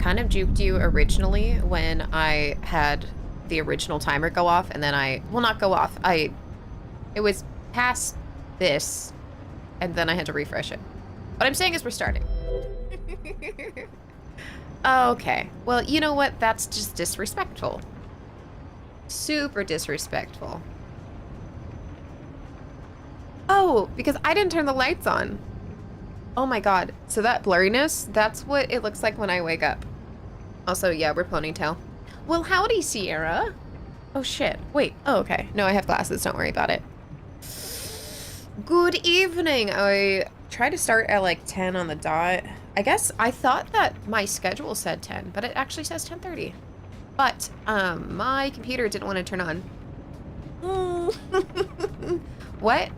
kind of juked you originally when I had the original timer go off, and then well, not go off. It was past this, and then I had to refresh it. What I'm saying is we're starting. Okay, well, you know what? That's just disrespectful. Super disrespectful. Oh, because I didn't turn the lights on. Oh my god. So that blurriness, that's what it looks like when I wake up. Also, yeah, we're ponytail. Well, howdy, Sierra. Oh shit. Wait. Oh, okay. No, I have glasses. Don't worry about it. Good evening. I tried to start at like 10 on the dot. I guess I thought that my schedule said 10, but it actually says 10:30. But my computer didn't want to turn on. What?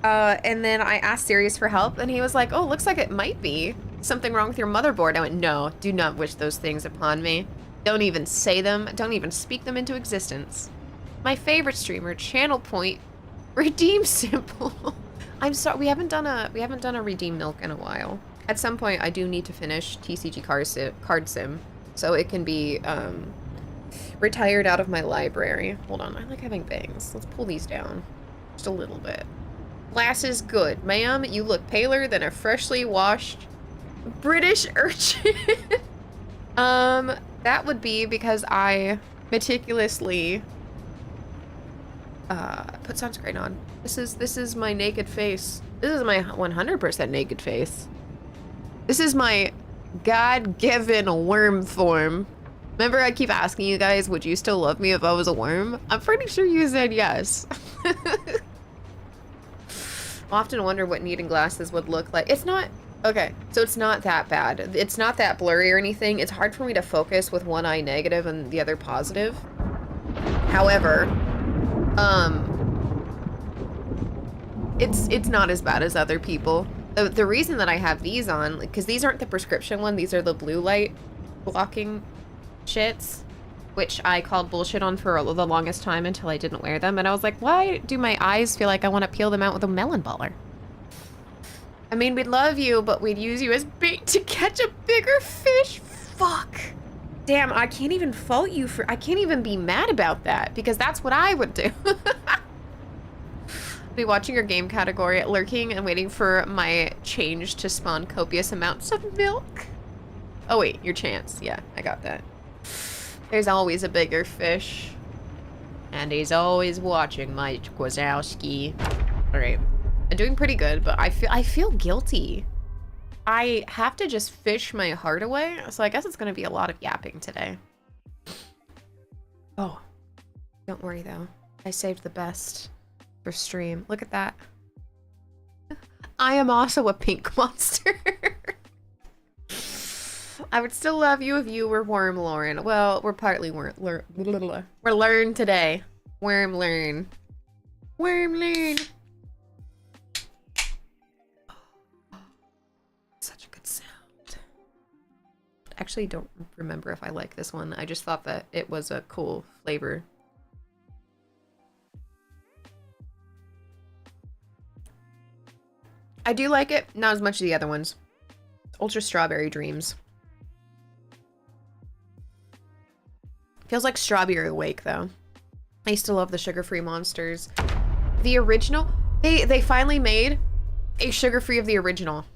And then I asked Sirius for help, and he was like, oh, looks like it might be something wrong with your motherboard. I went, no, do not wish those things upon me. Don't even say them. Don't even speak them into existence. My favorite streamer, Channel Point, redeem simple. I'm sorry, we haven't done a redeem milk in a while. At some point, I do need to finish TCG card sim, so it can be retired out of my library. Hold on, I like having bangs. Let's pull these down just a little bit. Glasses good, ma'am. You look paler than a freshly washed British urchin. That would be because I meticulously put sunscreen on. This is my naked face. This is my 100% naked face. This is my God-given worm form. Remember, I keep asking you guys, would you still love me if I was a worm? I'm pretty sure you said yes. I often wonder what needing glasses would look like. It's not, okay, so it's not that bad. It's not that blurry or anything. It's hard for me to focus with one eye negative and the other positive. However, it's not as bad as other people. The reason that I have these on, because these aren't the prescription one, these are the blue light blocking shits, which I called bullshit on for the longest time until I didn't wear them. And I was like, why do my eyes feel like I want to peel them out with a melon baller? I mean, we'd love you, but we'd use you as bait to catch a bigger fish. Fuck. Damn, I can't even fault you for, I can't even be mad about that, because that's what I would do. Be watching your game category, lurking and waiting for my change to spawn copious amounts of milk. Oh wait, your chance. Yeah, I got that. There's always a bigger fish. And he's always watching Mike Wazowski. All right, I'm doing pretty good, but I feel guilty. I have to just fish my heart away, so I guess it's gonna be a lot of yapping today. Oh, don't worry though. I saved the best for stream. Look at that. I am also a pink monster. I would still love you if you were Worm Lauren. Well, we're partly we're learn today. Worm learn. Worm learn. Such a good sound. Actually, don't remember if I like this one. I just thought that it was a cool flavor. I do like it, not as much as the other ones. Ultra Strawberry Dreams. Feels like Strawberry Awake, though. I used to love the sugar-free monsters. The original, they finally made a sugar-free of the original.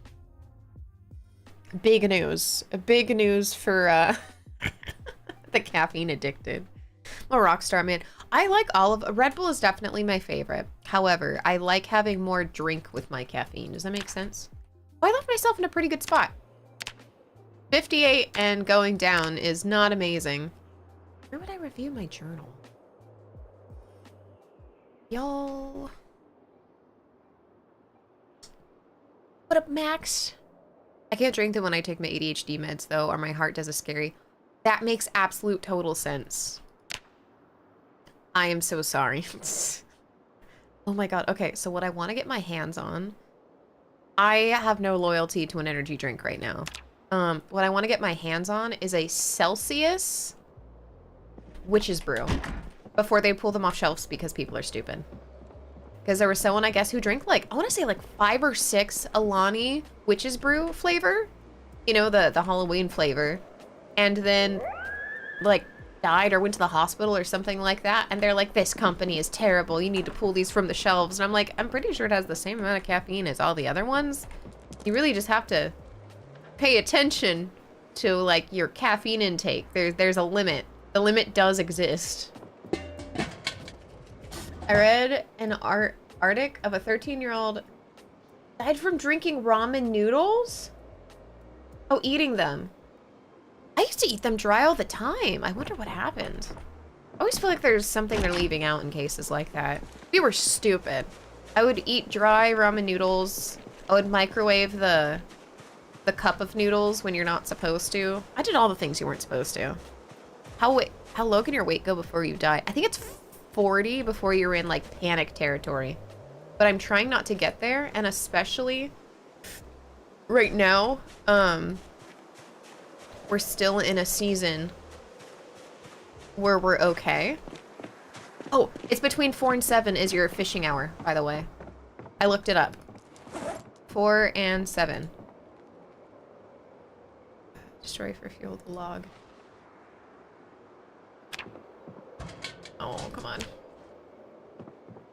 Big news. Big news for the caffeine addicted. I'm a rock star, man. I like all of Red Bull is definitely my favorite. However, I like having more drink with my caffeine. Does that make sense? Well, I left myself in a pretty good spot. 58 and going down is not amazing. Where would I review my journal? Yo. What up, Max? I can't drink them when I take my ADHD meds, though, or my heart does a scary. That makes absolute total sense. I am so sorry. Oh my god. Okay, so what I want to get my hands on... I have no loyalty to an energy drink right now. What I want to get my hands on is a Celsius Witch's Brew. Before they pull them off shelves because people are stupid. Because there was someone, I guess, who drank like, I want to say like 5 or 6 Alani Witch's Brew flavor. You know, the Halloween flavor. And then, like, died or went to the hospital or something like that. And they're like, this company is terrible. You need to pull these from the shelves. And I'm like, I'm pretty sure it has the same amount of caffeine as all the other ones. You really just have to pay attention to, like, your caffeine intake. There's a limit. The limit does exist. I read an article of a 13-year-old died from drinking ramen noodles? Oh, eating them. I used to eat them dry all the time. I wonder what happened. I always feel like there's something they're leaving out in cases like that. We were stupid. I would eat dry ramen noodles. I would microwave the cup of noodles when you're not supposed to. I did all the things you weren't supposed to. How low can your weight go before you die? I think it's 40 before you're in, like, panic territory. But I'm trying not to get there, and especially right now, we're still in a season where we're okay. Oh, it's between 4 and 7 is your fishing hour, by the way. I looked it up. 4 and 7. Destroy for fuel the log. Oh, come on.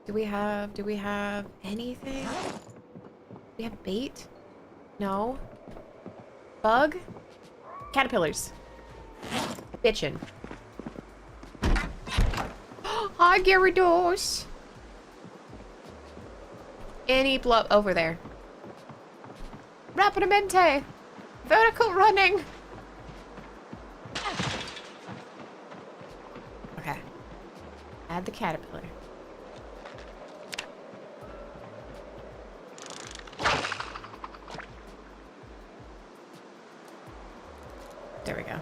Do we have anything? Do we have bait? No. Bug? Caterpillars. Bitchin'. Hi, Gyarados. Any blow over there. Rapidamente. Vertical running. Okay. Add the caterpillar. There we go.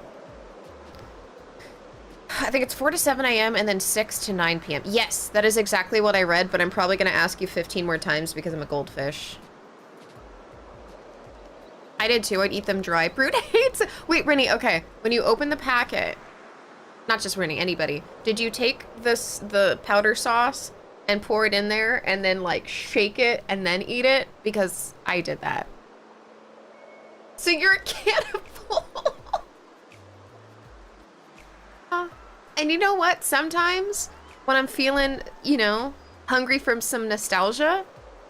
I think it's 4 to 7 a.m. and then 6 to 9 p.m. Yes, that is exactly what I read, but I'm probably going to ask you 15 more times because I'm a goldfish. I did too. I'd eat them dry. Brood hates... Wait, Rennie, okay. When you open the packet, not just Rennie, anybody, did you take the powder sauce and pour it in there and then, like, shake it and then eat it? Because I did that. So you're a cannibal. And you know what? Sometimes when I'm feeling, you know, hungry from some nostalgia,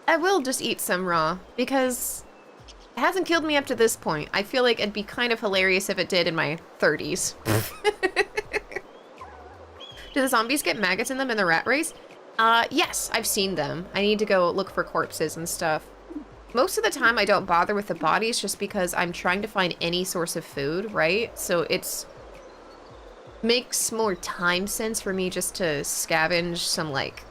I will just eat some raw because it hasn't killed me up to this point. I feel like it'd be kind of hilarious if it did in my 30s. Do the zombies get maggots in them in the rat race? Yes, I've seen them. I need to go look for corpses and stuff. Most of the time I don't bother with the bodies just because I'm trying to find any source of food, right? So it's makes more time sense for me just to scavenge some, like,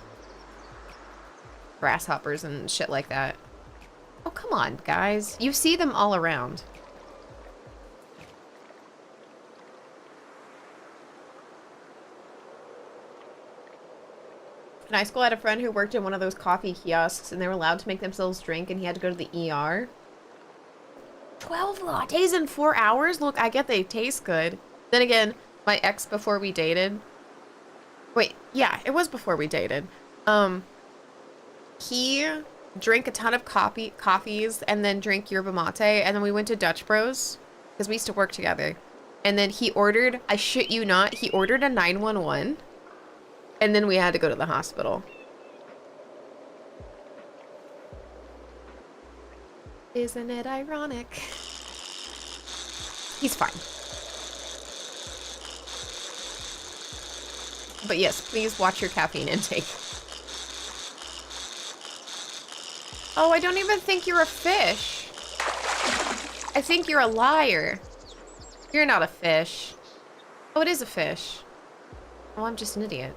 grasshoppers and shit like that. Oh, come on, guys. You see them all around. In high school, I had a friend who worked in one of those coffee kiosks, and they were allowed to make themselves drink, and he had to go to the ER. 12 lattes in 4 hours? Look, I get they taste good. Then again, my ex before we dated... Wait, yeah, it was before we dated. He drank a ton of coffees and then drank yerba mate, and then we went to Dutch Bros, because we used to work together. And then he ordered, I shit you not, he ordered a 911. And then we had to go to the hospital. Isn't it ironic? He's fine. But yes, please watch your caffeine intake. Oh, I don't even think you're a fish. I think you're a liar. You're not a fish. Oh, it is a fish. Oh, I'm just an idiot.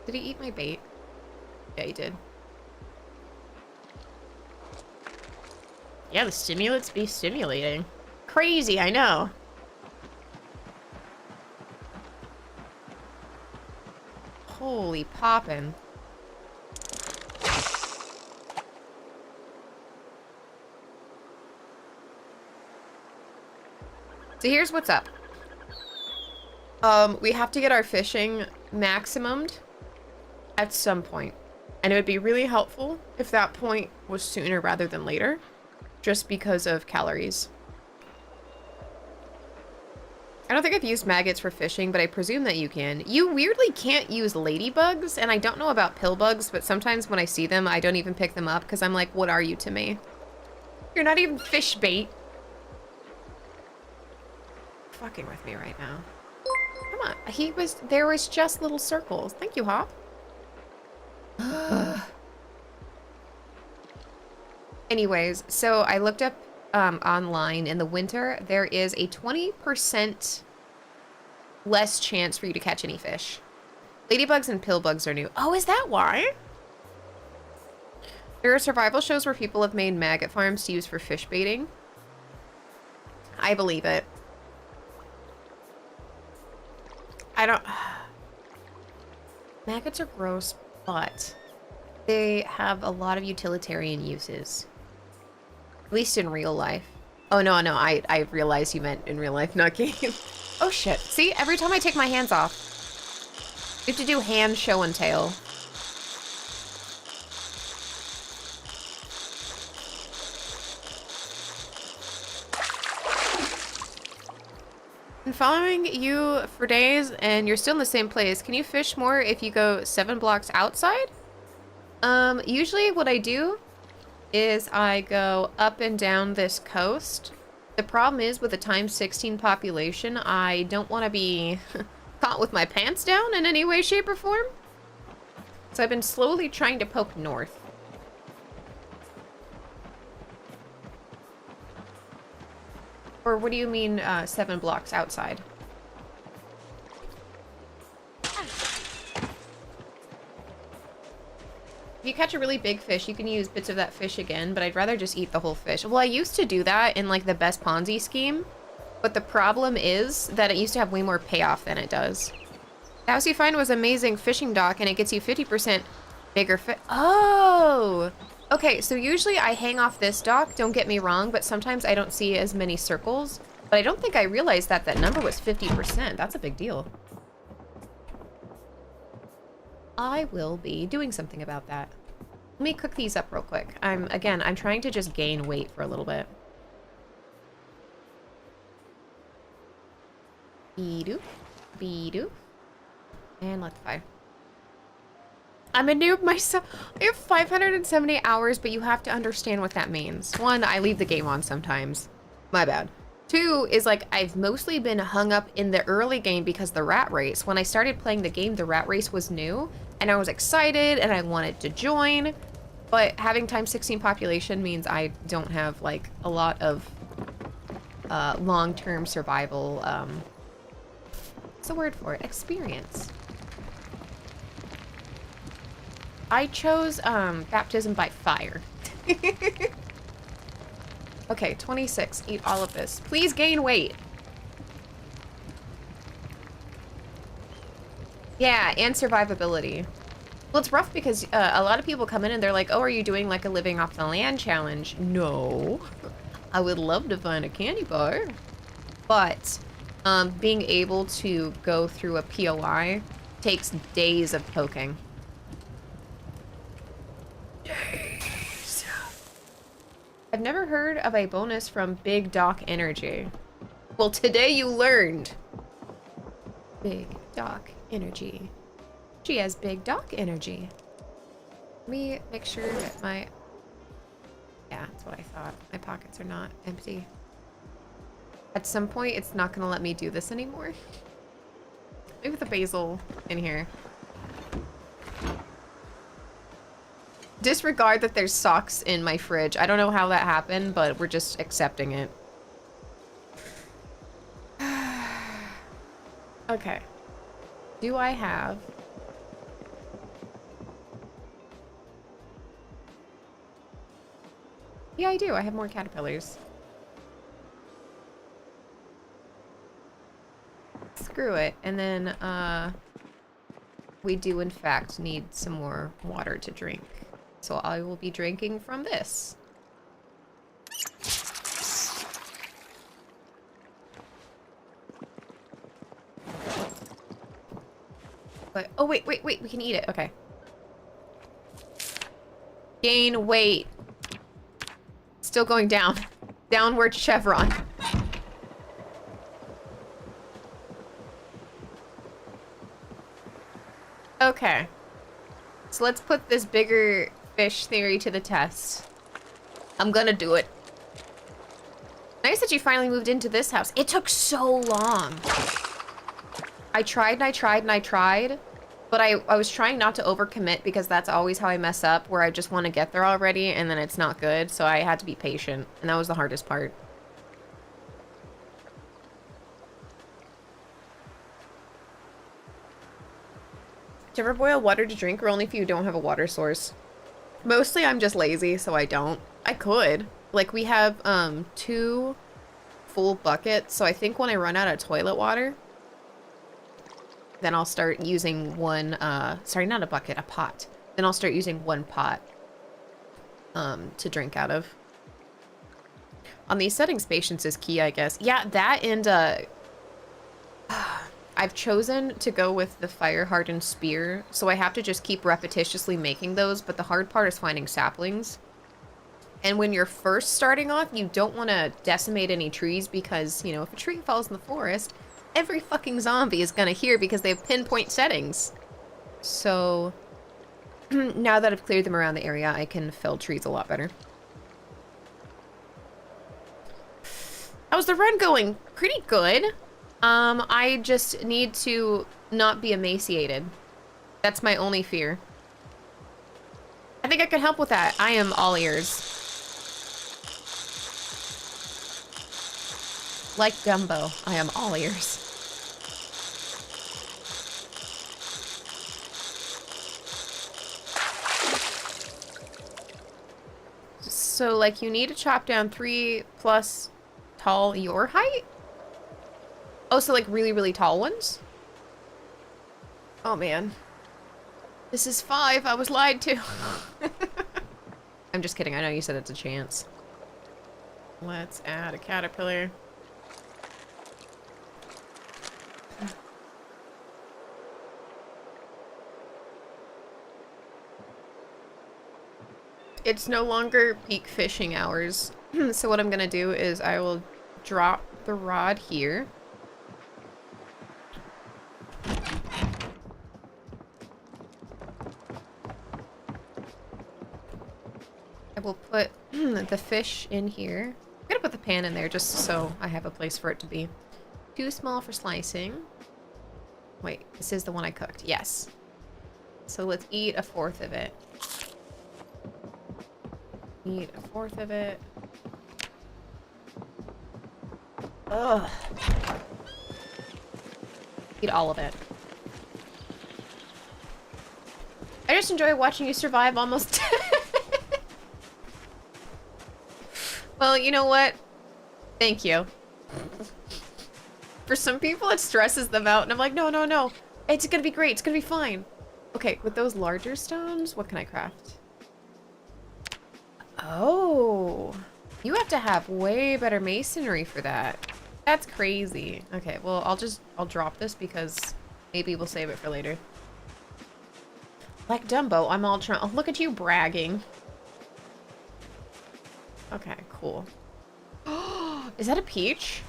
Did he eat my bait? Yeah, he did. Yeah, the stimulants be stimulating. Crazy, I know. Holy poppin'. So here's what's up. We have to get our fishing maximumed at some point. And it would be really helpful if that point was sooner rather than later. just because of calories. I don't think I've used maggots for fishing, but I presume that you can. You weirdly can't use ladybugs, and I don't know about pillbugs, but sometimes when I see them, I don't even pick them up because I'm like, what are you to me? You're not even fish bait. Fucking with me right now. Come on. There was just little circles. Thank you, Hop. Anyways, so I looked up online in the winter, there is a 20% less chance for you to catch any fish. Ladybugs and pillbugs are new. Oh, is that why? There are survival shows where people have made maggot farms to use for fish baiting. I believe it. I don't... Maggots are gross, but they have a lot of utilitarian uses. At least in real life. Oh, no, I realized you meant in real life, not game. Oh, shit. See, every time I take my hands off, you have to do hand, show, and tail. Been following you for days, and you're still in the same place. Can you fish more if you go 7 blocks outside? Usually what I do is I go up and down this coast. The problem is with a times 16 population, I don't want to be caught with my pants down in any way, shape, or form. So I've been slowly trying to poke north. Or what do you mean 7 blocks outside? If you catch a really big fish, you can use bits of that fish again, but I'd rather just eat the whole fish. Well, I used to do that in like the best Ponzi scheme, but the problem is that it used to have way more payoff than it does. The house you find was amazing fishing dock, and it gets you 50% bigger fish. Oh! Okay, so usually I hang off this dock, don't get me wrong, but sometimes I don't see as many circles. But I don't think I realized that that number was 50%. That's a big deal. I will be doing something about that. Let me cook these up real quick. I'm trying to just gain weight for a little bit. Be-doo. Be-doo. And let's fire. I'm a noob myself. I have 570 hours, but you have to understand what that means. 1, I leave the game on sometimes. My bad. 2 is like I've mostly been hung up in the early game because the rat race. When I started playing the game, the rat race was new, and I was excited and I wanted to join. But having times 16 population means I don't have like a lot of long-term survival. What's the word for it? Experience. I chose baptism by fire. Okay, 26. Eat all of this. Please gain weight. Yeah, and survivability. Well, it's rough because a lot of people come in and they're like, oh, are you doing like a living off the land challenge? No. I would love to find a candy bar. But being able to go through a POI takes days of poking. Days. I've never heard of a bonus from Big Doc Energy. Well, today you learned. Big Doc Energy. She has Big Doc Energy. Let me make sure that my... Yeah, that's what I thought. My pockets are not empty. At some point, it's not gonna let me do this anymore. Maybe the basil in here. Disregard that there's socks in my fridge. I don't know how that happened, but we're just accepting it. Okay. Do I have... Yeah, I do. I have more caterpillars. Screw it. And then, we do, in fact, need some more water to drink. So I will be drinking from this. But, oh, wait, we can eat it. Okay. Gain weight. It's still going down. Downward chevron. Okay. So let's put this bigger fish theory to the test. I'm gonna do it. Nice that you finally moved into this house. It took so long. I tried and I tried and I tried, but I was trying not to overcommit because that's always how I mess up, where I just want to get there already and then it's not good, so I had to be patient, and that was the hardest part. Do you ever boil water to drink, or only if you don't have a water source? Mostly I'm just lazy, so I don't. I could. Like, we have 2 full buckets, so I think when I run out of toilet water, then I'll start using one, sorry, not a bucket, a pot. Then I'll start using 1 pot to drink out of. On these settings, patience is key, I guess. Yeah, that and I've chosen to go with the fire-hardened spear, so I have to just keep repetitiously making those, but the hard part is finding saplings. And when you're first starting off, you don't want to decimate any trees because, you know, if a tree falls in the forest, every fucking zombie is gonna hear because they have pinpoint settings. So, now that I've cleared them around the area, I can fell trees a lot better. How's the run going? Pretty good. I just need to not be emaciated. That's my only fear. I think I can help with that. I am all ears. Like Dumbo, I am all ears. So, like, you need to chop down 3+ tall your height? Oh, so like really, really tall ones? Oh man. This is 5, I was lied to. I'm just kidding, I know you said it's a chance. Let's add a caterpillar. It's no longer peak fishing hours. So what I'm gonna do is I will drop the rod here. I will put the fish in here. I'm gonna put the pan in there just so I have a place for it to be. Too small for slicing. Wait, this is the one I cooked. Yes. So let's eat 1/4 of it. Eat 1/4 of it. Ugh. Eat all of it. I just enjoy watching you survive almost. Well, you know what? Thank you. For some people, it stresses them out, and I'm like, no, no, no. It's gonna be great. It's gonna be fine. Okay, with those larger stones, what can I craft? Oh. You have to have way better masonry for that. That's crazy. Okay, well, I'll drop this because maybe we'll save it for later. Like Dumbo, I'm all trying. Oh, look at you bragging. Okay, cool. Is that a peach?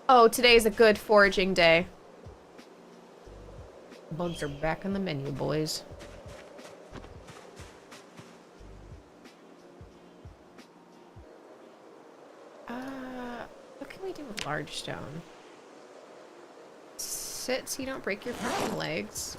Oh, today's a good foraging day. Bugs are back on the menu, boys. What can we do with large stone? Sit so you don't break your fucking legs.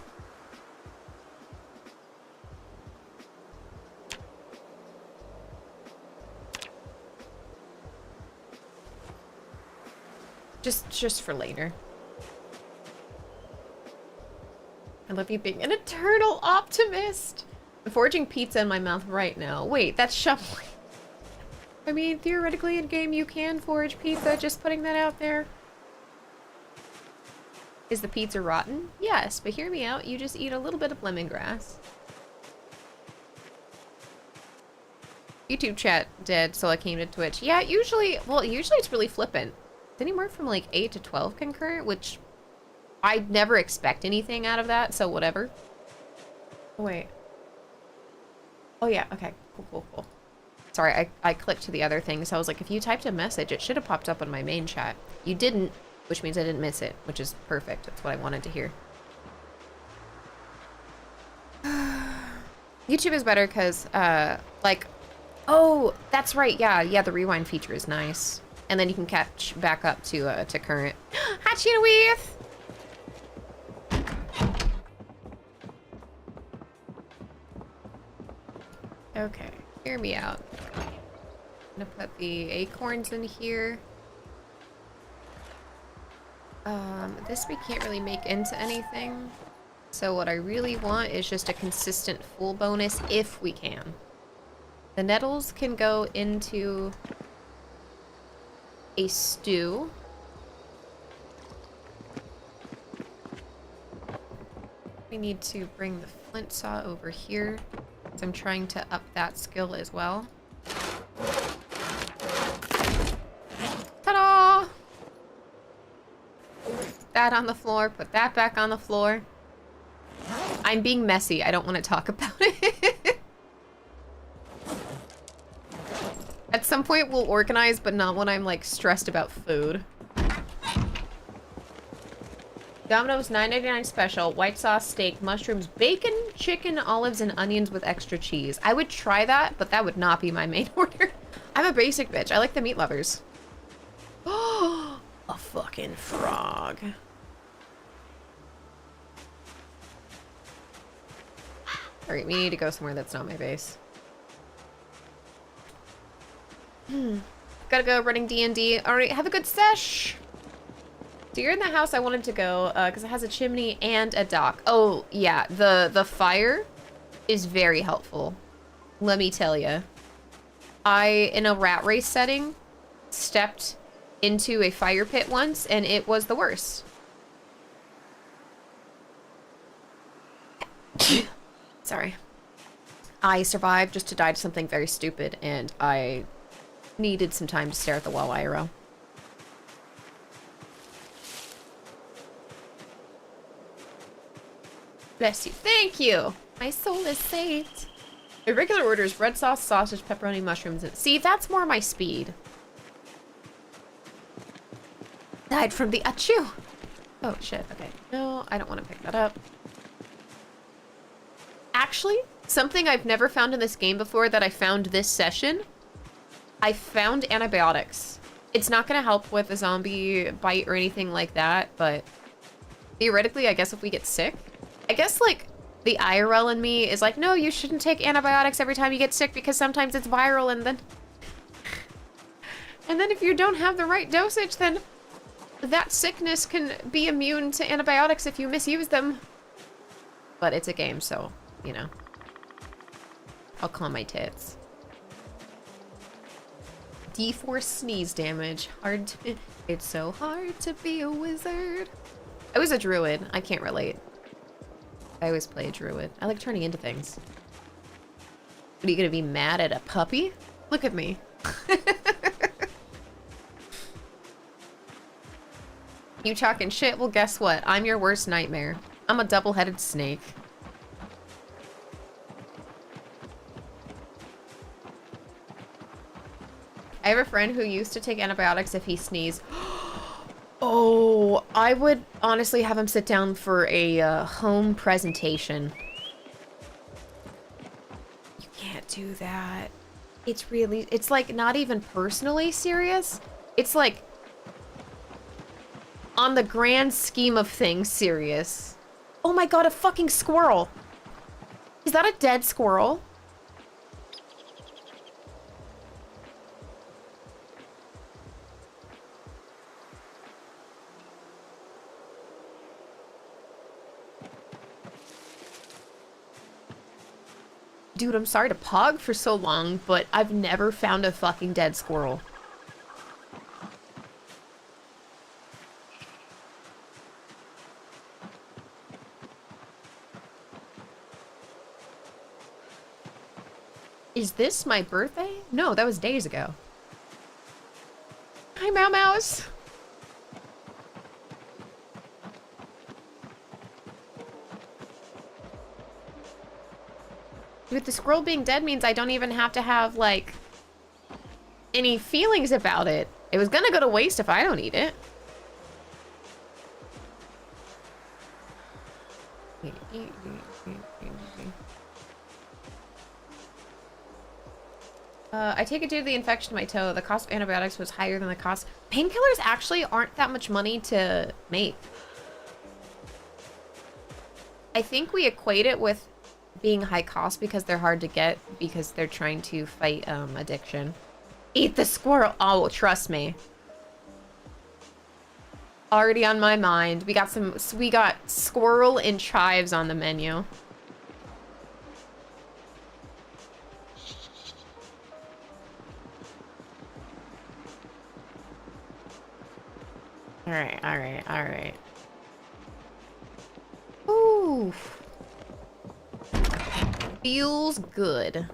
Just for later. I love you being an eternal optimist. I'm foraging pizza in my mouth right now. Wait, that's shoveling. I mean, theoretically in game you can forage pizza, just putting that out there. Is the pizza rotten? Yes, but hear me out, you just eat a little bit of lemongrass. YouTube chat dead, so I came to Twitch. Yeah, usually it's really flippant. It's anywhere from like 8 to 12 concurrent, which I'd never expect anything out of that, so whatever. Oh, wait. Oh yeah, okay, Cool. Sorry, I clicked to the other thing, so I was like, if you typed a message, it should have popped up on my main chat. You didn't, which means I didn't miss it, which is perfect. That's what I wanted to hear. YouTube is better because, like, oh, that's right. Yeah, the rewind feature is nice. And then you can catch back up to current. Hi, Cheetah Weave! Okay, hear me out. I'm gonna put the acorns in here. This we can't really make into anything. So what I really want is just a consistent full bonus if we can. The nettles can go into a stew. We need to bring the flint saw over here. So I'm trying to up that skill as well. Ta-da! Put that on the floor, put that back on the floor. I'm being messy, I don't want to talk about it. At some point we'll organize, but not when I'm like stressed about food. Domino's $9.99 special, white sauce, steak, mushrooms, bacon, chicken, olives, and onions with extra cheese. I would try that, but that would not be my main order. I'm a basic bitch. I like the meat lovers. Oh, a fucking frog. Alright, we need to go somewhere that's not my base. Gotta go running D&D. Alright, have a good sesh! So you're in the house I wanted to go, because it has a chimney and a dock. Oh, yeah, the fire is very helpful. Let me tell you. I, in a rat race setting, stepped into a fire pit once, and it was the worst. Sorry. I survived just to die to something very stupid, and I needed some time to stare at the wall IRL. Bless you. Thank you. My soul is saved. A regular order is red sauce, sausage, pepperoni, mushrooms, and... See, that's more my speed. Died from the achoo. Oh, shit. Okay. No, I don't want to pick that up. Actually, something I've never found in this game before that I found this session. I found antibiotics. It's not going to help with a zombie bite or anything like that, but... Theoretically, I guess if we get sick... I guess, like, the IRL in me is like, no, you shouldn't take antibiotics every time you get sick because sometimes it's viral and then... And then if you don't have the right dosage, then that sickness can be immune to antibiotics if you misuse them. But it's a game, so, you know. I'll calm my tits. D4 sneeze damage. Hard to... It's so hard to be a wizard. I was a druid. I can't relate. I always play a druid. I like turning into things. What, are you gonna be mad at a puppy? Look at me. You talking shit? Well, guess what? I'm your worst nightmare. I'm a double-headed snake. I have a friend who used to take antibiotics if he sneezed. Oh, I would honestly have him sit down for a home presentation. You can't do that. It's really, it's like not even personally serious. It's like on the grand scheme of things serious. Oh my god, a fucking squirrel. Is that a dead squirrel? Dude, I'm sorry to pog for so long, but I've never found a fucking dead squirrel. Is this my birthday? No, that was days ago. Hi, Meow Mouse. With the squirrel being dead means I don't even have to have, like, any feelings about it. It was gonna go to waste if I don't eat it. I take it due to the infection in my toe. The cost of antibiotics was higher than the cost. Painkillers actually aren't that much money to make. I think we equate it with being high cost because they're hard to get because they're trying to fight addiction. Eat the squirrel. Oh, trust me. Already on my mind. We got squirrel and chives on the menu. All right, all right, all right. Ooh. Feels good.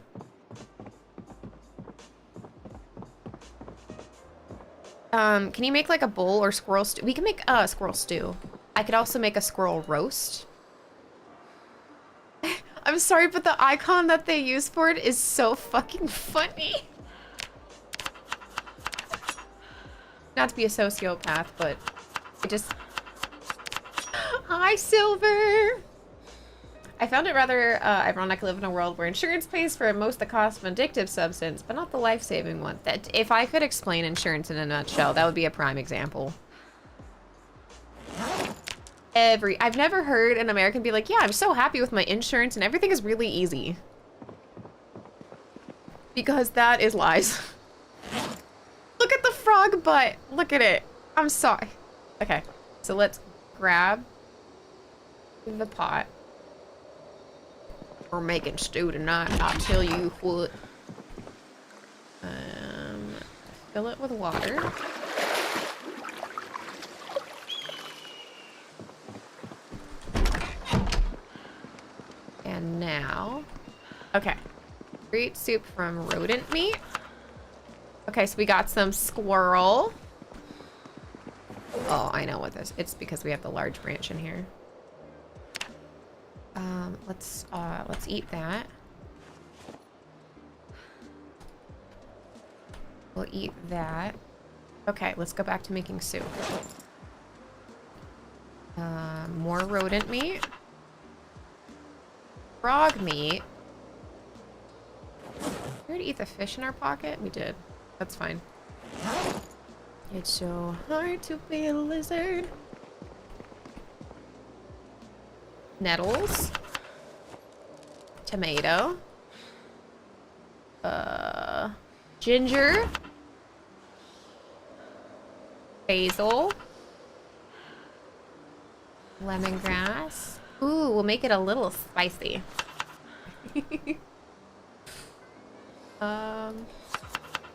Can you make like a bowl or squirrel stew? We can make a squirrel stew. I could also make a squirrel roast. I'm sorry, but the icon that they use for it is so fucking funny. Not to be a sociopath, but it just... Hi, Silver! I found it rather ironic to live in a world where insurance pays for most of the cost of an addictive substance, but not the life-saving one. That, if I could explain insurance in a nutshell, that would be a prime example. I've never heard an American be like, yeah, I'm so happy with my insurance and everything is really easy. Because that is lies. Look at the frog butt. Look at it. I'm sorry. Okay, so let's grab the pot. We're making stew tonight, I'll tell you what. Fill it with water. And now, okay. Great soup from rodent meat. Okay, so we got some squirrel. Oh, I know what this. It's because we have the large branch in here. Let's eat that. We'll eat that. Okay, let's go back to making soup. More rodent meat. Frog meat. We already eat the fish in our pocket? We did. That's fine. It's so hard to be a lizard. Nettles. Tomato. Ginger. Basil. Lemongrass. Ooh, we'll make it a little spicy.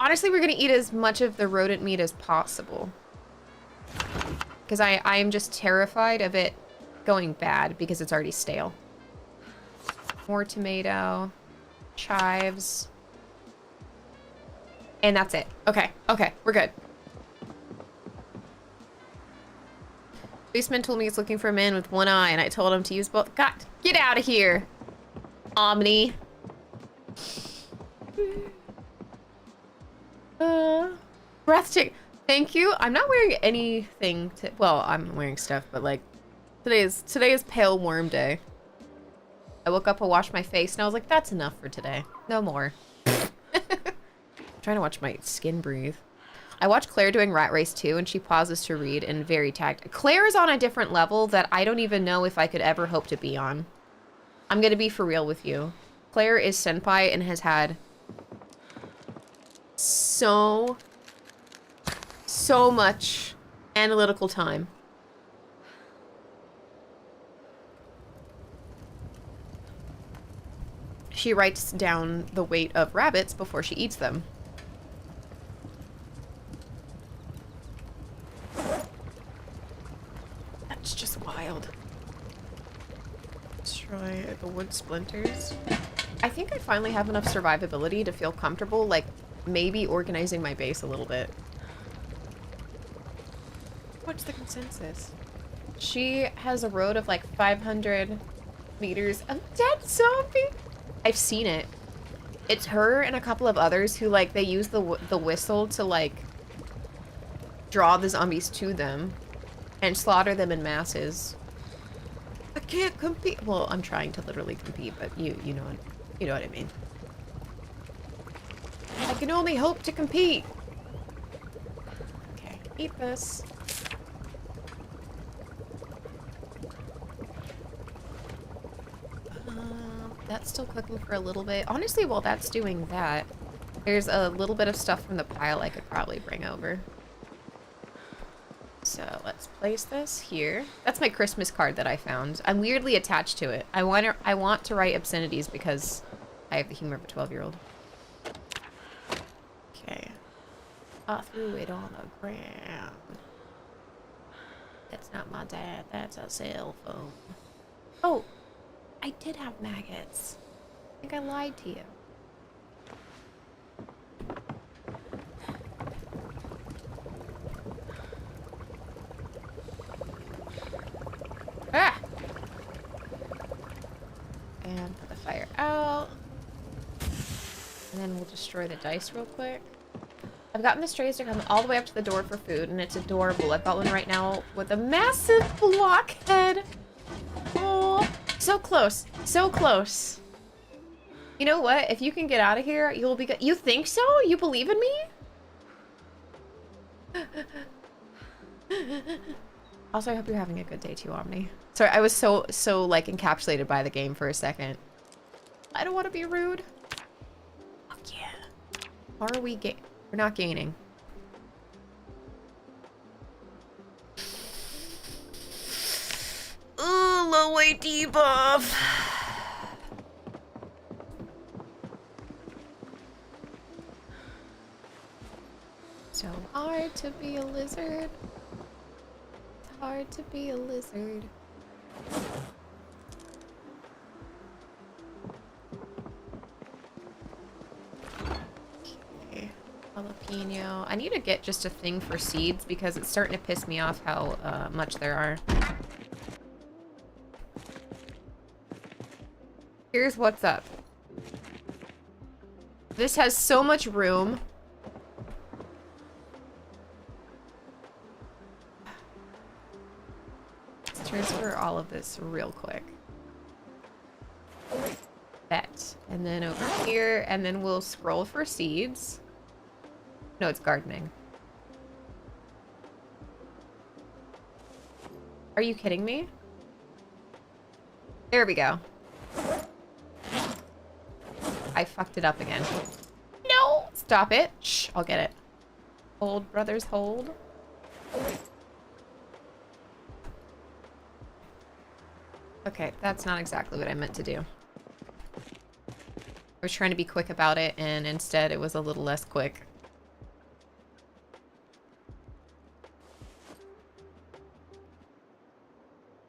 Honestly, we're gonna eat as much of the rodent meat as possible. Because I am just terrified of it going bad because it's already stale. More tomato, chives. And that's it. Okay, okay, we're good. Policeman told me he's looking for a man with one eye, and I told him to use both. God, get out of here, Omni. Breathtaking. Thank you. I'm not wearing anything to, well, I'm wearing stuff, but like today is pale worm day. I woke up and washed my face and I was like, that's enough for today. No more. Trying to watch my skin breathe. I watched Claire doing Rat Race 2 and she pauses to read and very tact. Claire is on a different level that I don't even know if I could ever hope to be on. I'm gonna be for real with you. Claire is senpai and has had so much analytical time. She writes down the weight of rabbits before she eats them. That's just wild. Destroy the wood splinters. I think I finally have enough survivability to feel comfortable, like maybe organizing my base a little bit. What's the consensus? She has a road of like 500 meters of dead zombie. I've seen it. It's her and a couple of others who, like, they use the whistle to, like, draw the zombies to them and slaughter them in masses. I can't compete. Well, I'm trying to literally compete, but you know what I mean. I can only hope to compete. Okay, eat this. That's still cooking for a little bit. Honestly, while that's doing that, there's a little bit of stuff from the pile I could probably bring over. So let's place this here. That's my Christmas card that I found. I'm weirdly attached to it. I want to write obscenities because I have the humor of a 12-year-old. Okay. I threw it on the ground. That's not my dad. That's a cell phone. Oh, I did have maggots. I think I lied to you. Ah! And put the fire out. And then we'll destroy the dice real quick. I've gotten the strays to come all the way up to the door for food, and it's adorable. I've got one right now with a massive blockhead. Oh, so close. So close. You know what? If you can get out of here, you'll be good. You think so? You believe in me? Also, I hope you're having a good day too, Omni. Sorry, I was so like encapsulated by the game for a second. I don't want to be rude. Fuck yeah. Are we we're not gaining. Ooh, low weight debuff. So hard to be a lizard. It's hard to be a lizard. Okay. Jalapeno. I need to get just a thing for seeds because it's starting to piss me off how much there are. Here's what's up. This has so much room. Let's transfer all of this real quick. Bet. And then over here, and then we'll scroll for seeds. No, it's gardening. Are you kidding me? There we go. I fucked it up again. No! Stop it. Shh, I'll get it. Hold, brothers, hold. Okay, that's not exactly what I meant to do. I was trying to be quick about it, and instead it was a little less quick.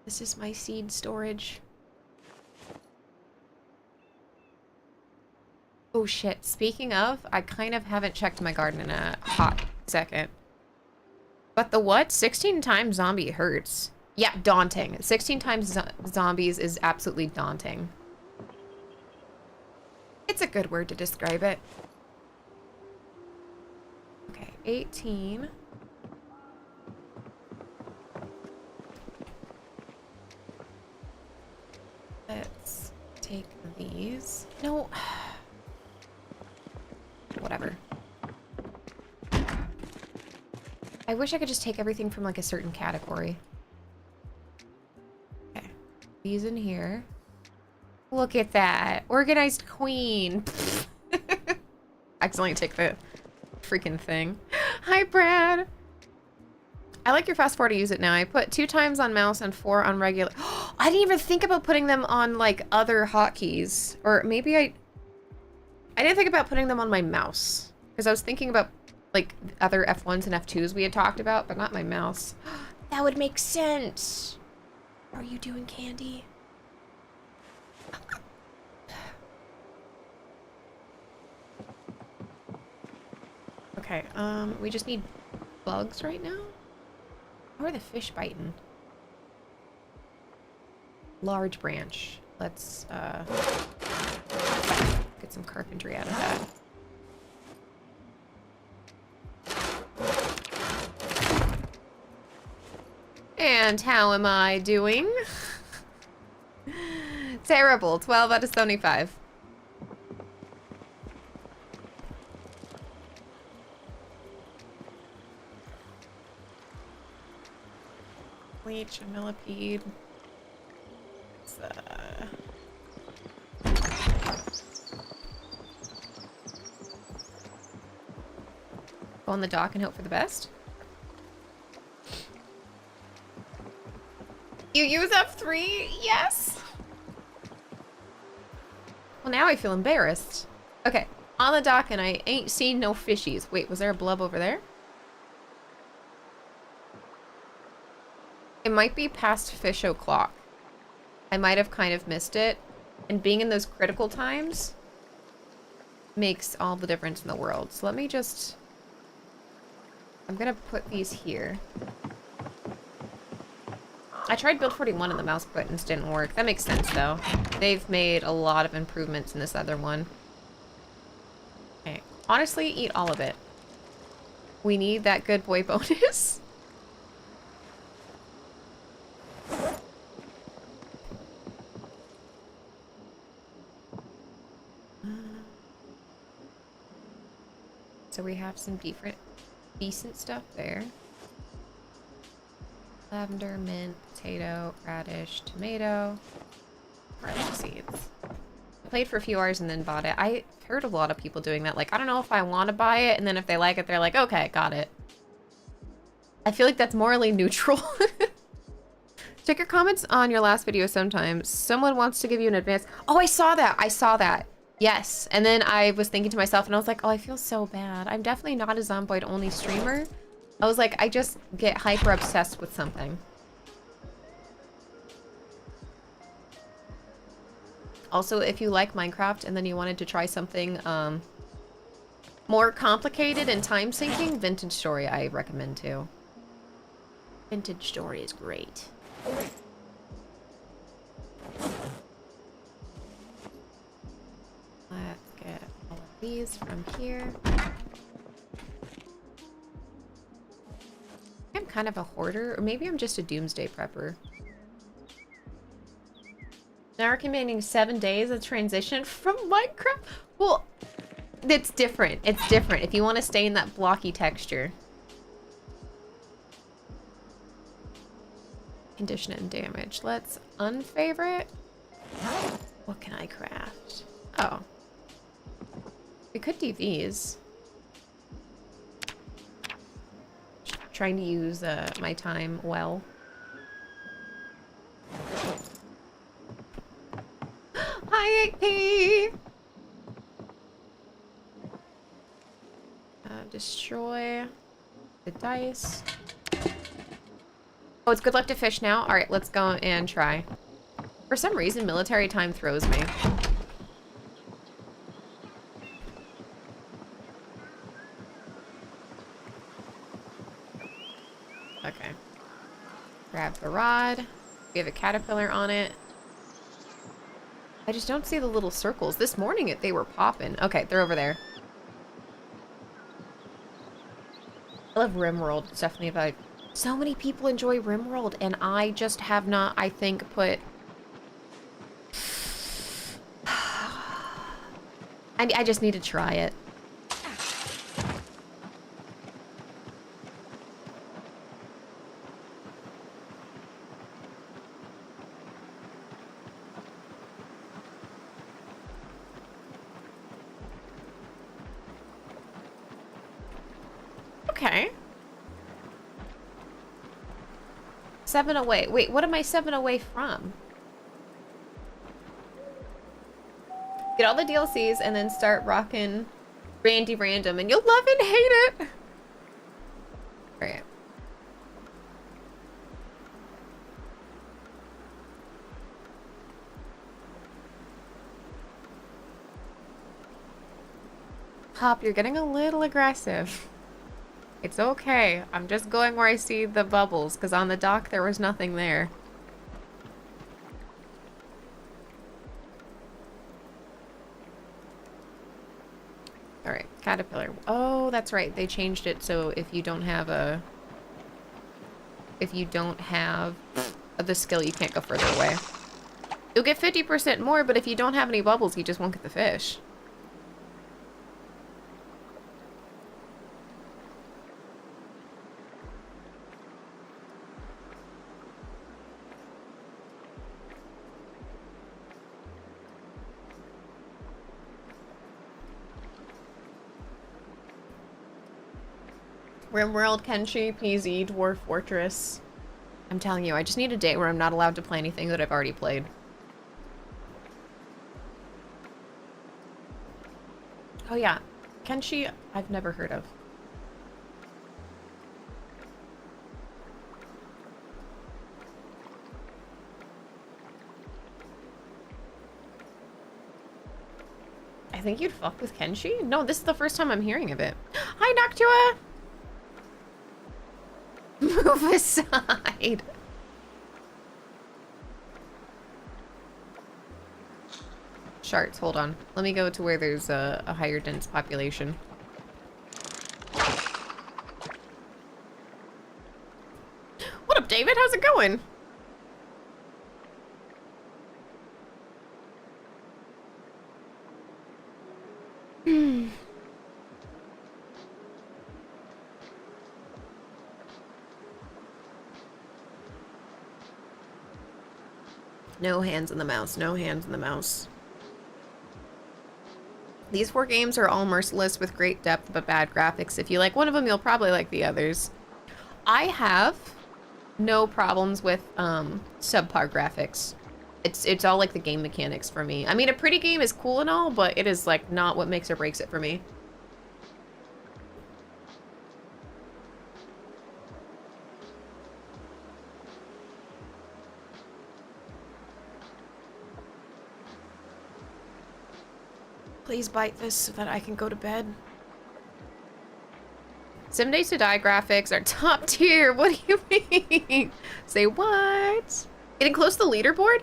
This is my seed storage. Oh shit, speaking of, I kind of haven't checked my garden in a hot second. But the what? 16 times zombie hurts. Yeah, daunting. 16 times zombies is absolutely daunting. It's a good word to describe it. Okay, 18. Let's take these. No. Whatever. I wish I could just take everything from like a certain category. Okay. These in here. Look at that. Organized queen. Accidentally take the freaking thing. Hi, Brad. I like your fast forward to use it now. I put 2 times on mouse and 4 on regular. I didn't even think about putting them on like other hotkeys. Or maybe I didn't think about putting them on my mouse. Because I was thinking about like other F1s and F2s we had talked about, but not my mouse. That would make sense. Are you doing candy? Okay, we just need bugs right now? How are the fish biting? Large branch. Let's, Get some carpentry out of that. And how am I doing? Terrible. 12 out of 75. Bleach, a millipede. Go on the dock and hope for the best. You use up 3? Yes. Well, now I feel embarrassed. Okay, on the dock and I ain't seen no fishies. Wait, was there a blub over there? It might be past fish o'clock. I might have kind of missed it. And being in those critical times makes all the difference in the world. So let me just... I'm gonna put these here. I tried build 41 and the mouse buttons didn't work. That makes sense though. They've made a lot of improvements in this other one. Okay. Honestly, eat all of it. We need that good boy bonus. So we have some decent stuff there. Lavender, mint, potato, radish, tomato, garlic seeds. I played for a few hours and then bought it. I heard a lot of people doing that. Like, I don't know if I want to buy it, and then if they like it, they're like, okay, got it. I feel like that's morally neutral. Check your comments on your last video sometimes. Someone wants to give you an advance. Oh, I saw that. I saw that. Yes. And then I was thinking to myself, and I was like, oh, I feel so bad. I'm definitely not a Zomboid only streamer. I was like, I just get hyper obsessed with something. Also, if you like Minecraft and then you wanted to try something more complicated and time sinking, Vintage Story I recommend too. Vintage Story is great. Let's get all of these from here. I'm kind of a hoarder, or maybe I'm just a doomsday prepper. Now recommending 7 days of transition from Minecraft? Well, it's different. It's different if you want to stay in that blocky texture. Condition and damage. Let's unfavorite. What can I craft? Oh. We could do these. Trying to use my time well. Hi, 8P! Destroy the dice. Oh, it's good luck to fish now? Alright, let's go and try. For some reason, military time throws me. Okay. Grab the rod. We have a caterpillar on it. I just don't see the little circles. This morning they were popping. Okay, they're over there. I love RimWorld. It's definitely a vibe. So many people enjoy RimWorld, and I just have not, I think, put... I just need to try it. Okay. 7 away. Wait, what am I 7 away from? Get all the DLCs and then start rocking Randy Random and you'll love and hate it. Alright. Hop, you're getting a little aggressive. It's okay. I'm just going where I see the bubbles, because on the dock there was nothing there. All right, caterpillar. Oh, that's right. They changed it so if you don't have the skill, you can't go further away. You'll get 50% more, but if you don't have any bubbles, you just won't get the fish. Rimworld, Kenshi, PZ, Dwarf Fortress. I'm telling you, I just need a day where I'm not allowed to play anything that I've already played. Oh yeah, Kenshi, I've never heard of. I think you'd fuck with Kenshi? No, this is the first time I'm hearing of it. Hi, Noctua! Move aside. Sharks, hold on. Let me go to where there's a higher dense population. What up, David? How's it going? No hands in the mouse. No hands in the mouse. These 4 games are all merciless with great depth but bad graphics. If you like one of them, you'll probably like the others. I have no problems with subpar graphics. It's all like the game mechanics for me. I mean, a pretty game is cool and all, but it is like not what makes or breaks it for me. Please bite this so that I can go to bed. 7 Days to Die graphics are top tier. What do you mean? Say what? Getting close to the leaderboard?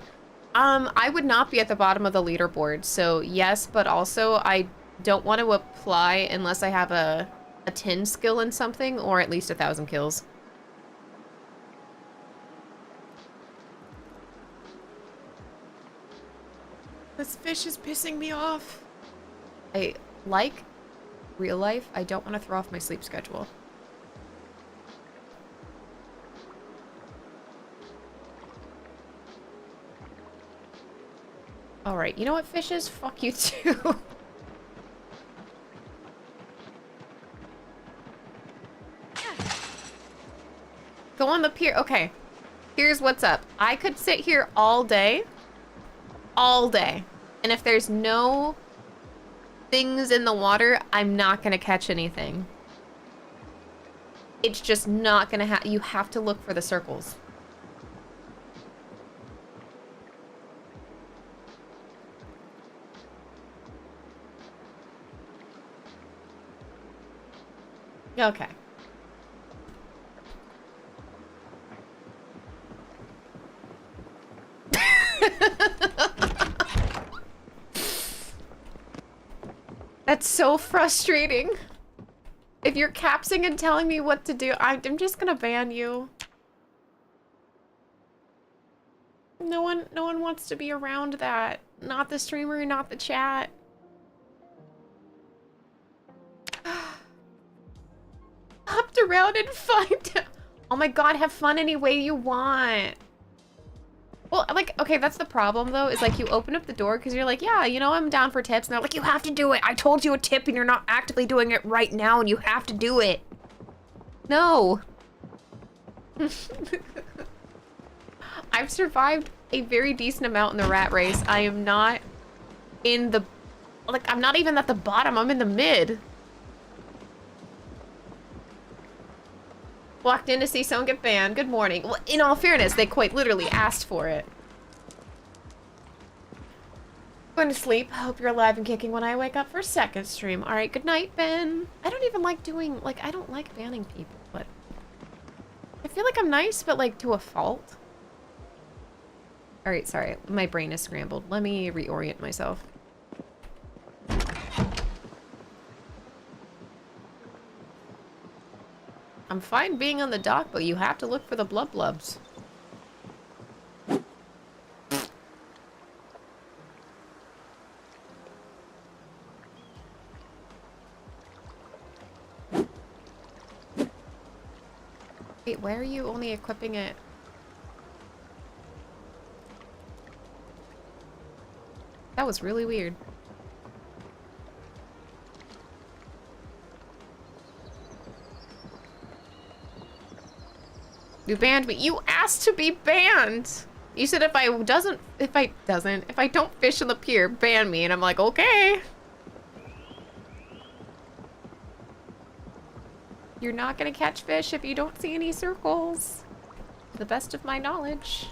I would not be at the bottom of the leaderboard. So yes, but also I don't want to apply unless I have a 10 skill in something or at least 1,000 kills. This fish is pissing me off. I like real life. I don't want to throw off my sleep schedule. All right, you know what, fishes? Fuck you too. Go on the pier. Okay, here's what's up. I could sit here all day. And if there's no things in the water, I'm not gonna catch anything. It's just not gonna you have to look for the circles. Okay. That's so frustrating. If you're capsing and telling me what to do, I'm just gonna ban you. No one wants to be around that. Not the streamer, not the chat. Hopped around and find. Oh my god, have fun any way you want. Well, like, okay, that's the problem, though, is, like, you open up the door because you're like, yeah, you know, I'm down for tips. And they're like, you have to do it. I told you a tip and you're not actively doing it right now and you have to do it. No. I've survived a very decent amount in the rat race. I am not in the... Like, I'm not even at the bottom. I'm in the mid. Walked in to see someone get banned. Good morning. Well, in all fairness, they quite literally asked for it. Going to sleep. Hope you're alive and kicking when I wake up for second stream. All right, good night, Ben. I don't even like doing, like, I don't like banning people, but I feel like I'm nice, but like to a fault. All right, sorry. My brain is scrambled. Let me reorient myself. I'm fine being on the dock, but you have to look for the blub blubs. Wait, why are you only equipping it? That was really weird. You banned me. You asked to be banned. You said if I don't fish in the pier, ban me. And I'm like, okay. You're not gonna catch fish if you don't see any circles. To the best of my knowledge.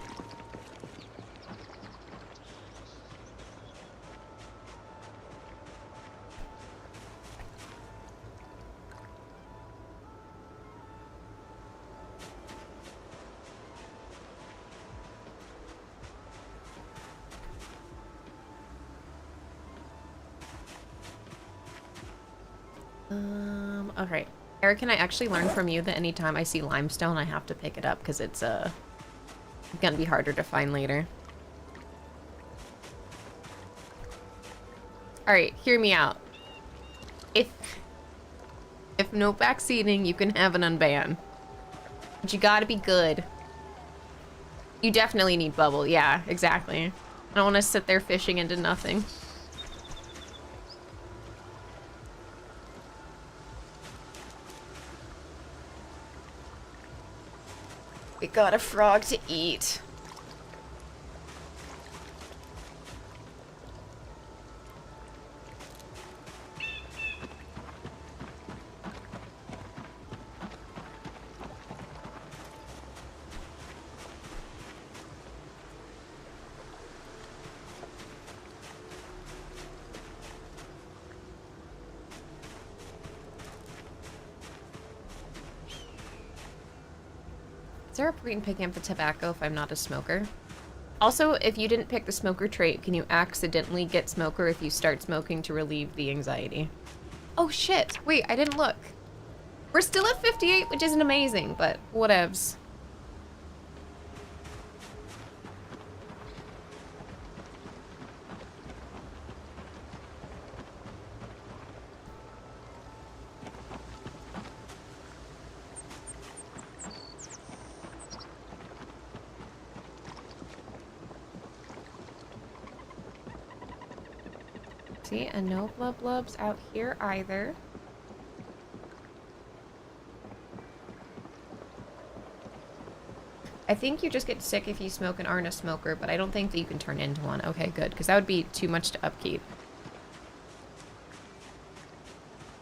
Okay. Eric, can I actually learn from you that anytime I see limestone, I have to pick it up because it's gonna be harder to find later. Alright, hear me out. If no backseating, you can have an unban. But you gotta be good. You definitely need bubble, yeah, exactly. I don't want to sit there fishing into nothing. We got a frog to eat. Is there a point in picking up the tobacco if I'm not a smoker? Also, if you didn't pick the smoker trait, can you accidentally get smoker if you start smoking to relieve the anxiety? Oh shit! Wait, I didn't look. We're still at 58, which isn't amazing, but whatevs. See, and no blub blubs out here either. I think you just get sick if you smoke and aren't a smoker, but I don't think that you can turn into one. Okay, good, because that would be too much to upkeep.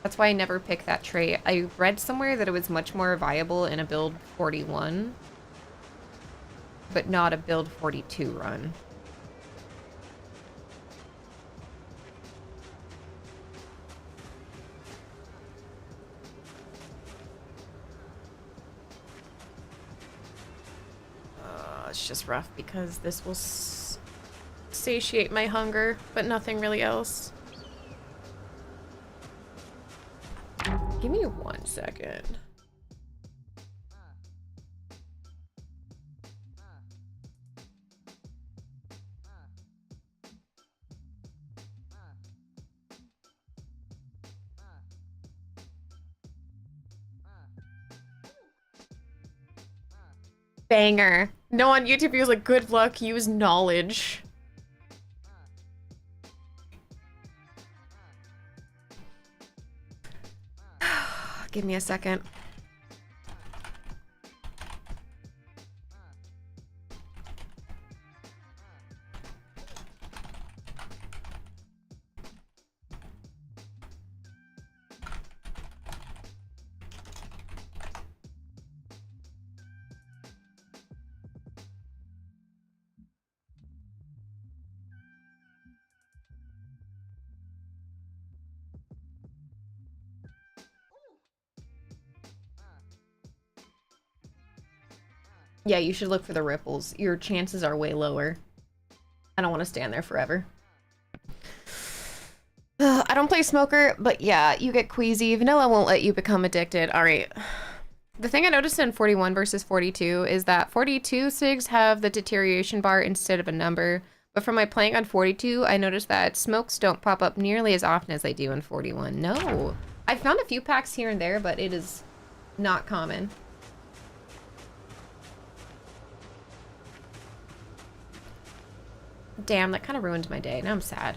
That's why I never pick that trait. I read somewhere that it was much more viable in a build 41, but not a build 42 run. It's just rough because this will satiate my hunger, but nothing really else. Give me 1 second. Banger. No, on YouTube he was like, good luck, use knowledge. Give me a second. Yeah, you should look for the ripples. Your chances are way lower. I don't want to stand there forever. I don't play smoker, but yeah, you get queasy. Vanilla won't let you become addicted. All right. The thing I noticed in 41 versus 42 is that 42 SIGs have the deterioration bar instead of a number. But from my playing on 42, I noticed that smokes don't pop up nearly as often as they do in 41. No. I found a few packs here and there, but it is not common. Damn, that kind of ruined my day. Now I'm sad.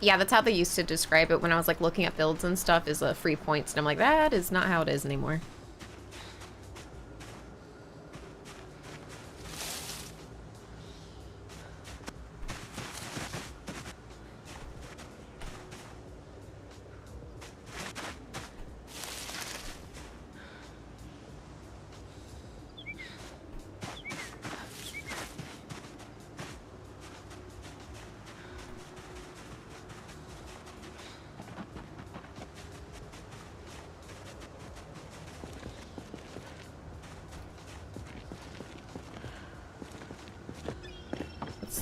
Yeah, that's how they used to describe it when I was like looking at builds and stuff, is free points. And I'm like, that is not how it is anymore.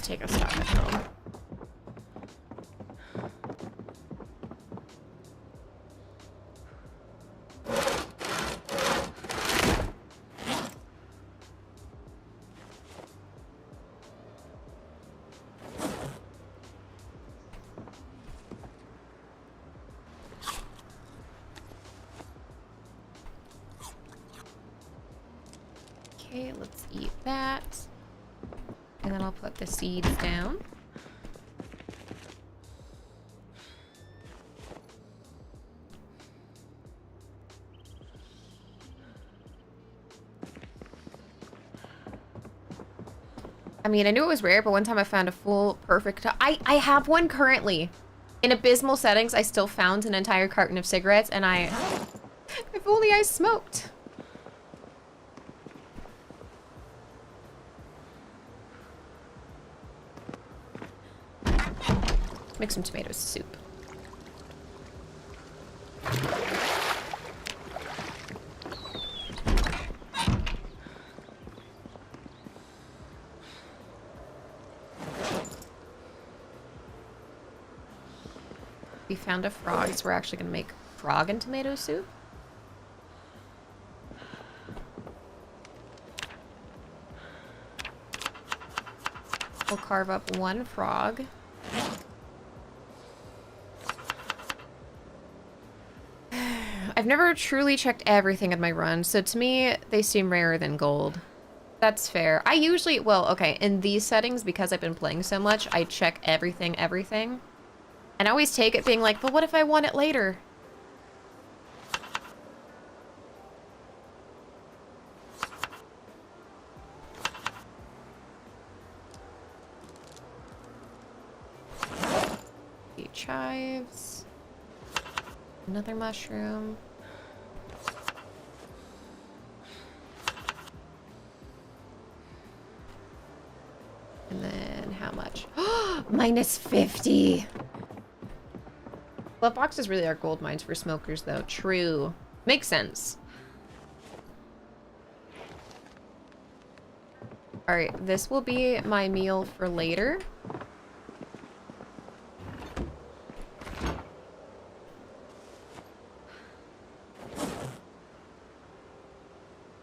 Take a stop at home. Okay, let's eat that. And then I'll put the seeds down. I mean, I knew it was rare, but one time I found a full perfect... I have one currently. In abysmal settings, I still found an entire carton of cigarettes, and if only I smoked. Make some tomato soup. We found a frog, so we're actually gonna make frog and tomato soup. We'll carve up one frog. I've never truly checked everything in my run, so to me, they seem rarer than gold. That's fair. I usually, well, okay, in these settings, because I've been playing so much, I check everything. And I always take it being like, but what if I want it later? Chives. Another mushroom. And then how much? Minus 50. Glove boxes really are gold mines for smokers, though. True. Makes sense. Alright, this will be my meal for later.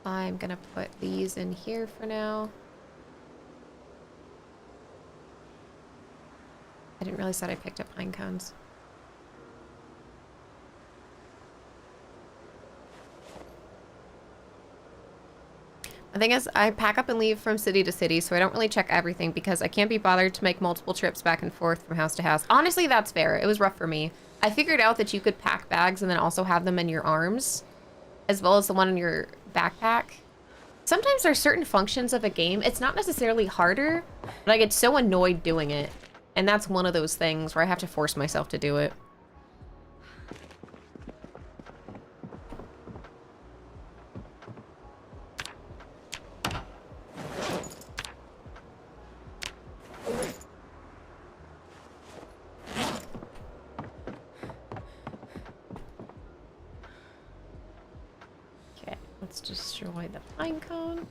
I'm gonna put these in here for now. I didn't realize that I picked up pine cones. The thing is, I pack up and leave from city to city, so I don't really check everything because I can't be bothered to make multiple trips back and forth from house to house. Honestly, that's fair. It was rough for me. I figured out that you could pack bags and then also have them in your arms, as well as the one in your backpack. Sometimes there's certain functions of a game. It's not necessarily harder, but I get so annoyed doing it. And that's one of those things where I have to force myself to do it. Let's destroy the pine cone.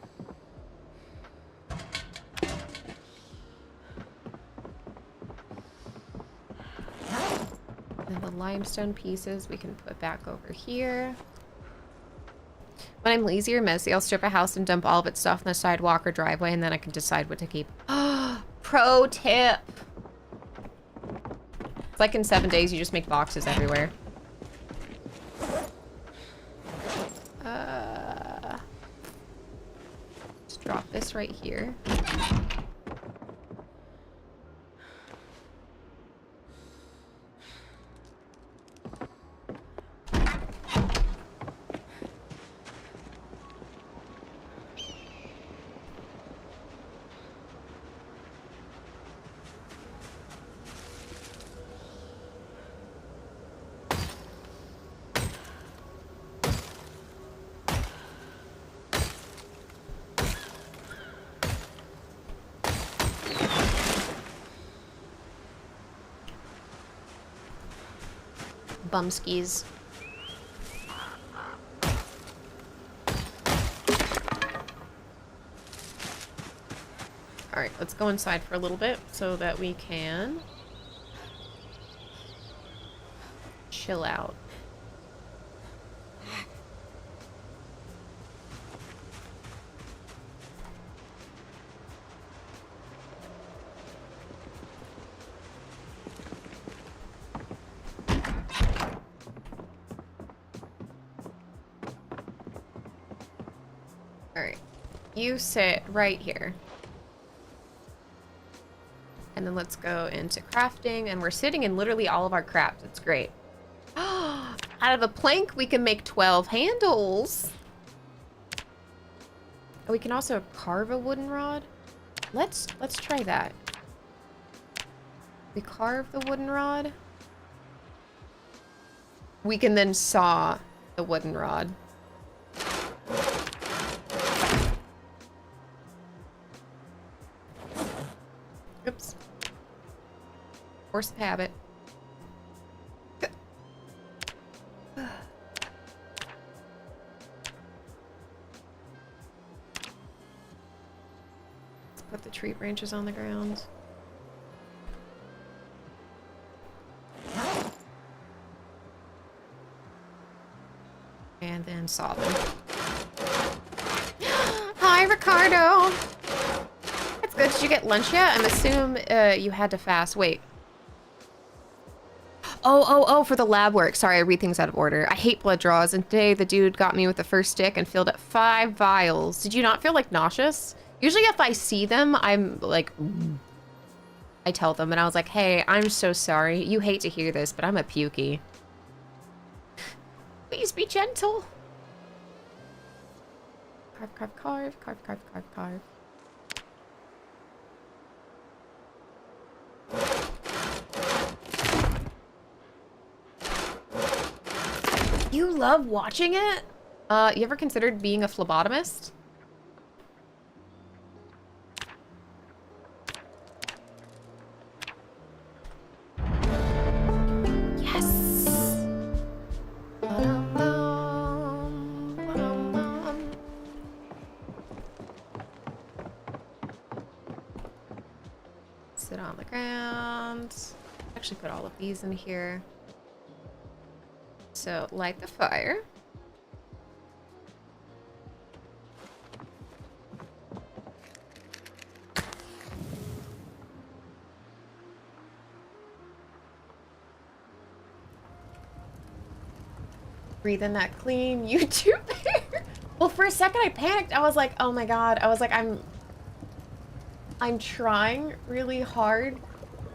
limestone pieces we can put back over here. When I'm lazy or messy, I'll strip a house and dump all of its stuff on the sidewalk or driveway, and then I can decide what to keep. Pro tip! It's like in 7 days, you just make boxes everywhere. Just drop this right here. Bumskis. Alright, let's go inside for a little bit so that we can chill out. Alright, you sit right here. And then let's go into crafting, and we're sitting in literally all of our crafts. It's great. Out of a plank, we can make 12 handles. We can also carve a wooden rod. Let's try that. We carve the wooden rod. We can then saw the wooden rod. Oops. Force of habit. Let's put the tree branches on the ground. And then saw them. Hi, Ricardo! That's good. Did you get lunch yet? I'm assuming you had to fast. Wait. Oh, for the lab work. Sorry, I read things out of order. I hate blood draws, and today the dude got me with the first stick and filled up 5 vials. Did you not feel like nauseous? Usually if I see them, I'm like... I tell them, and I was like, hey, I'm so sorry. You hate to hear this, but I'm a pukey. Please be gentle. Carve, carve, carve, carve, carve, carve, carve. You love watching it? You ever considered being a phlebotomist? Yes! Sit on the ground. Actually put all of these in here. So, light the fire. Breathe in that clean YouTube air. Well, for a second I panicked. I was like, oh my god. I was like, I'm trying really hard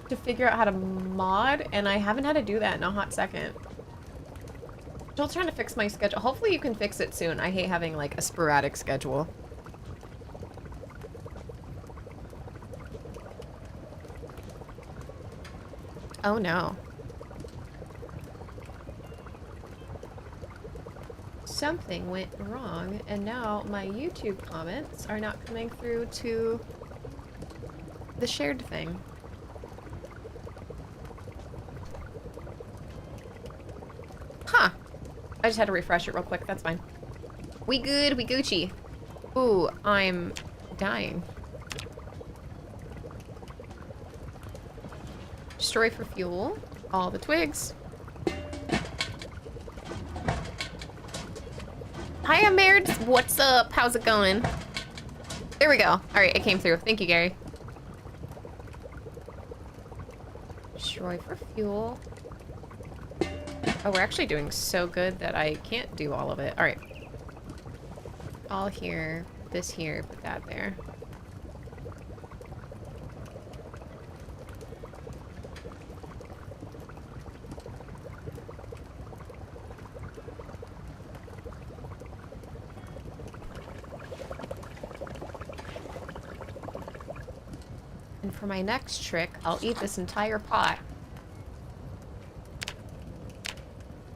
to figure out how to mod, and I haven't had to do that in a hot second. Still trying to fix my schedule. Hopefully you can fix it soon. I hate having like a sporadic schedule. Oh no. Something went wrong, and now my YouTube comments are not coming through to the shared thing. Huh. I just had to refresh it real quick. That's fine. We good. We Gucci. Ooh, I'm dying. Destroy for fuel. All the twigs. Hiya, Merds. What's up? How's it going? There we go. All right, it came through. Thank you, Gary. Destroy for fuel. Oh, we're actually doing so good that I can't do all of it. All right. All here. This here. Put that there. And for my next trick, I'll eat this entire pot.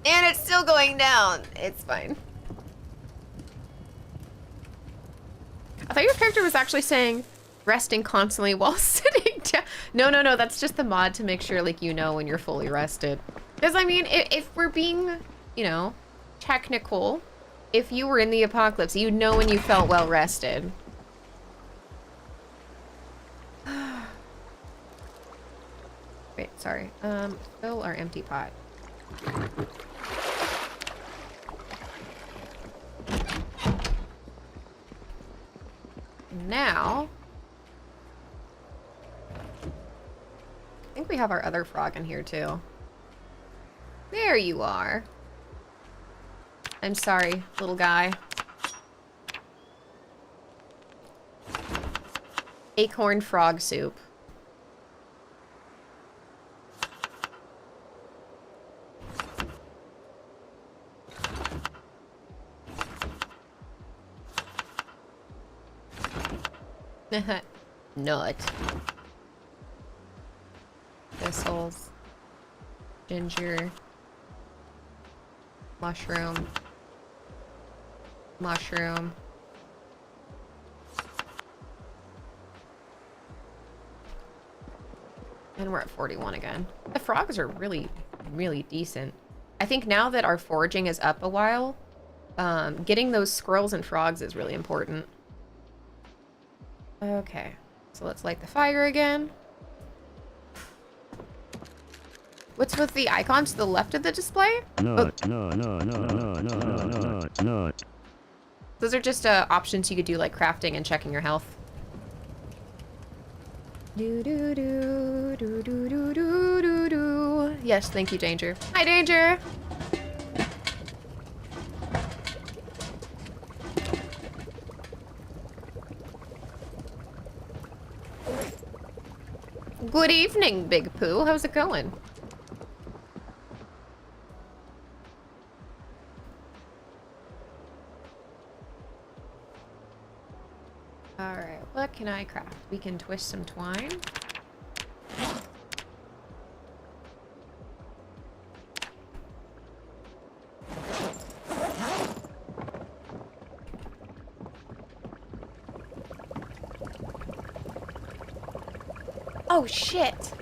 And it's still going down. It's fine. I thought your character was actually saying resting constantly while sitting down. No, that's just the mod to make sure, like, you know when you're fully rested. Because, I mean, if we're being, you know, technical, if you were in the apocalypse, you'd know when you felt well rested. Wait, sorry. Fill our empty pot. Now, I think we have our other frog in here too. There you are. I'm sorry, little guy. Acorn frog soup. Nut. Thistles. Ginger. Mushroom. Mushroom. And we're at 41 again. The frogs are really, really decent. I think now that our foraging is up a while, getting those squirrels and frogs is really important. Okay, so let's light the fire again. What's with the icon to the left of the display? No. Those are just options you could do, like crafting and checking your health. Yes, thank you, Danger. Hi, Danger! Good evening, Big Pooh. How's it going? Alright, what can I craft? We can twist some twine. Oh, shit!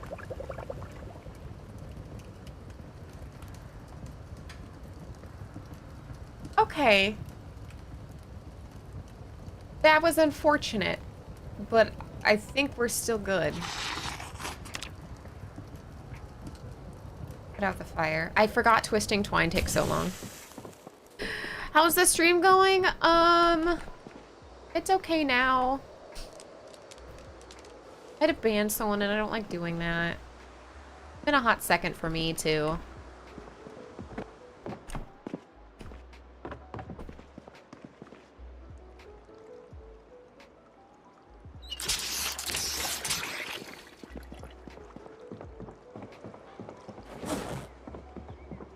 Okay. That was unfortunate, but I think we're still good. Put out the fire. I forgot twisting twine takes so long. How's the stream going? It's okay now. I had to ban someone and I don't like doing that. It's been a hot second for me too.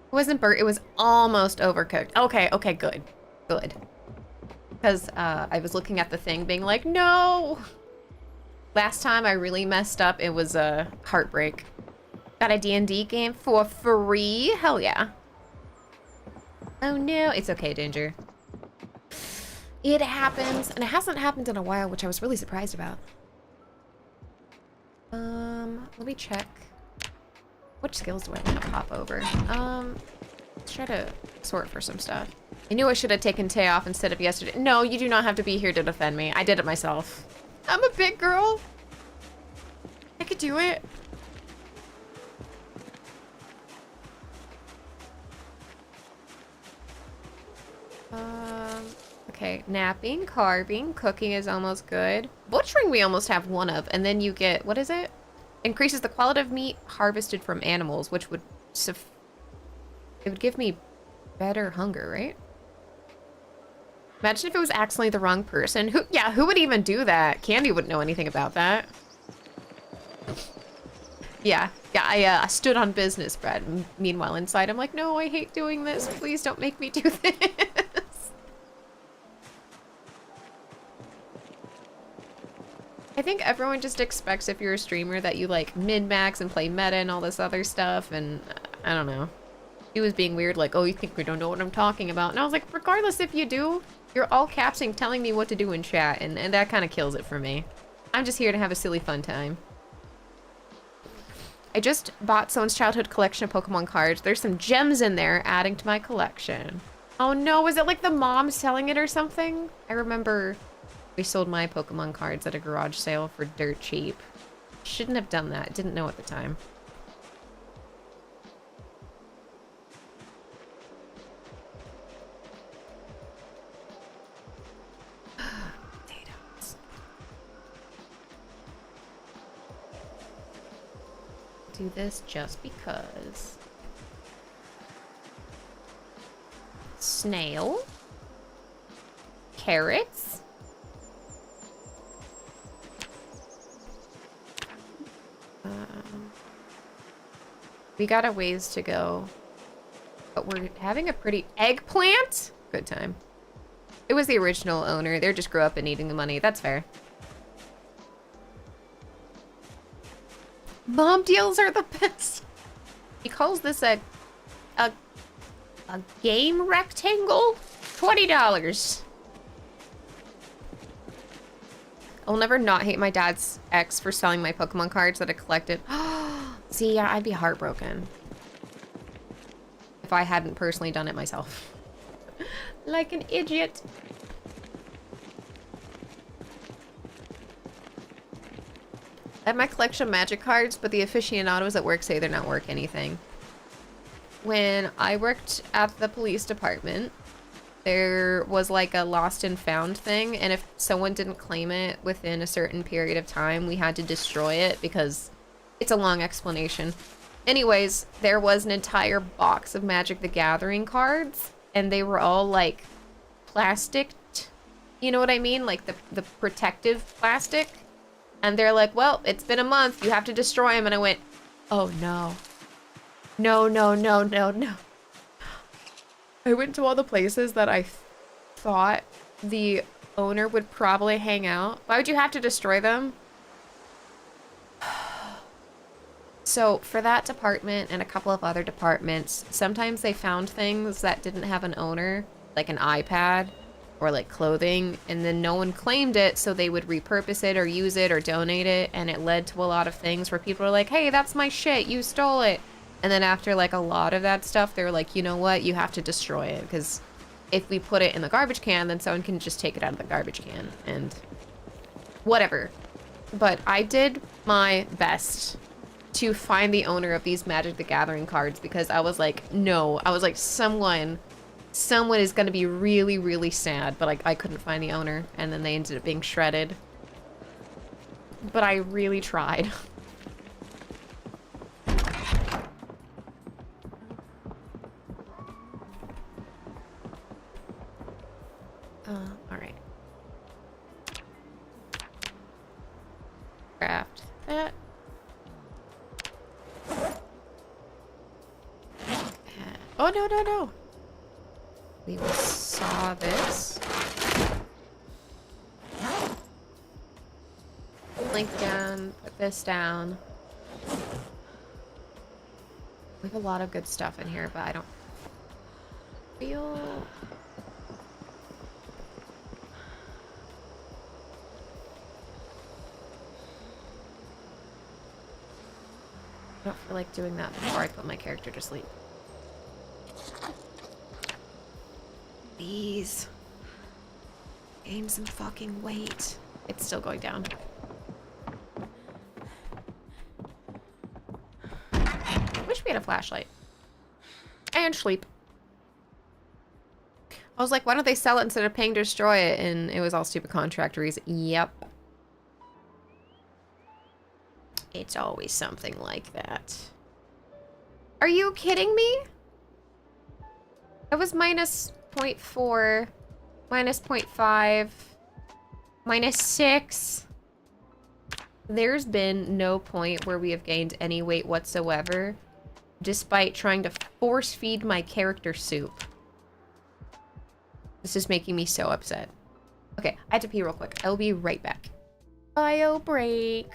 It wasn't burnt, it was almost overcooked. Okay, okay, good. Good. Because I was looking at the thing being like, no! Last time I really messed up, it was a heartbreak. Got a D&D game for free? Hell yeah. Oh no, it's okay, Danger. It happens, and it hasn't happened in a while, which I was really surprised about. Let me check. Which skills do I want to hop over? Let's try to sort for some stuff. I knew I should have taken Tay off instead of yesterday. No, you do not have to be here to defend me. I did it myself. I'm a big girl. I could do it. Okay, napping, carving, cooking is almost good. Butchering we almost have one of, and then you get, what is it? Increases the quality of meat harvested from animals, which would, it would give me better hunger, right? Imagine if it was accidentally the wrong person. Who would even do that? Candy wouldn't know anything about that. Yeah, I stood on business, Brad. Meanwhile, inside, I'm like, no, I hate doing this. Please don't make me do this. I think everyone just expects if you're a streamer that you like min-max and play meta and all this other stuff, and I don't know. He was being weird, like, oh, you think we don't know what I'm talking about? And I was like, regardless if you do, you're all capsing telling me what to do in chat, and that kind of kills it for me. I'm just here to have a silly fun time. I just bought someone's childhood collection of Pokemon cards. There's some gems in there adding to my collection. Oh no, was it like the mom selling it or something? I remember we sold my Pokemon cards at a garage sale for dirt cheap. Shouldn't have done that. Didn't know at the time. Potatoes. Do this just because. Snail. Carrots. We got a ways to go, but we're having a pretty eggplant. Good time. It was the original owner. They just grew up and needing the money. That's fair. Mom deals are the best. He calls this a game rectangle. $20. I'll never not hate my dad's ex for selling my Pokemon cards that I collected. See, yeah, I'd be heartbroken if I hadn't personally done it myself. Like an idiot. I have my collection of magic cards, but the aficionados at work say they're not worth anything. When I worked at the police department, there was like a lost and found thing, and if someone didn't claim it within a certain period of time, we had to destroy it because it's a long explanation. Anyways, there was an entire box of Magic the Gathering cards, and they were all like plastic, you know what I mean? Like the protective plastic. And they're like, well, it's been a month, you have to destroy them. And I went, oh no. No, no, no, no, no. I went to all the places that I thought the owner would probably hang out. Why would you have to destroy them? So for that department and a couple of other departments, sometimes they found things that didn't have an owner, like an iPad or like clothing, and then no one claimed it, so they would repurpose it or use it or donate it, and it led to a lot of things where people are like, hey, that's my shit, you stole it. And then after like a lot of that stuff, they're like, you know what, you have to destroy it, because if we put it in the garbage can, then someone can just take it out of the garbage can, and whatever. But I did my best to find the owner of these Magic the Gathering cards, because I was like, no, I was like, someone is gonna be really, really sad, but like I couldn't find the owner, and then they ended up being shredded. But I really tried. All right. Craft that. Oh, no, no, no. We will saw this. Link down, put this down. We have a lot of good stuff in here, but I don't feel... I don't feel like doing that before I put my character to sleep. Please. Gain some fucking weight. It's still going down. Wish we had a flashlight. And sleep. I was like, why don't they sell it instead of paying to destroy it? And it was all stupid contract reasons. Yep. It's always something like that. Are you kidding me? That was minus 0.4, minus 0.5, minus 6. There's been no point where we have gained any weight whatsoever, despite trying to force feed my character soup. This is making me so upset. Okay, I have to pee real quick. I'll be right back. Bio break.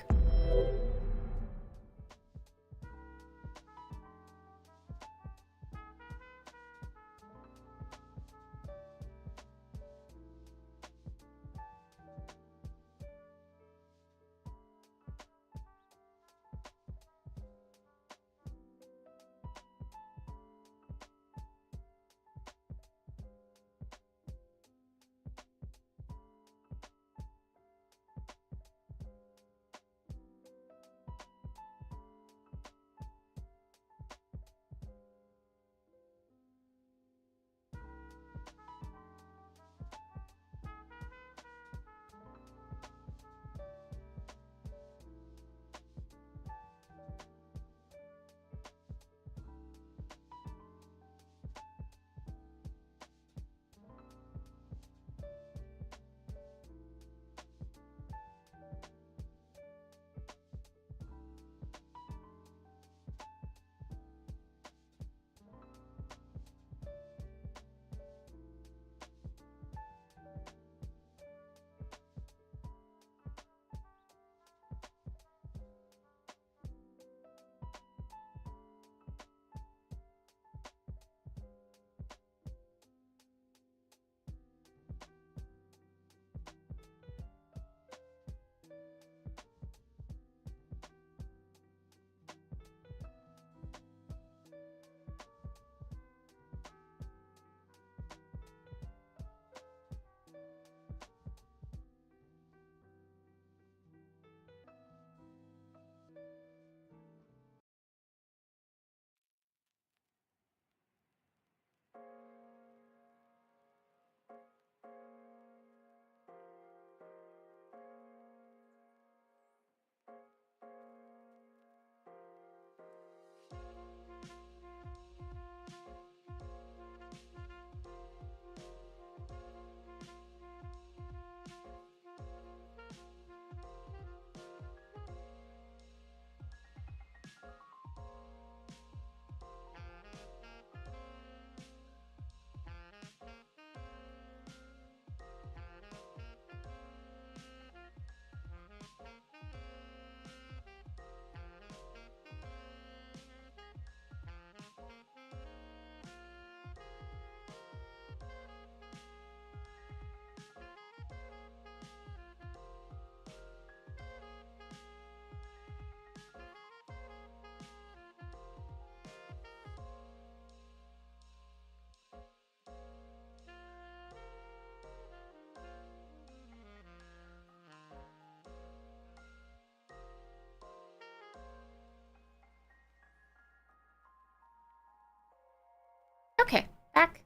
Okay, back.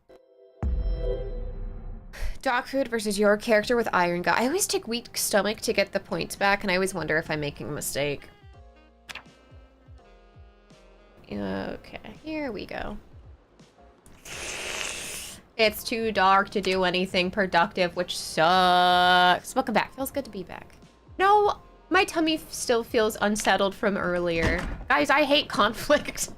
Dog food versus your character with iron gut. I always take weak stomach to get the points back, and I always wonder if I'm making a mistake. Okay, here we go. It's too dark to do anything productive, which sucks. Welcome back. Feels good to be back. No, my tummy still feels unsettled from earlier. Guys, I hate conflict.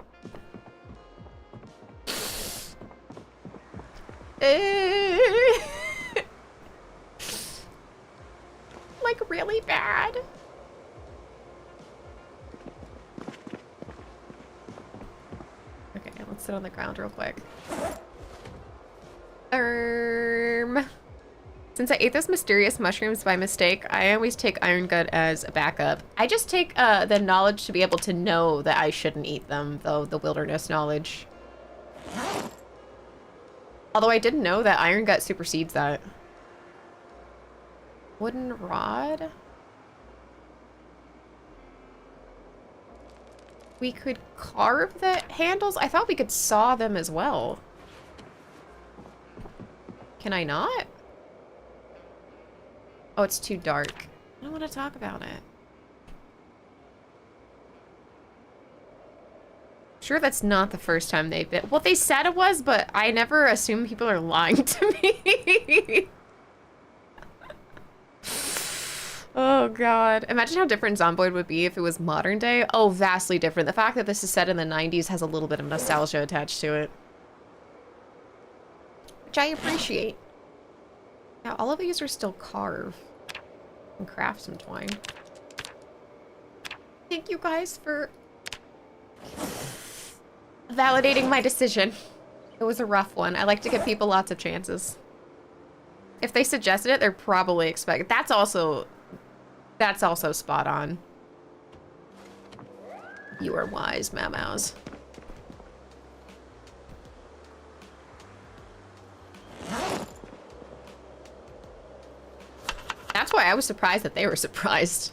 Like, really bad. Okay, let's sit on the ground real quick. Since I ate those mysterious mushrooms by mistake, I always take iron gut as a backup. I just take the knowledge to be able to know that I shouldn't eat them, though, the wilderness knowledge. Although I didn't know that iron gut supersedes that. Wooden rod? We could carve the handles? I thought we could saw them as well. Can I not? Oh, it's too dark. I don't want to talk about it. Sure, that's not the first time they've been. Well, they said it was, but I never assume people are lying to me. Oh, God. Imagine how different Zomboid would be if it was modern day. Oh, vastly different. The fact that this is set in the 90s has a little bit of nostalgia attached to it. Which I appreciate. Now, all of these are still carved. And craft some twine. Thank you guys for validating my decision. It was a rough one. I like to give people lots of chances. If they suggested it, they're probably expecting. That's also spot on. You are wise, Mamaus. That's why I was surprised that they were surprised.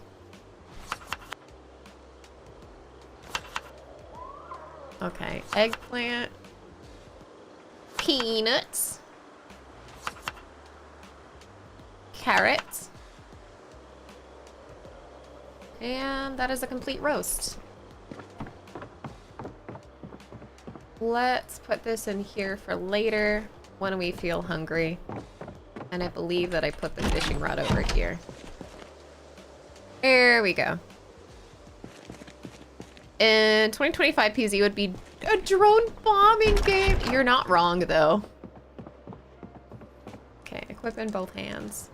Okay, eggplant. Peanuts. Carrots. And that is a complete roast. Let's put this in here for later when we feel hungry. And I believe that I put the fishing rod over here. There we go. In 2025 PZ would be a drone bombing game. You're not wrong, though. Okay, equip in both hands.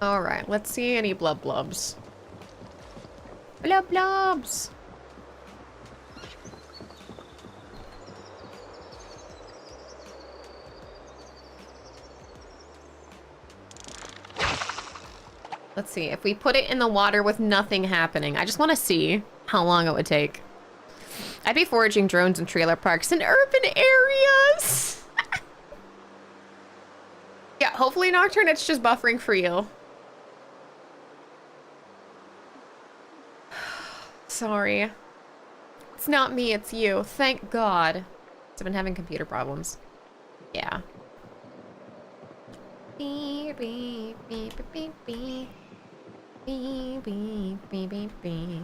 All right, let's see any blub blubs. Blub blubs. Let's see, if we put it in the water with nothing happening, I just want to see how long it would take. I'd be foraging drones in trailer parks in urban areas. Yeah, hopefully Nocturne, it's just buffering for you. Sorry. It's not me, it's you. Thank God. I've been having computer problems. Yeah. Beep, beep, beep, beep, beep. Beep, beep, beep, beep, beep.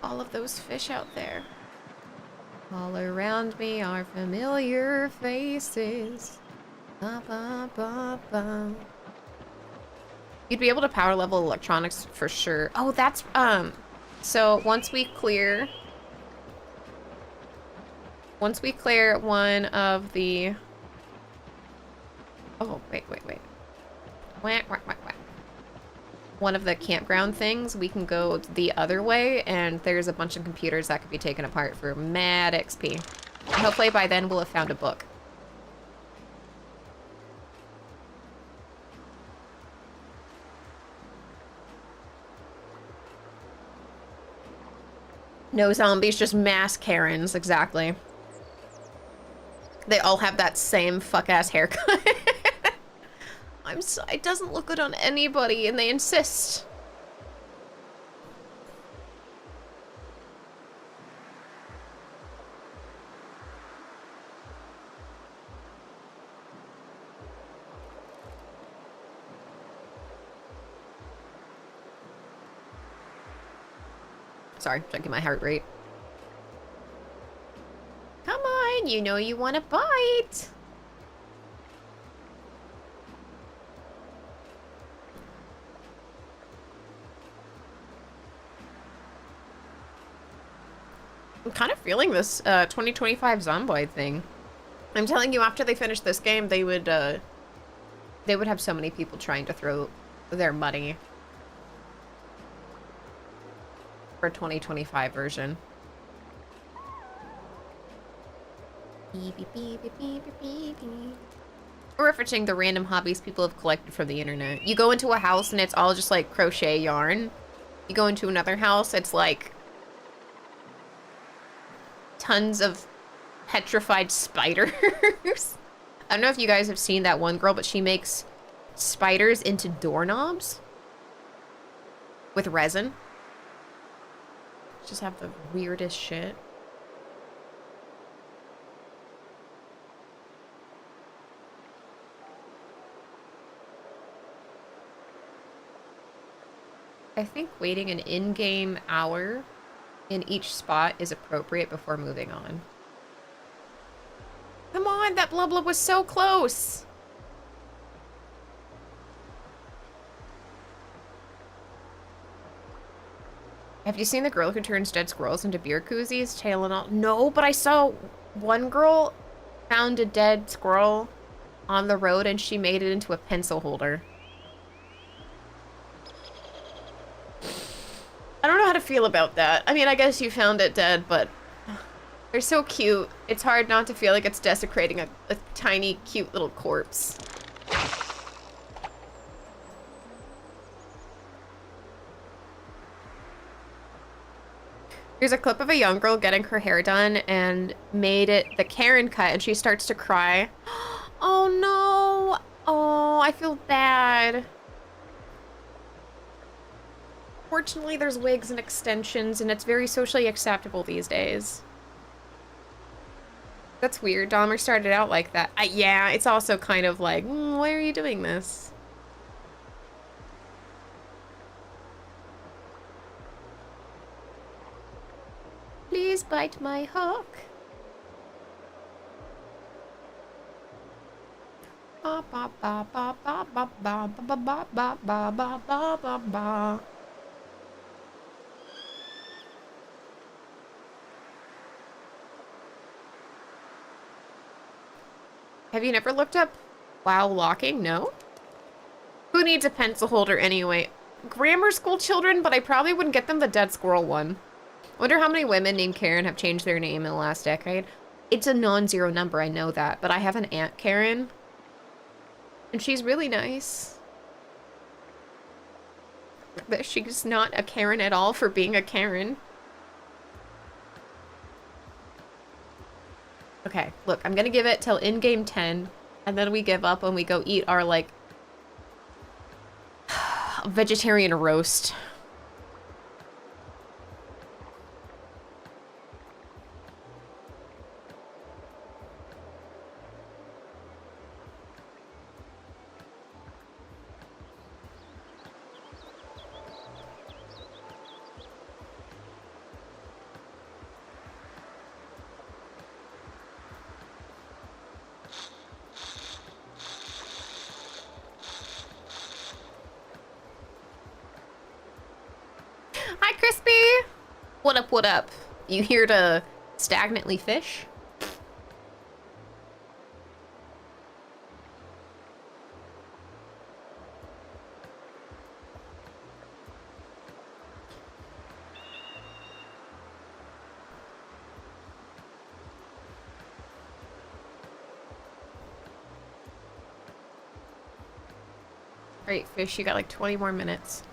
All of those fish out there. All around me are familiar faces. Ba, ba, ba, ba. You'd be able to power level electronics for sure. Oh, that's, so once we clear one of the, oh, wait. Wah. One of the campground things, we can go the other way, and there's a bunch of computers that could be taken apart for mad XP. And hopefully by then we'll have found a book. No zombies, just mass Karens, exactly. They all have that same fuck-ass haircut. It doesn't look good on anybody, and they insist. Sorry, checking my heart rate. Come on, you know you want to bite. I'm kind of feeling this 2025 Zomboid thing. I'm telling you, after they finish this game, they would have so many people trying to throw their money for 2025 version. We're referencing the random hobbies people have collected from the internet. You go into a house and it's all just like crochet yarn. You go into another house, it's like tons of petrified spiders. I don't know if you guys have seen that one girl, but she makes spiders into doorknobs with resin. just have the weirdest shit. I think waiting an in-game hour in each spot is appropriate before moving on. Come on, that blub blub was so close! Have you seen the girl who turns dead squirrels into beer koozies? Tail and all? No, but I saw one girl found a dead squirrel on the road and she made it into a pencil holder. I don't know how to feel about that. I mean, I guess you found it dead, but they're so cute. It's hard not to feel like it's desecrating a tiny, cute little corpse. Here's a clip of a young girl getting her hair done and made it the Karen cut, and she starts to cry. Oh no! Oh, I feel bad. Fortunately, there's wigs and extensions, and it's very socially acceptable these days. That's weird. Dahmer started out like that. Yeah, it's also kind of like, why are you doing this? Please bite my hook. Ba ba ba ba ba ba ba ba ba ba ba ba ba ba ba. Have you never looked up while locking? No? Who needs a pencil holder anyway? Grammar school children, but I probably wouldn't get them the dead squirrel one. Wonder how many women named Karen have changed their name in the last decade. It's a non-zero number, I know that, but I have an Aunt Karen. And she's really nice. But she's not a Karen at all for being a Karen. Okay, look, I'm gonna give it till in-game 10, and then we give up and we go eat our, like, vegetarian roast. Hi, Crispy! What up, what up? You here to stagnantly fish? Alright, fish, you got like 20 more minutes.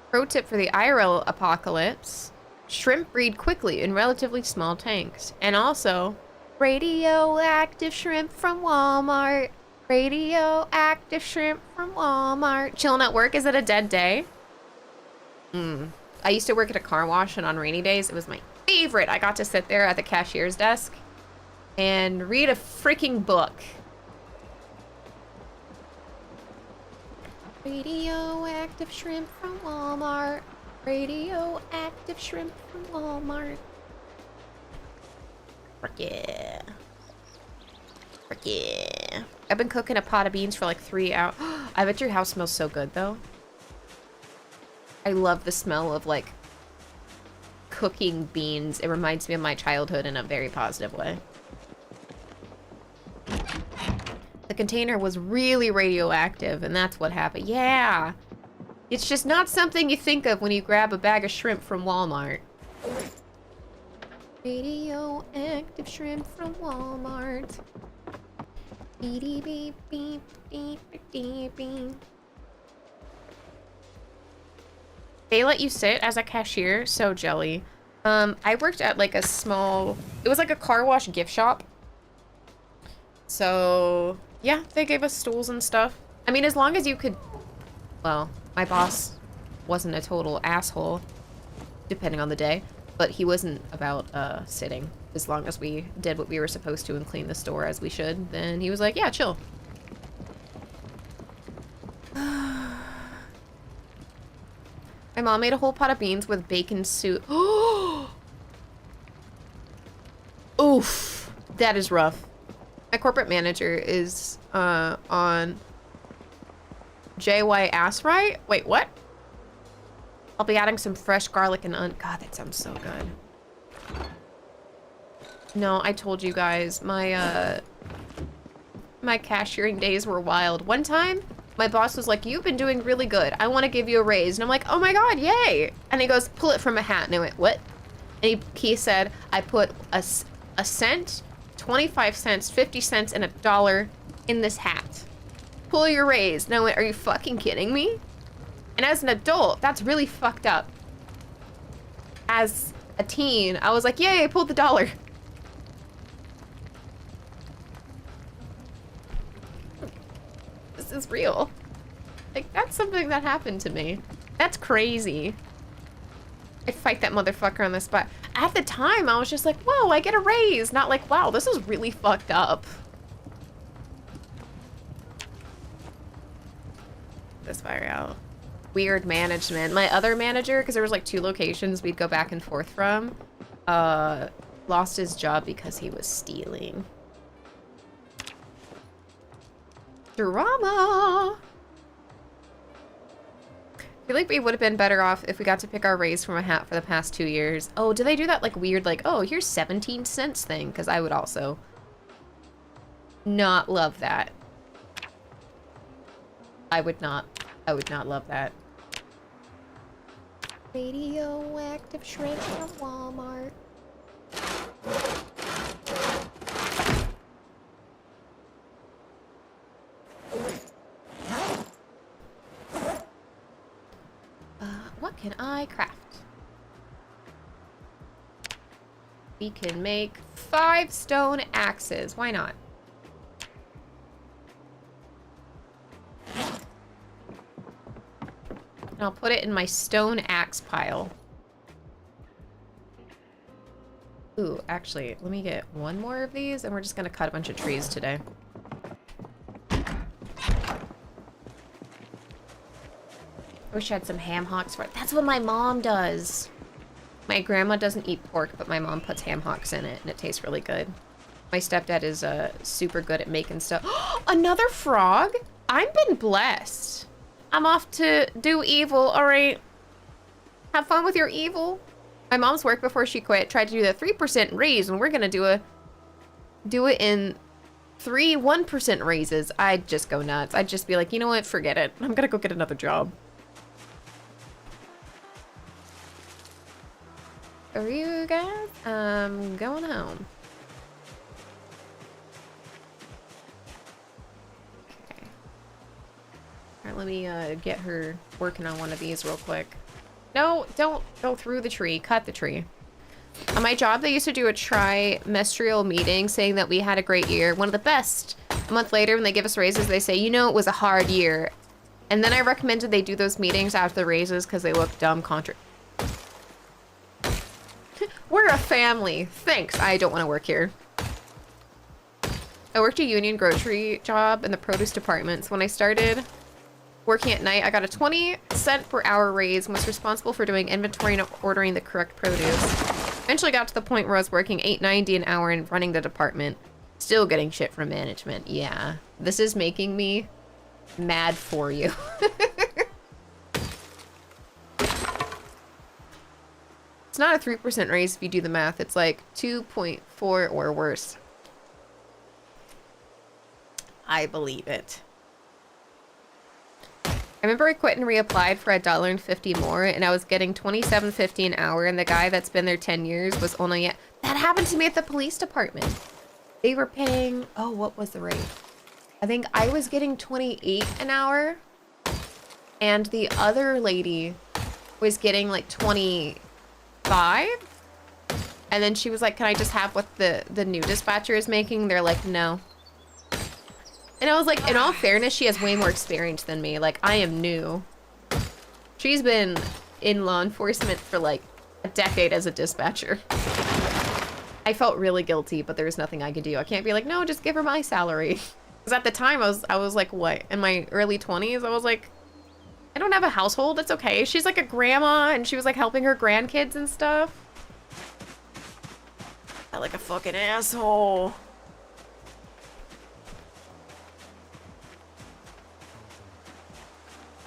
Pro tip for the IRL apocalypse: shrimp breed quickly in relatively small tanks. And also, radioactive shrimp from Walmart. Radioactive shrimp from Walmart. Chilling at work, is it a dead day? I used to work at a car wash, and on rainy days, it was my favorite. I got to sit there at the cashier's desk and read a freaking book. Radioactive shrimp from Walmart. Radioactive shrimp from Walmart. Frick yeah. Frick yeah. I've been cooking a pot of beans for like 3 hours. I bet your house smells so good though. I love the smell of like cooking beans. It reminds me of my childhood in a very positive way. The container was really radioactive, and that's what happened. Yeah! It's just not something you think of when you grab a bag of shrimp from Walmart. Radioactive shrimp from Walmart. Beep, beep, beep, beep, beep, beep. They let you sit as a cashier? So jelly. I worked at like a small... It was like a car wash gift shop. So... Yeah, they gave us stools and stuff. I mean, as long as you could... Well, my boss wasn't a total asshole, depending on the day. But he wasn't about sitting. As long as we did what we were supposed to and cleaned the store as we should, then he was like, yeah, chill. My mom made a whole pot of beans with bacon soup. Oof, that is rough. My corporate manager is on JY Ass Right? Wait, what? I'll be adding some fresh garlic and God, that sounds so good. No, I told you guys, my my cashiering days were wild. One time, my boss was like, you've been doing really good. I want to give you a raise. And I'm like, oh my God, yay. And he goes, pull it from a hat. And I went, what? And he said, I put a cent, 25 cents, 50 cents, and $1 in this hat. Pull your raise. And I went, are you fucking kidding me? And as an adult, that's really fucked up. As a teen, I was like, yay, I pulled the $1. This is real. Like, that's something that happened to me. That's crazy. I'd fight that motherfucker on the spot. At the time, I was just like, whoa, I get a raise. Not like, wow, this is really fucked up. This fire out. Weird management. My other manager, because there was like 2 locations we'd go back and forth from, lost his job because he was stealing. Drama! I feel like we would have been better off if we got to pick our raise from a hat for the past 2 years. Oh, do they do that like weird, like, oh, here's 17 cents thing? Because I would also not love that. I would not love that. Radioactive shrink from Walmart. What can I craft? We can make 5 stone axes. Why not? And I'll put it in my stone axe pile. Ooh, actually, let me get 1 more of these, and we're just gonna cut a bunch of trees today. I wish I had some ham hocks for it. That's what my mom does. My grandma doesn't eat pork, but my mom puts ham hocks in it, and it tastes really good. My stepdad is super good at making stuff. Another frog? I've been blessed. I'm off to do evil, all right? Have fun with your evil. My mom's work before she quit tried to do the 3% raise, and we're gonna do it in 3 1% raises. I'd just go nuts. I'd just be like, you know what? Forget it. I'm gonna go get another job. Are you guys? I'm going home. Okay. All right, let me get her working on one of these real quick. No, don't go through the tree. Cut the tree. On my job, they used to do a trimestral meeting saying that we had a great year. One of the best. A month later, when they give us raises, they say, you know, it was a hard year. And then I recommended they do those meetings after the raises because they look dumb We're a family. Thanks. I don't want to work here. I worked a union grocery job in the produce department. So when I started working at night, I got a 20-cent per hour raise and was responsible for doing inventory and ordering the correct produce. Eventually got to the point where I was working $8.90 an hour and running the department. Still getting shit from management. Yeah. This is making me mad for you. It's not a 3% raise if you do the math. It's like 2.4 or worse. I believe it. I remember I quit and reapplied for $1.50 more, and I was getting $27.50 an hour, and the guy that's been there 10 years was only at... That happened to me at the police department. They were paying... Oh, what was the rate? I think I was getting $28 an hour, and the other lady was getting like 25. And then she was like, can I just have what the new dispatcher is making? They're like, no. And I was like, in all fairness, she has way more experience than me. Like, I am new. She's been in law enforcement for like a decade as a dispatcher. I felt really guilty, but there's nothing I could do. I can't be like, no, just give her my salary. Because at the time I was like, what? In my early 20s, I was like, I don't have a household. It's okay. She's like a grandma, and she was like helping her grandkids and stuff. I felt like a fucking asshole.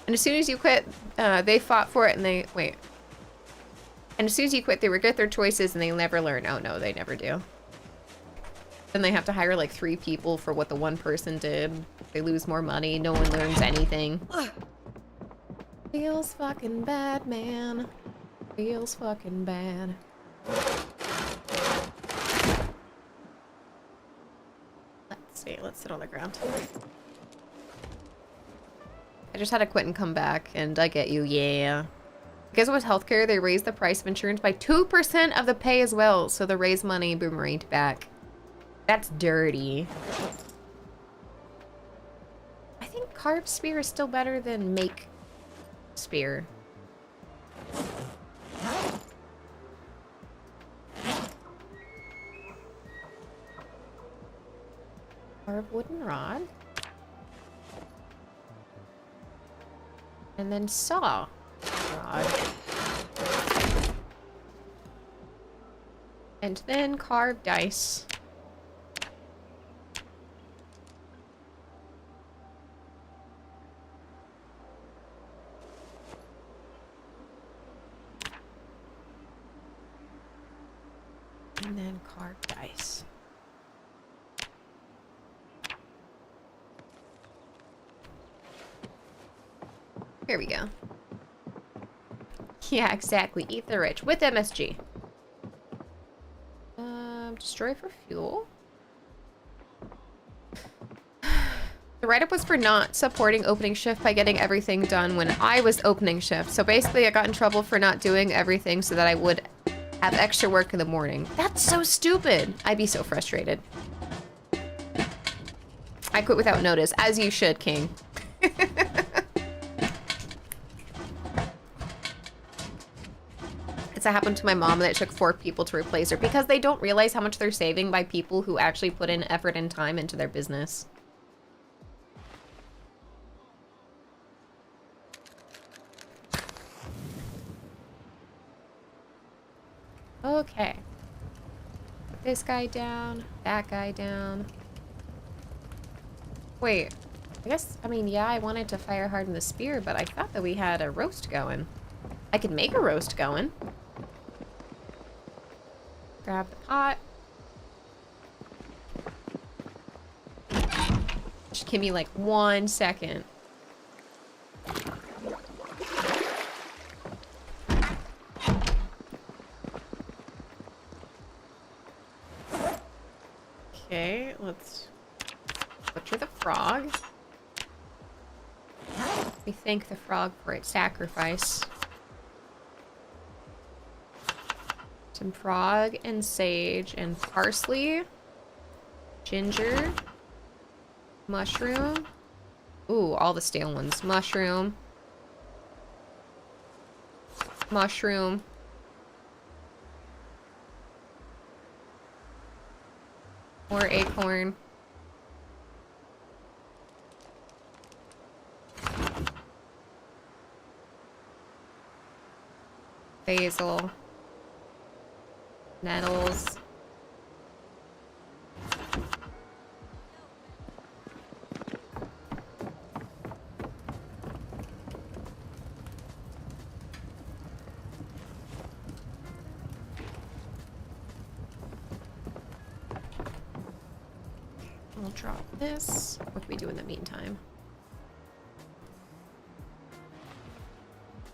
And as soon as you quit, they fought for it, and they wait. And as soon as you quit, they regret their choices, and they never learn. Oh no, they never do. Then they have to hire like 3 people for what the one person did. They lose more money. No one learns anything. Feels fucking bad, man. Feels fucking bad. Let's see. Let's sit on the ground. I just had to quit and come back, and I get you, yeah. Because with healthcare, they raised the price of insurance by 2% of the pay as well, so the raised money boomeranged back. That's dirty. I think carve spear is still better than make spear. Carve wooden rod. And then saw rod. And then carve dice. And then carve dice. Here we go. Yeah, exactly. Eat the rich with MSG. Destroy for fuel. The write-up was for not supporting opening shift by getting everything done when I was opening shift. So basically, I got in trouble for not doing everything so that I would have extra work in the morning. That's so stupid. I'd be so frustrated. I quit without notice, as you should, King. It's happened to my mom, and it took 4 people to replace her because they don't realize how much they're saving by people who actually put in effort and time into their business. Okay. Put this guy down, that guy down. Wait, I mean, yeah, I wanted to fire harden the spear, but I thought that we had a roast going. I could make a roast going. Grab the pot. Just give me like 1 second. Okay, let's butcher the frog. We thank the frog for its sacrifice. Some frog and sage and parsley, ginger, mushroom. Ooh, all the stale ones. Mushroom. Mushroom. More acorn. Basil. Nettles. I'll drop this. What can we do in the meantime?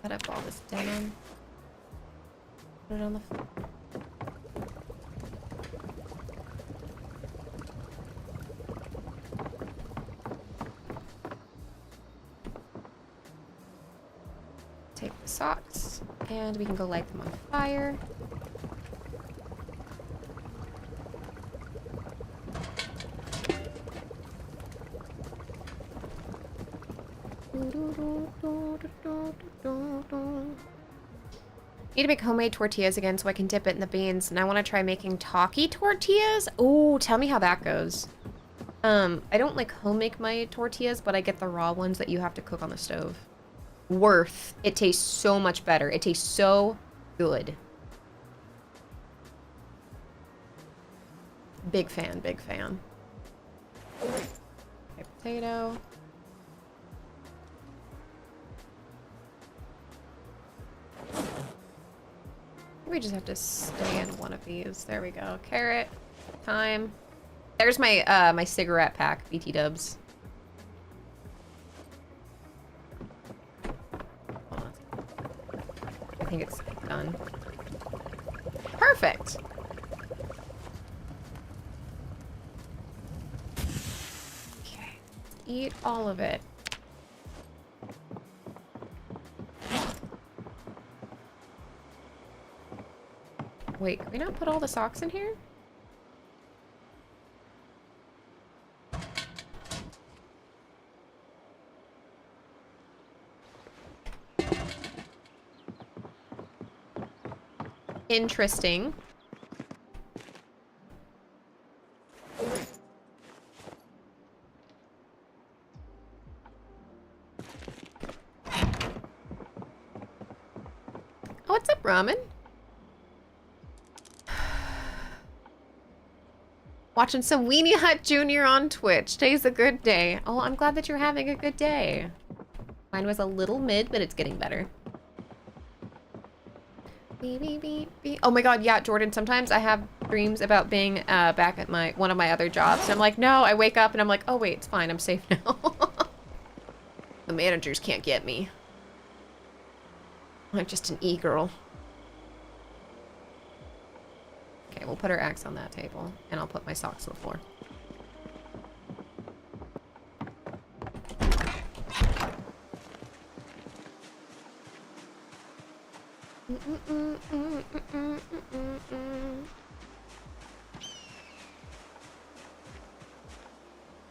Cut up all this denim. Put it on the floor. Take the socks, and we can go light them on fire. Need to make homemade tortillas again so I can dip it in the beans, and I want to try making talkie tortillas. Oh, tell me how that goes. I don't like home make my tortillas, but I get the raw ones that you have to cook on the stove. Worth. It tastes so much better. It tastes so good. Big fan, big fan. Okay, potato. We just have to stay in one of these. There we go. Carrot. Thyme. There's my my cigarette pack, BT dubs. I think it's done. Perfect. Okay. Eat all of it. Wait, can we not put all the socks in here? Interesting. Oh, what's up, Ramen? Watching some Weenie Hut Jr. on Twitch. Today's a good day. Oh, I'm glad that you're having a good day. Mine was a little mid, but it's getting better. Beep, beep, beep, beep. Oh my god, yeah, Jordan, sometimes I have dreams about being back at one of my other jobs. And I'm like, no, I wake up and I'm like, oh wait, it's fine, I'm safe now. The managers can't get me. I'm just an e-girl. Okay, we'll put our axe on that table, and I'll put my socks on the floor.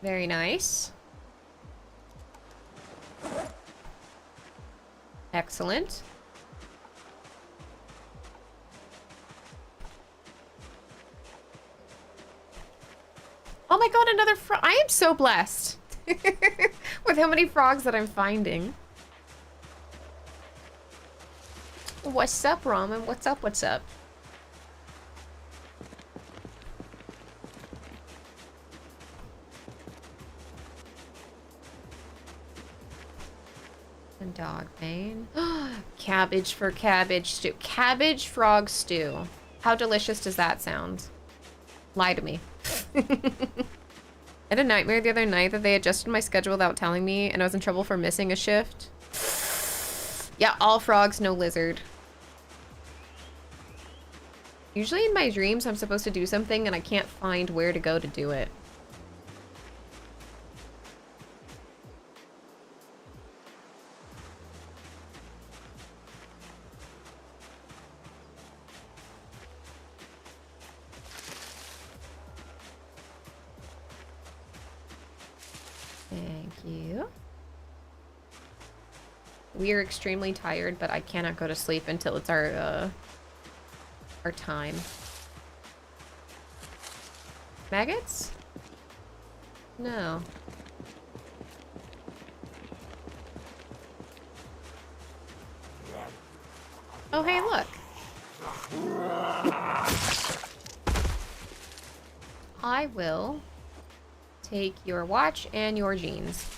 Very nice. Excellent. Oh my god, another frog. I am so blessed with how many frogs that I'm finding. What's up, Ramen? What's up? What's up? And dog bane. Cabbage for cabbage stew. Cabbage frog stew. How delicious does that sound? Lie to me. I had a nightmare the other night that they adjusted my schedule without telling me, and I was in trouble for missing a shift. Yeah, all frogs, no lizard. Usually in my dreams, I'm supposed to do something, and I can't find where to go to do it. Thank you. We are extremely tired, but I cannot go to sleep until it's our time. Maggots? No. Oh, hey, look. I will take your watch and your jeans.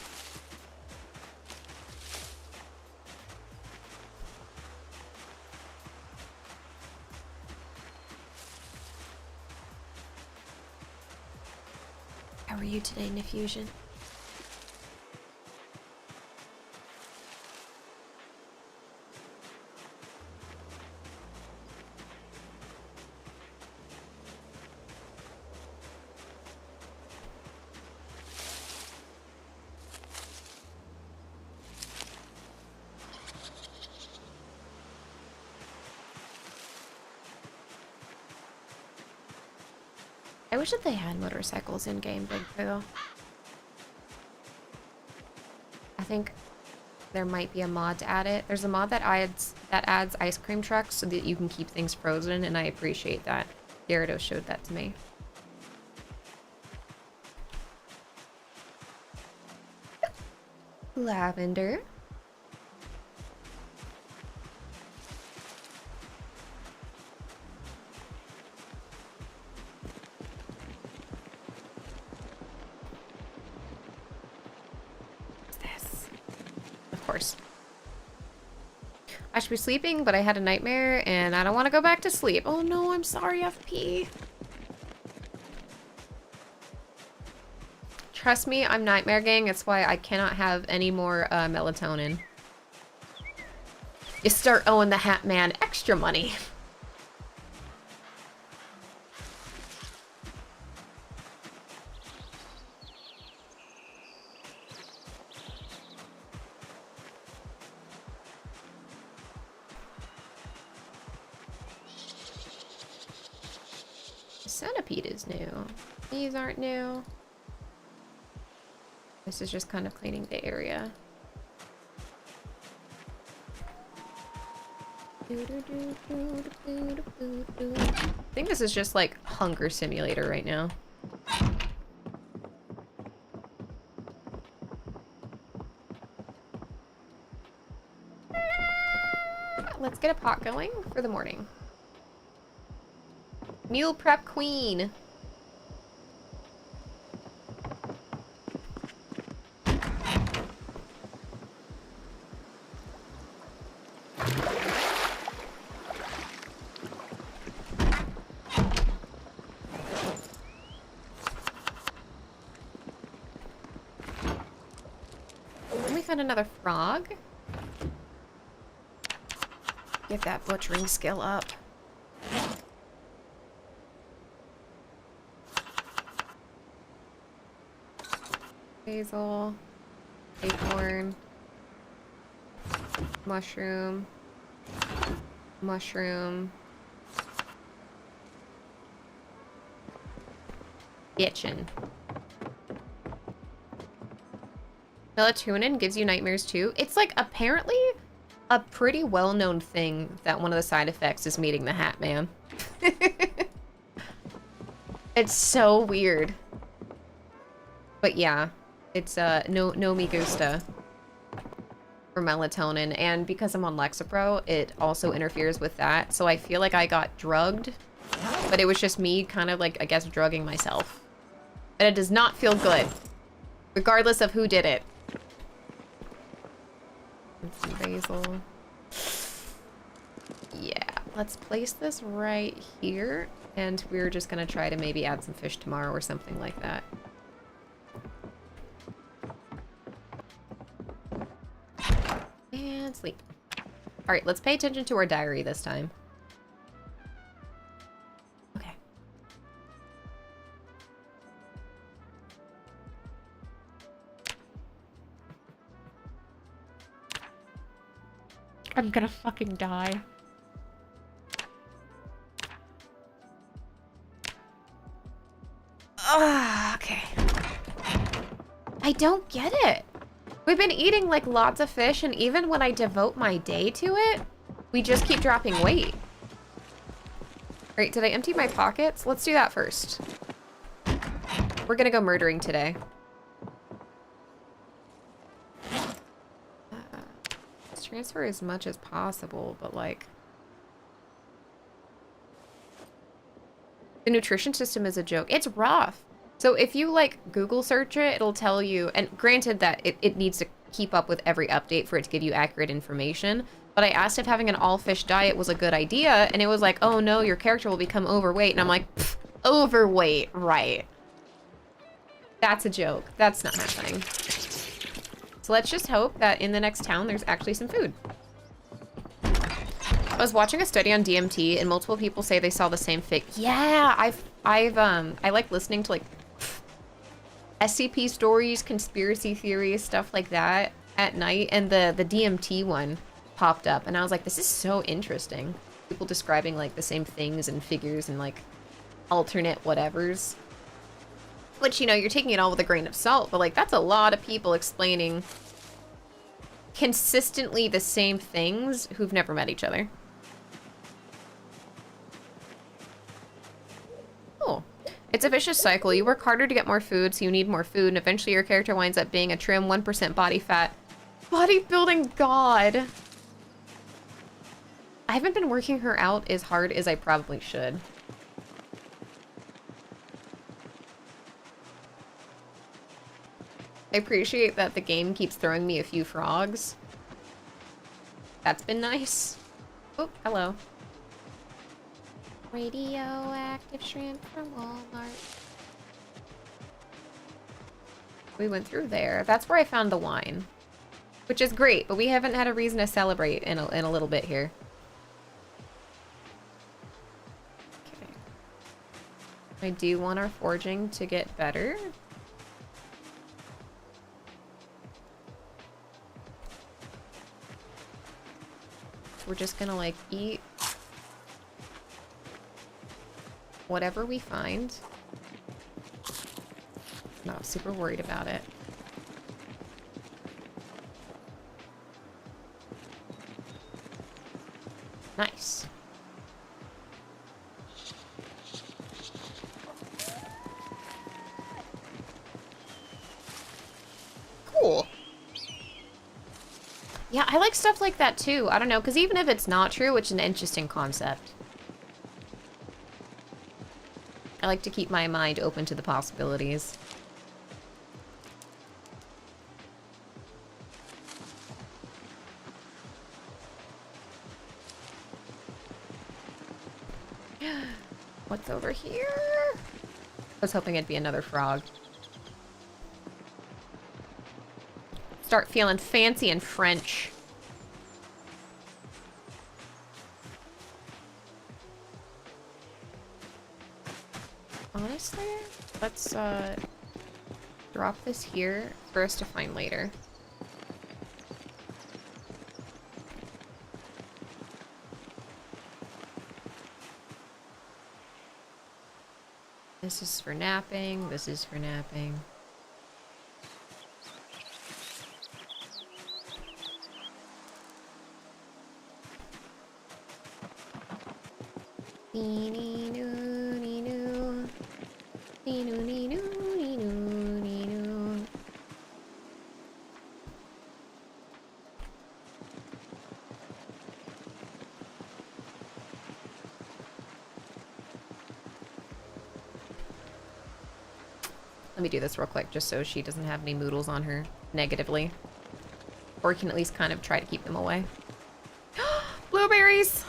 How are you today, Nifusion? I wish that they had motorcycles in game Big Pooh. I think there might be a mod to add it. There's a mod that adds ice cream trucks so that you can keep things frozen, and I appreciate that. Gyarados showed that to me. Lavender. What's this? Of course. I should be sleeping, but I had a nightmare and I don't want to go back to sleep. Oh no, I'm sorry, FP. Trust me, I'm Nightmare Gang. That's why I cannot have any more melatonin. You start owing the Hat Man extra money. Centipede is new. These aren't new. This is just kind of cleaning the area. I think this is just like hunger simulator right now. Let's get a pot going for the morning. Meal prep queen. Let me find another frog. Get that butchering skill up. Basil, acorn, mushroom, mushroom, itchin'. Melatonin gives you nightmares too. It's like apparently a pretty well-known thing that one of the side effects is meeting the Hat Man. It's so weird. But yeah. It's no me gusta for melatonin, and because I'm on Lexapro, it also interferes with that. So I feel like I got drugged, but it was just me kind of like, I guess, drugging myself. And it does not feel good, regardless of who did it. And some basil. Yeah, let's place this right here, and we're just gonna try to maybe add some fish tomorrow or something like that. And sleep. All right, let's pay attention to our diary this time. Okay. I'm gonna fucking die. Okay. I don't get it. We've been eating like lots of fish, and even when I devote my day to it, we just keep dropping weight. All right, did I empty my pockets? Let's do that first. We're gonna go murdering today. Let's transfer as much as possible, but like... The nutrition system is a joke. It's rough. So if you like Google search it, it'll tell you, and granted that it needs to keep up with every update for it to give you accurate information, but I asked if having an all fish diet was a good idea, and it was like, oh no, your character will become overweight, and I'm like, overweight, right. That's a joke. That's not happening. So let's just hope that in the next town there's actually some food. I was watching a study on DMT, and multiple people say they saw the same thing. Yeah, I like listening to like SCP stories, conspiracy theories, stuff like that at night, and the DMT one popped up, and I was like, this is so interesting. People describing like the same things and figures and like alternate whatevers. Which, you know, you're taking it all with a grain of salt, but like that's a lot of people explaining consistently the same things who've never met each other. Cool. It's a vicious cycle. You work harder to get more food, so you need more food, and eventually your character winds up being a trim 1% body fat bodybuilding god. I haven't been working her out as hard as I probably should. I appreciate that the game keeps throwing me a few frogs. That's been nice. Oh, hello. Radioactive shrimp from Walmart. We went through there. That's where I found the wine. Which is great, but we haven't had a reason to celebrate in a little bit here. Okay. I do want our forging to get better. We're just gonna, like, eat whatever we find. Not super worried about it. Nice. Cool. Yeah, I like stuff like that too. I don't know, because even if it's not true, it's an interesting concept. I like to keep my mind open to the possibilities. What's over here? I was hoping it'd be another frog. Start feeling fancy and French. Honestly, let's drop this here for us to find later. This is for napping, this is for napping. Let me do this real quick, just so she doesn't have any moodles on her negatively. Or can at least kind of try to keep them away. Blueberries!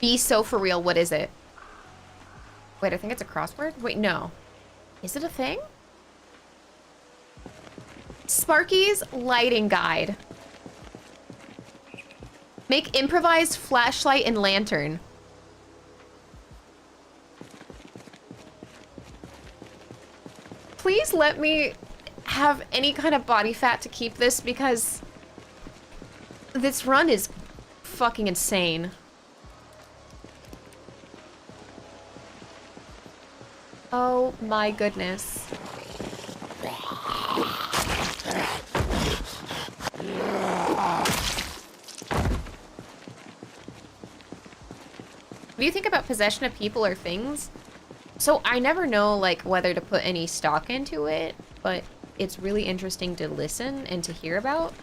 Be so for real, what is it? Wait, I think it's a crossword? Wait, no. Is it a thing? Sparky's lighting guide. Make improvised flashlight and lantern. Please let me have any kind of body fat to keep this, because this run is fucking insane. Oh my goodness. What do you think about possession of people or things? So I never know, like, whether to put any stock into it, but it's really interesting to listen and to hear about.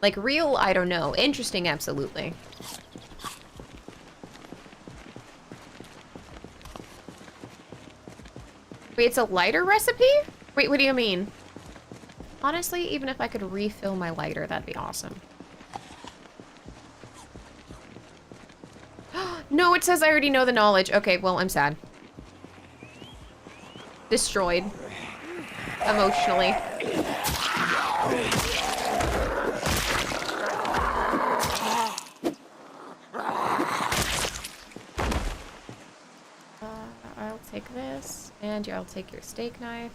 Like, real, I don't know. Interesting, absolutely. Wait, it's a lighter recipe? Wait, what do you mean? Honestly, even if I could refill my lighter, that'd be awesome. No, it says I already know the knowledge. Okay, well, I'm sad. Destroyed. Emotionally. I'll take this, and I'll take your steak knife.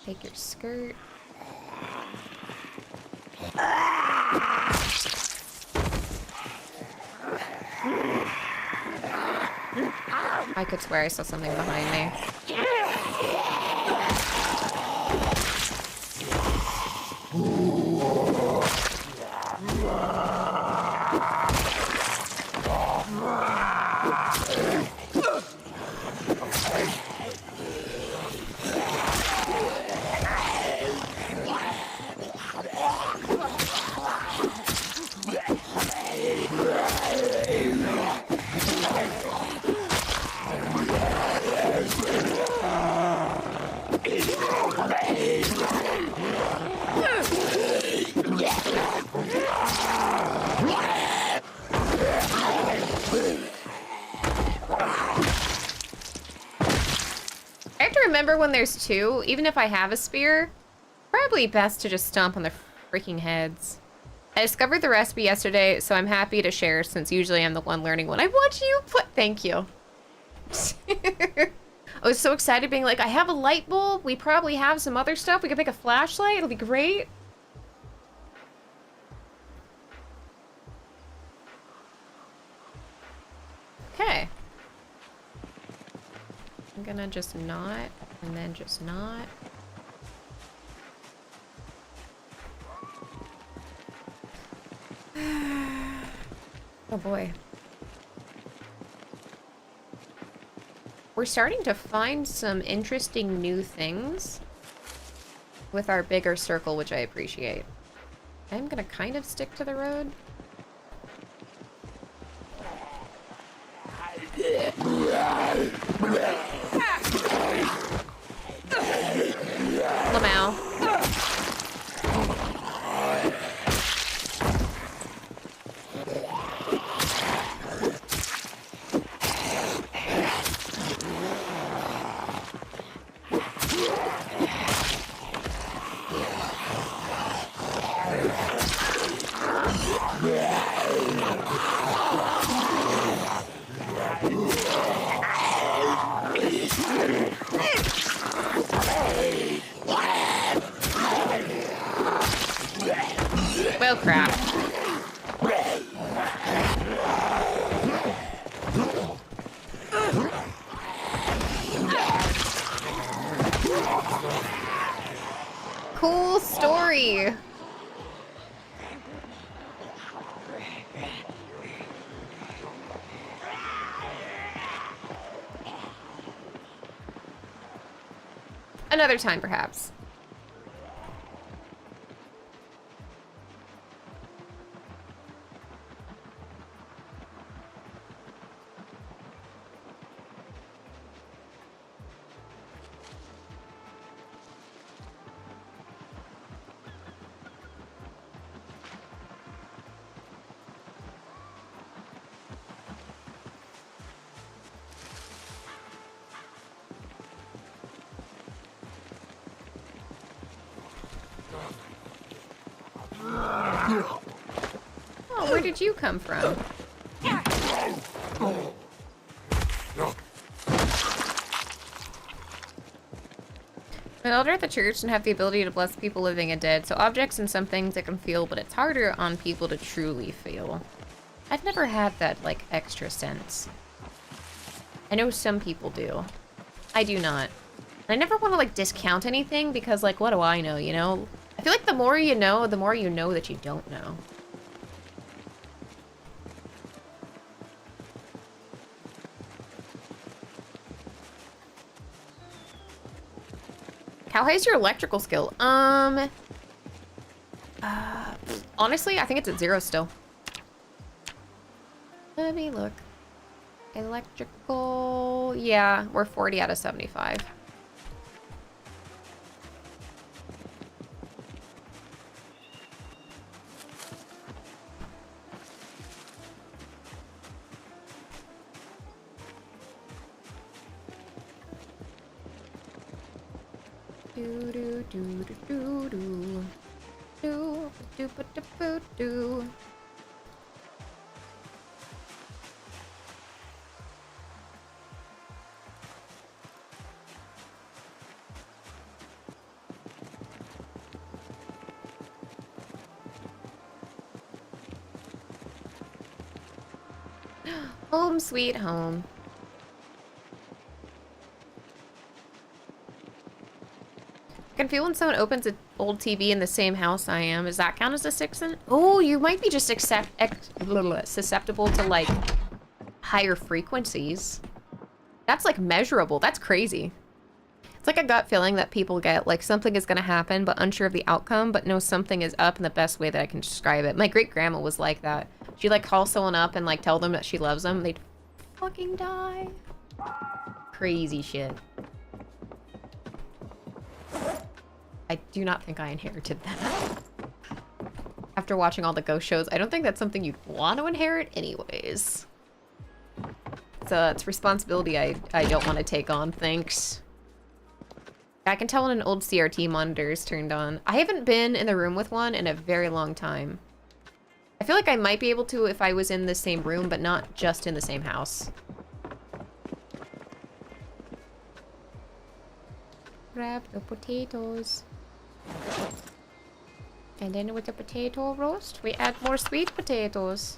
Take your skirt. I could swear I saw something behind me. I have to remember when there's two, even if I have a spear, probably best to just stomp on their freaking heads. I discovered the recipe yesterday, so I'm happy to share since usually I'm the one learning when I watch you put. Thank you. I was so excited being like, I have a light bulb. We probably have some other stuff. We could make a flashlight. It'll be great. Okay. I'm gonna just not, and then just not. Oh boy. We're starting to find some interesting new things with our bigger circle, which I appreciate. I'm gonna kind of stick to the road. Lamau. Well, crap. Cool story. Another time, perhaps. Oh, where did you come from? An elder at the church and have the ability to bless people living and dead, so objects and some things that can feel, but it's harder on people to truly feel. I've never had that, like, extra sense. I know some people do. I do not. And I never want to, like, discount anything because, like, what do I know, you know? I feel like the more you know that you don't know. How high is your electrical skill? Honestly, I think it's at 0 still. Let me look. Electrical, yeah, we're 40 out of 75. Do do do do do do do do do do do. Home sweet home. I can feel when someone opens an old TV in the same house I am. Does that count as a sixth sense? Oh, you might be just susceptible to like higher frequencies. That's like measurable. That's crazy. It's like a gut feeling that people get, like something is gonna happen, but unsure of the outcome, but know something is up in the best way that I can describe it. My great grandma was like that. She'd like call someone up and like tell them that she loves them. They'd fucking die. Crazy shit. I do not think I inherited that. After watching all the ghost shows, I don't think that's something you'd want to inherit anyways. So it's responsibility I don't want to take on, thanks. I can tell when an old CRT monitor is turned on. I haven't been in the room with one in a very long time. I feel like I might be able to if I was in the same room, but not just in the same house. Grab the potatoes. And then with the potato roast, we add more sweet potatoes.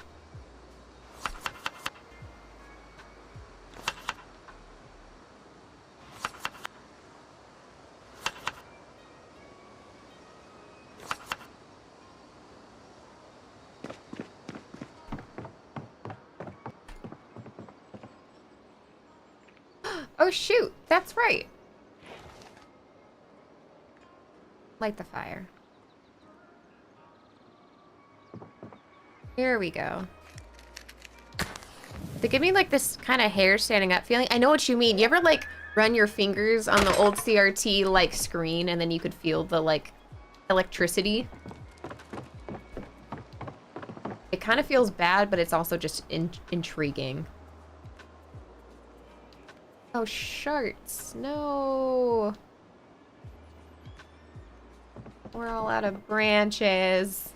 Oh shoot, that's right. Light the fire. Here we go. They give me like this kind of hair standing up feeling. I know what you mean. You ever like run your fingers on the old CRT like screen and then you could feel the like electricity? It kind of feels bad, but it's also just intriguing. Oh, sharts. No. We're all out of branches.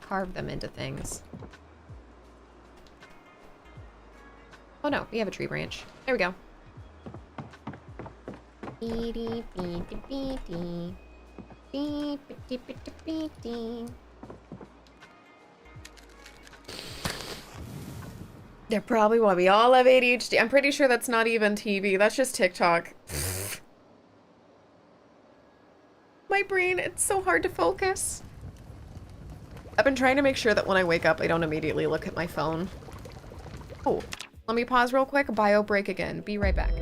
Carve them into things. Oh no, we have a tree branch. There we go. They're probably why we all have ADHD. I'm pretty sure that's not even TV. That's just TikTok. My brain, it's so hard to focus. I've been trying to make sure that when I wake up, I don't immediately look at my phone. Oh, let me pause real quick. Bio break again. Be right back.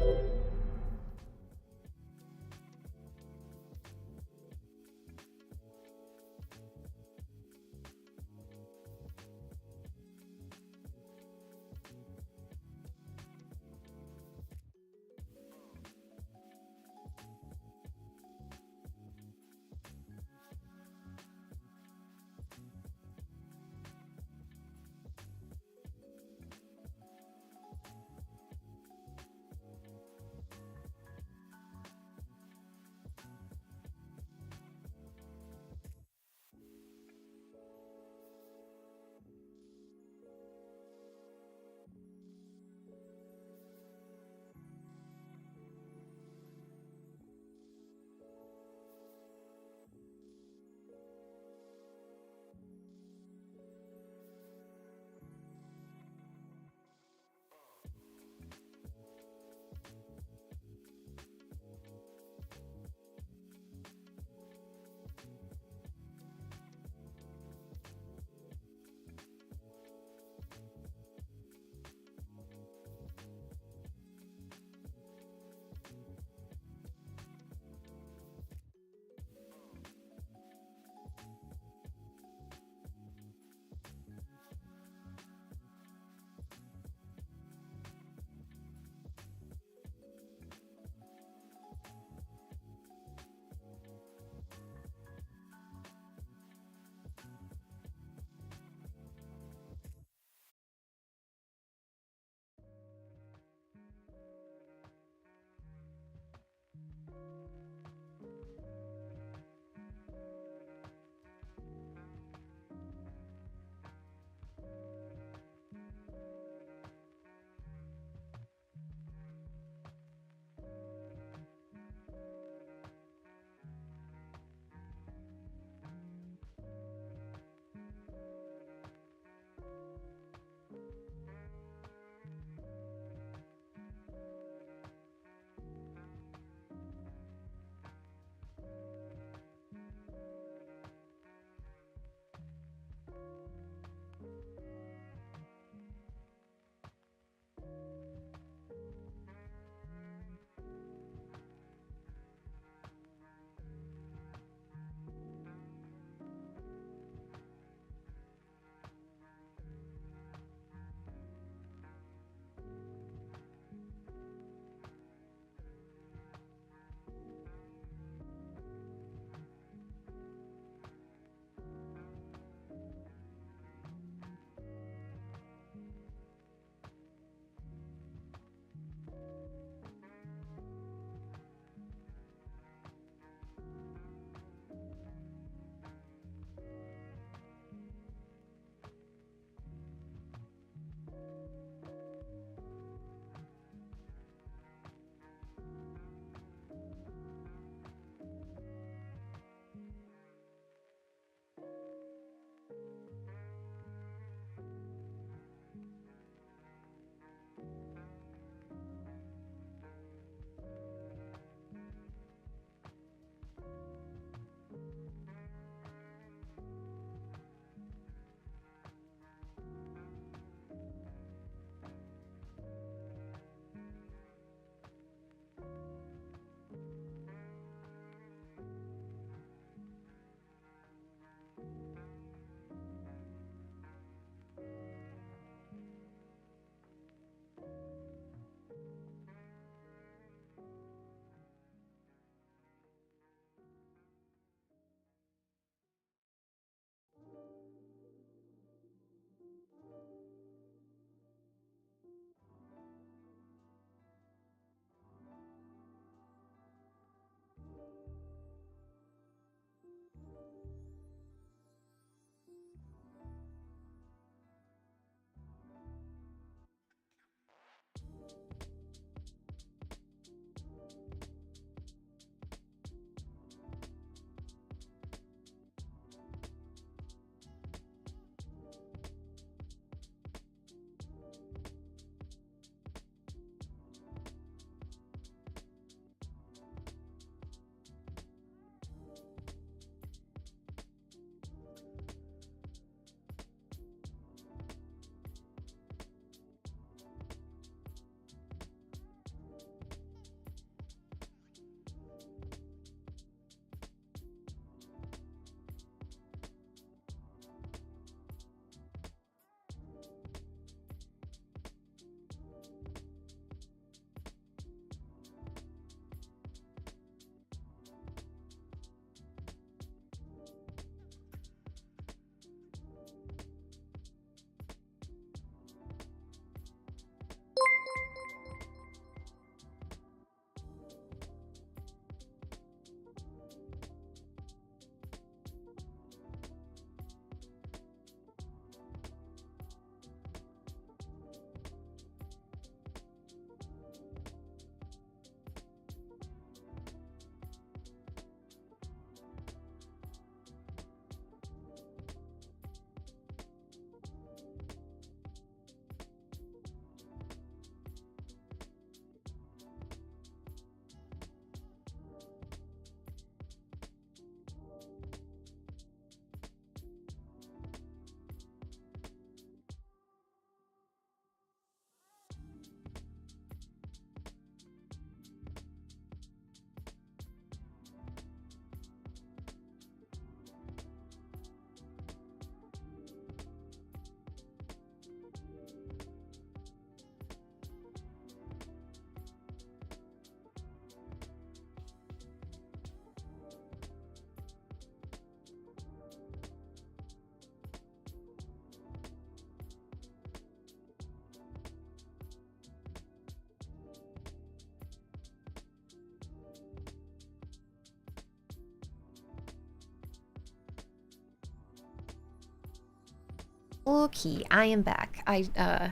Okay, I am back. I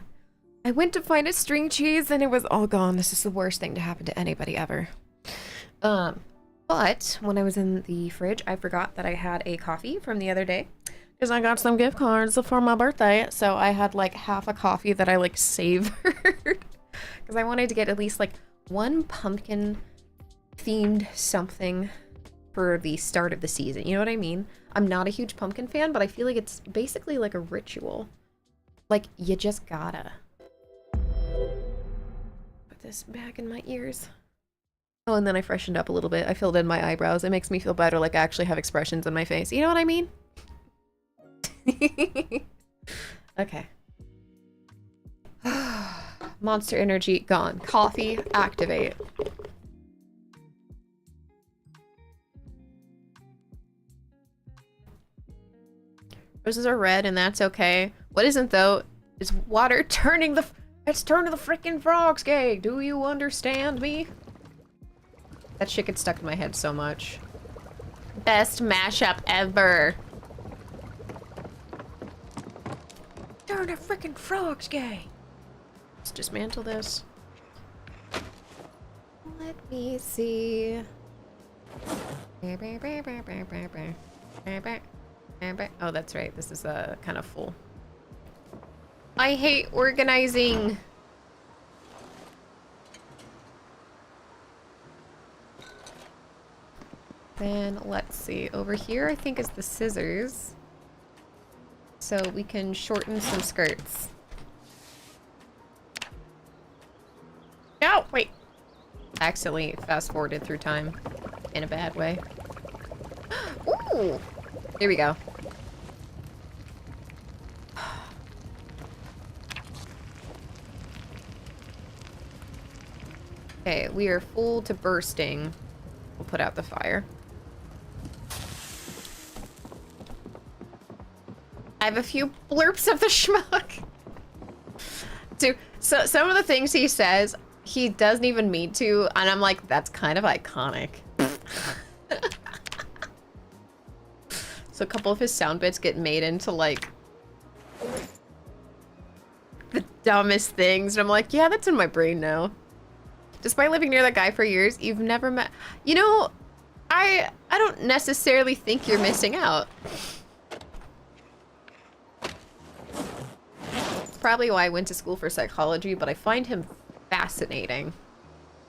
went to find a string cheese and it was all gone. This is the worst thing to happen to anybody ever. But when I was in the fridge, I forgot that I had a coffee from the other day because I got some gift cards for my birthday. So I had like half a coffee that I like savored because I wanted to get at least like one pumpkin themed something for the start of the season. You know what I mean? I'm not a huge pumpkin fan, but I feel like it's basically like a ritual. Like, you just gotta. Put this back in my ears. Oh, and then I freshened up a little bit. I filled in my eyebrows. It makes me feel better, like I actually have expressions in my face. You know what I mean? Okay. Monster energy gone. Coffee, activate. Roses are red, and that's okay. What isn't, though, is water turning the... It's turning the freaking frogs gay! Do you understand me? That shit gets stuck in my head so much. Best mashup ever. Turn the freaking frogs gay! Let's dismantle this. Let me see. Oh, that's right. This is kind of full. I hate organizing. Then let's see. Over here, I think is the scissors. So we can shorten some skirts. No, wait. I accidentally fast forwarded through time in a bad way. Ooh. Here we go. Okay, we are full to bursting. We'll put out the fire. I have a few blurps of the schmuck. So some of the things he says, he doesn't even mean to, and I'm like, that's kind of iconic. So a couple of his sound bits get made into like the dumbest things, and I'm like, yeah, that's in my brain now. Despite living near that guy for years, you've never met... You know, I don't necessarily think you're missing out. It's probably why I went to school for psychology, but I find him fascinating.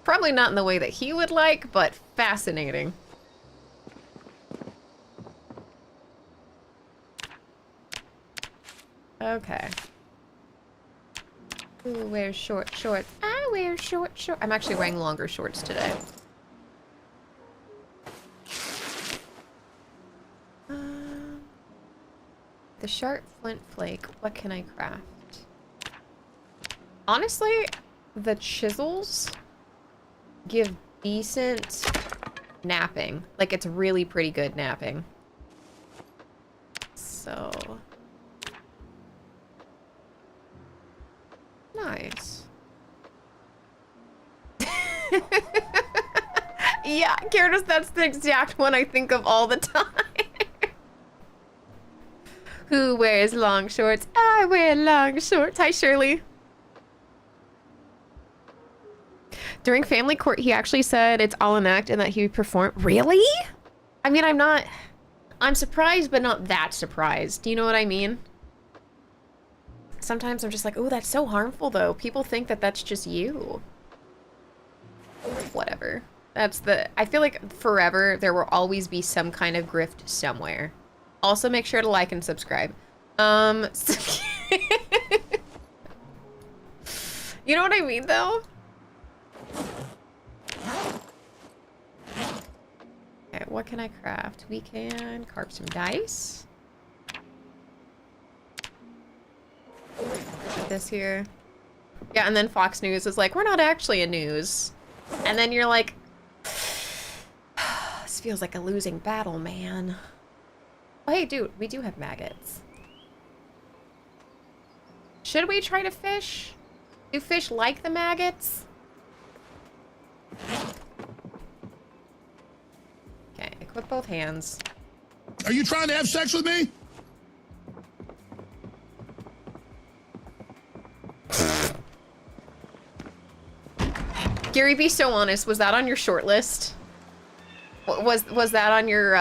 Probably not in the way that he would like, but fascinating. Okay. Who wears short shorts? I wear short shorts. I'm actually wearing longer shorts today. The sharp flint flake. What can I craft? Honestly, the chisels give decent napping. Like, it's really pretty good napping. So... Nice. Yeah, Gyarados, that's the exact one I think of all the time. Who wears long shorts? I wear long shorts. Hi, Shirley. During family court, he actually said it's all an act and that he would perform. Really? I mean, I'm surprised, but not that surprised. Do you know what I mean? Sometimes I'm just like, oh, that's so harmful, though. People think that that's just you. Whatever. That's the... I feel like forever there will always be some kind of grift somewhere. Also, make sure to like and subscribe. You know what I mean, though? Okay, what can I craft? We can carve some dice. Put this here. Yeah, and then Fox News is like, we're not actually a news. And then you're like, this feels like a losing battle, man. Oh, hey, dude, we do have maggots. Should we try to fish? Do fish like the maggots? Okay, equip both hands. Are you trying to have sex with me? Gary, be so honest. Was that on your short list? Was that on your,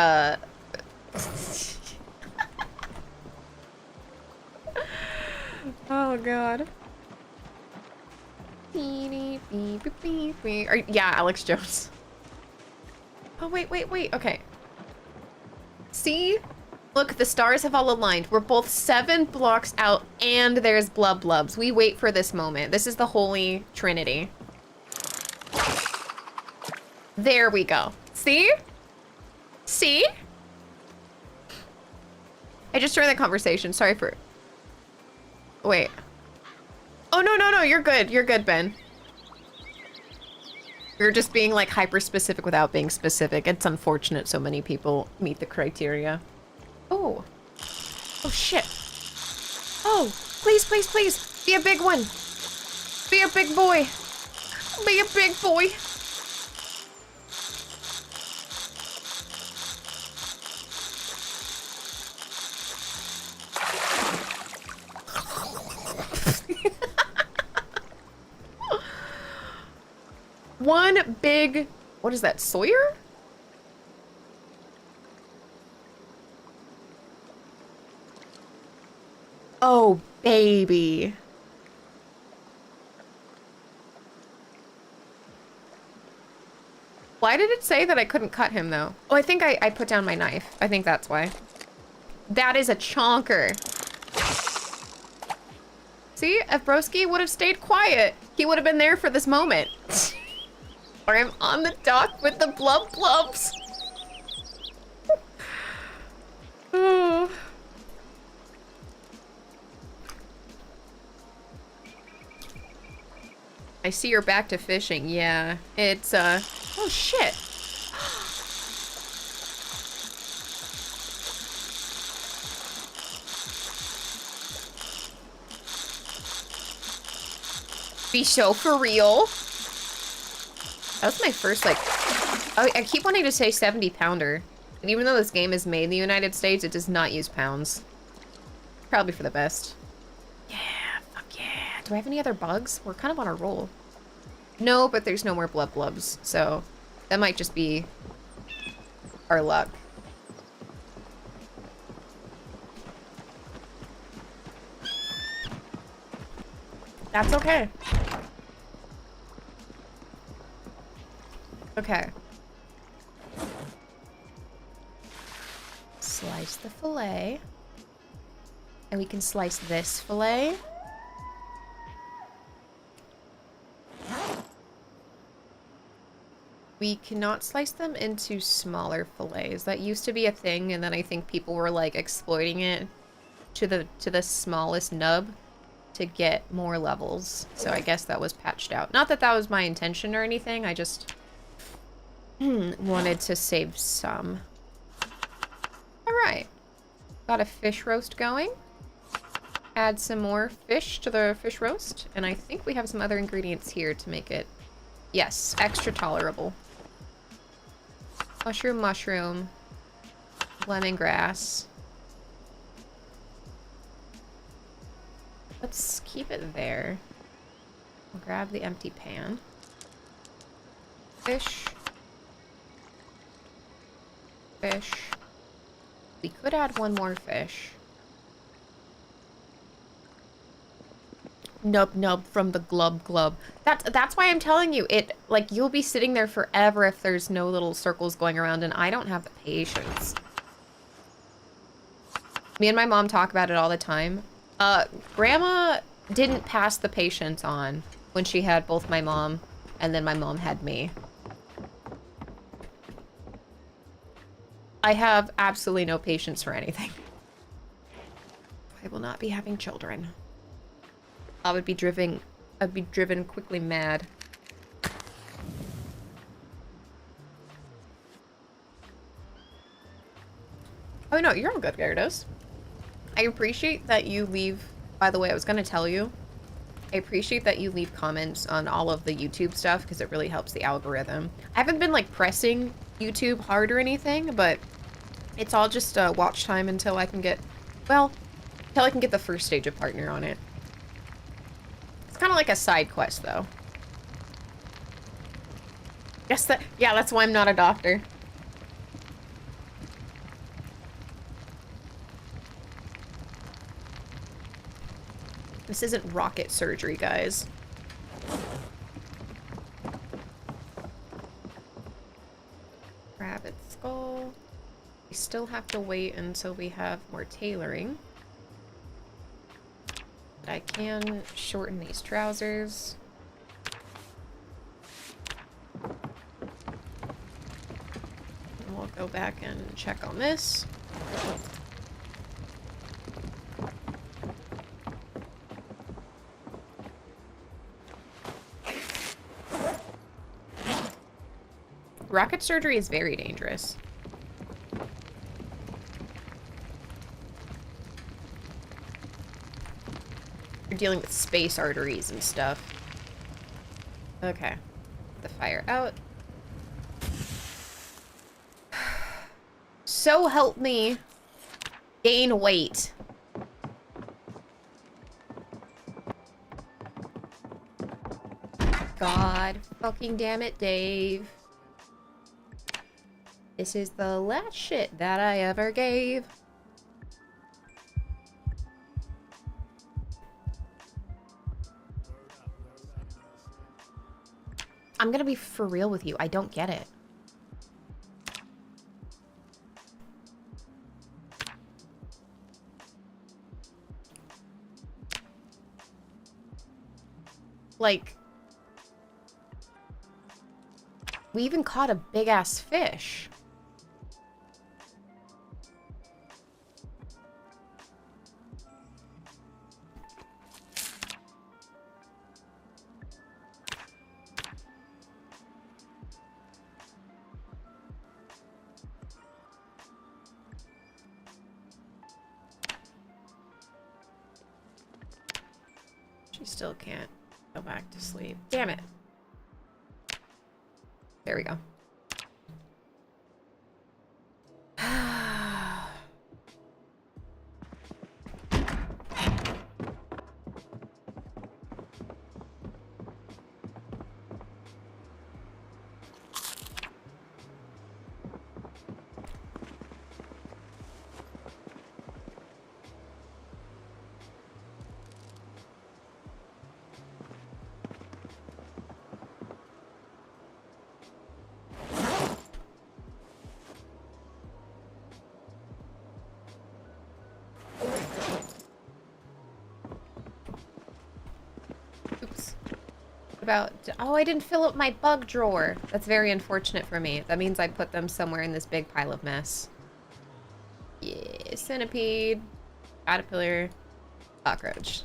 Oh, God. Yeah, Alex Jones. Oh, wait. Okay. See? Look, the stars have all aligned. We're both 7 blocks out, and there's blubs. We wait for this moment. This is the Holy Trinity. There we go. See? See? I just joined the conversation. Sorry for... Wait. Oh, no. You're good. You're good, Ben. You're just being, like, hyper-specific without being specific. It's unfortunate so many people meet the criteria. Oh. Oh, shit. Oh, please. Be a big one. Be a big boy. Be a big boy. One big... What is that, Sawyer? Oh, baby. Why did it say that I couldn't cut him, though? Oh, I think I put down my knife. I think that's why. That is a chonker. See? If Broski would have stayed quiet, he would have been there for this moment. Or I'm on the dock with the blubs. Oh. I see you're back to fishing. Yeah, it's, oh shit. Be so for real. That was my first, like, oh, I keep wanting to say 70 pounder. And even though this game is made in the United States, it does not use pounds. Probably for the best. Yeah, fuck yeah. Do I have any other bugs? We're kind of on a roll. No, but there's no more blubs, so that might just be our luck. That's okay. Okay. Slice the fillet. And we can slice this fillet. We cannot slice them into smaller fillets. That used to be a thing, and then I think people were like exploiting it to the smallest nub to get more levels. So I guess that was patched out. Not that that was my intention or anything. I just wanted to save some. All right, got a fish roast going. Add some more fish to the fish roast, and I think we have some other ingredients here to make it, yes, extra tolerable. Mushroom, lemongrass. Let's keep it there. I'll grab the empty pan. Fish. We could add one more fish. Nub from the glub. That's why I'm telling you, it, like, you'll be sitting there forever if there's no little circles going around, and I don't have the patience. Me and my mom talk about it all the time. Grandma didn't pass the patience on when she had both my mom, and then my mom had me. I have absolutely no patience for anything. I will not be having children. I'd be driven quickly mad. Oh no, you're all good, Gyarados. I appreciate that you leave, by the way, I was gonna tell you, I appreciate that you leave comments on all of the YouTube stuff because it really helps the algorithm. I haven't been like pressing YouTube hard or anything, but it's all just watch time until I can get, well, until I can get the first stage of partner on it. It's kind of like a side quest, though. Guess that, yeah, that's why I'm not a doctor. This isn't rocket surgery, guys. Rabbit skull. We still have to wait until we have more tailoring. But I can shorten these trousers. And we'll go back and check on this. Rocket surgery is very dangerous. You're dealing with space arteries and stuff. Okay. The fire out. So help me gain weight. God fucking damn it, Dave. This is the last shit that I ever gave. I'm gonna be for real with you. I don't get it. Like, we even caught a big-ass fish. She still can't go back to sleep. Damn it. There we go. About, oh, I didn't fill up my bug drawer. That's very unfortunate for me. That means I put them somewhere in this big pile of mess. Yeah, centipede, caterpillar, cockroach.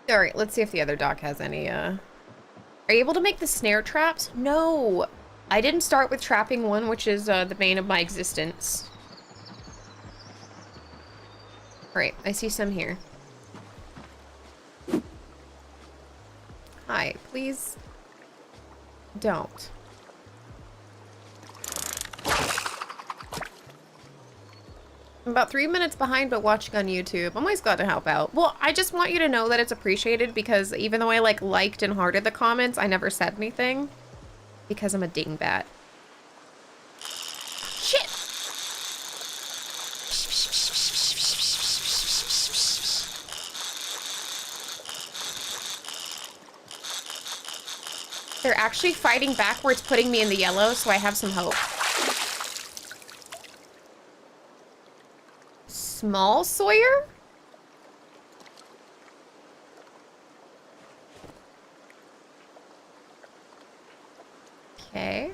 All right, let's see if the other doc has any, Are you able to make the snare traps? No! I didn't start with trapping one, which is the bane of my existence. Alright, I see some here. Hi, please don't. I'm about 3 minutes behind, but watching on YouTube. I'm always glad to help out. Well, I just want you to know that it's appreciated because even though I liked and hearted the comments, I never said anything because I'm a dingbat. Shit! They're actually fighting backwards, putting me in the yellow, so I have some hope. Small Sawyer? Okay.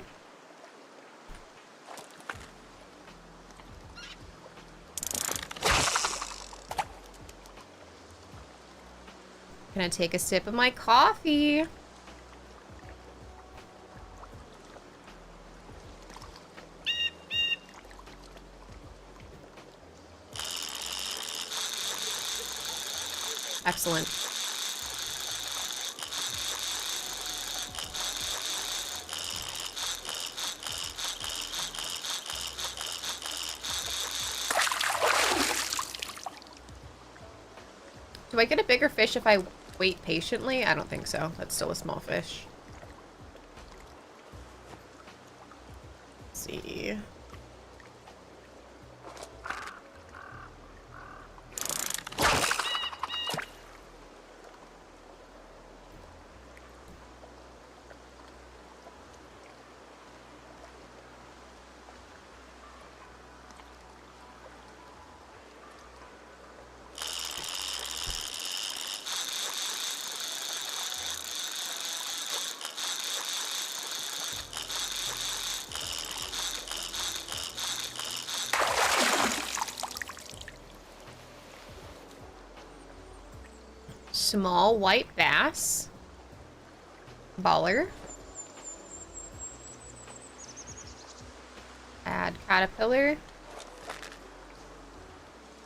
Gonna take a sip of my coffee. Excellent. Do I get a bigger fish if I wait patiently? I don't think so. That's still a small fish. Let's see. Small white bass. Baller. Add caterpillar.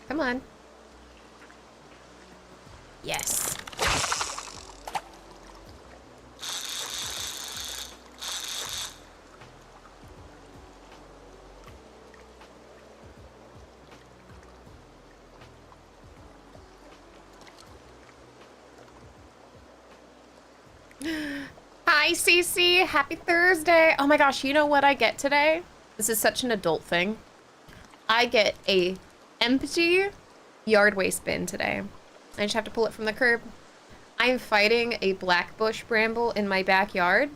Come on. Yes. Hi, Cece. Happy Thursday. Oh my gosh, you know what I get today? This is such an adult thing. I get a empty yard waste bin today. I just have to pull it from the curb. I'm fighting a black bush bramble in my backyard.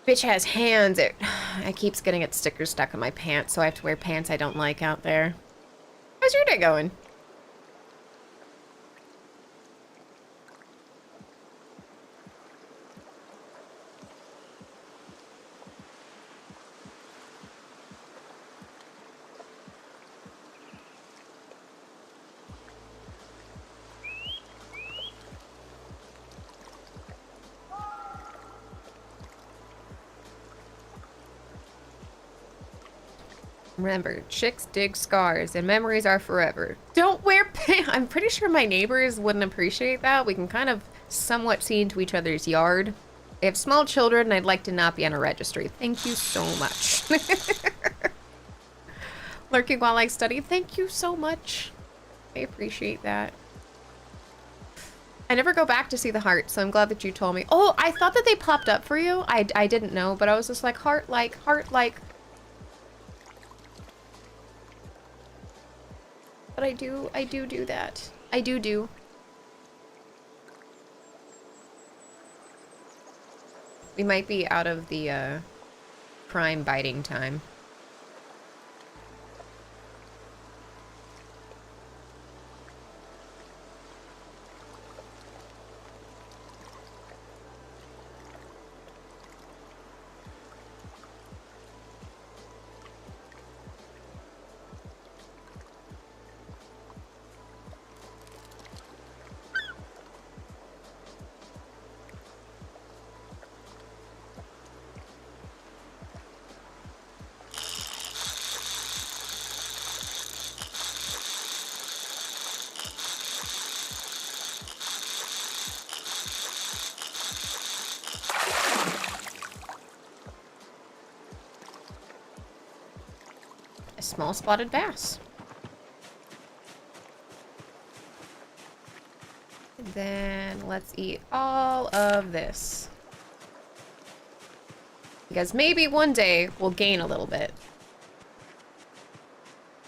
Bitch has hands. It keeps getting its stickers stuck in my pants, so I have to wear pants I don't like out there. How's your day going? Remember, chicks dig scars and memories are forever. Don't wear pants. I'm pretty sure my neighbors wouldn't appreciate that. We can kind of somewhat see into each other's yard. I have small children and I'd like to not be on a registry. Thank you so much. Lurking while I study. Thank you so much. I appreciate that. I never go back to see the heart, so I'm glad that you told me. Oh, I thought that they popped up for you. I didn't know, but I was just like, heart-like, heart-like. But I do that. I do. We might be out of the, prime biting time. Small spotted bass. And then let's eat all of this. Because maybe one day we'll gain a little bit.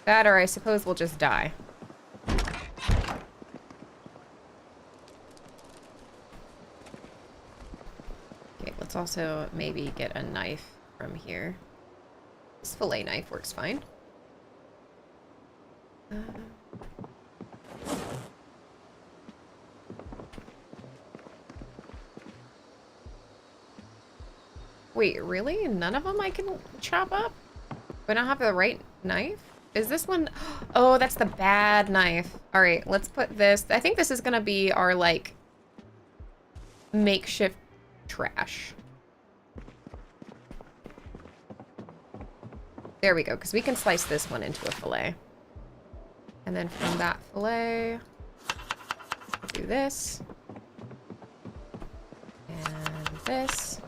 That, or I suppose we'll just die. Okay, let's also maybe get a knife from here. This fillet knife works fine. Wait, really? None of them I can chop up? Do I not have the right knife? Is this one? Oh, that's the bad knife. All right, let's put this. I think this is gonna be our, like, makeshift trash. There we go, because we can slice this one into a fillet. And then from that fillet, do this. And this.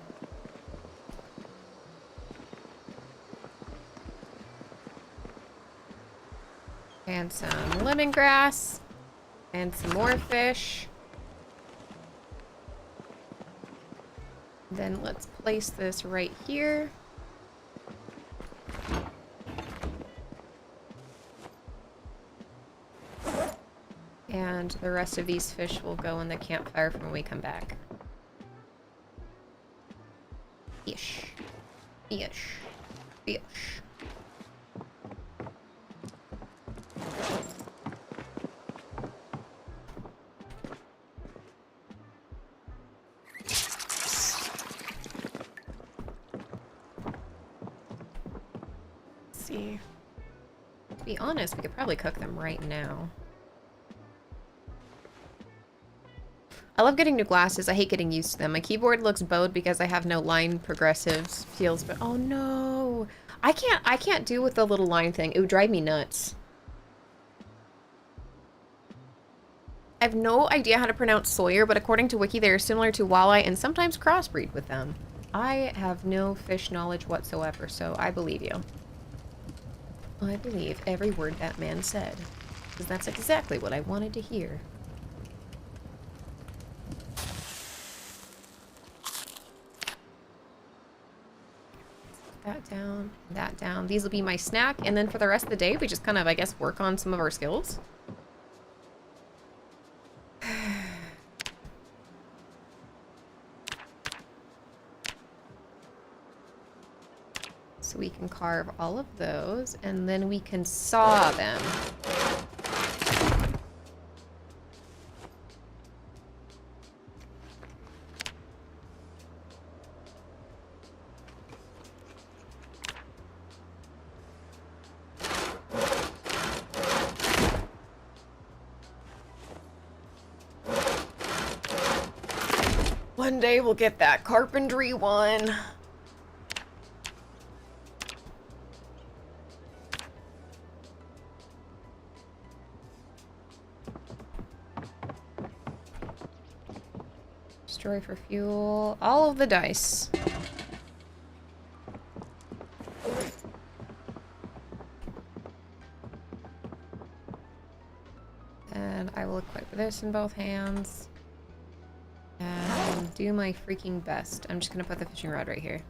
And some lemongrass. And some more fish. Then let's place this right here. And the rest of these fish will go in the campfire from when we come back. Fish. Fish. Fish. Let's see. To be honest, we could probably cook them right now. I love getting new glasses. I hate getting used to them. My keyboard looks bowed because I have no line progressives feels, but oh no. I can't do with the little line thing. It would drive me nuts. I have no idea how to pronounce Sawyer, but according to Wiki, they are similar to walleye and sometimes crossbreed with them. I have no fish knowledge whatsoever, so I believe you. I believe every word that man said, because that's exactly what I wanted to hear. That down, that down. These will be my snack, and then for the rest of the day, we just kind of, I guess, work on some of our skills. So we can carve all of those, and then we can saw them. One day we'll get that carpentry one. Destroy for fuel. All of the dice. And I will equip this in both hands. And do my freaking best. I'm just gonna put the fishing rod right here.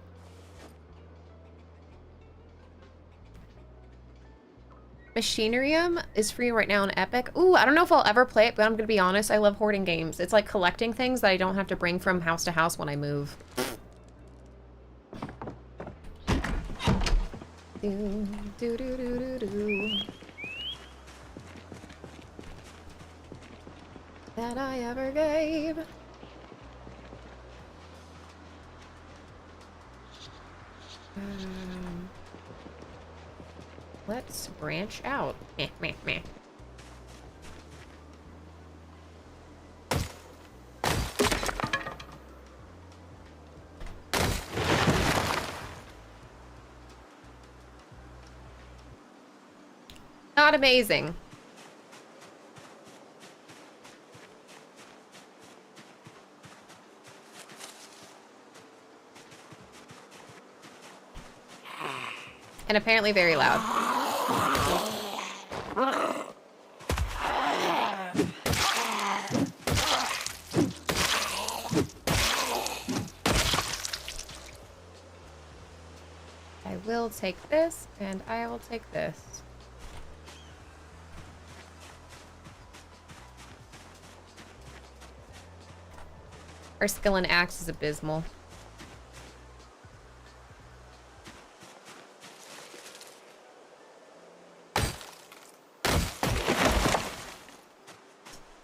Machinarium is free right now on Epic. Ooh, I don't know if I'll ever play it, but I'm gonna be honest, I love hoarding games. It's like collecting things that I don't have to bring from house to house when I move. Do, do, do, do, do, do. That I ever gave. Let's branch out. Meh, meh, meh. Not amazing. And apparently very loud. I will take this, and I will take this. Our skill in axe is abysmal.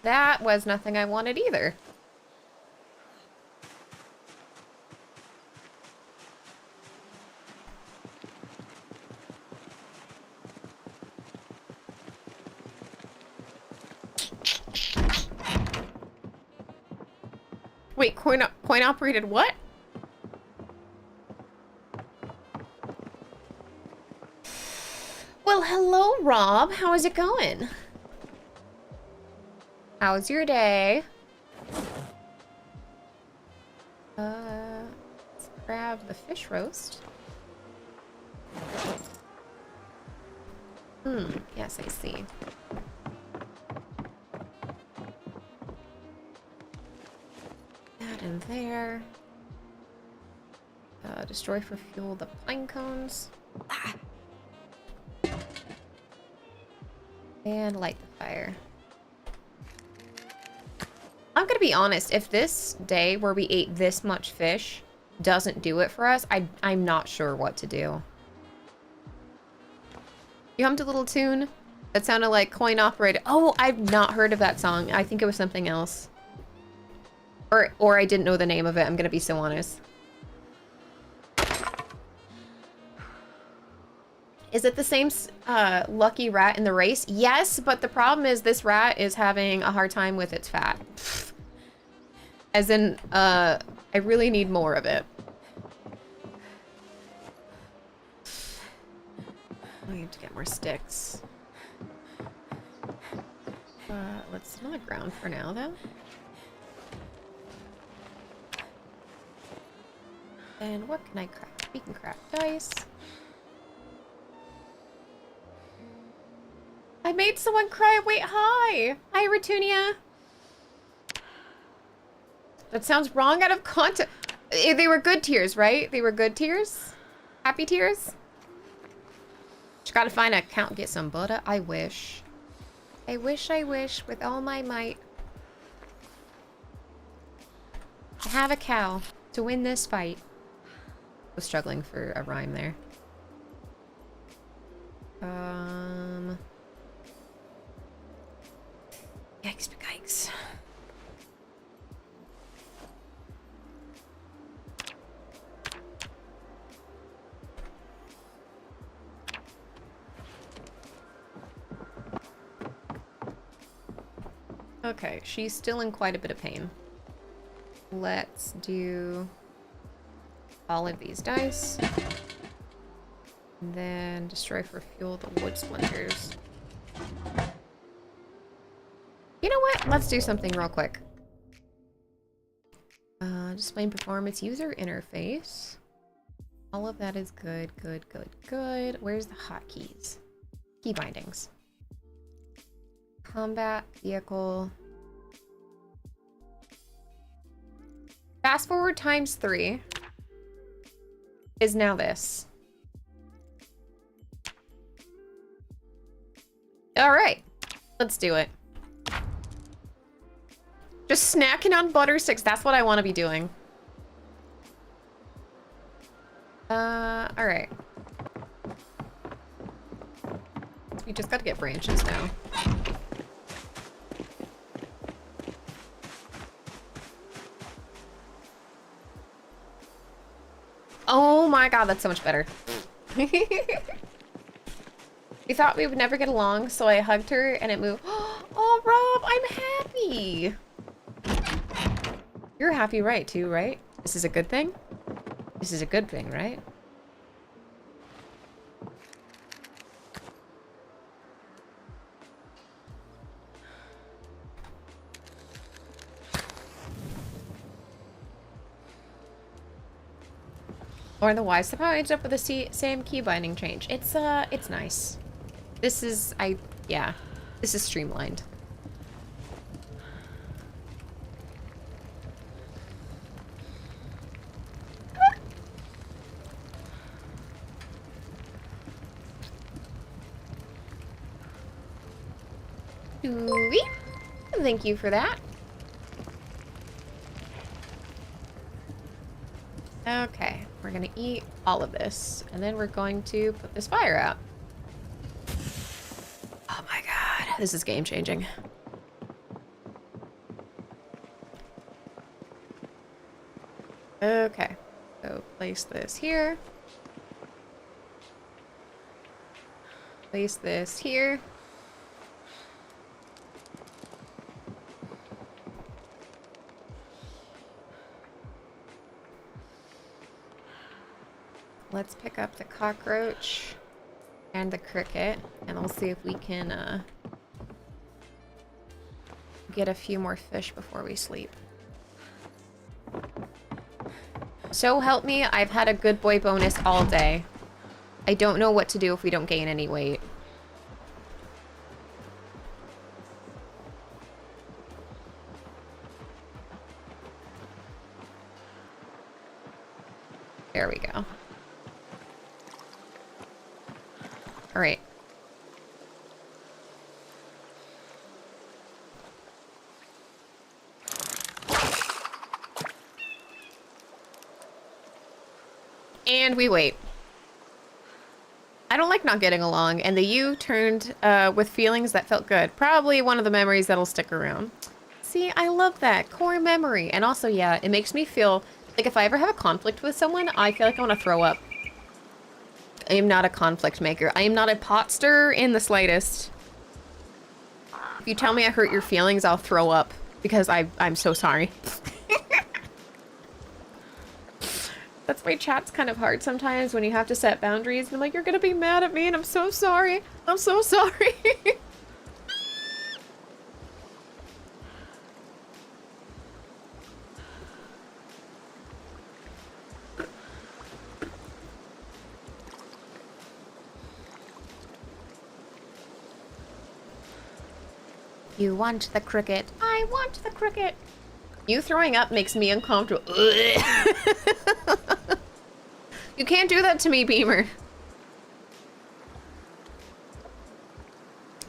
That was nothing I wanted either. Wait, coin operated what? Well, hello, Rob. How is it going? How's your day? Let's grab the fish roast. Yes, I see. there. Destroy for fuel the pine cones. Ah. And light the fire. I'm gonna be honest, if this day where we ate this much fish doesn't do it for us, I'm not sure what to do. You hummed a little tune that sounded like coin operated. Oh, I've not heard of that song. I think it was something else. Or I didn't know the name of it, I'm gonna be so honest. Is it the same lucky rat in the race? Yes, but the problem is this rat is having a hard time with its fat. As in, I really need more of it. I need to get more sticks. Let's sit on the ground for now, though. And what can I craft? We can craft dice. I made someone cry. Wait, hi. Hi, Ratunia. That sounds wrong out of context. They were good tears, right? They were good tears? Happy tears? Just gotta find an account and get some butter. I wish. I wish with all my might. To have a cow to win this fight. I was struggling for a rhyme there. Yikes, yikes. Okay, she's still in quite a bit of pain. Let's do all of these dice. And then destroy for fuel the wood splinters. You know what? Let's do something real quick. Displaying performance user interface. All of that is good, good, good, good. Where's the hotkeys? Key bindings. Combat, vehicle. Fast forward ×3 is now this. All right, let's do it. Just snacking on butter sticks. That's what I want to be doing. All right. We just got to get branches now. Oh my god, that's so much better. We thought we would never get along, so I hugged her and it moved. Oh, Rob, I'm happy. You're happy, right, too, right? This is a good thing? This is a good thing, right? Or the Y somehow ended up with the same key binding change. It's nice. This is, yeah. This is streamlined. Thank you for that. Okay, we're gonna eat all of this, and then we're going to put this fire out. Oh my god, this is game-changing. Okay, so place this here. Place this here. Let's pick up the cockroach and the cricket, and we'll see if we can get a few more fish before we sleep. So help me, I've had a good boy bonus all day. I don't know what to do if we don't gain any weight. There we go. All right. And we wait. I don't like not getting along, and the U turned with feelings that felt good. Probably one of the memories that'll stick around. See, I love that. Core memory. And also, yeah, it makes me feel like if I ever have a conflict with someone, I feel like I want to throw up. I am not a conflict maker. I am not a pot stirrer in the slightest. If you tell me I hurt your feelings, I'll throw up because I'm so sorry. That's why chat's kind of hard sometimes when you have to set boundaries. And I'm like, you're gonna be mad at me and I'm so sorry. I'm so sorry. You want the cricket. I want the cricket. You throwing up makes me uncomfortable. You can't do that to me, Beamer.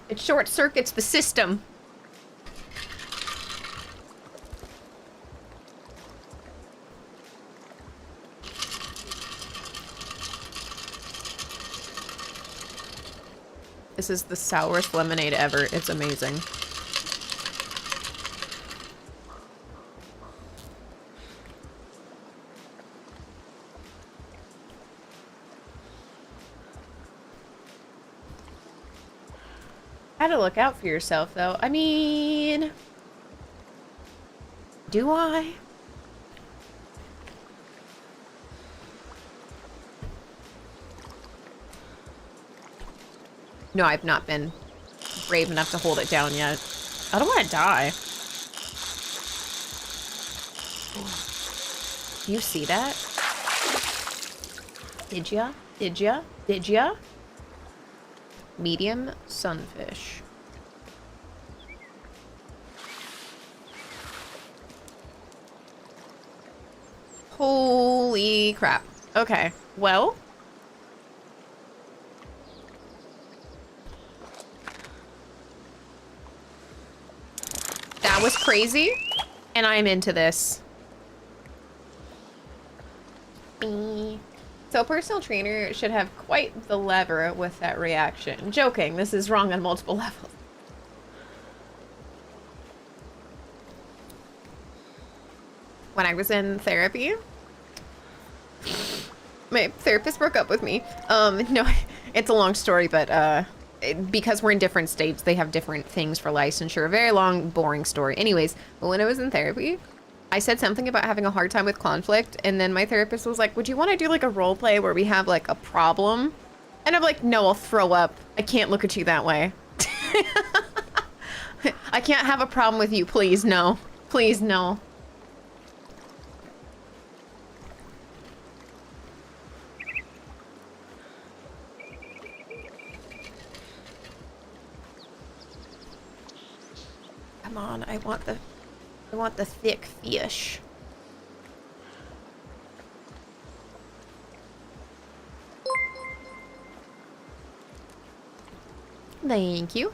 It short circuits the system. This is the sourest lemonade ever. It's amazing. How to look out for yourself, though. I mean... Do I? No, I've not been brave enough to hold it down yet. I don't want to die. Do you see that? Did ya? Did ya? Did ya? Medium sunfish. Holy crap. Okay, well. That was crazy, and I'm into this. So a personal trainer should have quite the lever with that reaction. Joking, this is wrong on multiple levels. When I was in therapy, my therapist broke up with me. No, it's a long story, but because we're in different states, they have different things for licensure. A very long, boring story. Anyways, but when I was in therapy, I said something about having a hard time with conflict, and then my therapist was like, would you want to do like a role play where we have like a problem? And I'm like, no, I'll throw up. I can't look at you that way. I can't have a problem with you. Please, no. Please, no. Come on, I want the thick fish. Thank you.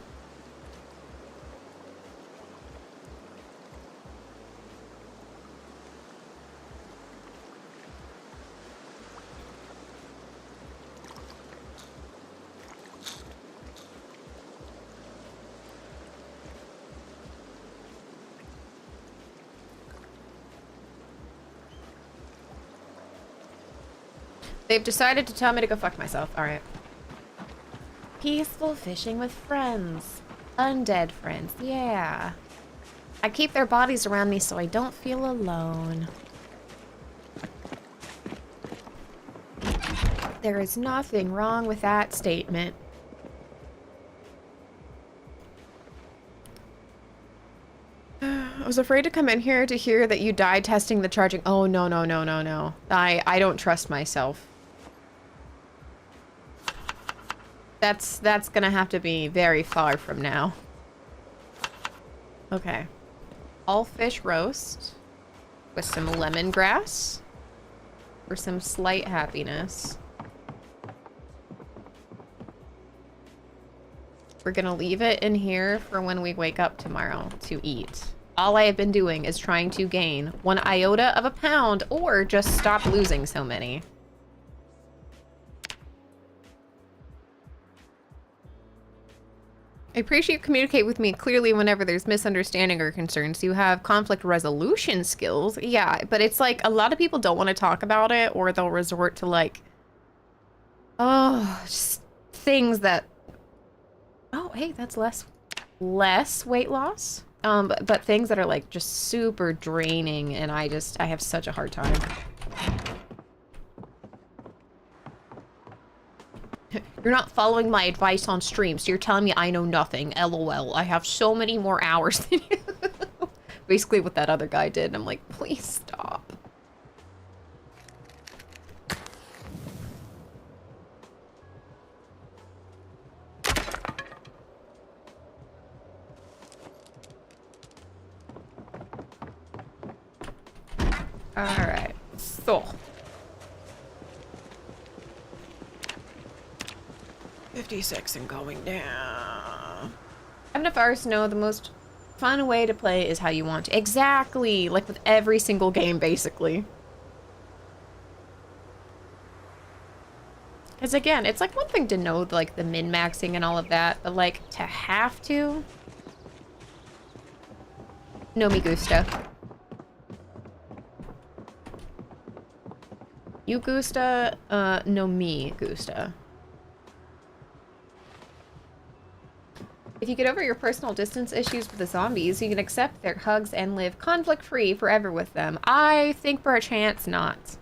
They've decided to tell me to go fuck myself. All right. Peaceful fishing with friends. Undead friends. Yeah. I keep their bodies around me so I don't feel alone. There is nothing wrong with that statement. I was afraid to come in here to hear that you died testing the charging. Oh, no, no, no, no, no. I don't trust myself. That's gonna have to be very far from now. Okay. All fish roast with some lemongrass. for some slight happiness. We're gonna leave it in here for when we wake up tomorrow to eat. All I have been doing is trying to gain 1 iota of a pound or just stop losing so many. I appreciate you communicate with me clearly whenever there's misunderstanding or concerns. You have conflict resolution skills. Yeah, but it's like a lot of people don't want to talk about it, or they'll resort to like, oh, just things that, oh, hey, that's less weight loss. But things that are like just super draining, and I have such a hard time. You're not following my advice on stream, so you're telling me I know nothing. LOL. I have so many more hours than you. Basically what that other guy did. And I'm like, please stop. Alright. So. 56 and going down. MFRs know the most fun way to play is how you want to. Exactly! Like with every single game, basically. Because again, it's like one thing to know like the min-maxing and all of that, but like to have to? No me gusta. You gusta, no me gusta. If you get over your personal distance issues with the zombies, you can accept their hugs and live conflict-free forever with them. I think perchance not.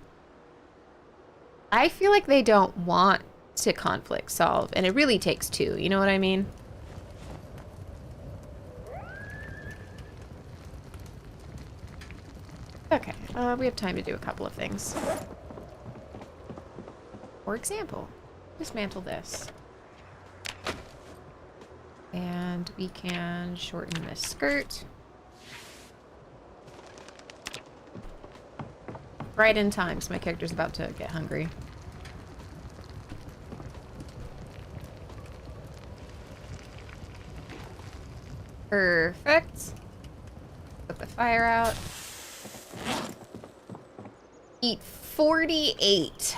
I feel like they don't want to conflict solve, and it really takes two, you know what I mean? Okay, we have time to do a couple of things. For example, dismantle this. And we can shorten this skirt. Right in time, so my character's about to get hungry. Perfect. Put the fire out. Eat 48.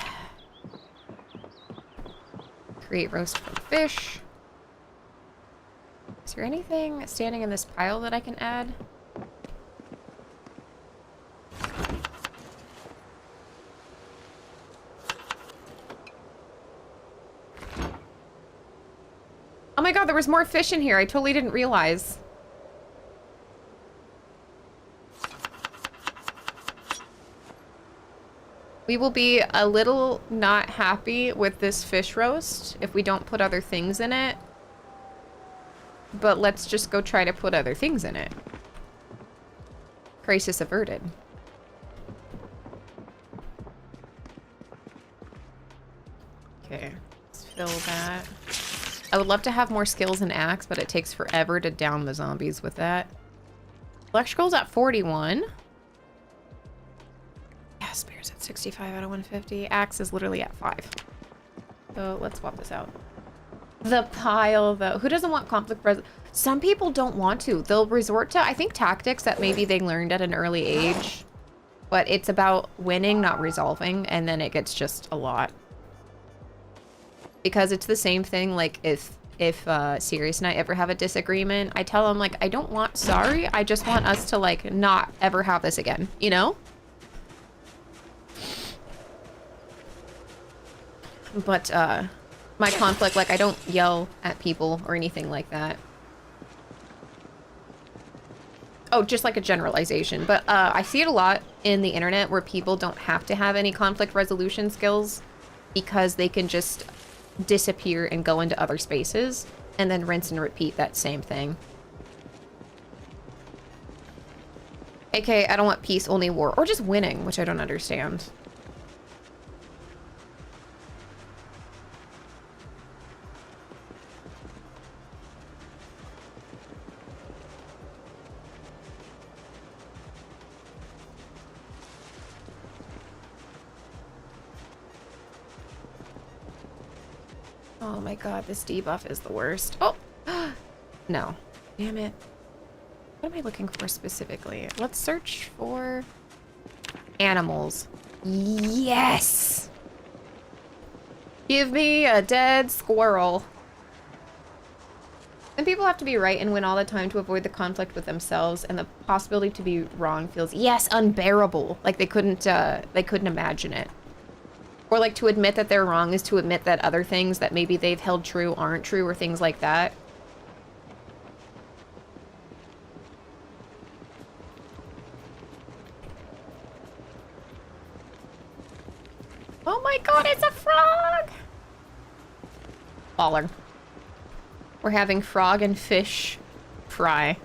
Create roast for fish. Is there anything standing in this pile that I can add? Oh my god, there was more fish in here. I totally didn't realize. We will be a little not happy with this fish roast if we don't put other things in it. But let's just go try to put other things in it. Crisis averted. Okay, let's fill that. I would love to have more skills in axe, but it takes forever to down the zombies with that. Electrical's at 41. Yeah, spear's at 65 out of 150. Axe is literally at 5. So let's swap this out. The pile, though. Who doesn't want conflict resolution? Some people don't want to. They'll resort to, I think, tactics that maybe they learned at an early age. But it's about winning, not resolving, and then it gets just a lot. Because it's the same thing, like, if Sirius and I ever have a disagreement, I tell them, like, I don't want sorry, I just want us to, like, not ever have this again, you know? But, my conflict, like, I don't yell at people or anything like that. Oh, just like a generalization. But I see it a lot in the internet where people don't have to have any conflict resolution skills because they can just disappear and go into other spaces and then rinse and repeat that same thing. AKA, I don't want peace, only war. Or just winning, which I don't understand. Oh my god, this debuff is the worst. Oh! No. Damn it. What am I looking for specifically? Let's search for animals. Yes! Give me a dead squirrel. And people have to be right and win all the time to avoid the conflict with themselves, and the possibility to be wrong feels, yes, unbearable. Like they couldn't imagine it. Or like to admit that they're wrong is to admit that other things that maybe they've held true aren't true, or things like that. Oh my god, it's a frog! Baller. We're having frog and fish fry.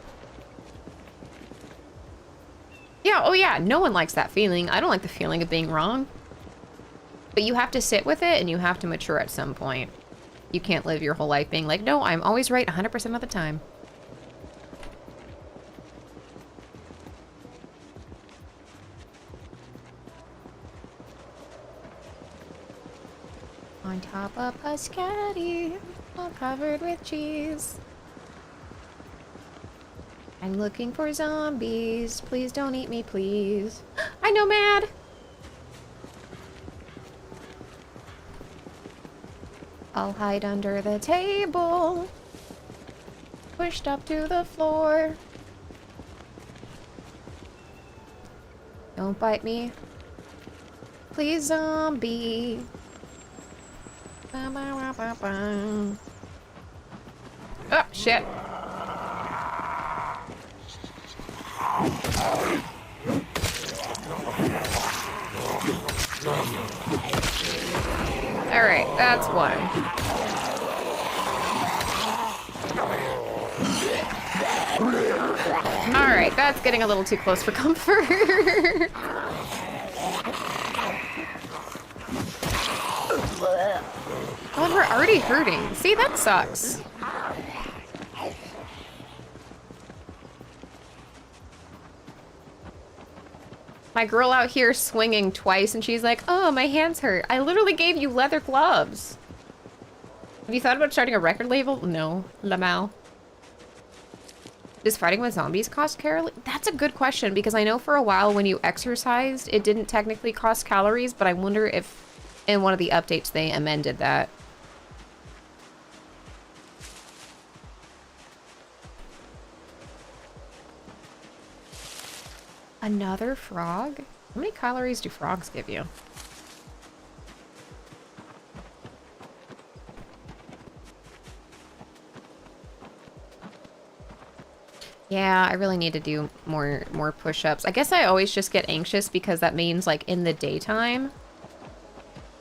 Yeah, oh yeah, no one likes that feeling. I don't like the feeling of being wrong. But you have to sit with it, and you have to mature at some point. You can't live your whole life being like, no, I'm always right 100% of the time. On top of Piscati, all covered with cheese. I'm looking for zombies. Please don't eat me, please. I know, Mad. I'll hide under the table. Pushed up to the floor. Don't bite me. Please, zombie. Oh, shit. Alright, that's one. Alright, that's getting a little too close for comfort. Oh, we're already hurting. See, that sucks. My girl out here swinging twice, and she's like, oh, my hands hurt. I literally gave you leather gloves. Have you thought about starting a record label? No, Lamal. Does fighting with zombies cost calories? That's a good question, because I know for a while when you exercised, it didn't technically cost calories, but I wonder if in one of the updates they amended that. Another frog? How many calories do frogs give you? Yeah, I really need to do more push-ups. I guess I always just get anxious because that means, like, in the daytime,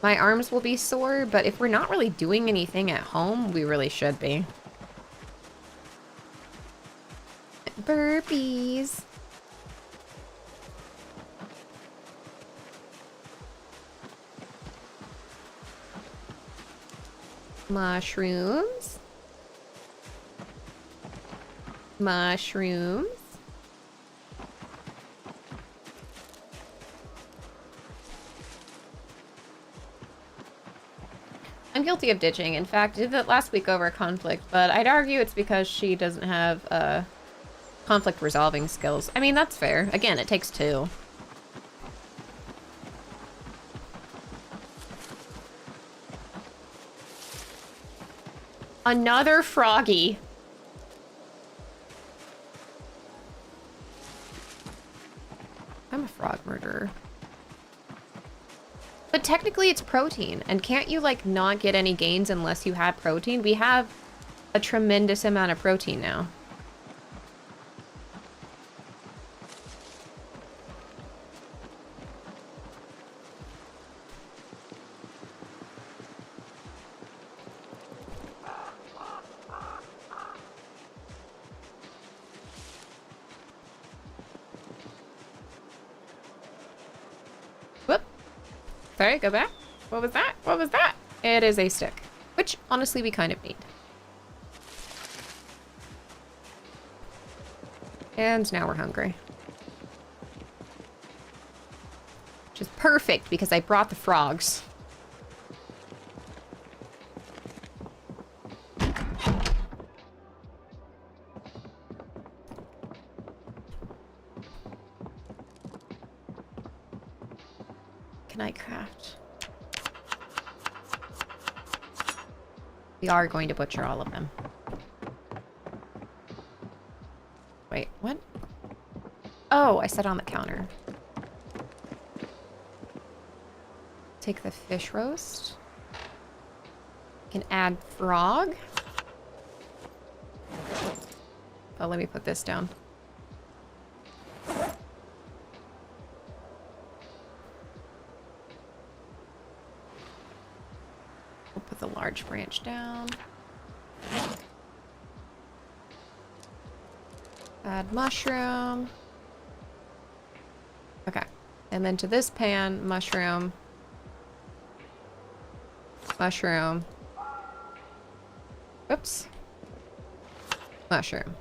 my arms will be sore, but if we're not really doing anything at home, we really should be. Burpees. Mushrooms. Mushrooms. I'm guilty of ditching. In fact, I did that last week over a conflict, but I'd argue it's because she doesn't have conflict resolving skills. I mean, that's fair. Again, it takes two. Another froggy. I'm a frog murderer. But technically it's protein, and can't you, like, not get any gains unless you had protein? We have a tremendous amount of protein now. Sorry, go back. What was that? What was that? It is a stick, which honestly we kind of need. And now we're hungry. Which is perfect because I brought the frogs. can I craft? We are going to butcher all of them. Wait, what? Oh, I set on the counter. Take the fish roast. Can add frog. Oh, let me put this down. We'll put the large branch down. Add mushroom. Okay. And then to this pan, mushroom. Mushroom. Oops. Mushroom.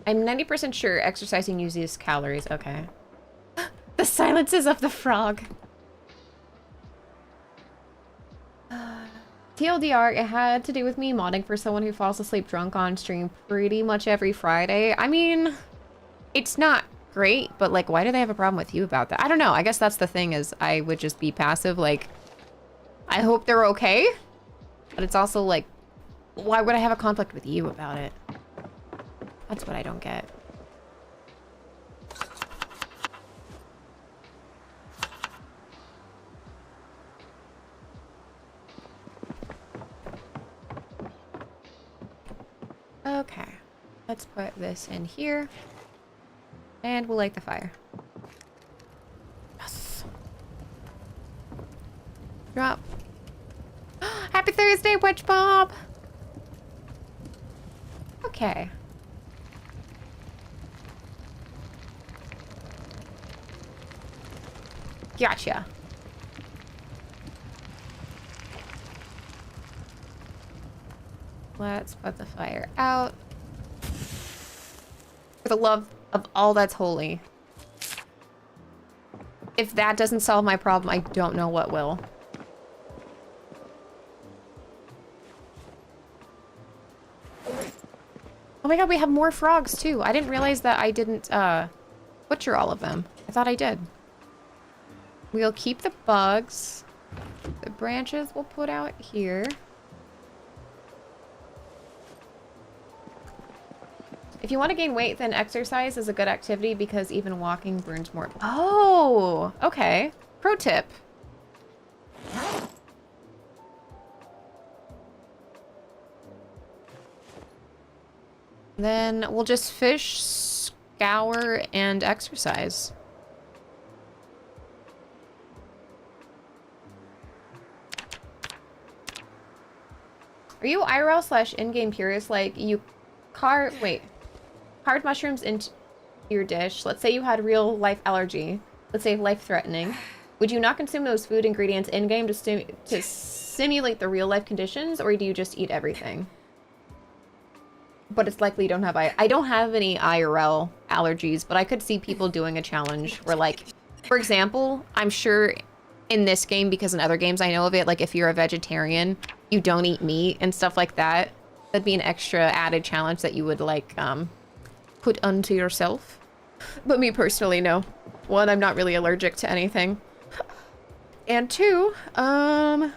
I'm 90% sure exercising uses calories. Okay. The silences of the frog. TLDR, it had to do with me modding for someone who falls asleep drunk on stream pretty much every Friday. I mean, it's not great, but like, why do they have a problem with you about that? I don't know. I guess that's the thing, is I would just be passive. Like, I hope they're okay, but it's also like, why would I have a conflict with you about it? That's what I don't get. Okay, let's put this in here. And we'll light the fire. Yes. Drop. Happy Thursday, Witch Bob! Okay. Gotcha. Let's put the fire out. For the love of all that's holy. If that doesn't solve my problem, I don't know what will. Oh my god, we have more frogs too. I didn't realize that I didn't butcher all of them. I thought I did. We'll keep the bugs. The branches we'll put out here. If you want to gain weight, then exercise is a good activity because even walking burns more. Oh, okay. Pro tip. Then we'll just fish, scour, and exercise. Are you IRL / in-game purist? Like, you carved mushrooms into your dish. Let's say you had real life allergy. Let's say life-threatening. Would you not consume those food ingredients in-game to simulate the real life conditions, or do you just eat everything? But it's likely you don't have I don't have any IRL allergies, but I could see people doing a challenge where, like, for example, I'm sure in this game, because in other games I know of it, like if you're a vegetarian, you don't eat meat and stuff like that. That'd be an extra added challenge that you would like put unto yourself. But me personally, no. One, I'm not really allergic to anything. And two, Rat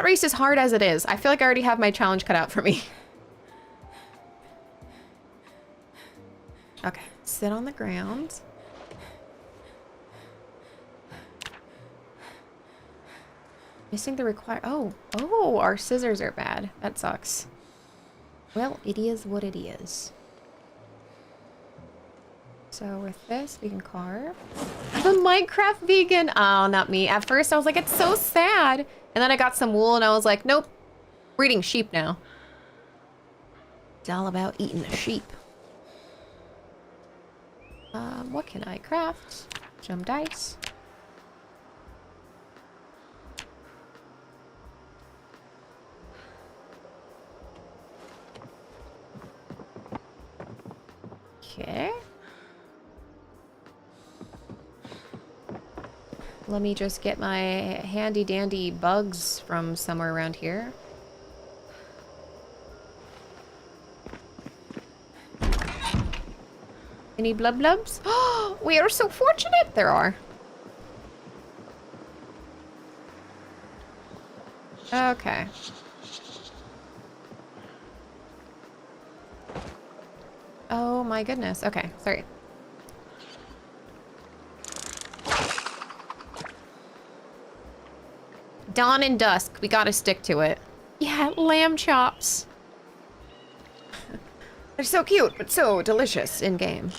Race is hard as it is. I feel like I already have my challenge cut out for me. Okay, sit on the ground. Missing the oh, our scissors are bad. That sucks. Well, it is what it is. So with this, we can carve. The Minecraft vegan. Oh, not me. At first, I was like, it's so sad. And then I got some wool and I was like, nope. We're eating sheep now. It's all about eating a sheep. What can I craft? Some dice. Okay. Let me just get my handy dandy bugs from somewhere around here. Any blub blubs? Oh, we are so fortunate. There are. Okay. Oh my goodness. Okay, sorry. Dawn and dusk. We gotta stick to it. Yeah, lamb chops. They're so cute, but so delicious in game.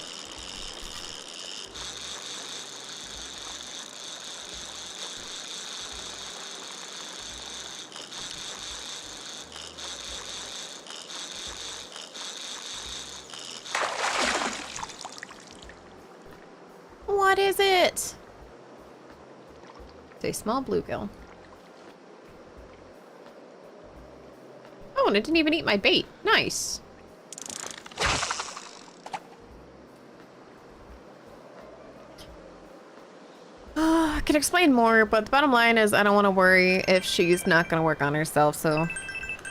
What is it? It's a small bluegill. Oh, and it didn't even eat my bait. Nice. I can explain more, but the bottom line is I don't want to worry if she's not going to work on herself, so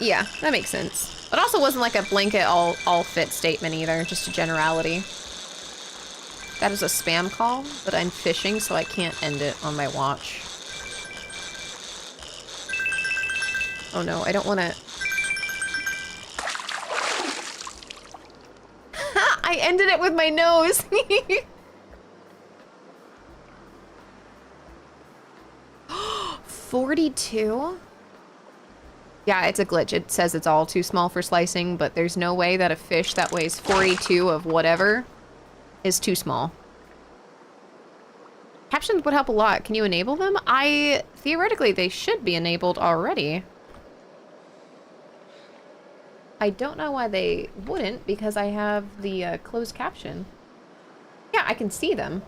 yeah, that makes sense. It also wasn't like a blanket all fit statement either, just a generality. That is a spam call, but I'm fishing, so I can't end it on my watch. Oh no, I don't want to... I ended it with my nose! 42? Yeah, it's a glitch. It says it's all too small for slicing, but there's no way that a fish that weighs 42 of whatever is too small. Captions would help a lot. Can you enable them? Theoretically, they should be enabled already. I don't know why they wouldn't, because I have the closed caption. Yeah, I can see them.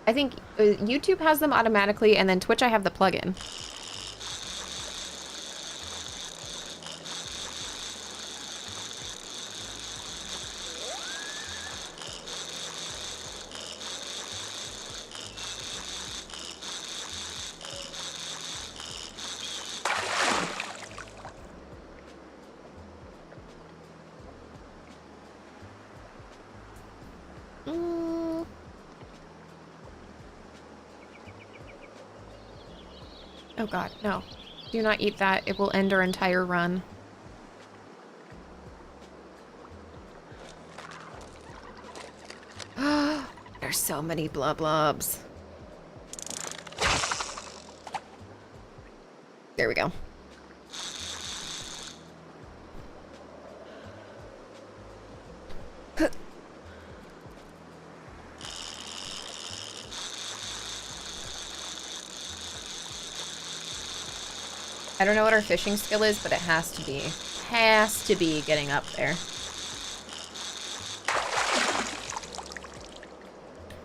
I think YouTube has them automatically, and then Twitch I have the plugin. Oh god, no. Do not eat that. It will end our entire run. There's so many blub blubs. There we go. I don't know what our fishing skill is, but it has to be getting up there.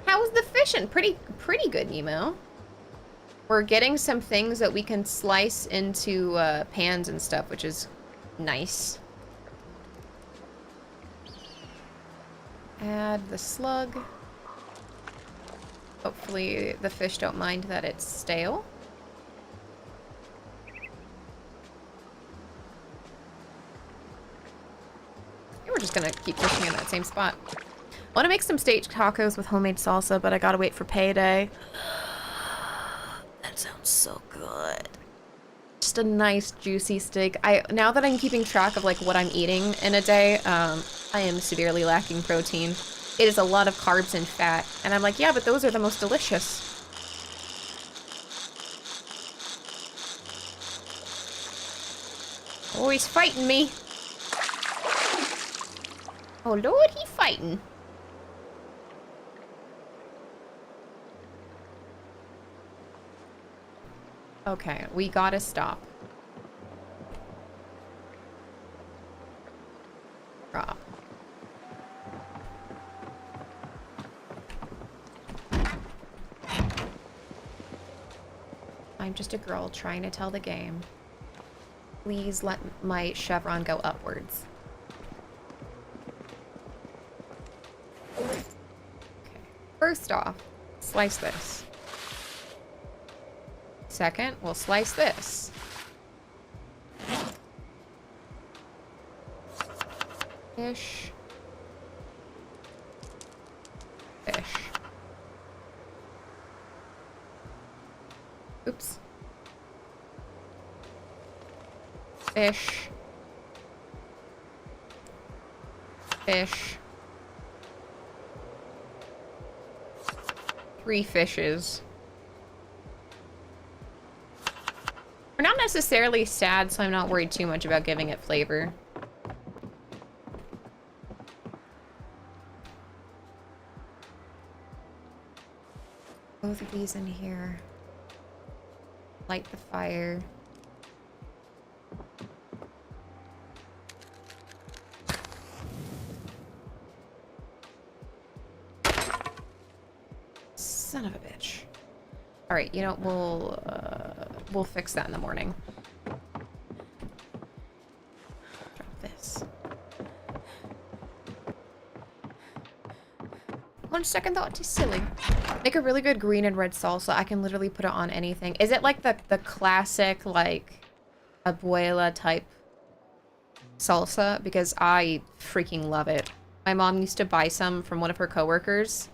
How was the fishing? Pretty good, Nemo. We're getting some things that we can slice into pans and stuff, which is nice. Add the slug. Hopefully the fish don't mind that it's stale. We're just gonna keep fishing in that same spot. I want to make some steak tacos with homemade salsa, but I gotta wait for payday. That sounds so good. Just a nice juicy steak. Now that I'm keeping track of like what I'm eating in a day, I am severely lacking protein. It is a lot of carbs and fat, and I'm like, yeah, but those are the most delicious. Oh, he's fighting me. Oh lord, he fighting. Okay, we gotta stop. Drop. I'm just a girl trying to tell the game. Please let my chevron go upwards. Okay. First off, slice this. Second, we'll slice this. Fish. Fish. Oops. Fish. Fish. 3 fishes. We're not necessarily sad, so I'm not worried too much about giving it flavor. Both of these in here. Light the fire. Son of a bitch. All right, you know, we'll fix that in the morning. Drop this. On second thought, too silly. Make a really good green and red salsa. I can literally put it on anything. Is it like the classic, like, abuela type salsa? Because I freaking love it. My mom used to buy some from one of her coworkers.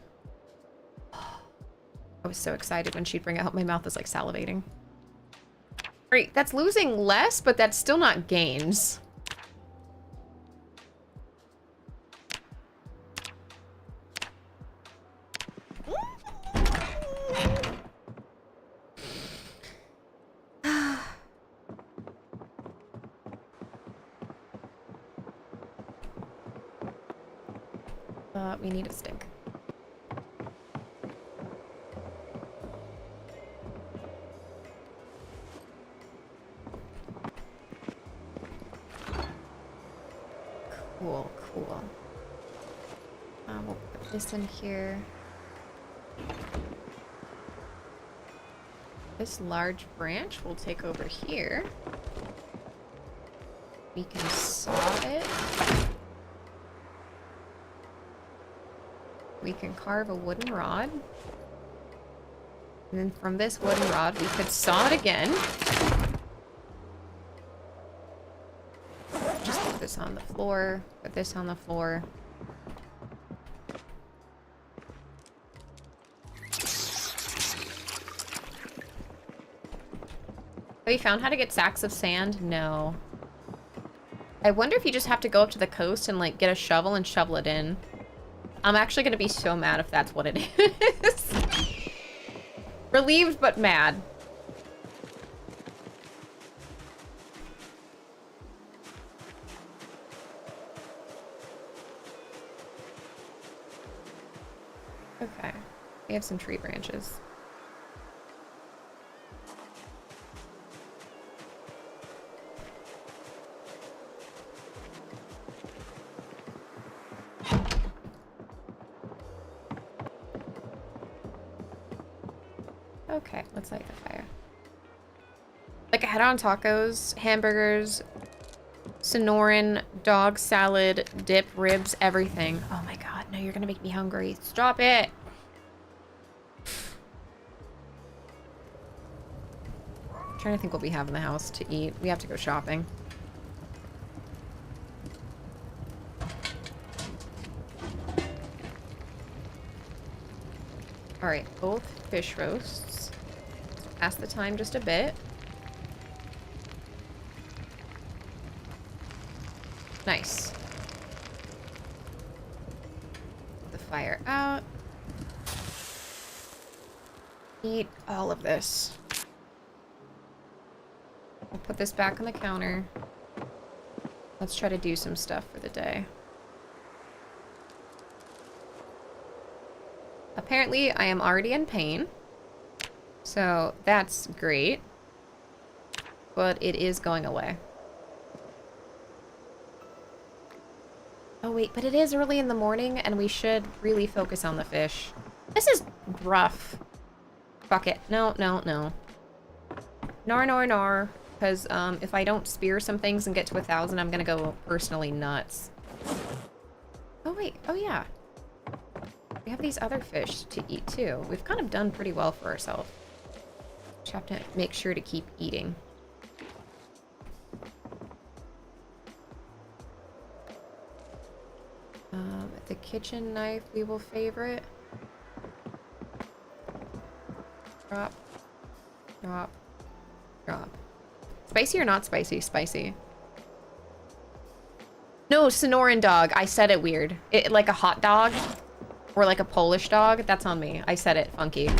I was so excited when she'd bring it out. My mouth is like salivating. Great, that's losing less, but that's still not gains. We need a stick. Cool, cool. We'll put this in here. This large branch we'll take over here. We can saw it. We can carve a wooden rod. And then from this wooden rod, we could saw it again. Just put this on the floor. Put this on the floor. Have you found how to get sacks of sand? No. I wonder if you just have to go up to the coast and, like, get a shovel and shovel it in. I'm actually gonna be so mad if that's what it is. Relieved, but mad. Okay. We have some tree branches. Okay, let's light the fire. Like, I had on tacos, hamburgers, Sonoran, dog salad, dip, ribs, everything. Oh my god, no, you're gonna make me hungry. Stop it! I'm trying to think what we have in the house to eat. We have to go shopping. Alright, both fish roasts. Pass the time just a bit. Nice. Put the fire out. Eat all of this. I'll put this back on the counter. Let's try to do some stuff for the day. Apparently, I am already in pain. So, that's great. But it is going away. Oh, wait, but it is early in the morning, and we should really focus on the fish. This is rough. Fuck it. No, no, no. Nor, nor, nor. Because, if I don't spear some things and get to 1,000, I'm gonna go personally nuts. Oh, wait. Oh, yeah. We have these other fish to eat, too. We've kind of done pretty well for ourselves. Just have to make sure to keep eating. The kitchen knife we will favorite. Drop. Drop. Drop. Spicy or not spicy? Spicy. No, Sonoran dog. I said it weird. Like a hot dog. Or like a Polish dog. That's on me. I said it funky.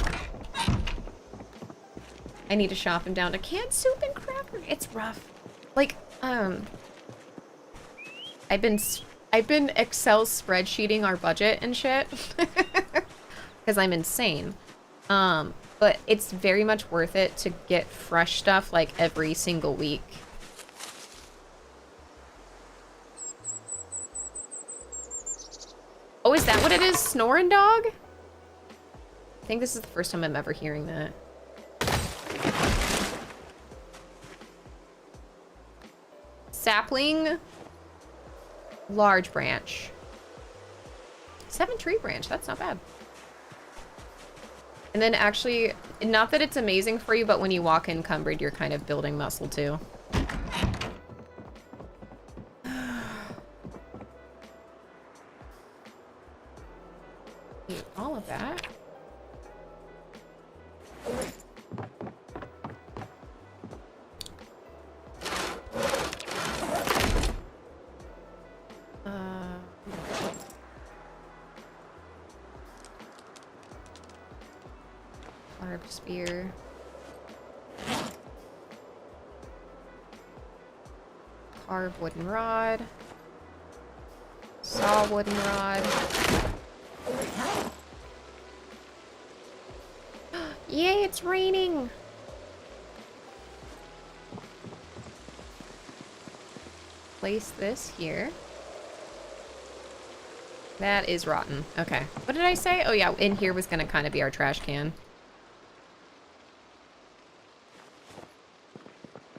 I need to shop him down to canned soup and cracker. It's rough. Like, I've been Excel spreadsheeting our budget and shit. Because I'm insane. But it's very much worth it to get fresh stuff like every single week. Oh, is that what it is? Snoring dog? I think this is the first time I'm ever hearing that. Sapling. Large branch. 7 tree branch. That's not bad. And then actually, not that it's amazing for you, but when you walk encumbered, you're kind of building muscle too. Eat all of that. Barb spear. Carve wooden rod. Saw wooden rod. Yay, it's raining! Place this here. That is rotten. Okay. What did I say? Oh yeah, in here was gonna kind of be our trash can.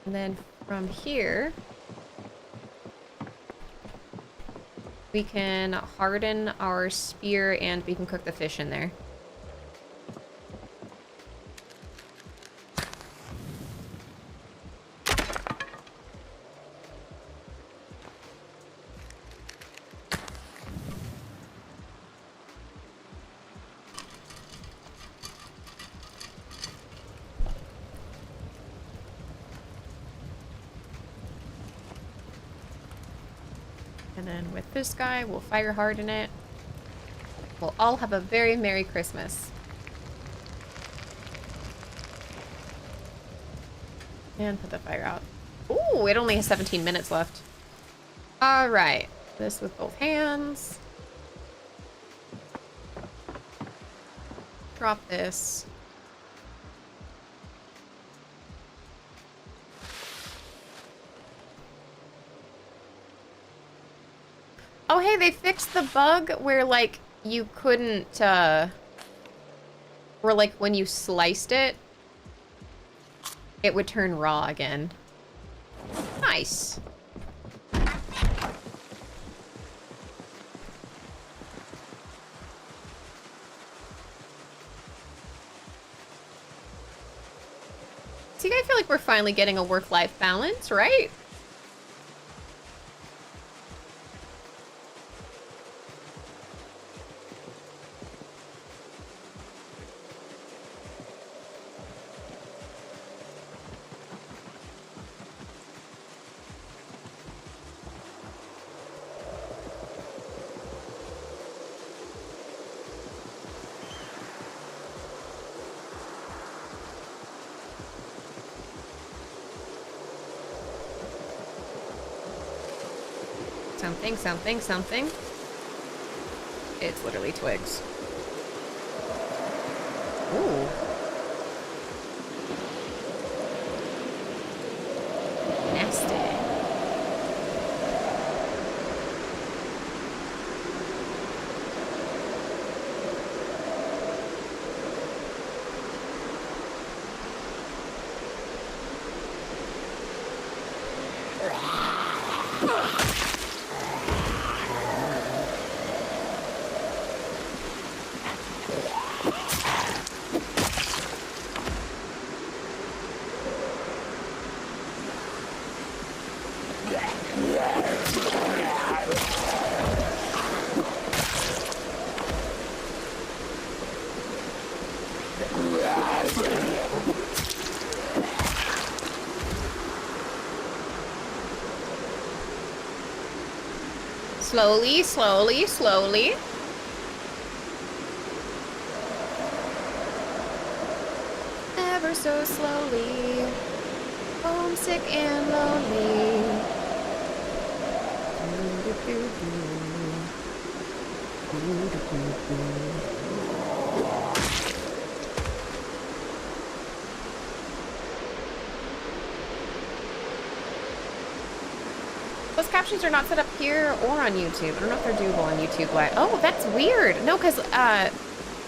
And then from here, we can harden our spear and we can cook the fish in there. And then with this guy, we'll fire harden it. We'll all have a very Merry Christmas. And put the fire out. Ooh, it only has 17 minutes left. All right. This with both hands. Drop this. Oh, hey, they fixed the bug where, like, you couldn't, where, like, when you sliced it, it would turn raw again. Nice. See, I feel like we're finally getting a work-life balance, right? Something, something, something. It's literally twigs. Ooh. Nasty. Slowly, slowly, slowly. Ever so slowly. Homesick and lonely. Those captions are not set up here or on YouTube. I don't know if they're doable on YouTube. Oh, that's weird. No, because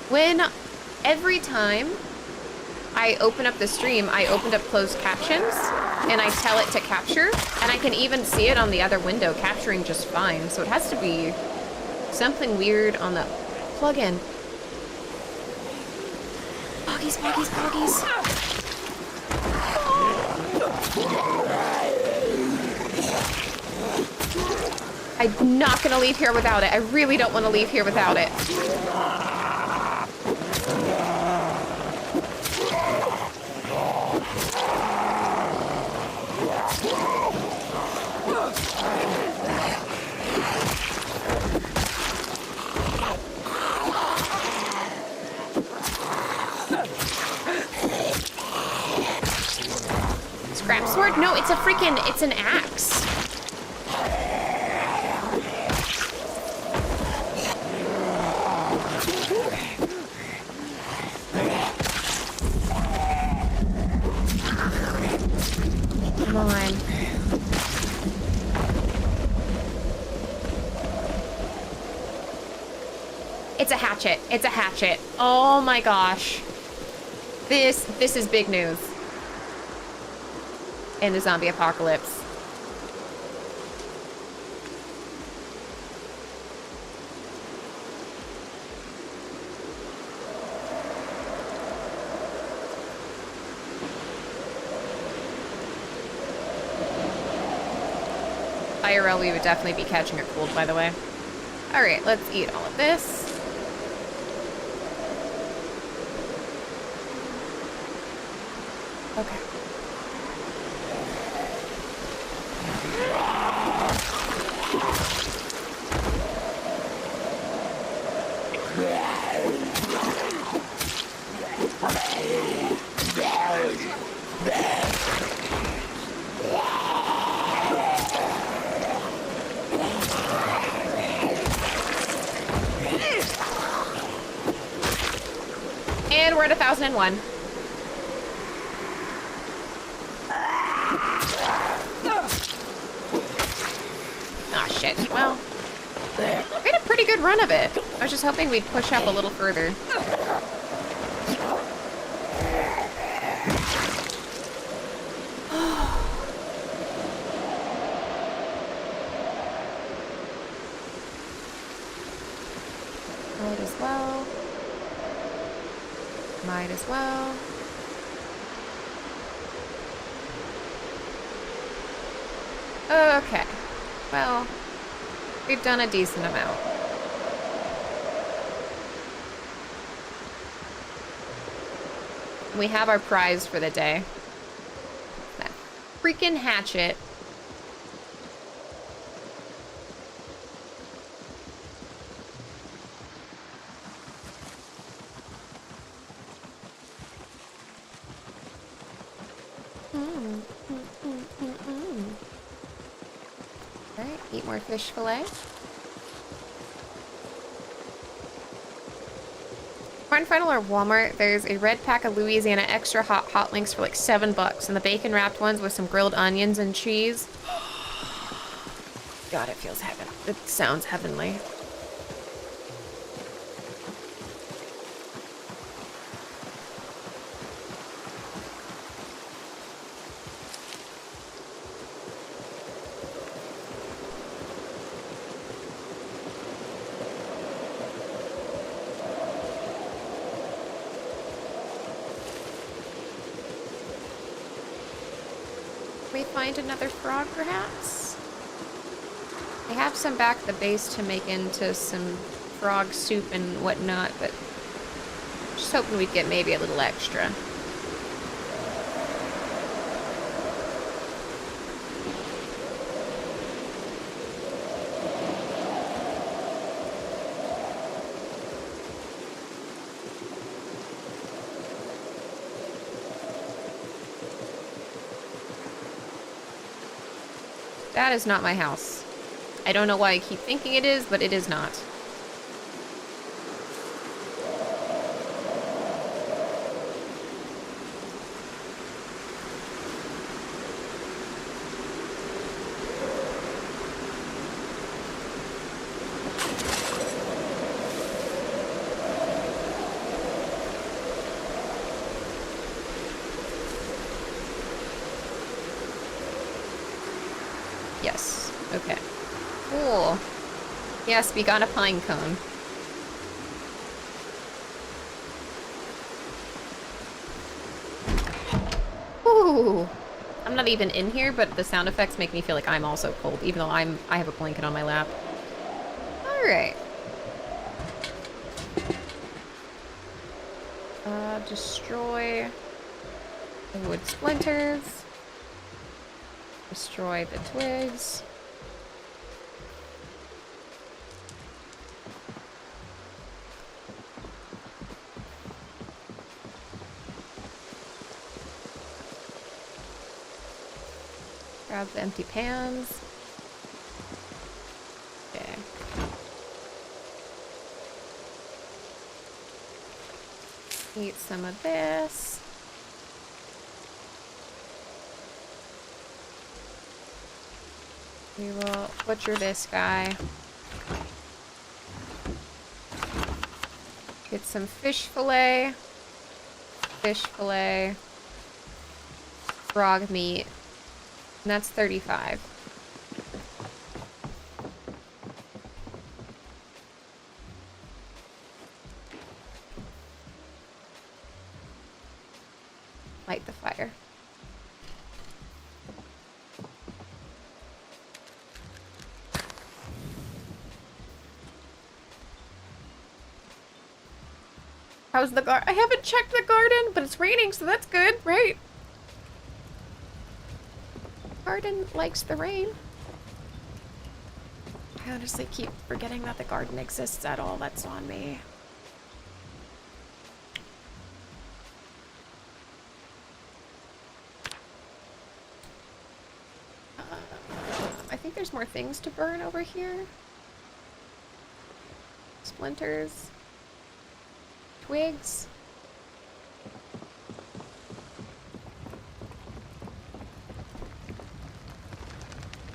when every time I open up the stream, I opened up closed captions and I tell it to capture, and I can even see it on the other window capturing just fine. So it has to be something weird on the plugin. Boggies, boggies, boggies. I'm not gonna leave here without it. I really don't want to leave here without it. Scrap sword? No, it's a freaking, it's an axe. Come on. It's a hatchet. It's a hatchet. Oh my gosh. This is big news. In the zombie apocalypse. IRL, we would definitely be catching a cold, by the way. All right, let's eat all of this. Okay. And we're at 1001. Ah, shit. Well, we had a pretty good run of it. I was just hoping we'd push up a little further. Might as well. Might as well. Okay. Well, we've done a decent amount. We have our prize for the day. That freaking hatchet. Alright, eat more fish fillet. Barn Final or Walmart, there's a red pack of Louisiana extra hot links for like $7, and the bacon wrapped ones with some grilled onions and cheese. God, it feels heaven. It sounds heavenly. We find another frog, perhaps? I have some back at the base to make into some frog soup and whatnot, but just hoping we'd get maybe a little extra. That is not my house. I don't know why I keep thinking it is, but it is not. Yes. Okay. Cool. Yes, we got a pine cone. Ooh. I'm not even in here, but the sound effects make me feel like I'm also cold, even though I have a blanket on my lap. Alright. Destroy the wood splinters. Destroy the twigs. Grab the empty pans. Okay. Eat some of this. We will butcher this guy. Get some fish fillet. Fish fillet. Frog meat. And that's 35. Light the fire. How's the garden? I haven't checked the garden, but it's raining, so that's good, right? Garden likes the rain. I honestly keep forgetting that the garden exists at all. That's on me. I think there's more things to burn over here. Splinters. Twigs.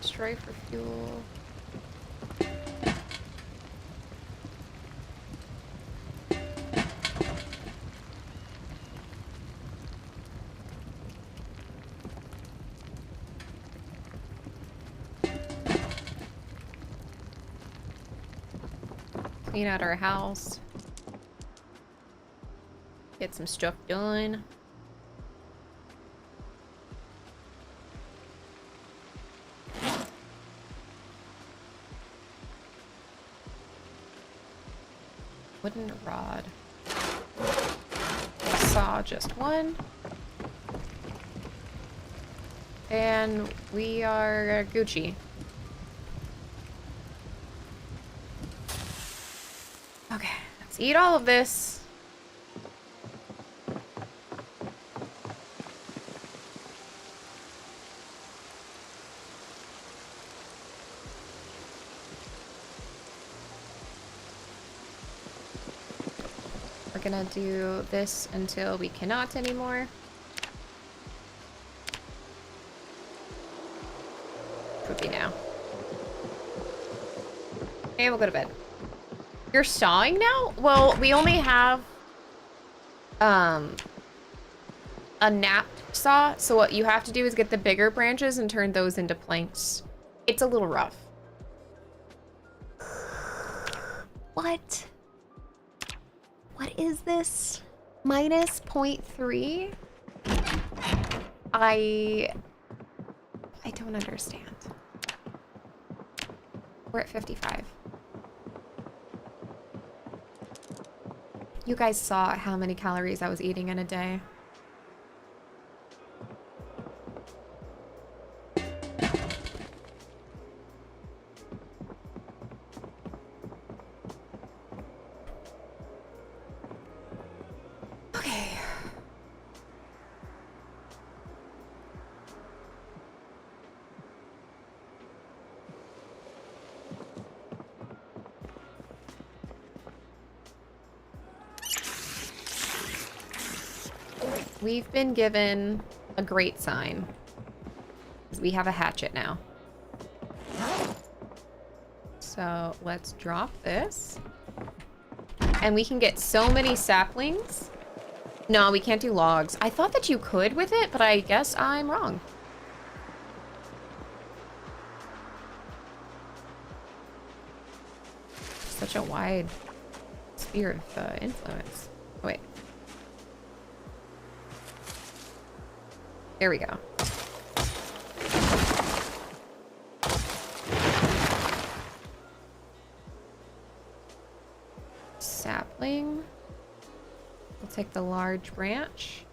Destroy for fuel. Clean out our house. Get some stuff done. Wooden rod. Saw just one. And we are Gucci. Okay, let's eat all of this. We're gonna do this until we cannot anymore. Poopy now. And we'll go to bed. You're sawing now? Well, we only have a napped saw, so what you have to do is get the bigger branches and turn those into planks. It's a little rough. What? What is this? Minus 0.3? I don't understand. We're at 55. You guys saw how many calories I was eating in a day. Okay. We've been given a great sign. We have a hatchet now. So let's drop this. And we can get so many saplings. No, we can't do logs. I thought that you could with it, but I guess I'm wrong. Such a wide sphere of influence. Oh, wait. There we go. Sapling. We'll take the large branch.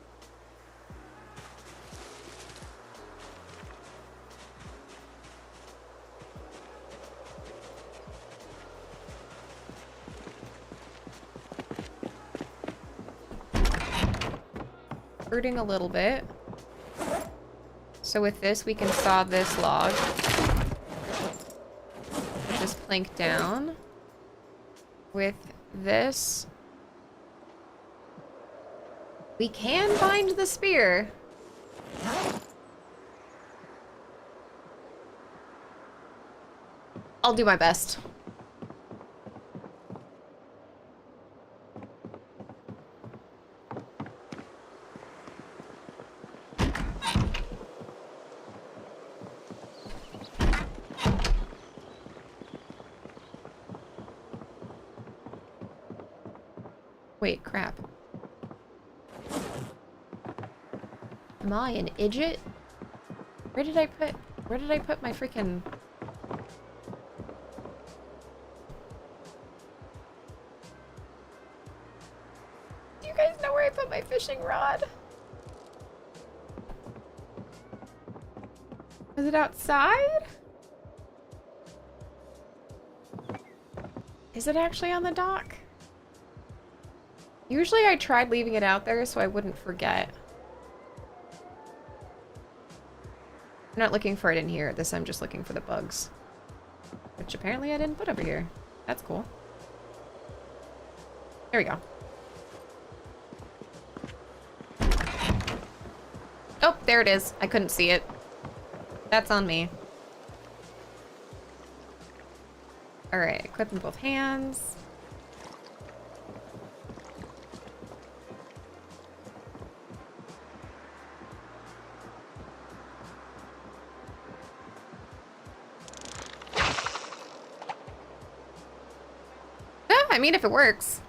Hurting a little bit. So with this, we can saw this log. Just plank down. With this, we can bind the spear. I'll do my best. Wait, crap. Am I an idiot? Where did I put my freaking... Do you guys know where I put my fishing rod? Is it outside? Is it actually on the dock? Usually I tried leaving it out there so I wouldn't forget. I'm not looking for it in here. This I'm just looking for the bugs. Which apparently I didn't put over here. That's cool. There we go. Oh, there it is. I couldn't see it. That's on me. Alright, equip in both hands. I mean, if it works.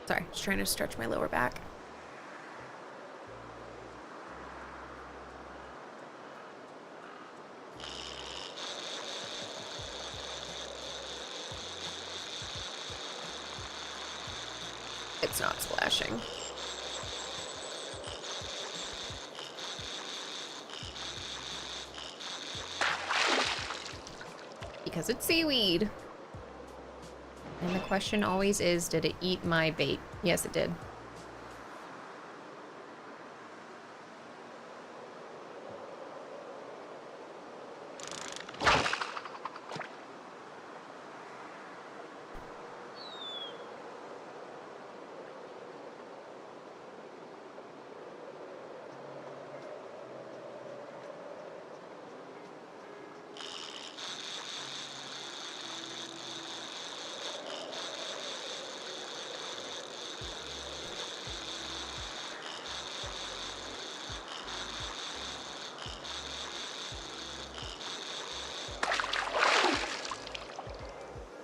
Sorry, just trying to stretch my lower back. It's not splashing. Because it's seaweed. And the question always is, did it eat my bait? Yes, it did.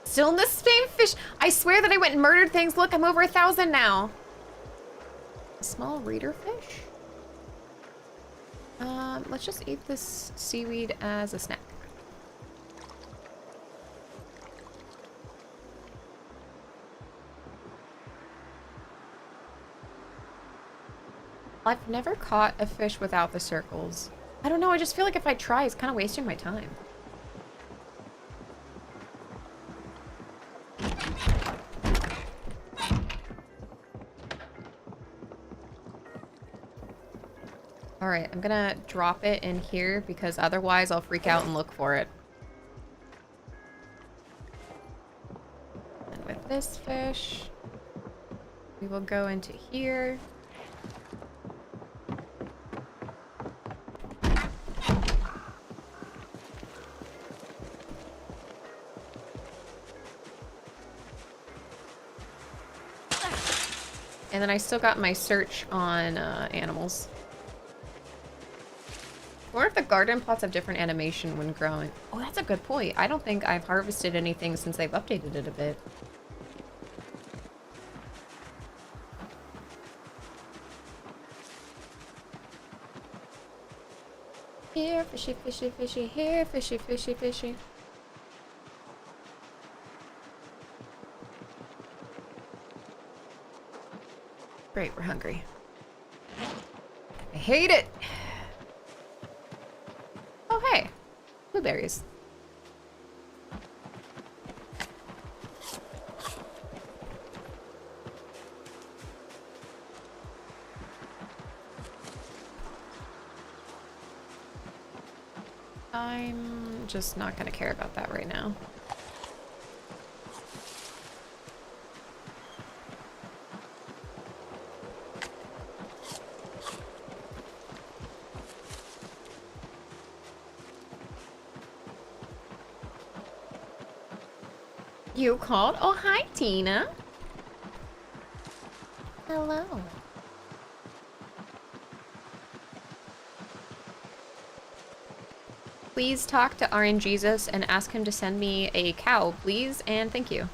Still in the same fish. I swear that I went and murdered things. Look, I'm over 1,000 now. A small reader fish? Let's just eat this seaweed as a snack. I've never caught a fish without the circles. I don't know, I just feel like if I try, it's kind of wasting my time. Alright, I'm gonna drop it in here because otherwise I'll freak out and look for it. And with this fish, we will go into here. And then I still got my search on animals. I wonder if the garden plots have different animation when growing. Oh, that's a good point. I don't think I've harvested anything since they've updated it a bit. Here, fishy, fishy, fishy. Here, fishy, fishy, fishy. Great, we're hungry. I hate it! Oh, hey. Blueberries. I'm just not gonna care about that right now. You called? Oh, hi, Tina. Hello. Please talk to RNGesus and ask him to send me a cow, please, and thank you.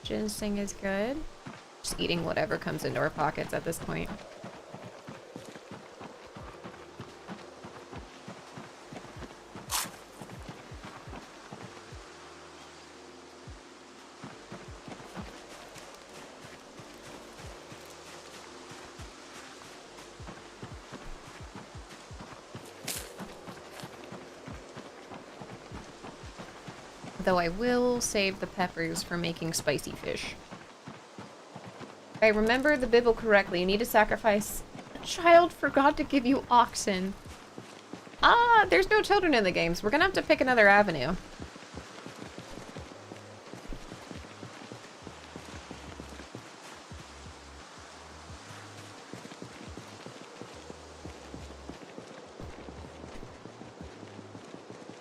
Ginseng is good. Just eating whatever comes into our pockets at this point. Though I will save the peppers for making spicy fish. If I remember the Bible correctly, you need to sacrifice a child for God to give you oxen. Ah, there's no children in the games. We're gonna have to pick another avenue.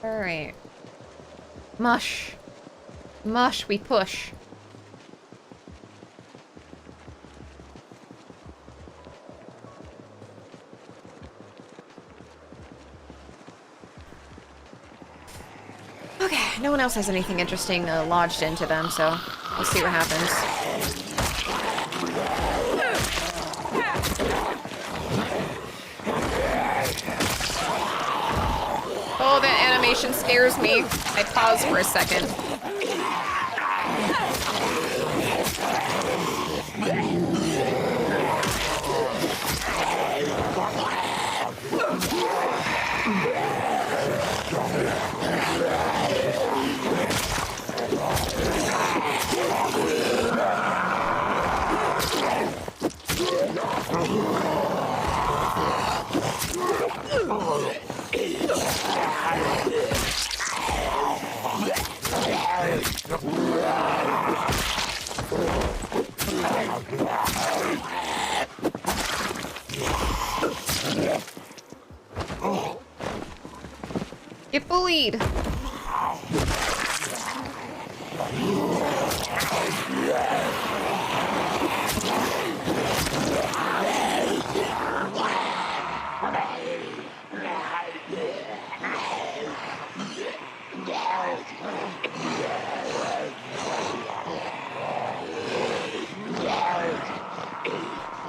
Alright. Mush. Mush, we push. Okay, no one else has anything interesting lodged into them, so we'll see what happens. Oh, that animation scares me. I pause for a second. Get bullied.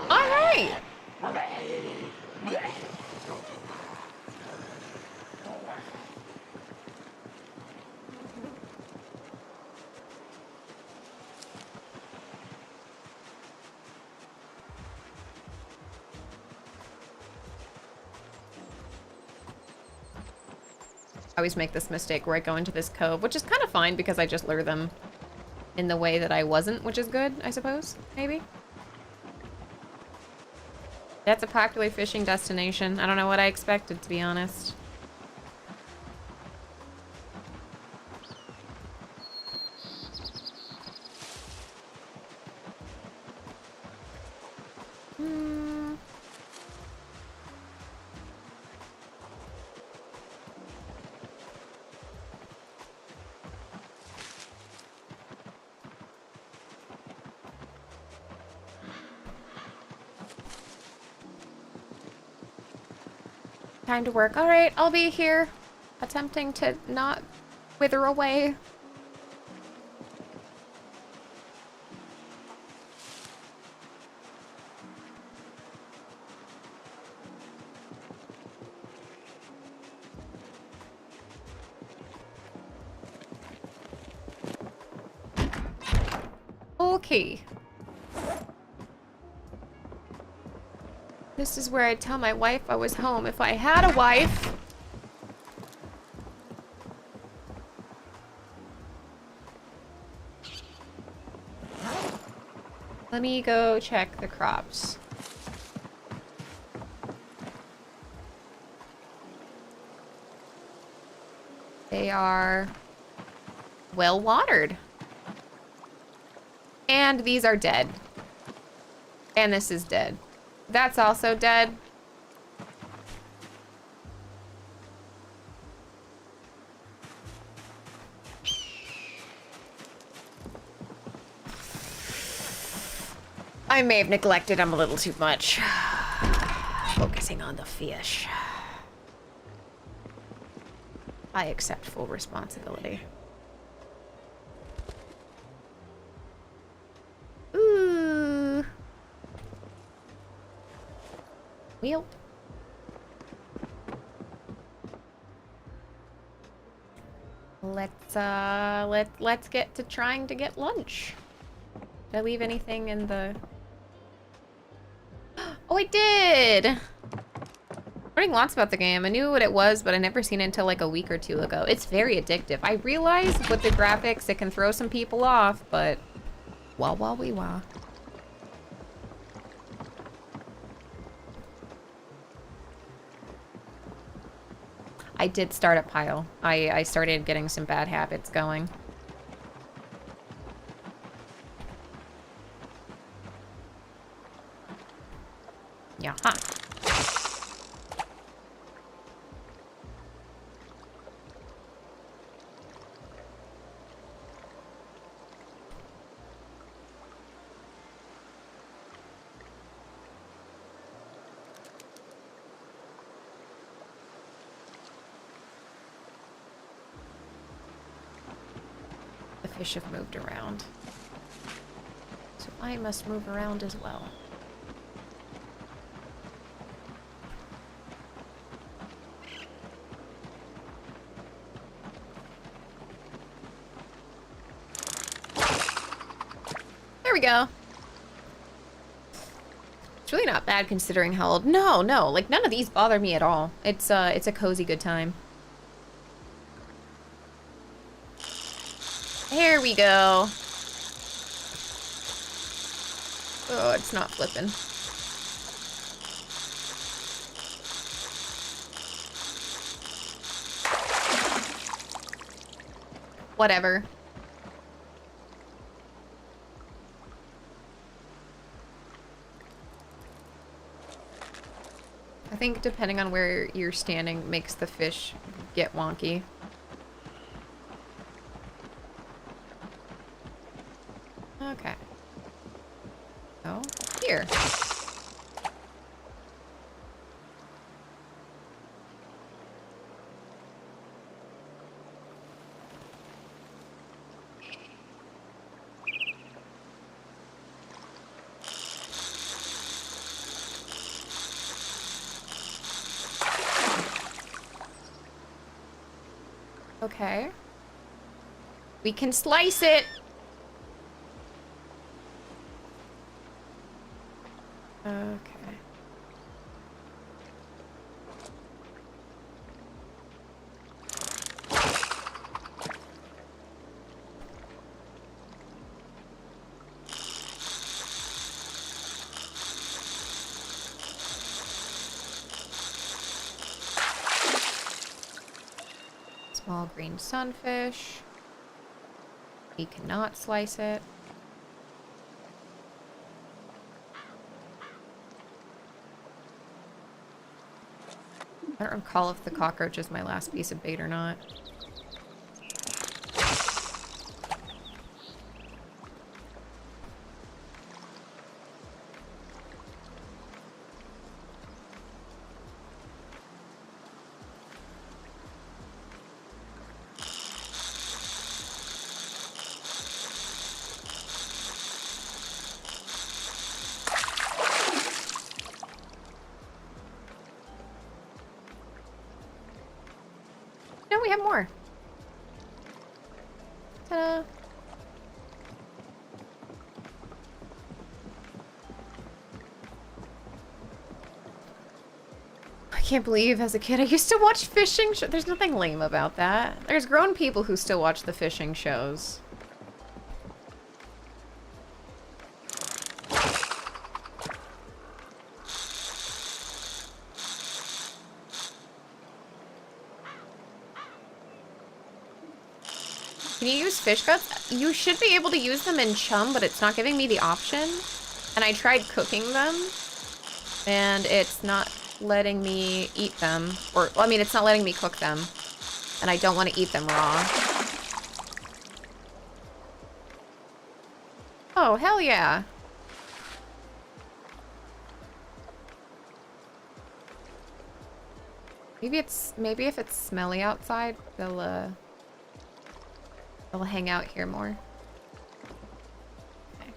All right. I always make this mistake where I go into this cove, which is kind of fine because I just lure them in the way that I wasn't, which is good, I suppose, maybe. That's a popular fishing destination. I don't know what I expected, to be honest. Time to work. All right, I'll be here, attempting to not wither away. Okay. This is where I'd tell my wife I was home if I had a wife. Let me go check the crops. They are well watered. And these are dead. And this is dead. That's also dead. I may have neglected them a little too much. Focusing on the fish. I accept full responsibility. Ooh. Wheel. Let's get to trying to get lunch. Did I leave anything in the... Oh, I did! Learning lots about the game. I knew what it was, but I never seen it until like a week or two ago. It's very addictive. I realize with the graphics, it can throw some people off, but... Wah wah wee wah. I did start a pile. I started getting some bad habits going. Yeah. Huh. The fish have moved around. So I must move around as well. There we go. It's really not bad considering how old. No, like none of these bother me at all. It's a cozy good time. There we go. Oh, it's not flipping. Whatever. I think depending on where you're standing makes the fish get wonky. Okay. Oh, here. Okay. We can slice it. Okay. Small green sunfish. We cannot slice it. I don't recall if the cockroach is my last piece of bait or not. No, we have more. Ta-da. I can't believe as a kid I used to watch fishing shows. There's nothing lame about that. There's grown people who still watch the fishing shows. Can you use fish guts? You should be able to use them in chum, but it's not giving me the option. And I tried cooking them, and it's not letting me eat them. Or, well, I mean, it's not letting me cook them. And I don't want to eat them raw. Oh, hell yeah. Maybe if it's smelly outside, they'll hang out here more. Okay.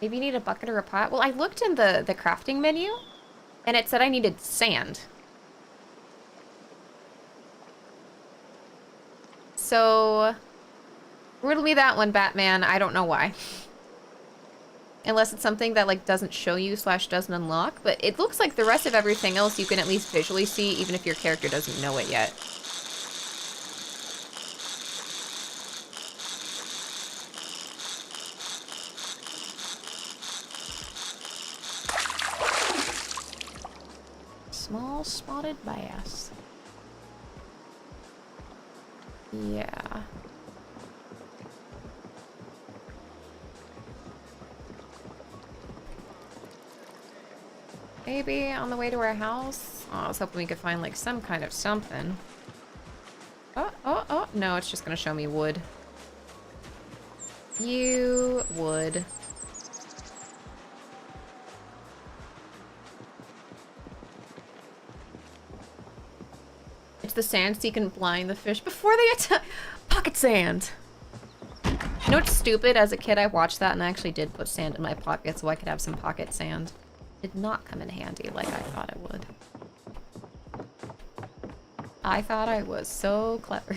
Maybe you need a bucket or a pot. Well, I looked in the crafting menu, and it said I needed sand. So, riddle me that one, Batman. I don't know why. Unless it's something that, like, doesn't show you / doesn't unlock. But it looks like the rest of everything else you can at least visually see, even if your character doesn't know it yet. Small spotted bass. Yeah. Maybe on the way to our house? Oh, I was hoping we could find, like, some kind of something. Oh, no, it's just gonna show me wood. You would. It's the sand so you can blind the fish before they attack. Pocket sand! You know what's stupid? As a kid, I watched that and I actually did put sand in my pocket so I could have some pocket sand. Did not come in handy like I thought it would. I thought I was so clever.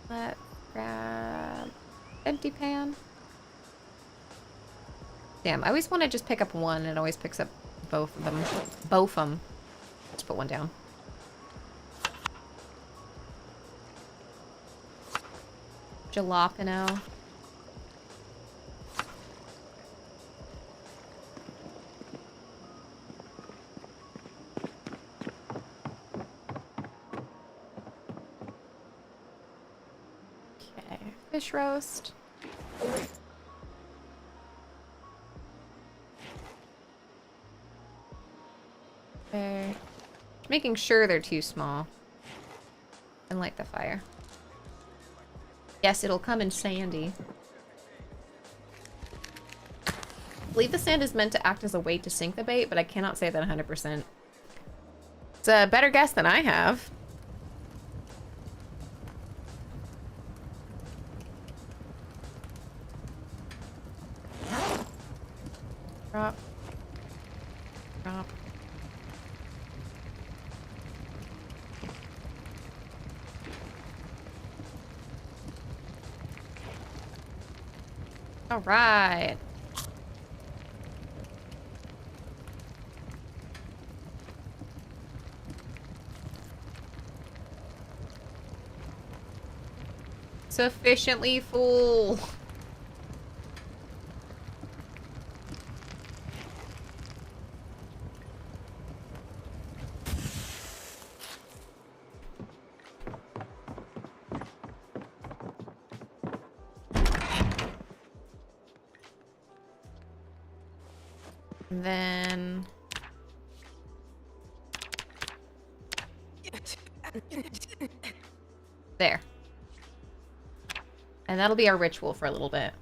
Let's grab empty pan. Damn, I always want to just pick up one and it always picks up both of them. Both of them. Let's put one down. Jalapeno. Fish roast. Okay. Making sure they're too small. And light the fire. Yes, it'll come in sandy. I believe the sand is meant to act as a weight to sink the bait, but I cannot say that 100%. It's a better guess than I have. Drop. Drop. All right. Sufficiently full. And then... There. And that'll be our ritual for a little bit.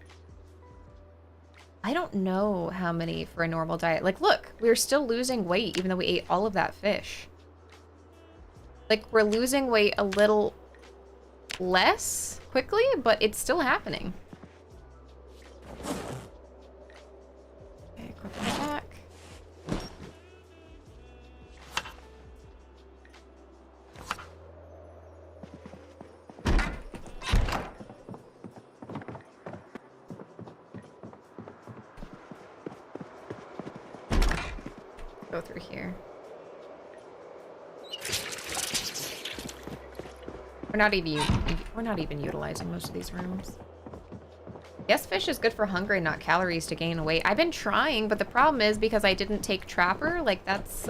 I don't know how many for a normal diet. Like, look, we're still losing weight even though we ate all of that fish. Like, we're losing weight a little less quickly, but it's still happening. Okay, equip them back. Go through here. We're not even utilizing most of these rooms. Yes, fish is good for hunger and not calories to gain weight. I've been trying, but the problem is because I didn't take Trapper, like that's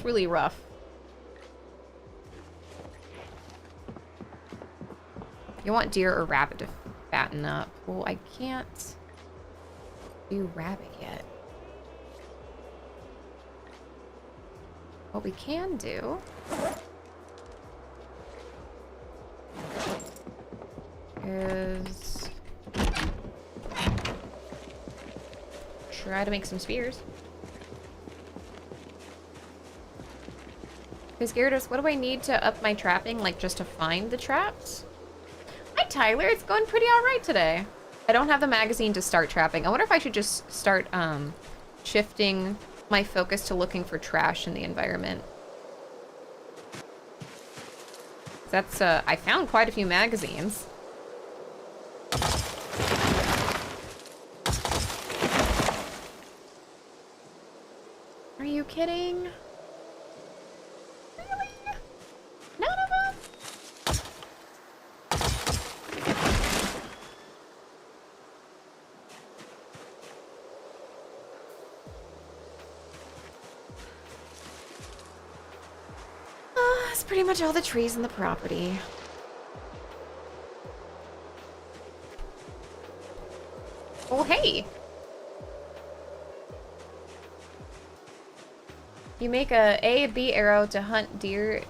really rough. You want deer or rabbit to fatten up? Well, I can't do rabbit yet. What we can do is try to make some spears. Because Gyarados, what do I need to up my trapping, like just to find the traps? Hi Tyler, it's going pretty alright today. I don't have the magazine to start trapping. I wonder if I should just start shifting my focus to looking for trash in the environment. That's, I found quite a few magazines. Are you kidding? Really? None of them? That's pretty much all the trees in the property. Oh, hey! You make a B arrow to hunt deer.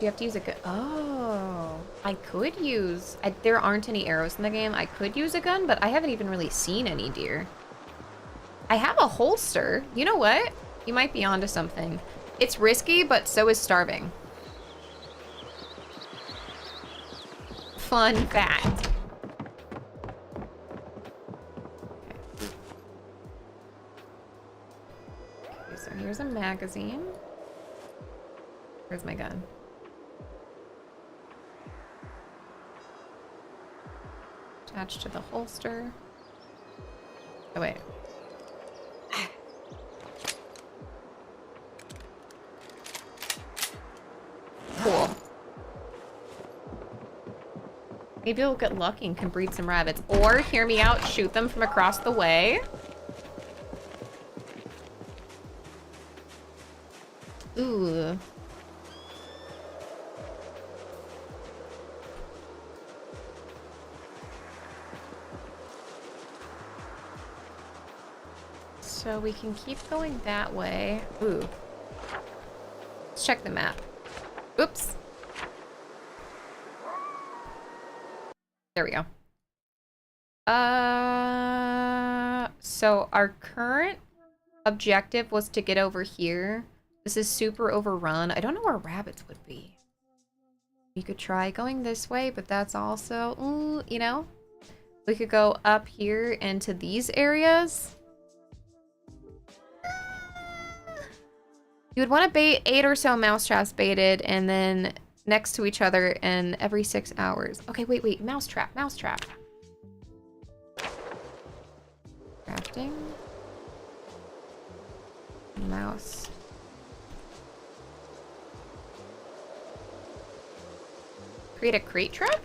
You have to use a gun. Oh, I could use... there aren't any arrows in the game. I could use a gun, but I haven't even really seen any deer. I have a holster. You know what? You might be onto something. It's risky, but so is starving. Fun fact. Okay, so here's a magazine. Where's my gun? Attached to the holster. Oh, wait. Cool. Maybe we'll get lucky and can breed some rabbits. Or, hear me out, shoot them from across the way. Ooh. So we can keep going that way. Ooh. Let's check the map. Oops. There we go. So our current objective was to get over here. This is super overrun. I don't know where rabbits would be. We could try going this way, but that's also, ooh, you know, we could go up here into these areas. You would want to bait 8 or so mousetraps baited and then next to each other and every 6 hours. Okay, wait, mousetrap. Crafting. Mouse. Create a crate trap?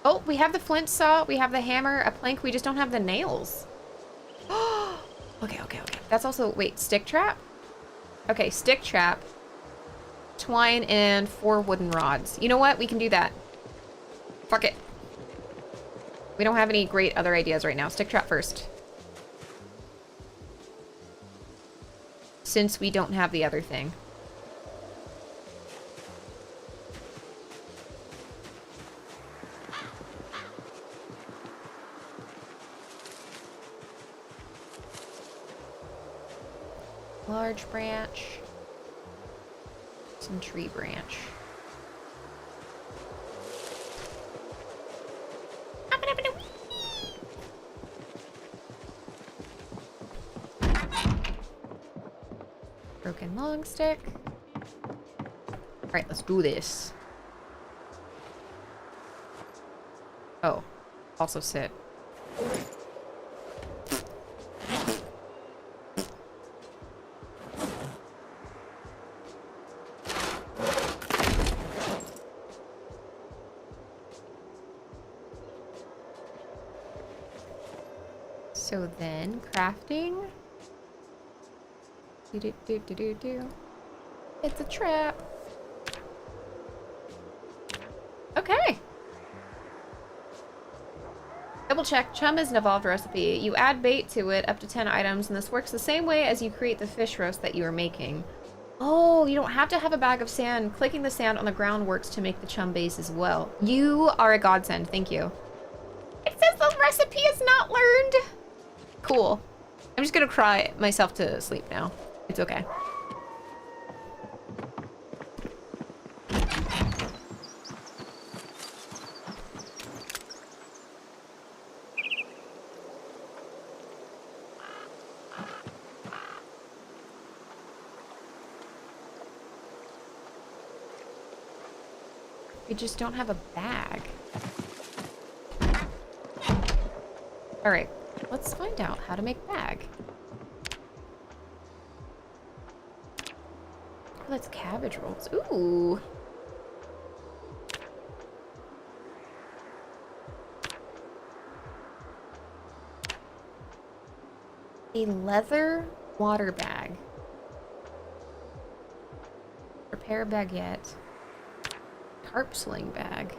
Oh, we have the flint saw, we have the hammer, a plank, we just don't have the nails. Okay. That's also, wait, stick trap? Okay, stick trap, twine, and 4 wooden rods. You know what? We can do that. Fuck it. We don't have any great other ideas right now. Stick trap first. Since we don't have the other thing. Large branch. Some tree branch. Broken long stick. Alright, let's do this. Oh, also sit. So then, crafting. Do. It's a trap. Okay. Double check. Chum is an evolved recipe. You add bait to it, up to 10 items, and this works the same way as you create the fish roast that you are making. Oh, you don't have to have a bag of sand. Clicking the sand on the ground works to make the chum base as well. You are a godsend. Thank you. It says the recipe is not learned. Cool. I'm just gonna cry myself to sleep now. It's okay. We just don't have a bag. All right, let's find out how to make bag. Oh, that's cabbage rolls. Ooh. A leather water bag. Prepare baguette. Carp sling bag.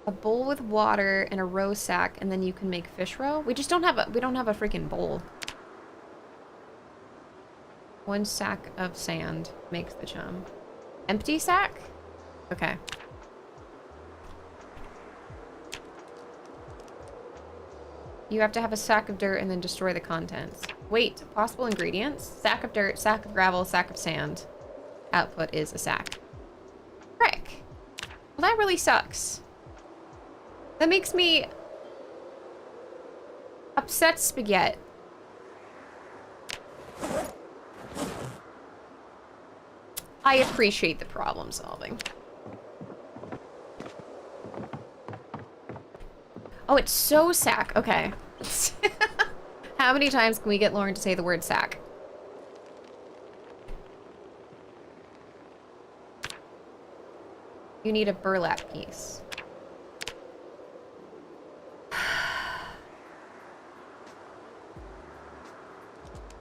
A bowl with water and a roe sack, and then you can make fish roe. We just don't have a freaking bowl. 1 sack of sand makes the chum. Empty sack? Okay. You have to have a sack of dirt and then destroy the contents. Wait, possible ingredients? Sack of dirt, sack of gravel, sack of sand. Output is a sack. Frick. Well, that really sucks. That makes me upset spaghetti. I appreciate the problem solving. Oh, it's so sack. Okay. How many times can we get Lauren to say the word sack? You need a burlap piece.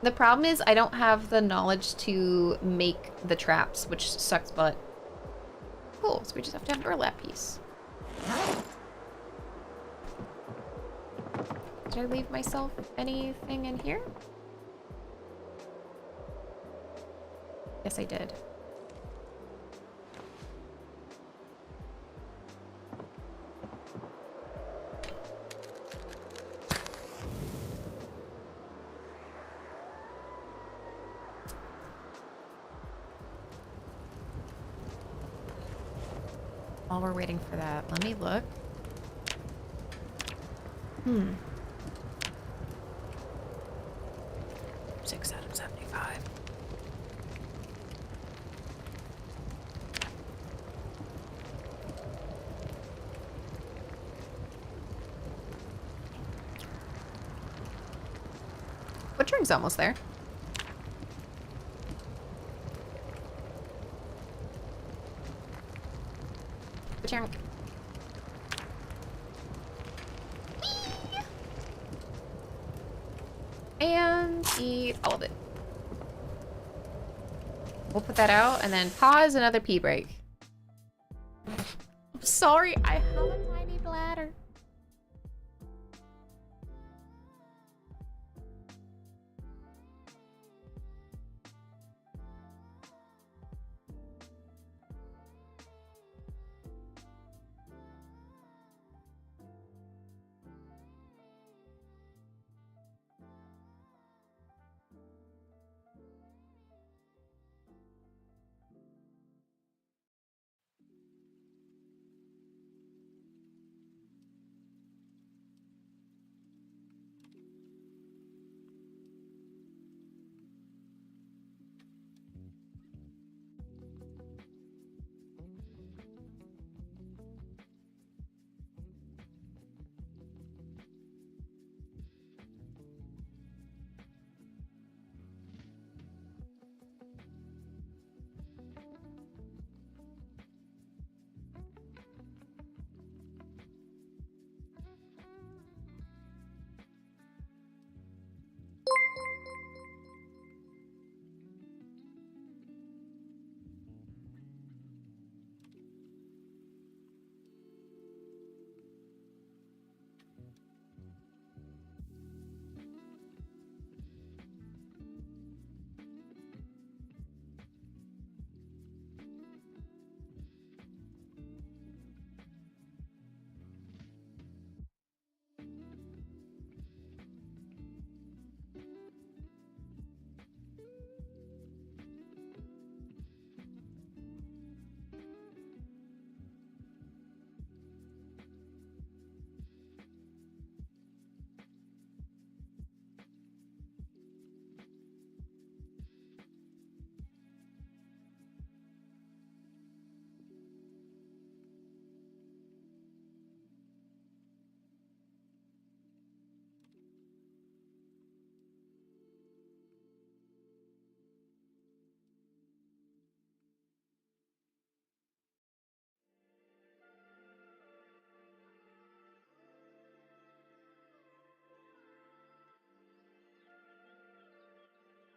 The problem is I don't have the knowledge to make the traps, which sucks butt. Cool, so we just have to have a burlap piece. Did I leave myself anything in here? Yes, I did. While we're waiting for that, let me look. 6 out of 75. Butchering's almost there. Butchering. And eat all of it. We'll put that out and then pause another pee break. I'm sorry, I have a tiny bladder.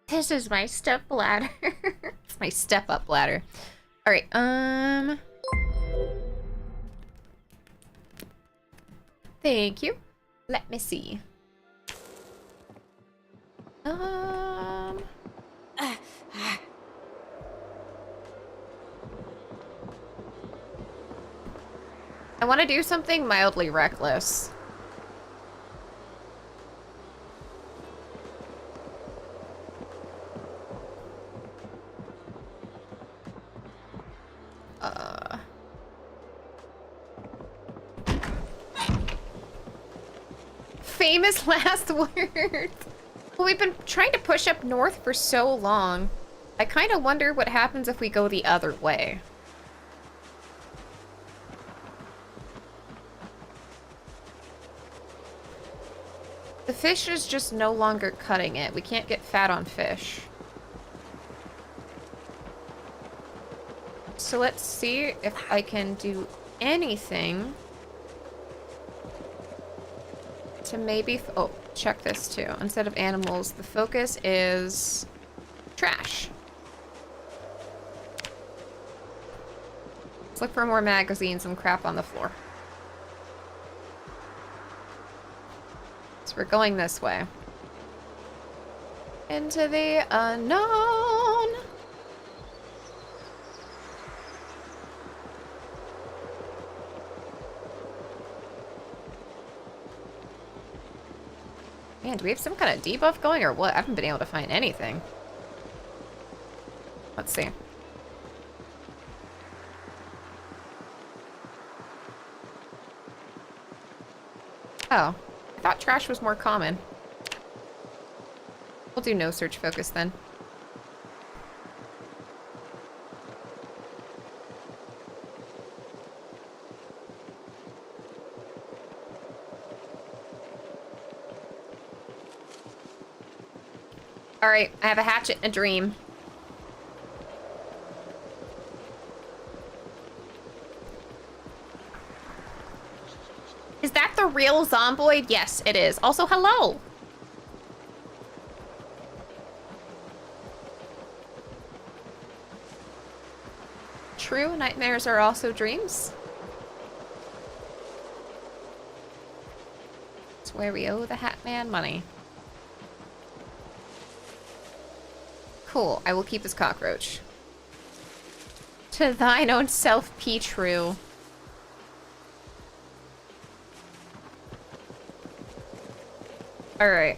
This is my step bladder. It's my step up bladder. All right, thank you. Let me see. I want to do something mildly reckless. Famous last words. Well, we've been trying to push up north for so long. I kind of wonder what happens if we go the other way. The fish is just no longer cutting it. We can't get fat on fish. So let's see if I can do anything to maybe... oh, check this too. Instead of animals, the focus is trash. Let's look for more magazines and crap on the floor. So we're going this way. Into the unknown. Man, do we have some kind of debuff going or what? I haven't been able to find anything. Let's see. Oh, I thought trash was more common. We'll do no search focus then. Alright, I have a hatchet and a dream. Is that the real Zomboid? Yes, it is. Also, hello! true. Nightmares are also dreams. It's where we owe the Hat Man money. Cool. I will keep this cockroach. To thine own self be true. Alright.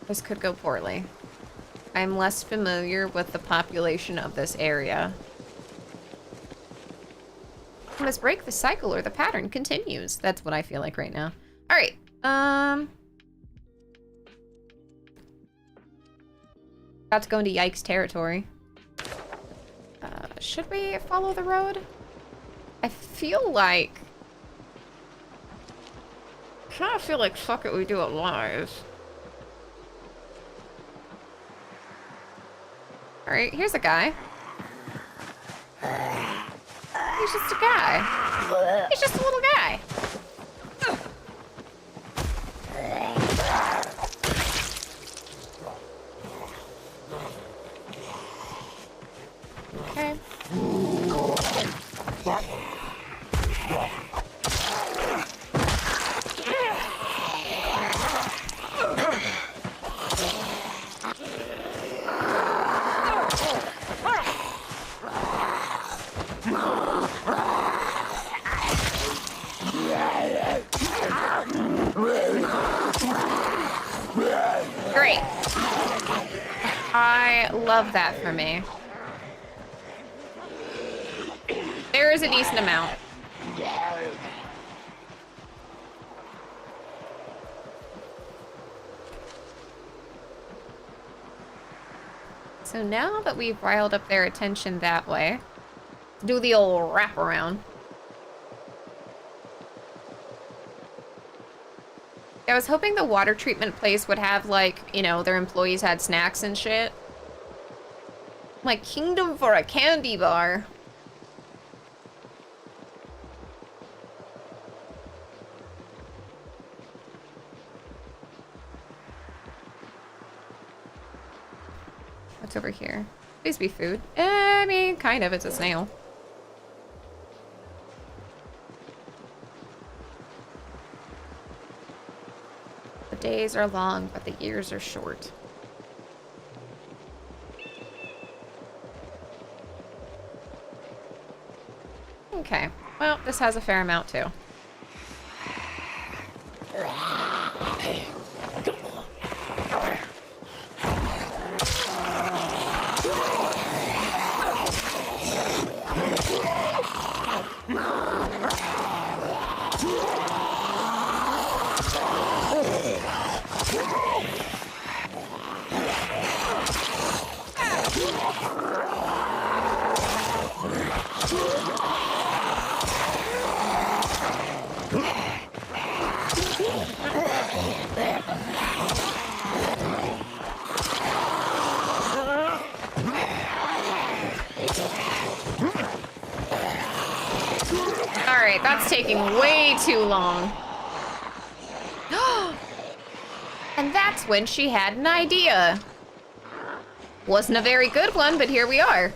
This could go poorly. I'm less familiar with the population of this area. We must break the cycle or the pattern continues. That's what I feel like right now. Alright, about to go into yikes territory. Should we follow the road? I feel like... I kind of feel like, fuck it, we do it live. Alright, here's a guy. He's just a guy. He's just a little guy. Okay. Great. I love that for me. There is a decent amount. So now that we've riled up their attention that way, let's do the old wraparound. I was hoping the water treatment place would have, like, you know, their employees had snacks and shit. My kingdom for a candy bar. What's over here? Please be food. I mean, kind of. It's a snail. The days are long, but the years are short. Okay. Well, this has a fair amount, too. Alright, that's taking way too long. And that's when she had an idea. Wasn't a very good one, but here we are.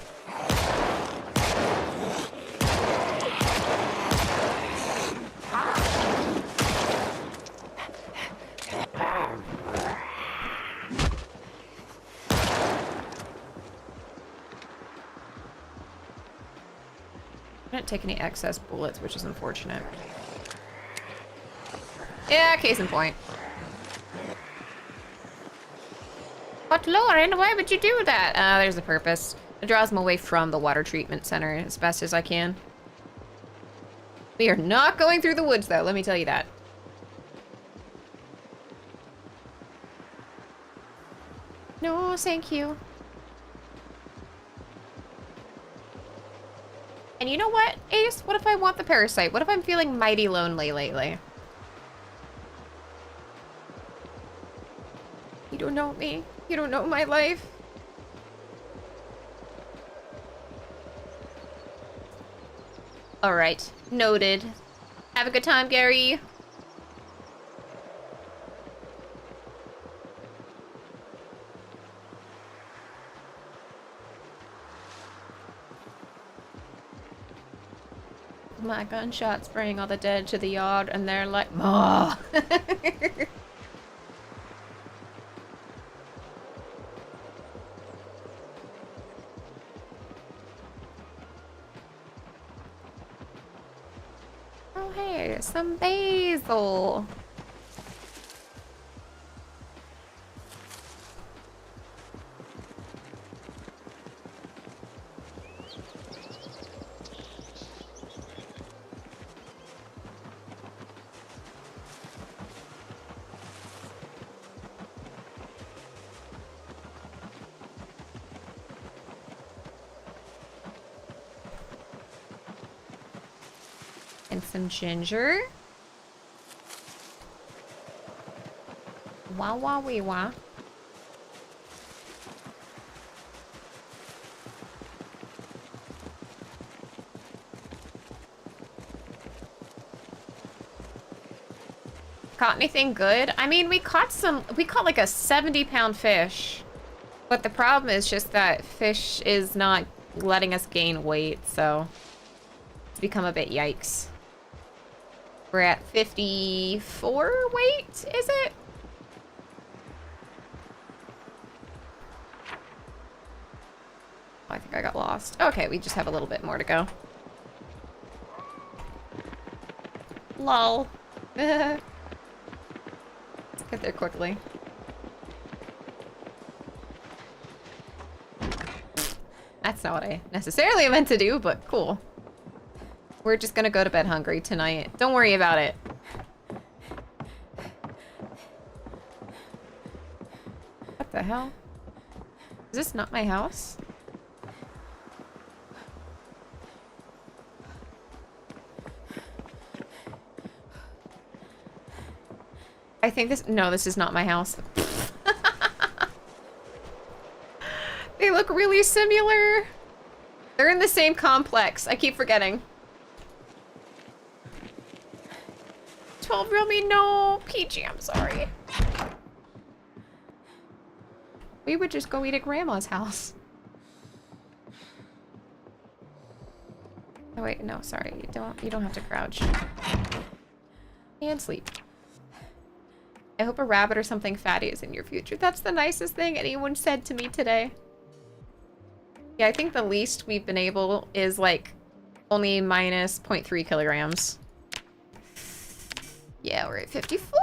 I didn't take any excess bullets, which is unfortunate. Yeah, case in point. But Lauren, why would you do that? There's a purpose. It draws them away from the water treatment center as best as I can. We are not going through the woods, though, let me tell you that. No, thank you. And you know what, Ace? What if I want the parasite? What if I'm feeling mighty lonely lately? You don't know me. You don't know my life. All right, noted. Have a good time, Gary. My gunshots bring all the dead to the yard, and they're like, "Ma." Oh, hey, some basil. And some ginger. Wah wah wee wah. Caught anything good? I mean, we caught like a 70-pound fish. But the problem is just that fish is not letting us gain weight, so it's become a bit yikes. We're at 54 weight, is it? Oh, I think I got lost. Okay, we just have a little bit more to go. Lol. Let's get there quickly. That's not what I necessarily meant to do, but cool. We're just gonna go to bed hungry tonight. Don't worry about it. What the hell? Is this not my house? I think this... No, this is not my house. They look really similar. They're in the same complex. I keep forgetting. 12 real me? No. Peachy, I'm sorry. We would just go eat at Grandma's house. Oh wait, no, sorry. You don't have to crouch. And sleep. I hope a rabbit or something fatty is in your future. That's the nicest thing anyone said to me today. Yeah, I think the least we've been able is like only minus 0.3 kilograms. Yeah, we're at 54.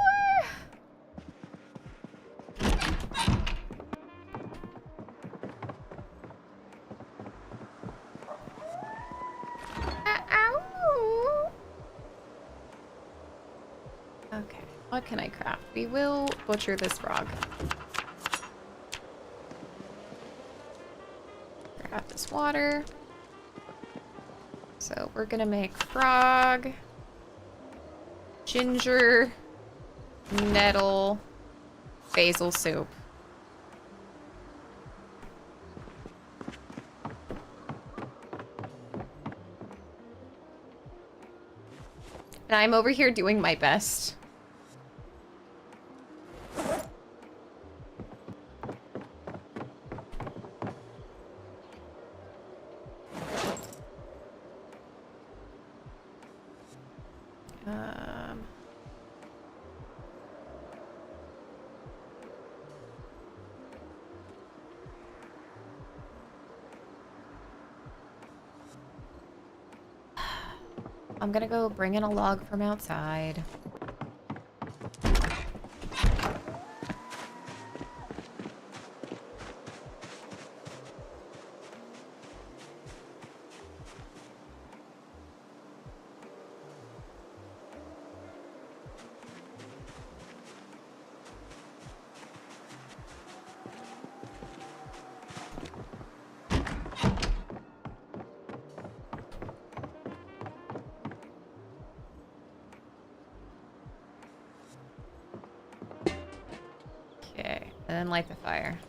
Ow. Okay, what can I craft? We will butcher this frog. Grab this water. So we're gonna make frog, ginger, nettle, basil soup. And I'm over here doing my best. I'm gonna go bring in a log from outside. Okay, and then light the fire.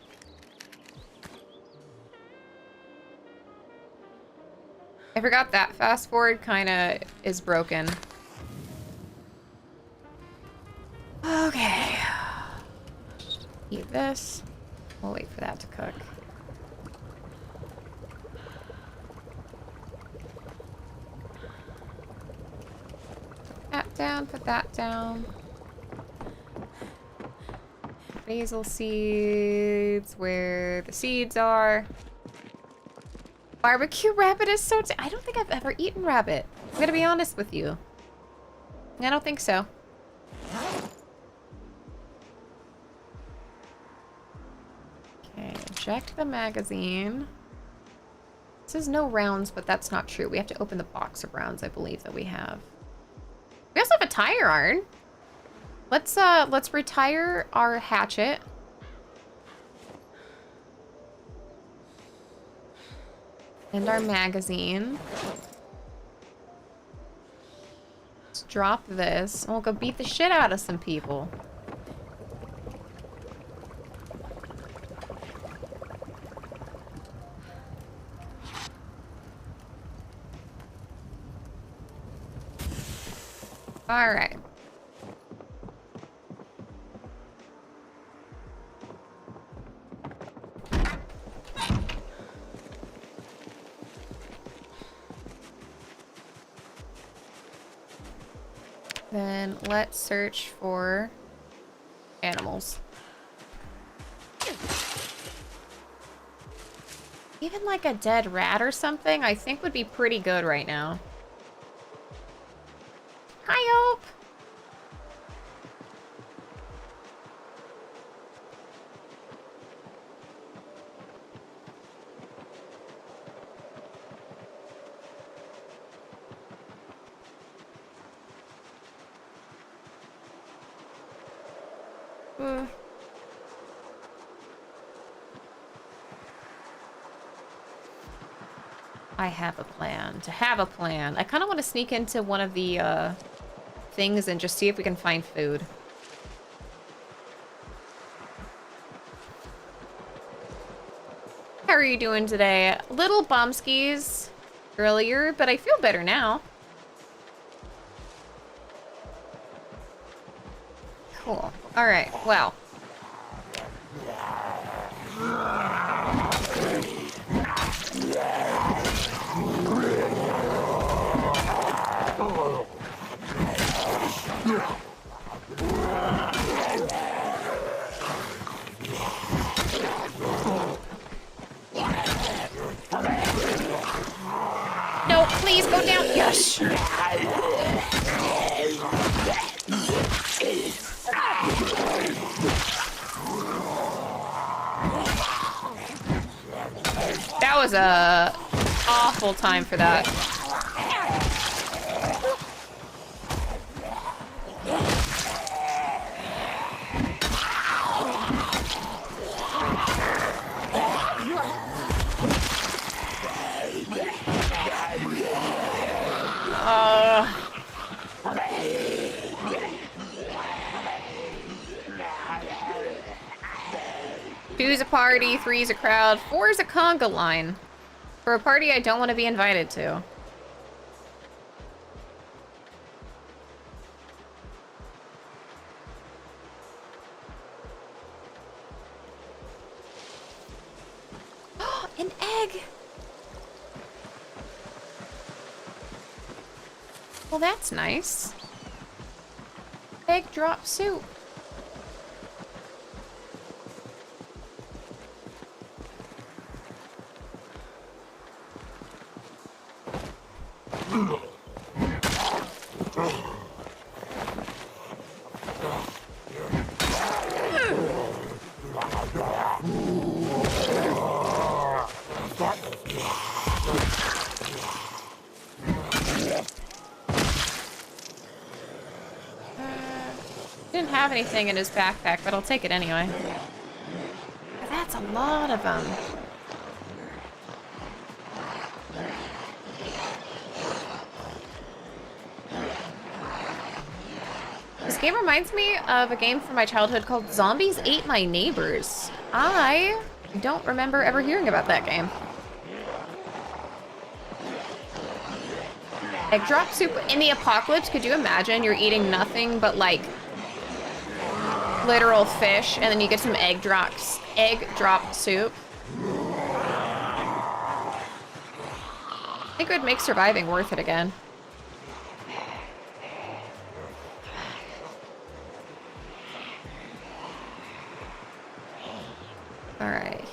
I forgot that fast forward kind of is broken. Okay. Eat this. We'll wait for that to cook. down, put that down. Basil seeds, where the seeds are. Barbecue rabbit is so... I don't think I've ever eaten rabbit. I'm gonna be honest with you. I don't think so. Okay, eject the magazine. It says no rounds, but that's not true. We have to open the box of rounds, I believe, that we have. We also have a tire iron. Let's retire our hatchet. And our magazine. Let's drop this. And we'll go beat the shit out of some people. All right. Then let's search for animals. Even like a dead rat or something, I think would be pretty good right now. Hi, Hope! I have a plan. To have a plan. I kind of want to sneak into one of the things and just see if we can find food. How are you doing today? Little bumskis earlier, but I feel better now. Cool. All right. Well. No, please go down. Yes. That was a awful time for that. Two's a party, three's a crowd, four's a conga line. For a party I don't want to be invited to. An egg! Well, that's nice. Egg drop soup. Didn't have anything in his backpack, but I'll take it anyway. That's a lot of them. This game reminds me of a game from my childhood called Zombies Ate My Neighbors. I don't remember ever hearing about that game. Egg drop soup in the apocalypse, could you imagine you're eating nothing but like literal fish and then you get some egg drop soup? I think it would make surviving worth it again.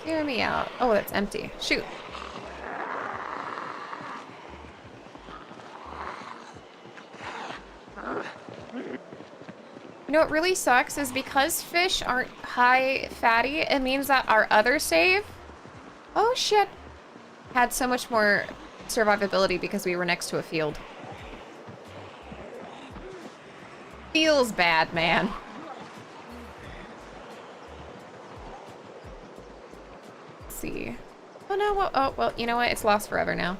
Hear me out. Oh, it's empty. Shoot. You know what really sucks is because fish aren't high fatty, it means that our other save, oh shit, had so much more survivability because we were next to a field. Feels bad, man. Let's see. Oh no, well, oh, well, you know what? It's lost forever now.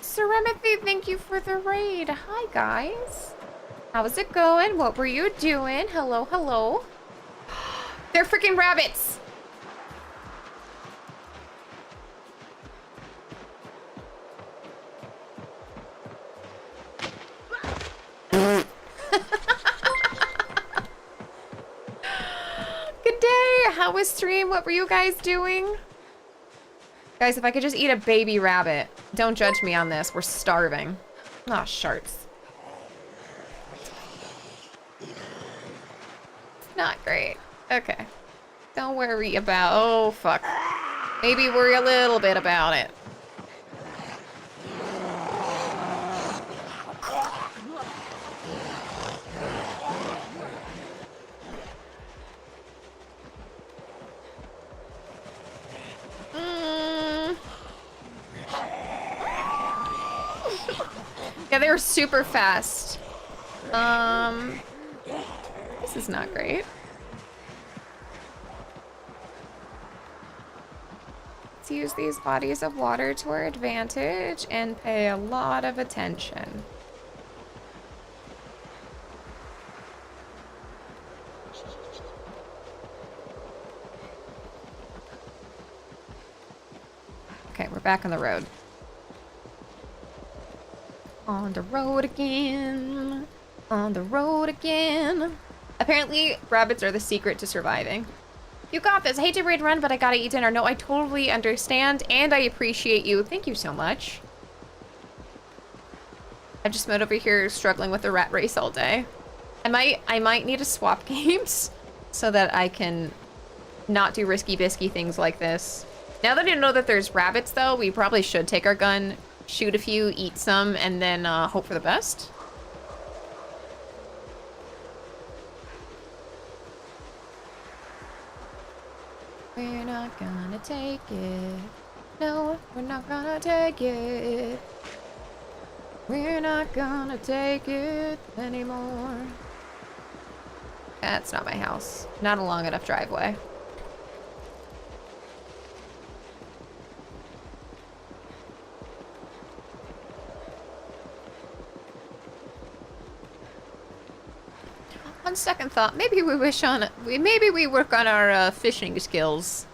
Serenity, thank you for the raid. Hi, guys. How's it going? What were you doing? Hello, hello. They're freaking rabbits. Good day. How was stream? What were you guys doing? Guys, if I could just eat a baby rabbit. Don't judge me on this. We're starving. Aw, sharts. Not great. Okay. Don't worry about... Oh, fuck. Maybe worry a little bit about it. Yeah, they were super fast. This is not great. Let's use these bodies of water to our advantage and pay a lot of attention. Okay, we're back on the road. On the road again. On the road again. Apparently, rabbits are the secret to surviving. You got this. I hate to raid run, but I gotta eat dinner. No, I totally understand, and I appreciate you. Thank you so much. I've just been over here struggling with the rat race all day. I might need to swap games so that I can not do risky bisky things like this. Now that I know that there's rabbits, though, we probably should take our gun, shoot a few, eat some, and then hope for the best. We're not gonna take it. No, we're not gonna take it. We're not gonna take it anymore. That's not my house. Not a long enough driveway. On second thought, maybe we work on our fishing skills.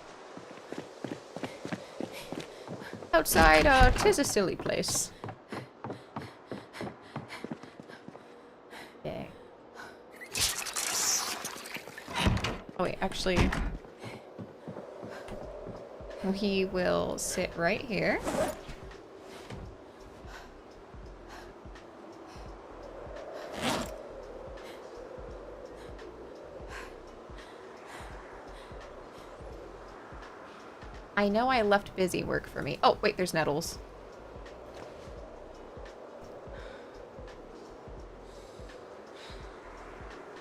Outside, 'tis a silly place. Yeah. Oh wait, actually, he will sit right here. I know I left busy work for me. Oh, wait, there's nettles.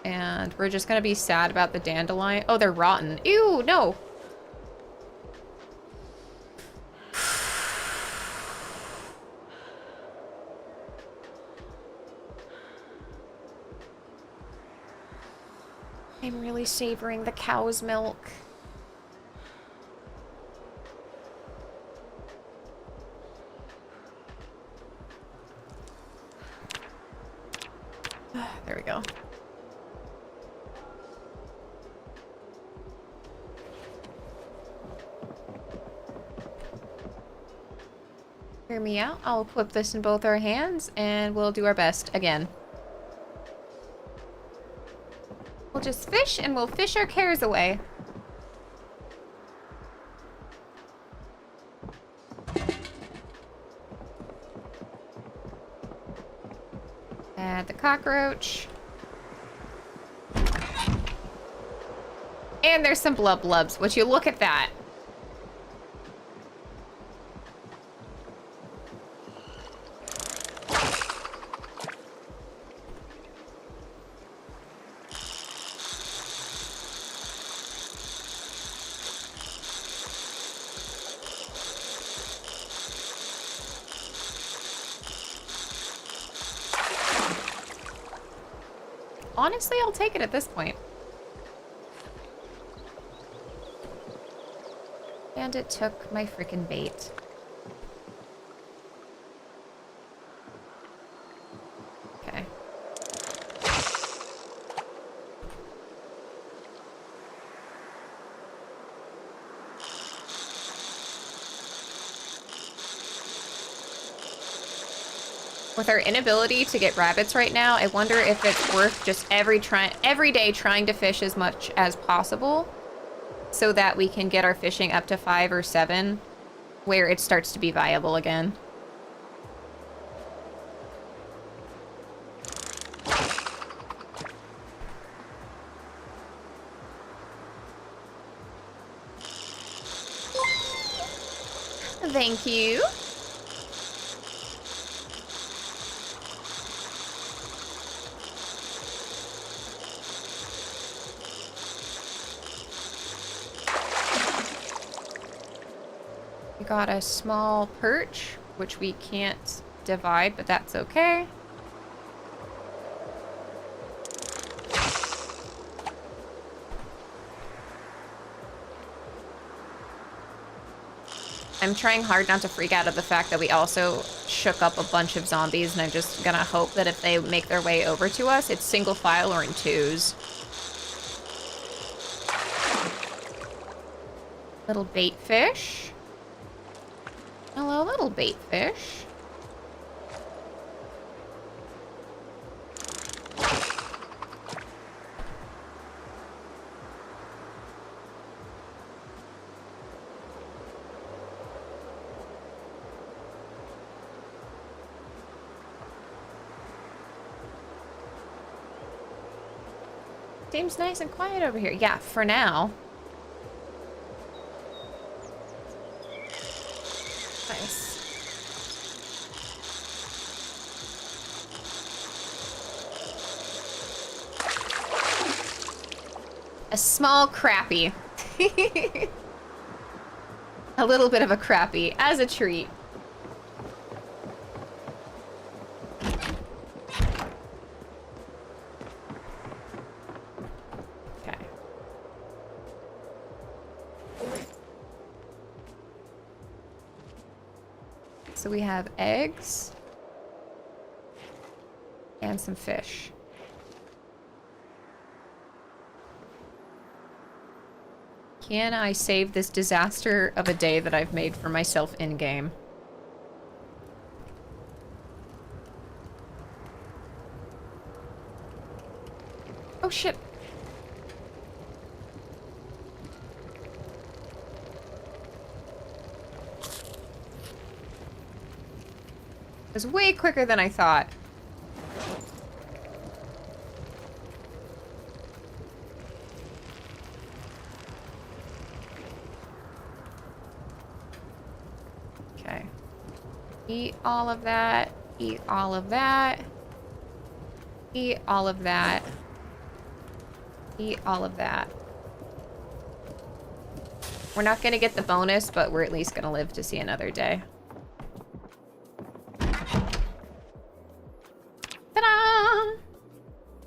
And we're just gonna be sad about the dandelion. Oh, they're rotten. Ew, no. I'm really savoring the cow's milk. There we go. Hear me out. I'll equip this in both our hands and we'll do our best again. We'll just fish and we'll fish our cares away. Add the cockroach. And there's some blubs. Would you look at that? Honestly, I'll take it at this point. And it took my freaking bait. Okay. With our inability to get rabbits right now, I wonder if it's worth just every day trying to fish as much as possible so that we can get our fishing up to 5 or 7 where it starts to be viable again. Thank you. We got a small perch, which we can't divide, but that's okay. I'm trying hard not to freak out of the fact that we also shook up a bunch of zombies, and I'm just gonna hope that if they make their way over to us, it's single file or in twos. Little bait fish. Hello, little bait fish. Seems nice and quiet over here. Yeah, for now. Nice. A small crappie. A little bit of a crappie as a treat. So we have eggs and some fish. Can I save this disaster of a day that I've made for myself in-game? Oh shit. It was way quicker than I thought. Okay. Eat all of that. Eat all of that. Eat all of that. Eat all of that. We're not gonna get the bonus, but we're at least gonna live to see another day. Ta-da!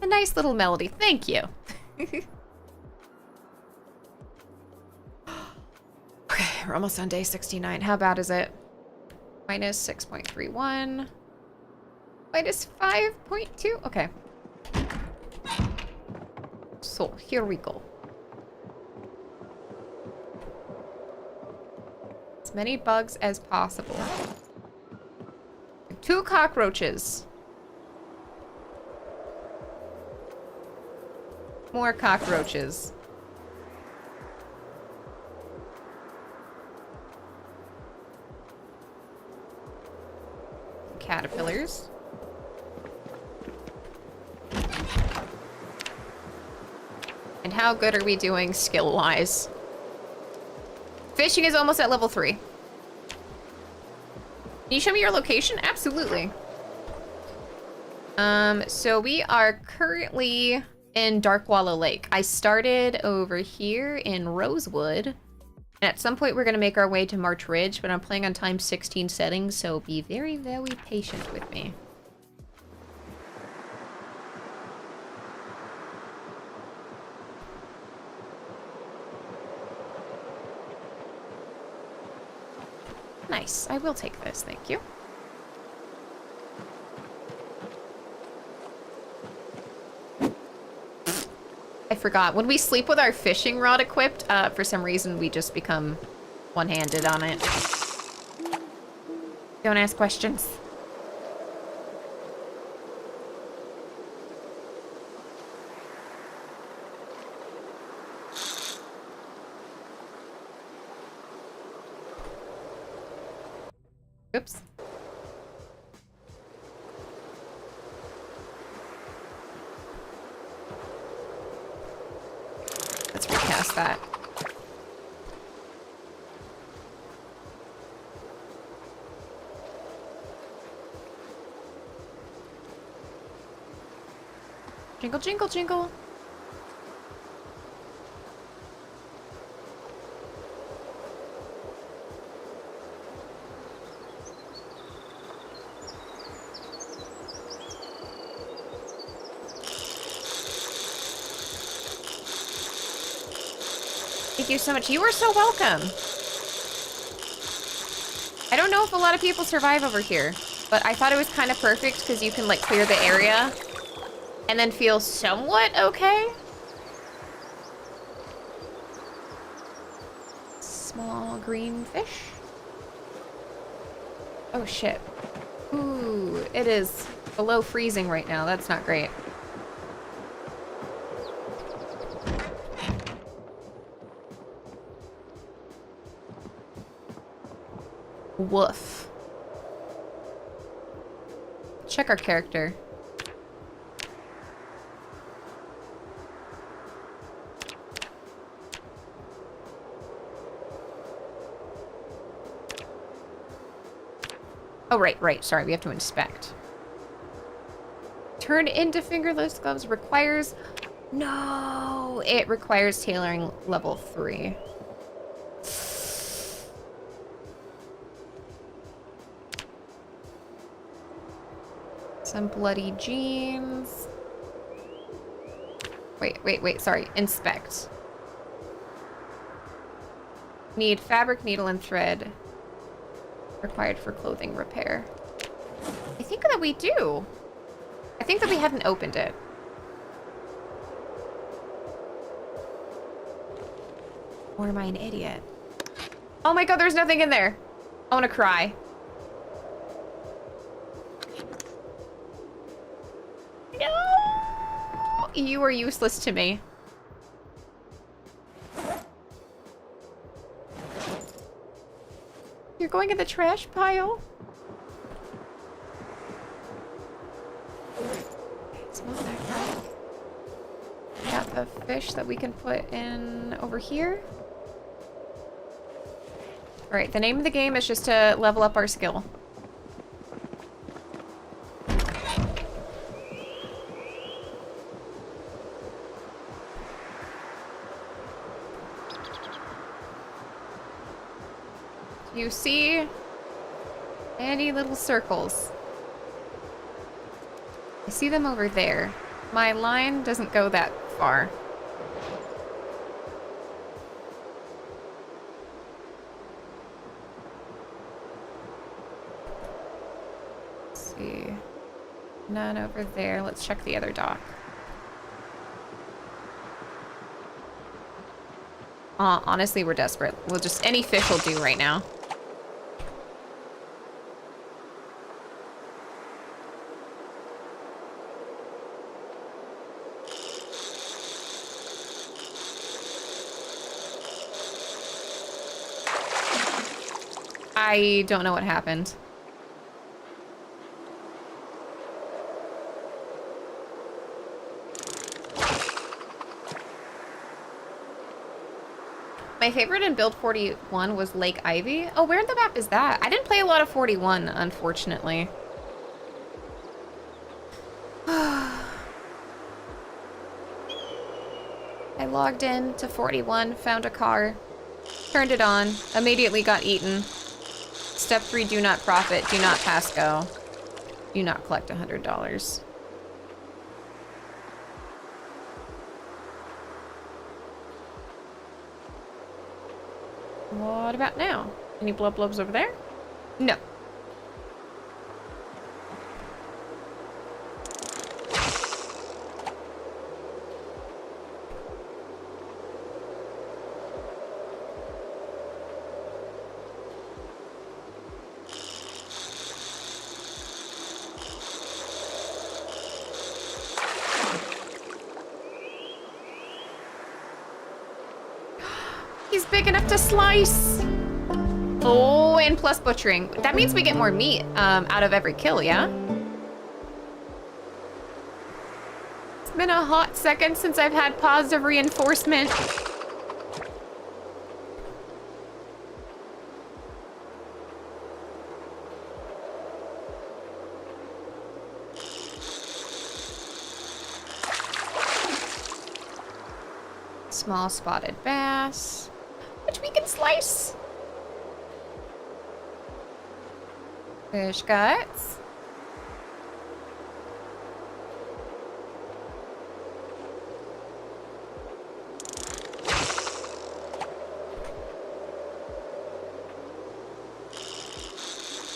A nice little melody. Thank you. Okay, we're almost on day 69. How bad is it? Minus 6.31. Minus 5.2. Okay. So, here we go. As many bugs as possible. 2 cockroaches. More cockroaches. Caterpillars. And how good are we doing skill-wise? Fishing is almost at level 3. Can you show me your location? Absolutely. So we are currently in Darkwallow Lake. I started over here in Rosewood. And at some point we're gonna make our way to March Ridge, but I'm playing on time 16 settings, so be very, very patient with me. Nice. I will take this, thank you. I forgot. When we sleep with our fishing rod equipped, for some reason we just become one-handed on it. Don't ask questions. Oops. Let's recast that. Jingle, jingle, jingle. Thank you so much. You are so welcome. I don't know if a lot of people survive over here, but I thought it was kind of perfect because you can like clear the area and then feel somewhat okay. Small green fish. Oh shit. Ooh, it is below freezing right now. That's not great. Woof. Check our character. Oh, right. Sorry, we have to inspect. Turn into fingerless gloves requires... No! It requires tailoring level 3. Some bloody jeans. Wait, sorry. Inspect. Need fabric, needle, and thread. Required for clothing repair. I think that we do. I think that we hadn't opened it. Or am I an idiot? Oh my god, there's nothing in there. I wanna cry. No! You are useless to me. You're going in the trash pile? It's not that right. Got the fish that we can put in over here. Alright, the name of the game is just to level up our skill. You see any little circles? I see them over there. My line doesn't go that far. Let's see. None over there. Let's check the other dock. Honestly, we're desperate. We'll just... any fish will do right now. I don't know what happened. My favorite in build 41 was Lake Ivy. Oh, where in the map is that? I didn't play a lot of 41, unfortunately. I logged in to 41, found a car, turned it on, immediately got eaten. Step 3, do not profit, do not pass go. Do not collect $100. What about now? Any blubs over there? No. He's big enough to slice. Oh, and plus butchering. That means we get more meat out of every kill, yeah? It's been a hot second since I've had positive reinforcement. Small spotted bass, which we can slice. Fish guts.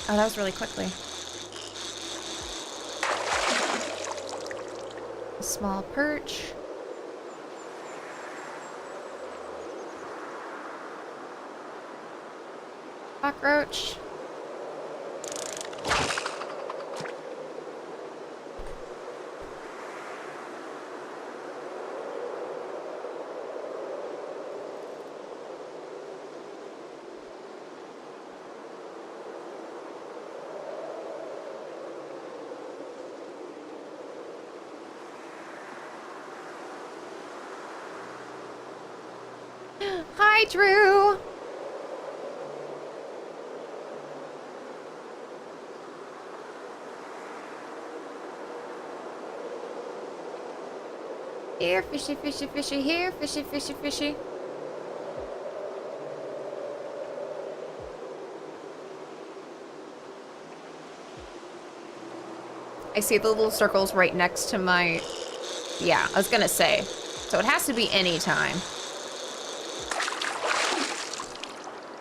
Oh, that was really quickly. A small perch. Cockroach. Hi, Drew. Here, fishy, fishy, fishy, here, fishy, fishy, fishy. I see the little circles right next to my... Yeah, I was gonna say. So it has to be any time.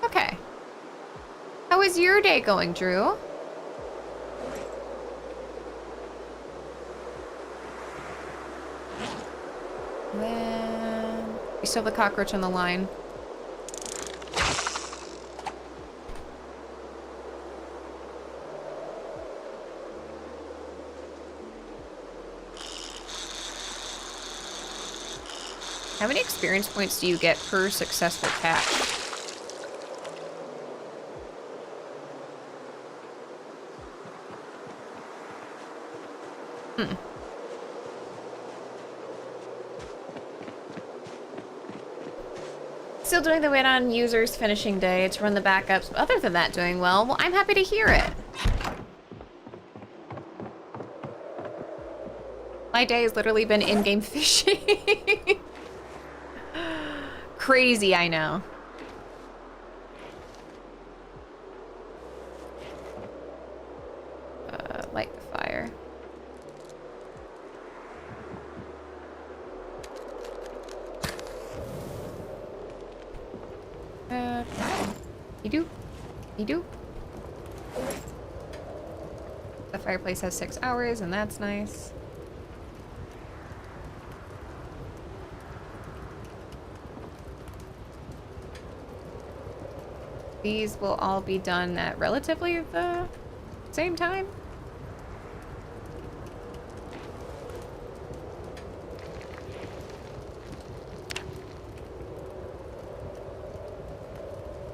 Okay. How is your day going, Drew? Then... We still have the cockroach on the line. How many experience points do you get per successful catch? Still doing the wait on users finishing day to run the backups, but other than that doing well. Well, I'm happy to hear it. My day has literally been in-game fishing. Crazy, I know. Light the fire. You do? You do? The fireplace has 6 hours, and that's nice. These will all be done at relatively the same time.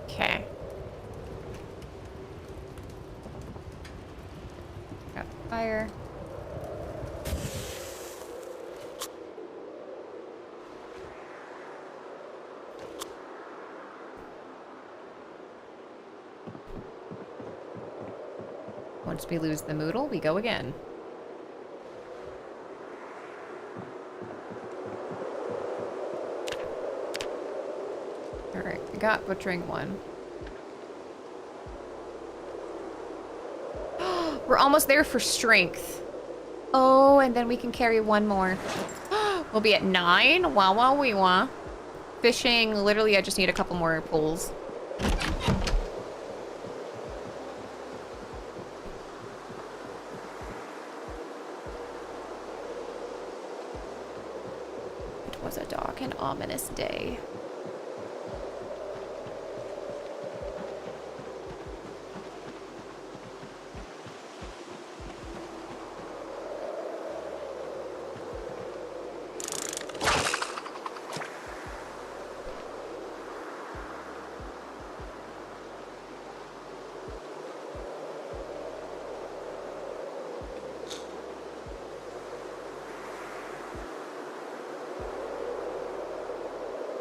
Okay. Got the fire. Once we lose the moodle, we go again. Alright, we got butchering 1. We're almost there for strength. Oh, and then we can carry 1 more. We'll be at 9. Wow, wow, wee, wah. Fishing, literally, I just need a couple more pulls. It was a dark and ominous day.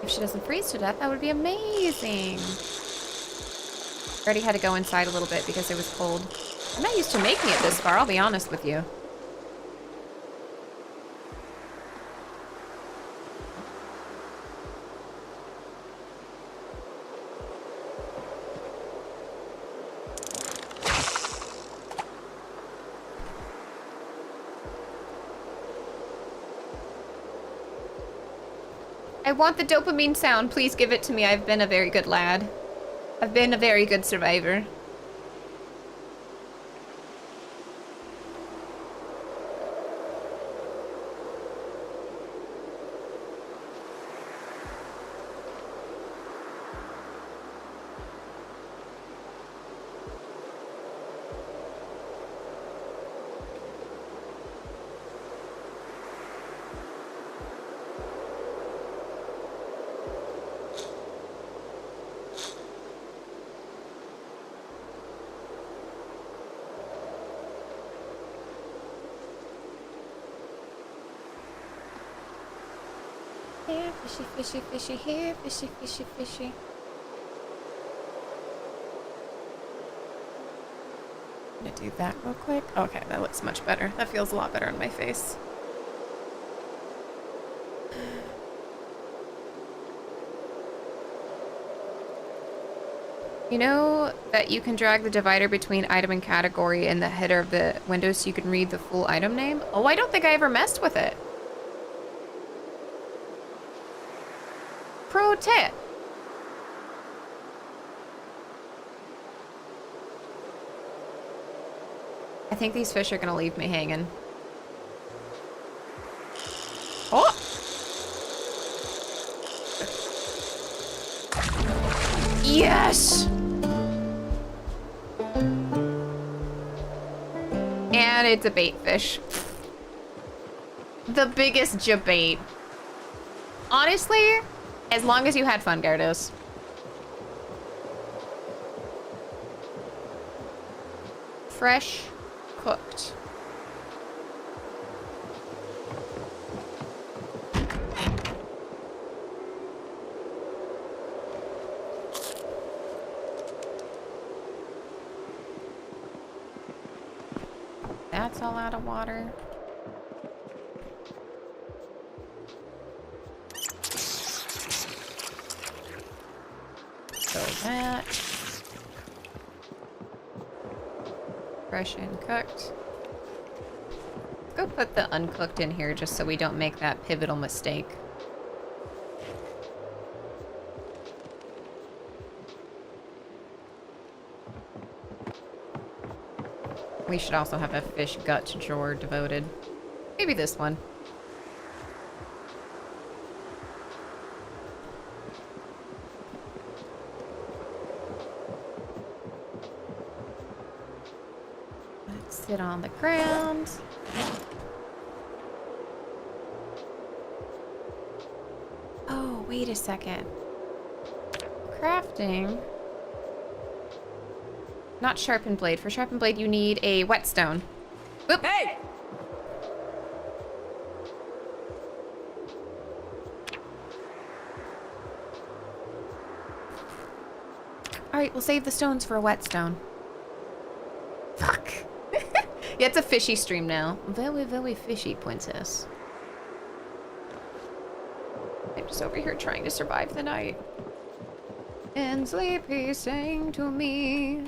If she doesn't freeze to death, that would be amazing. Already had to go inside a little bit because it was cold. I'm not used to making it this far, I'll be honest with you. I want the dopamine sound. Please give it to me. I've been a very good lad. I've been a very good survivor. Here, fishy, fishy, fishy, here, fishy, fishy, fishy. I'm gonna do that real quick. Okay, that looks much better. That feels a lot better on my face. You know that you can drag the divider between item and category in the header of the window so you can read the full item name? Oh, I don't think I ever messed with it. Pro tip. I think these fish are gonna leave me hanging. Oh! Yes! And it's a bait fish. The biggest jabait. Honestly, as long as you had fun, Gyarados. Fresh, cooked. That's all out of water. So that. Fresh and cooked. Go put the uncooked in here just so we don't make that pivotal mistake. We should also have a fish gut drawer devoted. Maybe this one. Let's sit on the ground. Oh, wait a second. Crafting. Not sharpened blade. For sharpened blade, you need a whetstone. Whoop. Hey! Alright, we'll save the stones for a whetstone. Fuck. Yeah, it's a fishy stream now. Very, very fishy, princess. I'm just over here trying to survive the night. And sleepy sang to me.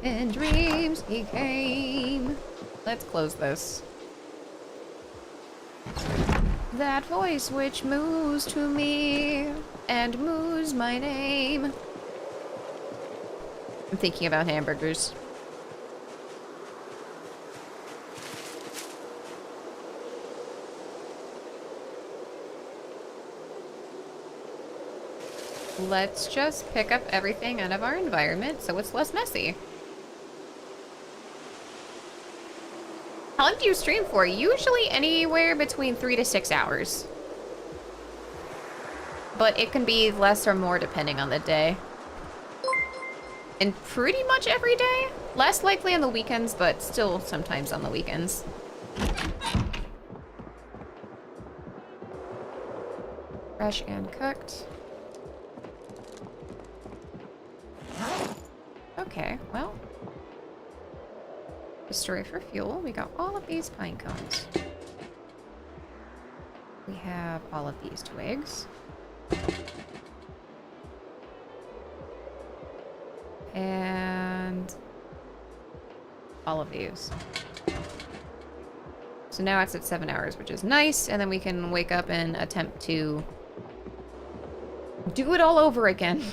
In dreams he came. Let's close this. That voice which moves to me and moves my name. I'm thinking about hamburgers. Let's just pick up everything out of our environment so it's less messy. How long do you stream for? Usually anywhere between 3 to 6 hours. But it can be less or more depending on the day. And pretty much every day. Less likely on the weekends, but still sometimes on the weekends. Fresh and cooked. Okay, well. Destroy for fuel. We got all of these pine cones. We have all of these twigs. And all of these. So now it's at 7 hours, which is nice. And then we can wake up and attempt to do it all over again.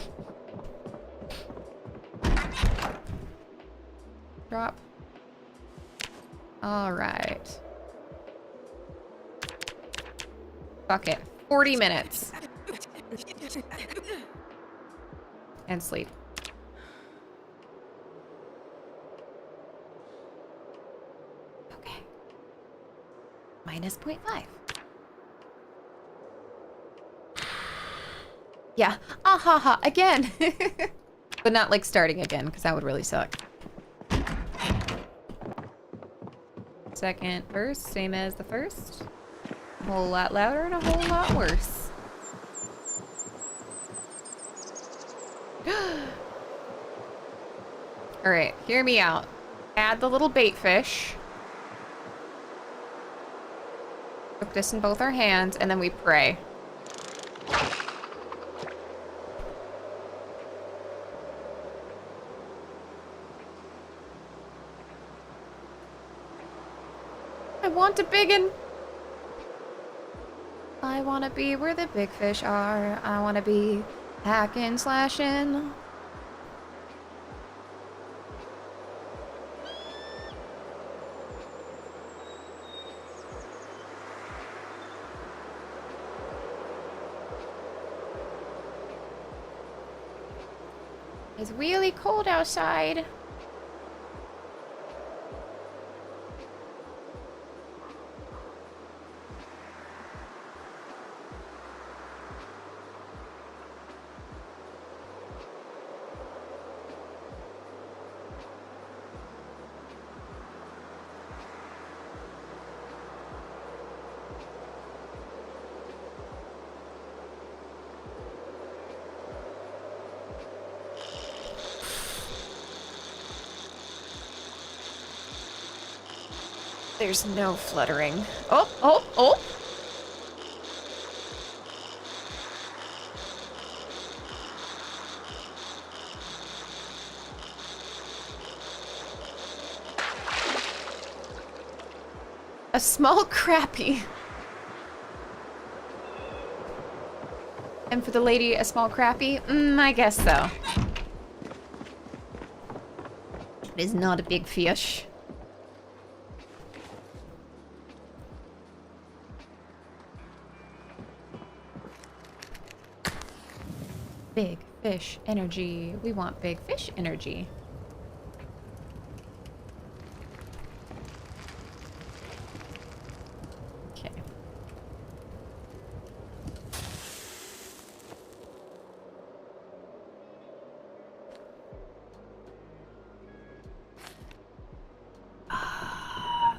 Drop. All right. Fuck it. 40 minutes. And sleep. Okay. Minus 0.5. Yeah. Ah ha ha. Again. But not like starting again, because that would really suck. Second verse, same as the first. A whole lot louder and a whole lot worse. Alright, hear me out. Add the little bait fish. Put this in both our hands, and then we pray. I want a biggin. I want to be where the big fish are. I want to be hacking, slashing. It's really cold outside. There's no fluttering. Oh, oh, oh! A small crappie. And for the lady, a small crappie? I guess so. It is not a big fish. Big fish energy. We want big fish energy. Okay.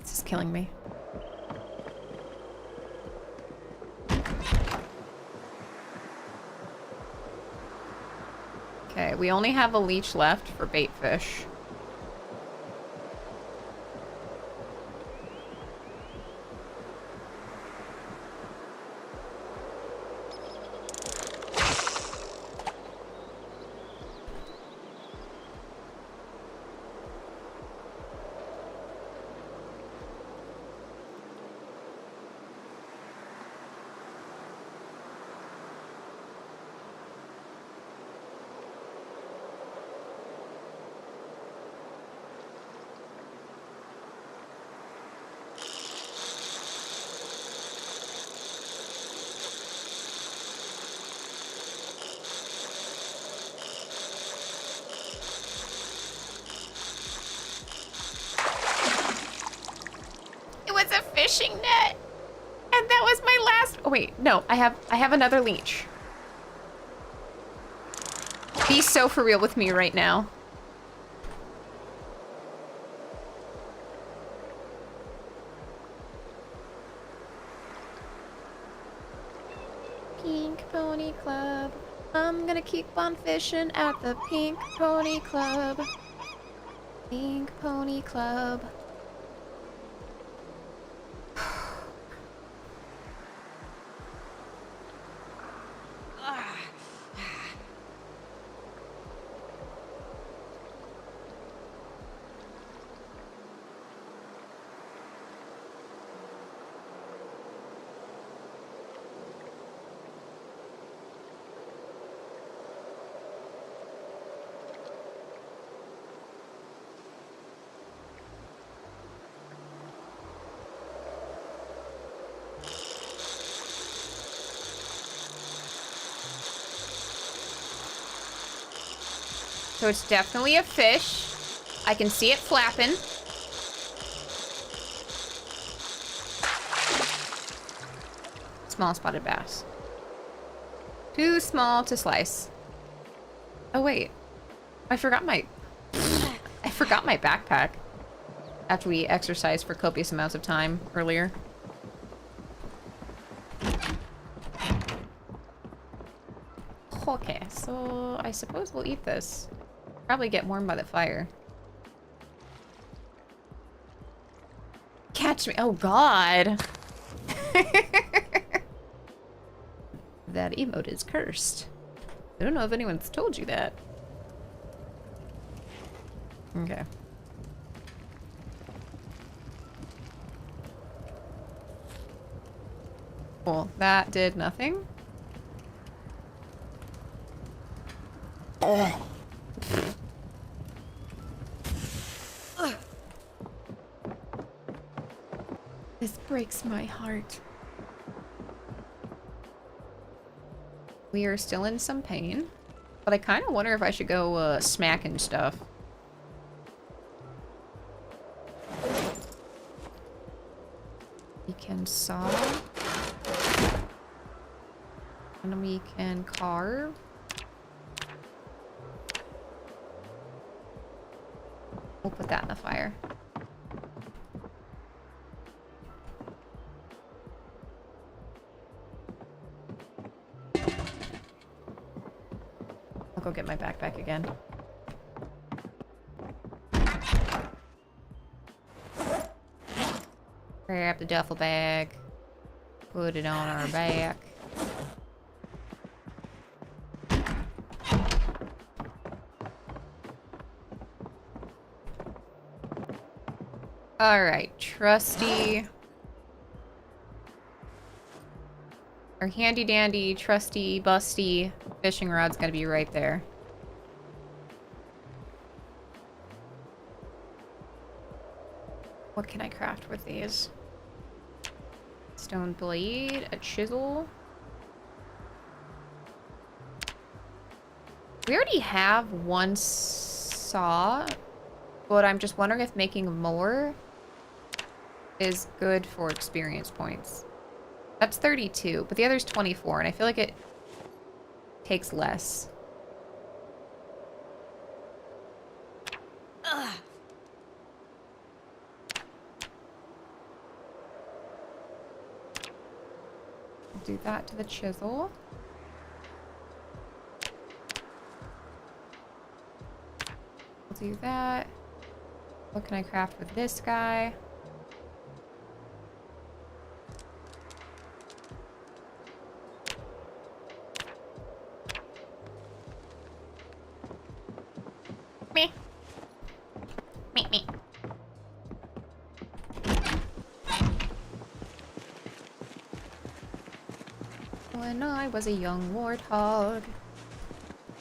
This is killing me. Okay, we only have a leech left for bait fish. fishing net. And that was my last. Oh wait, no, I have another leech. Be so for real with me right now. Pink Pony Club. I'm gonna keep on fishing at the Pink Pony Club. Pink Pony Club. So it's definitely a fish. I can see it flapping. Small spotted bass. Too small to slice. Oh wait, I forgot my backpack after we exercised for copious amounts of time earlier. Okay, so I suppose we'll eat this. Probably get warm by the fire. Catch me. Oh god. That emote is cursed. I don't know if anyone's told you that. Okay. Cool. That did nothing. Ugh. This breaks my heart. We are still in some pain, but I kind of wonder if I should go smacking stuff. We can saw, and we can carve. We'll put that in the fire. I'll go get my backpack again. Grab the duffel bag. Put it on our back. Alright, trusty. Our handy dandy, trusty, busty fishing rod's gonna be right there. What can I craft with these? Stone blade, a chisel. We already have one saw, but I'm just wondering if making more is good for experience points. That's 32, but the other's 24, and I feel like it takes less. Ugh. Do that to the chisel. We'll do that. What can I craft with this guy? Me. Me, me. When I was a young warthog.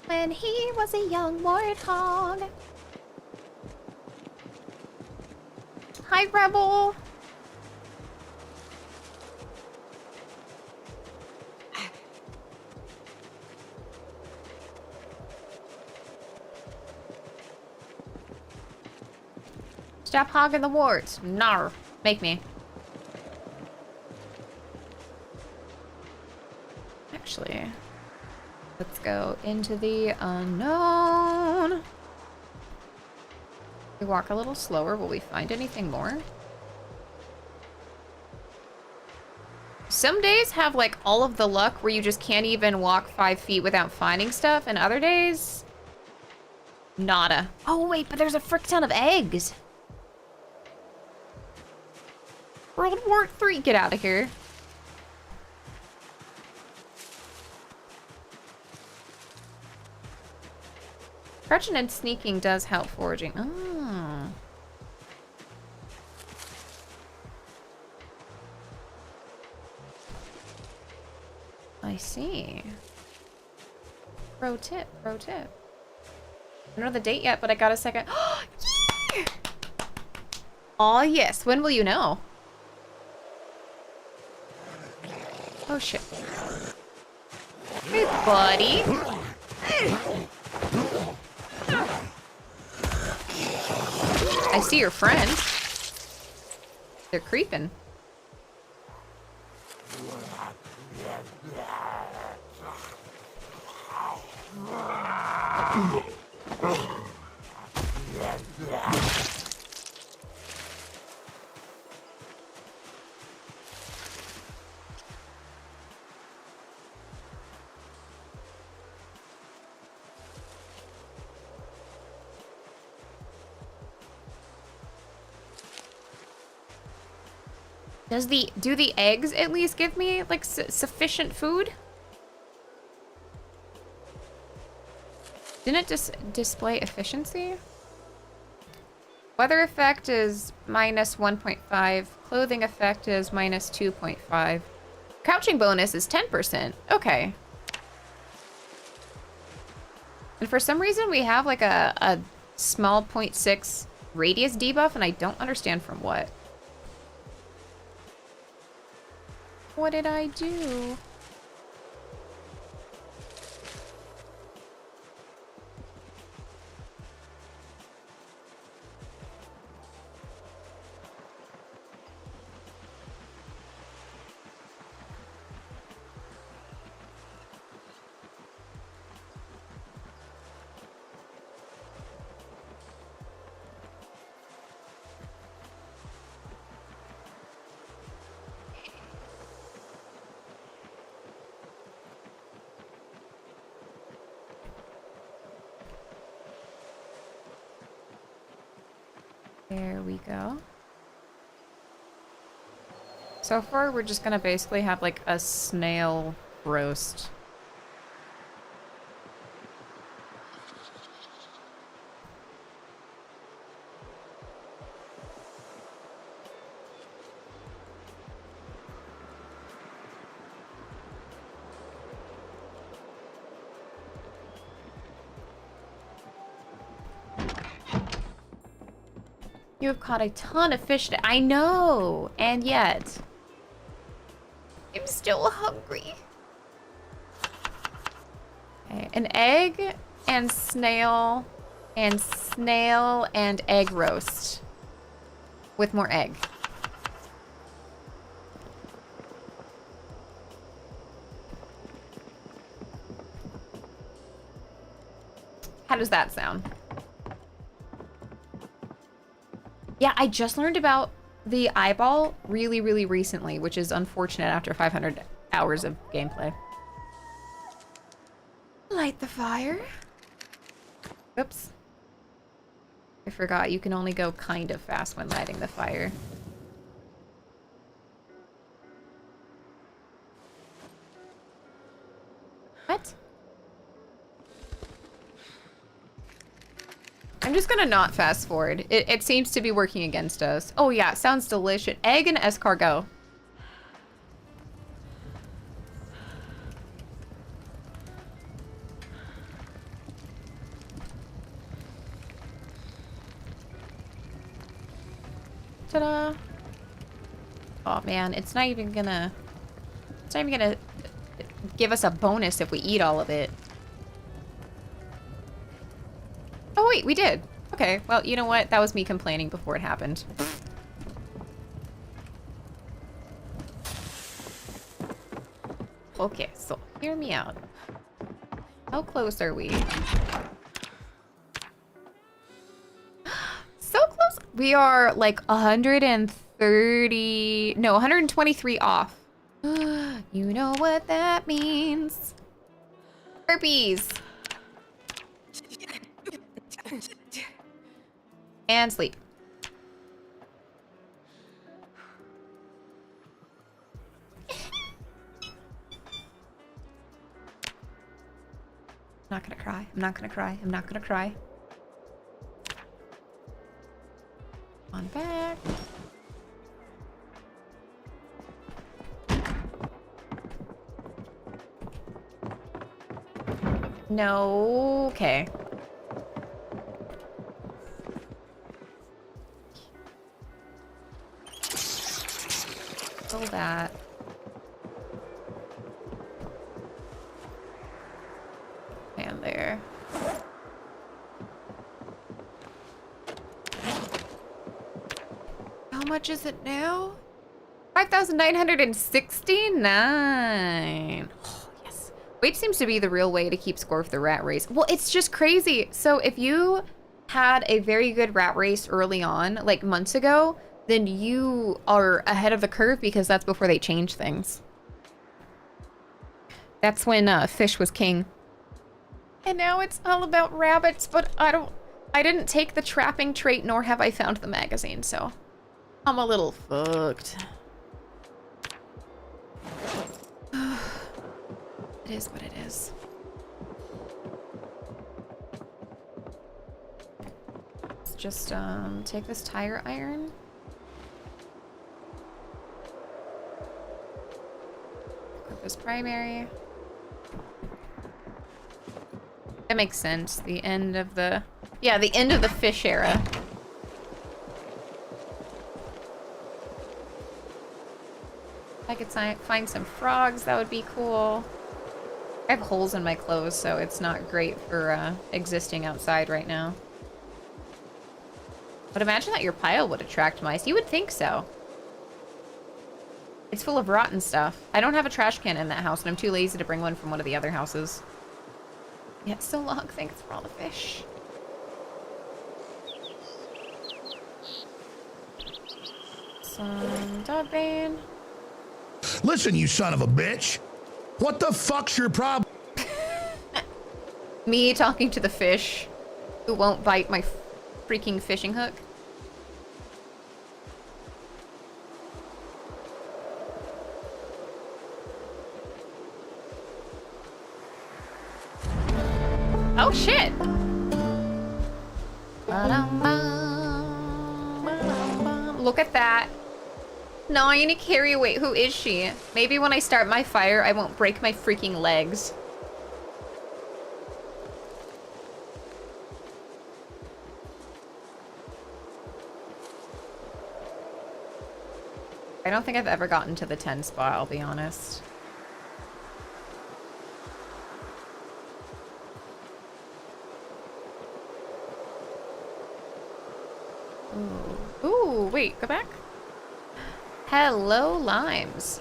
When he was a young warthog. Hi, Rebel. Stop hogging the warts. Nar. Make me. go into the unknown. We walk a little slower. Will we find anything more? Some days have like all of the luck where you just can't even walk 5 feet without finding stuff, and other days, nada. Oh wait, but there's a frick ton of eggs. World War III, get out of here. Crouching and sneaking does help foraging. Oh. I see. Pro tip, pro tip. I don't know the date yet, but I got a second. Yeah! Aw, yes. When will you know? Oh, shit. Hey, buddy. I see your friends. They're creeping. Do the eggs at least give me like sufficient food? Didn't it display efficiency? Weather effect is minus 1.5. Clothing effect is minus 2.5. Crouching bonus is 10%. Okay. And for some reason we have like a small 0.6 radius debuff, and I don't understand from what. What did I do? There we go. So far, we're just gonna basically have like a snail roast. You have caught a ton of fish. I know, and yet I'm still hungry. Okay, an egg and snail and egg roast with more egg. How does that sound? Yeah, I just learned about the eyeball really, really recently, which is unfortunate after 500 hours of gameplay. Light the fire. Oops. I forgot you can only go kind of fast when lighting the fire. What? I'm just gonna not fast forward. It seems to be working against us. Oh yeah, sounds delicious. Egg and escargot. Ta-da! Oh man, it's not even gonna give us a bonus if we eat all of it. Oh wait, we did. Okay, well, you know what? That was me complaining before it happened. Okay, so hear me out. How close are we? So close. We are like 130, no, 123 off. You know what that means. Herpes. And sleep. I'm not gonna cry. I'm not gonna cry. I'm not gonna cry. On back. No. Okay. Kill that. And there. How much is it now? 5,969. Oh, yes. Weight seems to be the real way to keep score for the rat race. Well, it's just crazy. So if you had a very good rat race early on, like months ago, then you are ahead of the curve because that's before they change things. That's when fish was king. And now it's all about rabbits, but I didn't take the trapping trait, nor have I found the magazine, so I'm a little fucked. It is what it is. Let's just take this tire iron. Equip this primary. That makes sense. The end of the... Yeah, the end of the fish era. If I could find some frogs, that would be cool. I have holes in my clothes, so it's not great for existing outside right now. But imagine that your pile would attract mice. You would think so. It's full of rotten stuff. I don't have a trash can in that house, and I'm too lazy to bring one from one of the other houses. Yeah, so long. Thanks for all the fish. Some dog bane. Listen, you son of a bitch. What the fuck's your problem? Me talking to the fish who won't bite my freaking fishing hook. Oh shit! Look at that. No, I need to carry weight. Who is she? Maybe when I start my fire, I won't break my freaking legs. I don't think I've ever gotten to the 10 spot, I'll be honest. Ooh. Ooh, wait, go back. Hello, limes.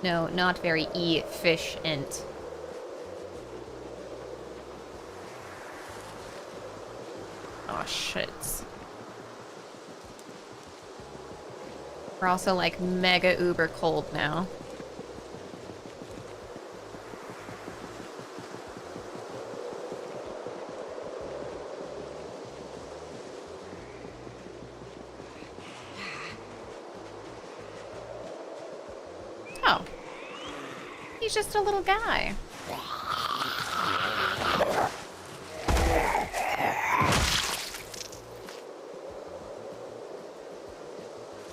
No, not very efficient. Oh, shit. We're also like mega uber cold now. Oh. He's just a little guy.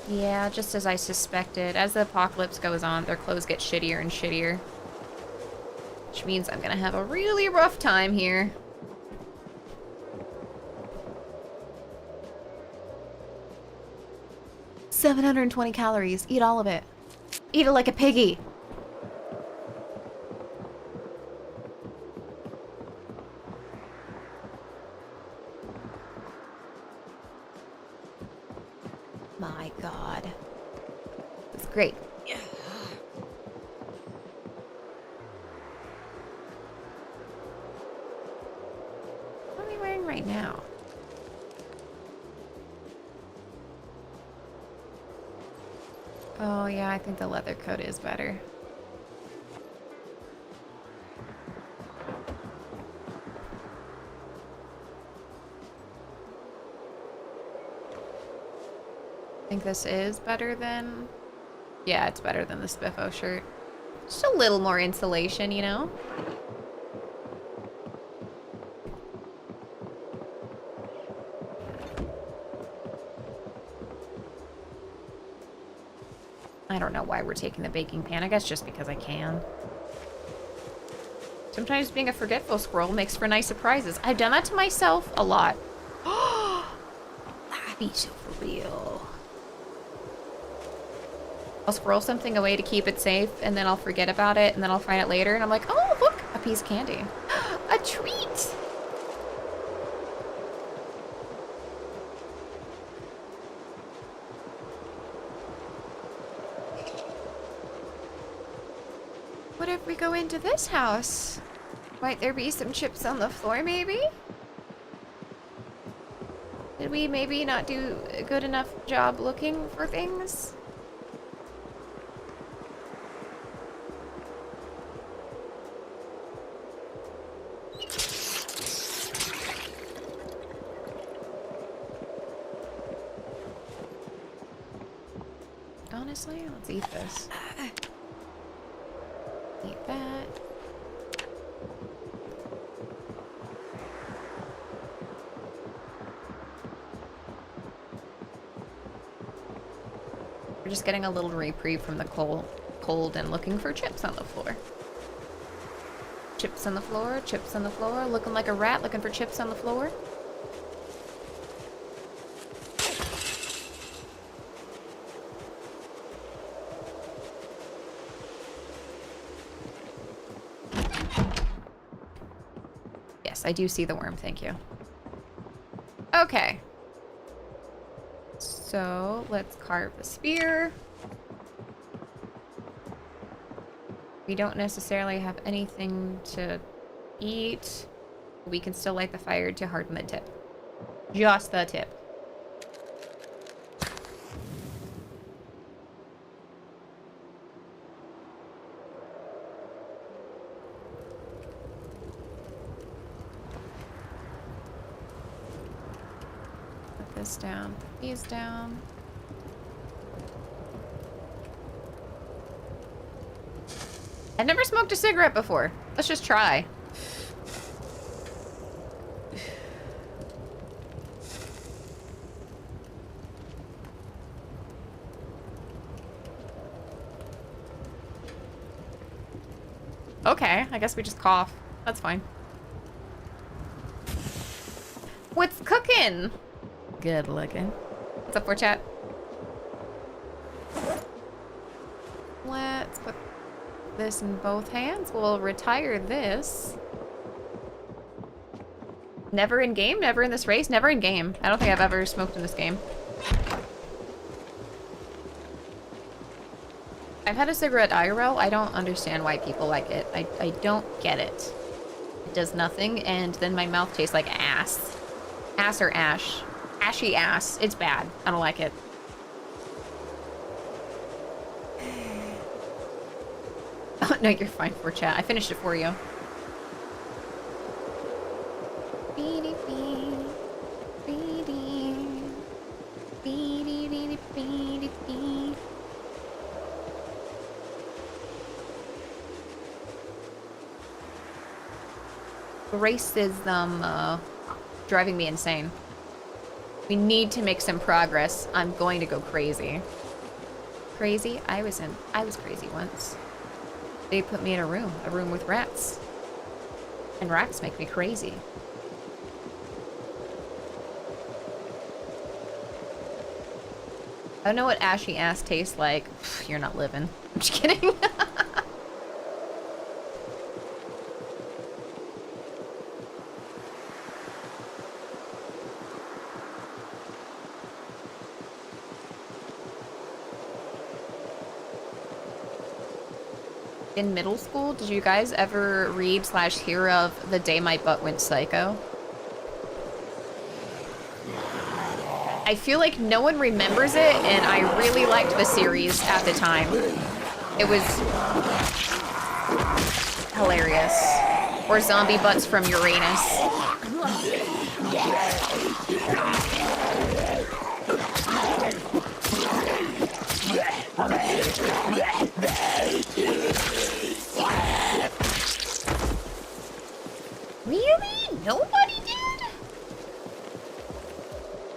Yeah, just as I suspected. As the apocalypse goes on, their clothes get shittier and shittier. Which means I'm gonna have a really rough time here. $720 calories. Eat all of it. Eat it like a piggy. my god. It's great. Yeah. What are we wearing right now? Oh yeah, I think the leather coat is better. I think this is better than... Yeah, it's better than the Spiffo shirt. Just a little more insulation, you know? I don't know why we're taking the baking pan. I guess just because I can. Sometimes being a forgetful squirrel makes for nice surprises. I've done that to myself a lot. That'd be so for real. I'll squirrel something away to keep it safe, and then I'll forget about it, and then I'll find it later, and I'm like, oh, look, a piece of candy. A treat! What if we go into this house? Might there be some chips on the floor, maybe? Did we maybe not do a good enough job looking for things? Honestly, let's eat this. Eat that. We're just getting a little reprieve from the cold and looking for chips on the floor. Chips on the floor, chips on the floor, looking like a rat looking for chips on the floor. I do see the worm, thank you. Okay. So, let's carve a spear. We don't necessarily have anything to eat. We can still light the fire to harden the tip. Just the tip. This down, these down. I've never smoked a cigarette before. Let's just try. Okay, I guess we just cough. That's fine. What's cooking? Good looking. What's up, for chat? Let's put this in both hands. We'll retire this. Never in game? Never in this race? Never in game. I don't think I've ever smoked in this game. I've had a cigarette IRL. I don't understand why people like it. I don't get it. It does nothing, and then my mouth tastes like ass. Ass or ash. Ashy ass. It's bad. I don't like it. Oh, no, you're fine, for chat. I finished it for you. Racism, driving me insane. We need to make some progress. I'm going to go crazy. Crazy? I was crazy once. They put me in a room with rats. And rats make me crazy. I don't know what ashy ass tastes like. You're not living. I'm just kidding. in middle school, did you guys ever read / hear of The Day My Butt Went Psycho? I feel like no one remembers it, and I really liked the series at the time. It was hilarious. Or Zombie Butts from Uranus. Really? Nobody did?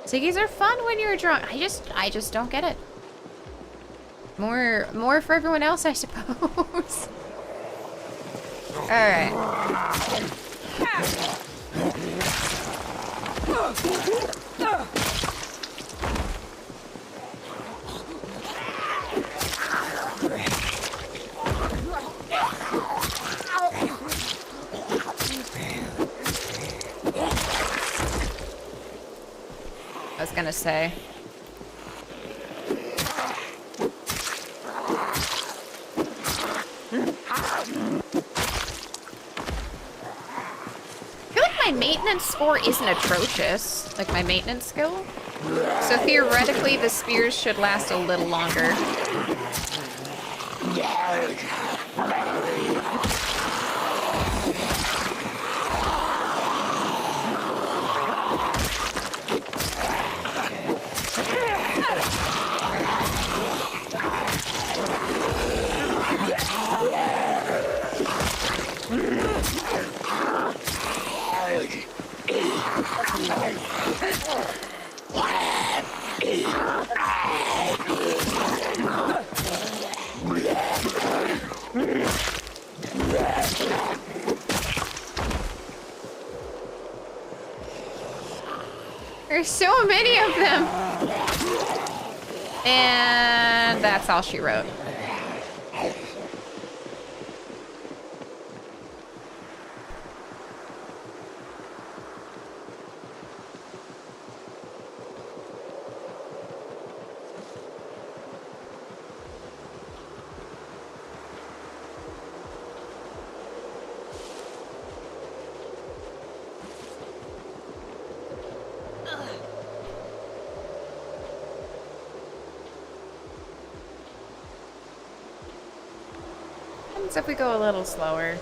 Ziggies are fun when you're drunk. I just don't get it. More for everyone else, I suppose. All right. I was gonna say. I feel like my maintenance score isn't atrocious, like my maintenance skill. So theoretically, the spears should last a little longer. There's so many of them. And that's all she wrote. What if we go a little slower?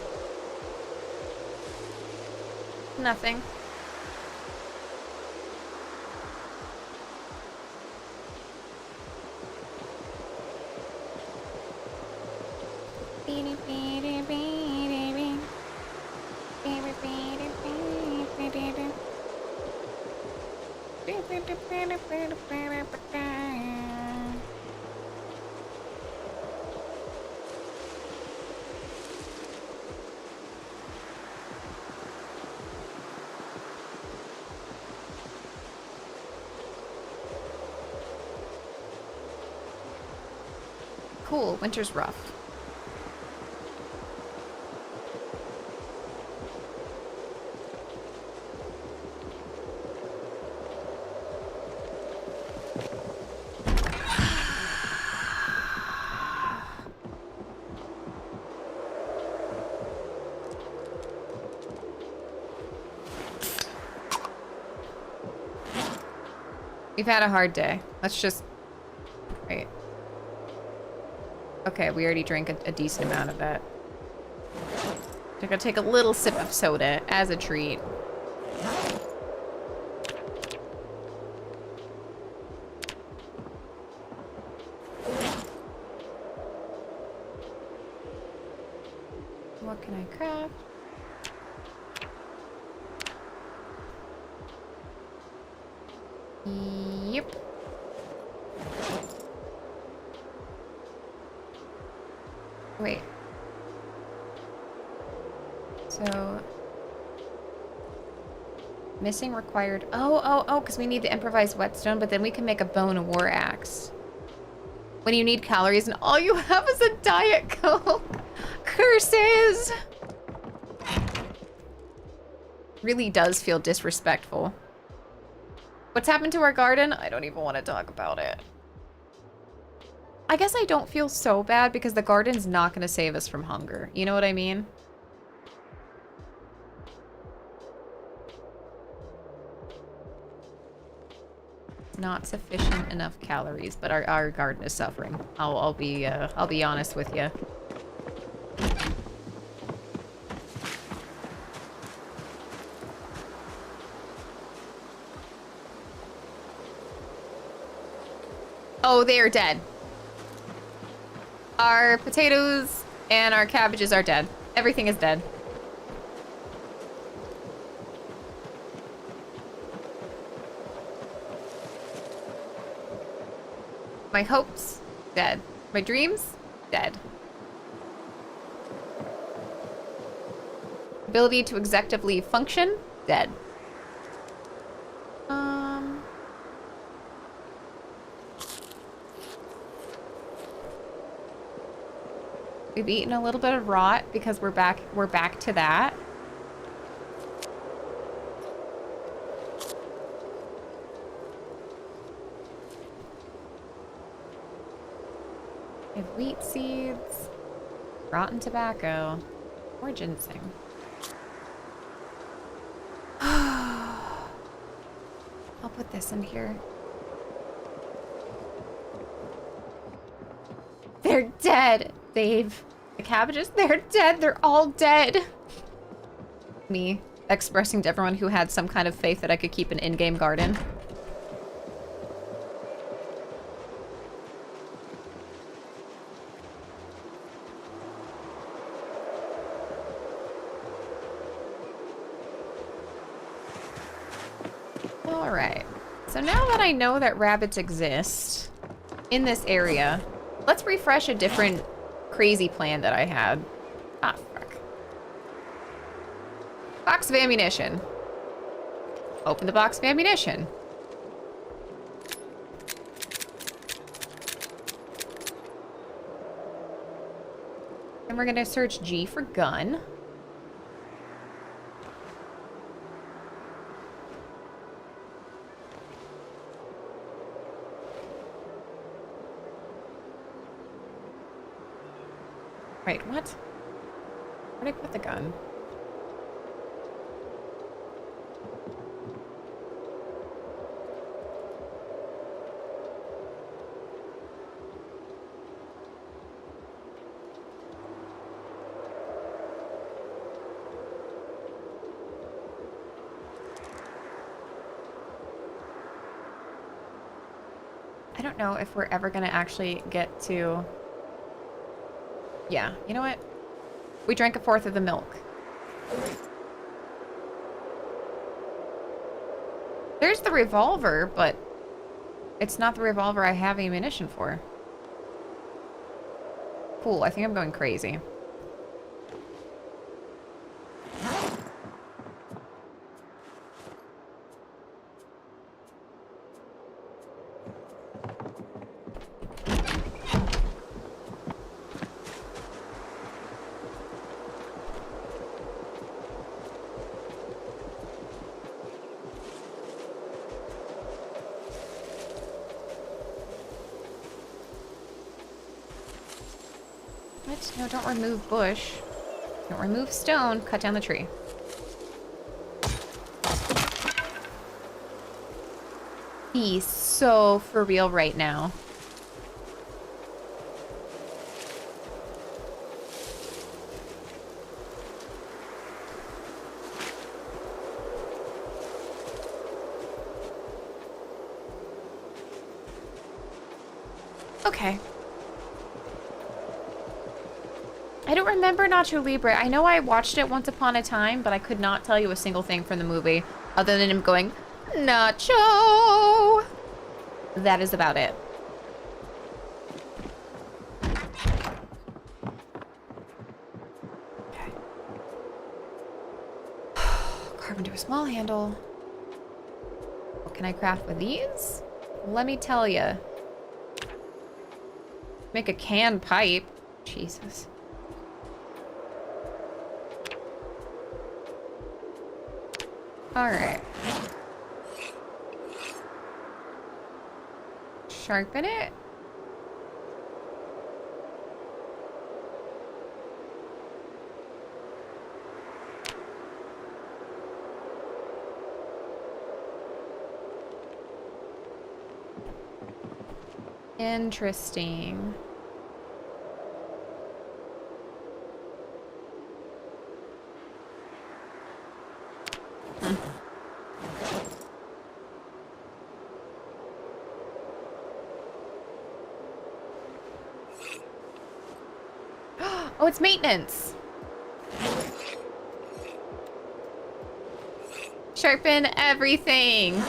Nothing. Cool, winter's rough. We've had a hard day. Let's just... Right. Okay, we already drank a decent amount of that. I'm gonna take a little sip of soda as a treat. What can I craft? Yep. Wait. So... Missing required... Oh, because we need the improvised whetstone, but then we can make a bone of war axe. When you need calories and all you have is a Diet Coke. Curses! Really does feel disrespectful. What's happened to our garden? I don't even want to talk about it. I guess I don't feel so bad because the garden's not going to save us from hunger. You know what I mean? Not sufficient enough calories, but our garden is suffering. I'll be honest with you. Oh, they are dead. Our potatoes and our cabbages are dead. Everything is dead. My hopes, dead. My dreams, dead. Ability to executively function, dead. We've eaten a little bit of rot because we're back to that. We have wheat seeds, rotten tobacco, or ginseng. I'll put this in here. They're dead, Dave. The cabbages, they're dead. They're all dead. Me expressing to everyone who had some kind of faith that I could keep an in-game garden. Alright. So now that I know that rabbits exist in this area, let's refresh a different crazy plan that I had. Ah, fuck. Box of ammunition. Open the box of ammunition. And we're gonna search G for gun. Wait, what? Where'd I put the gun? I don't know if we're ever gonna actually get to... Yeah, you know what? We drank a fourth of the milk. There's the revolver, but it's not the revolver I have ammunition for. Cool, I think I'm going crazy. What? No, don't remove bush. Don't remove stone. Cut down the tree. Be so for real right now. Okay. I don't remember Nacho Libre. I know I watched it once upon a time, but I could not tell you a single thing from the movie other than him going, Nacho! That is about it. Okay. Carve into a small handle. What can I craft with these? Let me tell you. Make a can pipe. Jesus. Alright. Sharpen it. Interesting. Oh, it's maintenance. Sharpen everything.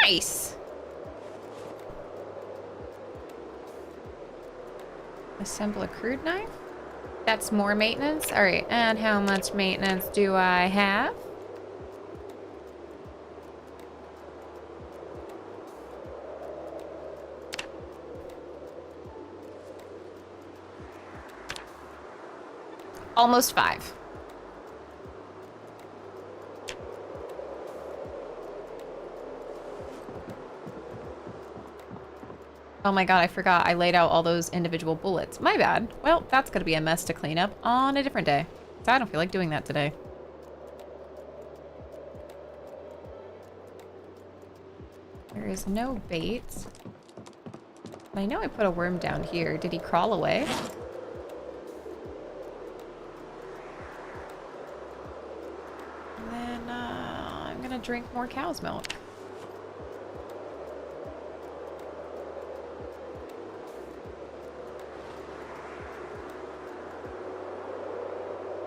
Nice. Assemble a crude knife? That's more maintenance? All right, and how much maintenance do I have? Almost 5. Oh my god, I forgot I laid out all those individual bullets. My bad. Well, that's gonna be a mess to clean up on a different day. So I don't feel like doing that today. There is no bait. I know I put a worm down here. Did he crawl away? And then, I'm gonna drink more cow's milk.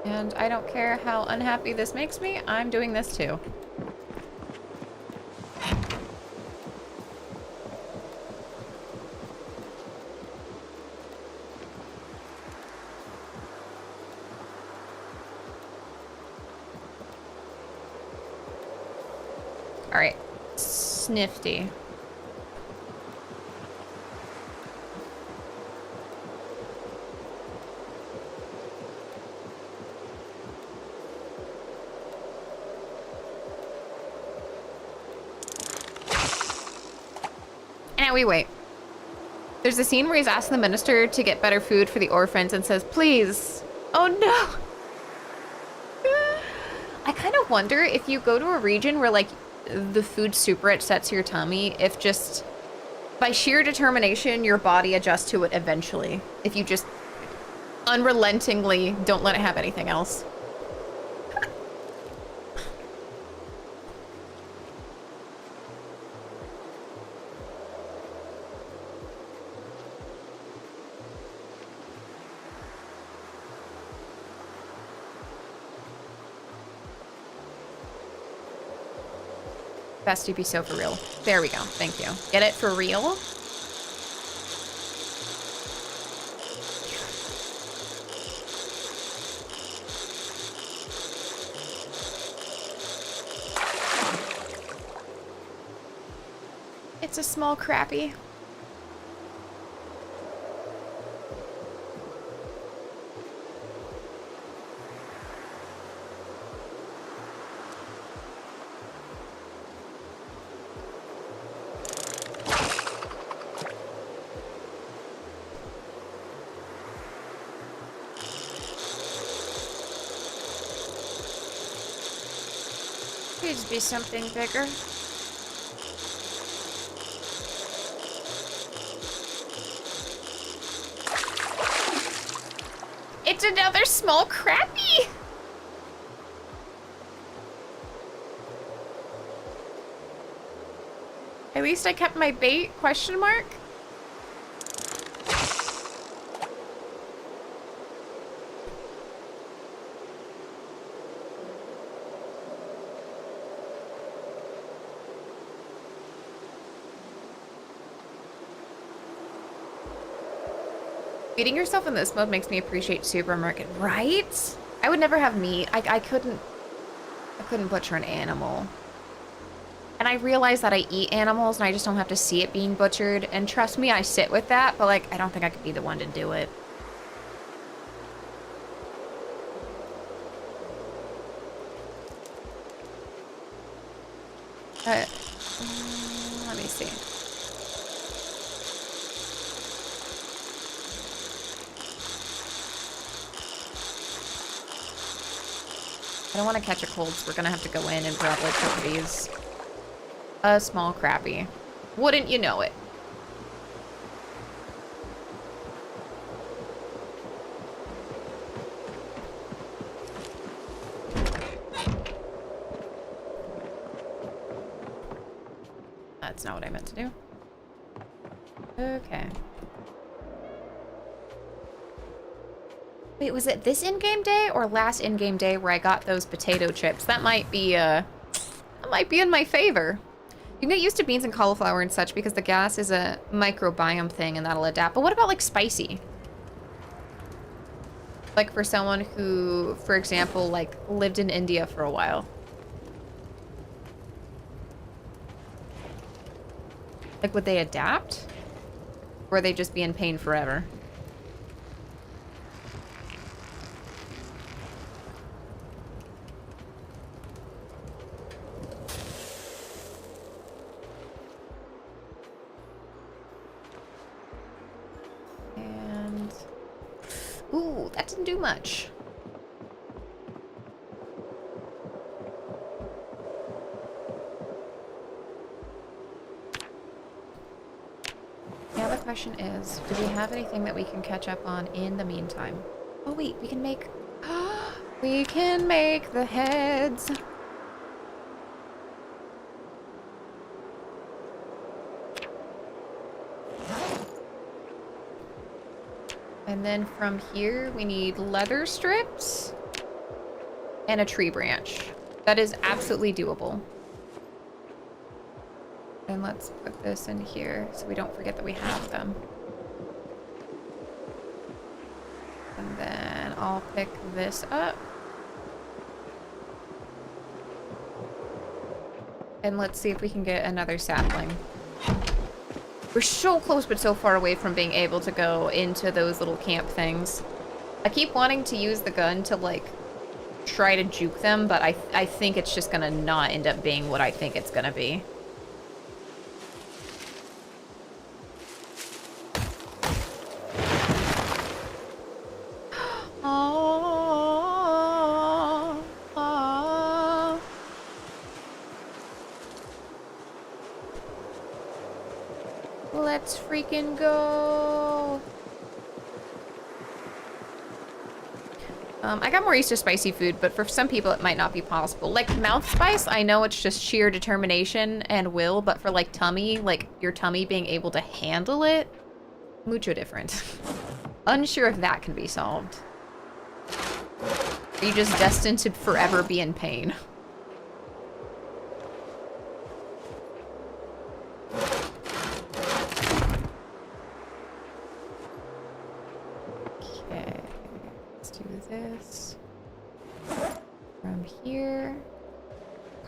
And I don't care how unhappy this makes me, I'm doing this too. All right, snifty. Now we wait. There's a scene where he's asking the minister to get better food for the orphans and says, please. Oh no. I kind of wonder if you go to a region where like the food super upsets your tummy, if just by sheer determination, your body adjusts to it eventually. If you just unrelentingly don't let it have anything else. Best to be so for real. There we go. Thank you. Get it for real? It's a small crappie. Please be something bigger. It's another small crappie! At least I kept my bait, question mark? Feeding yourself in this mode makes me appreciate supermarket, right? I would never have meat. I couldn't butcher an animal. And I realize that I eat animals and I just don't have to see it being butchered. And trust me, I sit with that, but like, I don't think I could be the one to do it. Let me see. I don't want to catch a cold, so we're gonna have to go in and probably cook these. A small crappie. Wouldn't you know it? That's not what I meant to do. Okay. Wait, was it this in-game day or last in-game day where I got those potato chips? That might be in my favor. You can get used to beans and cauliflower and such because the gas is a microbiome thing and that'll adapt. But what about like spicy? Like for someone who, for example, like lived in India for a while. Like would they adapt? Or would they just be in pain forever? Ooh, that didn't do much. Now the question is, do we have anything that we can catch up on in the meantime? Oh wait, we can make... we can make the heads. And then from here, we need leather strips and a tree branch. That is absolutely doable. And let's put this in here so we don't forget that we have them. And then I'll pick this up. And let's see if we can get another sapling. We're so close, but so far away from being able to go into those little camp things. I keep wanting to use the gun to, like, try to juke them, but I think it's just gonna not end up being what I think it's gonna be. Let's freaking go. I got more Easter spicy food, but for some people it might not be possible. Like mouth spice, I know it's just sheer determination and will, but for like tummy, like your tummy being able to handle it, mucho different. Unsure if that can be solved. Are you just destined to forever be in pain? Okay, let's do this. From here,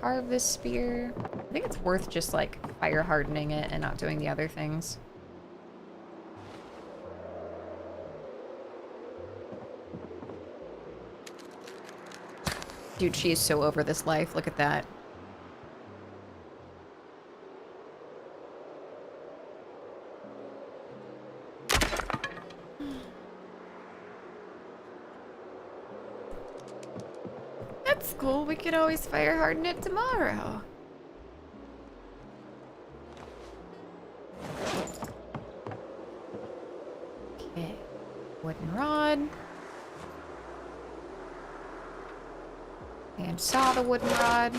carve this spear. I think it's worth just like fire hardening it and not doing the other things. Dude, she is so over this life. Look at that. That's cool. We could always fire harden it tomorrow. Okay. Wooden rod. And saw the wooden rod.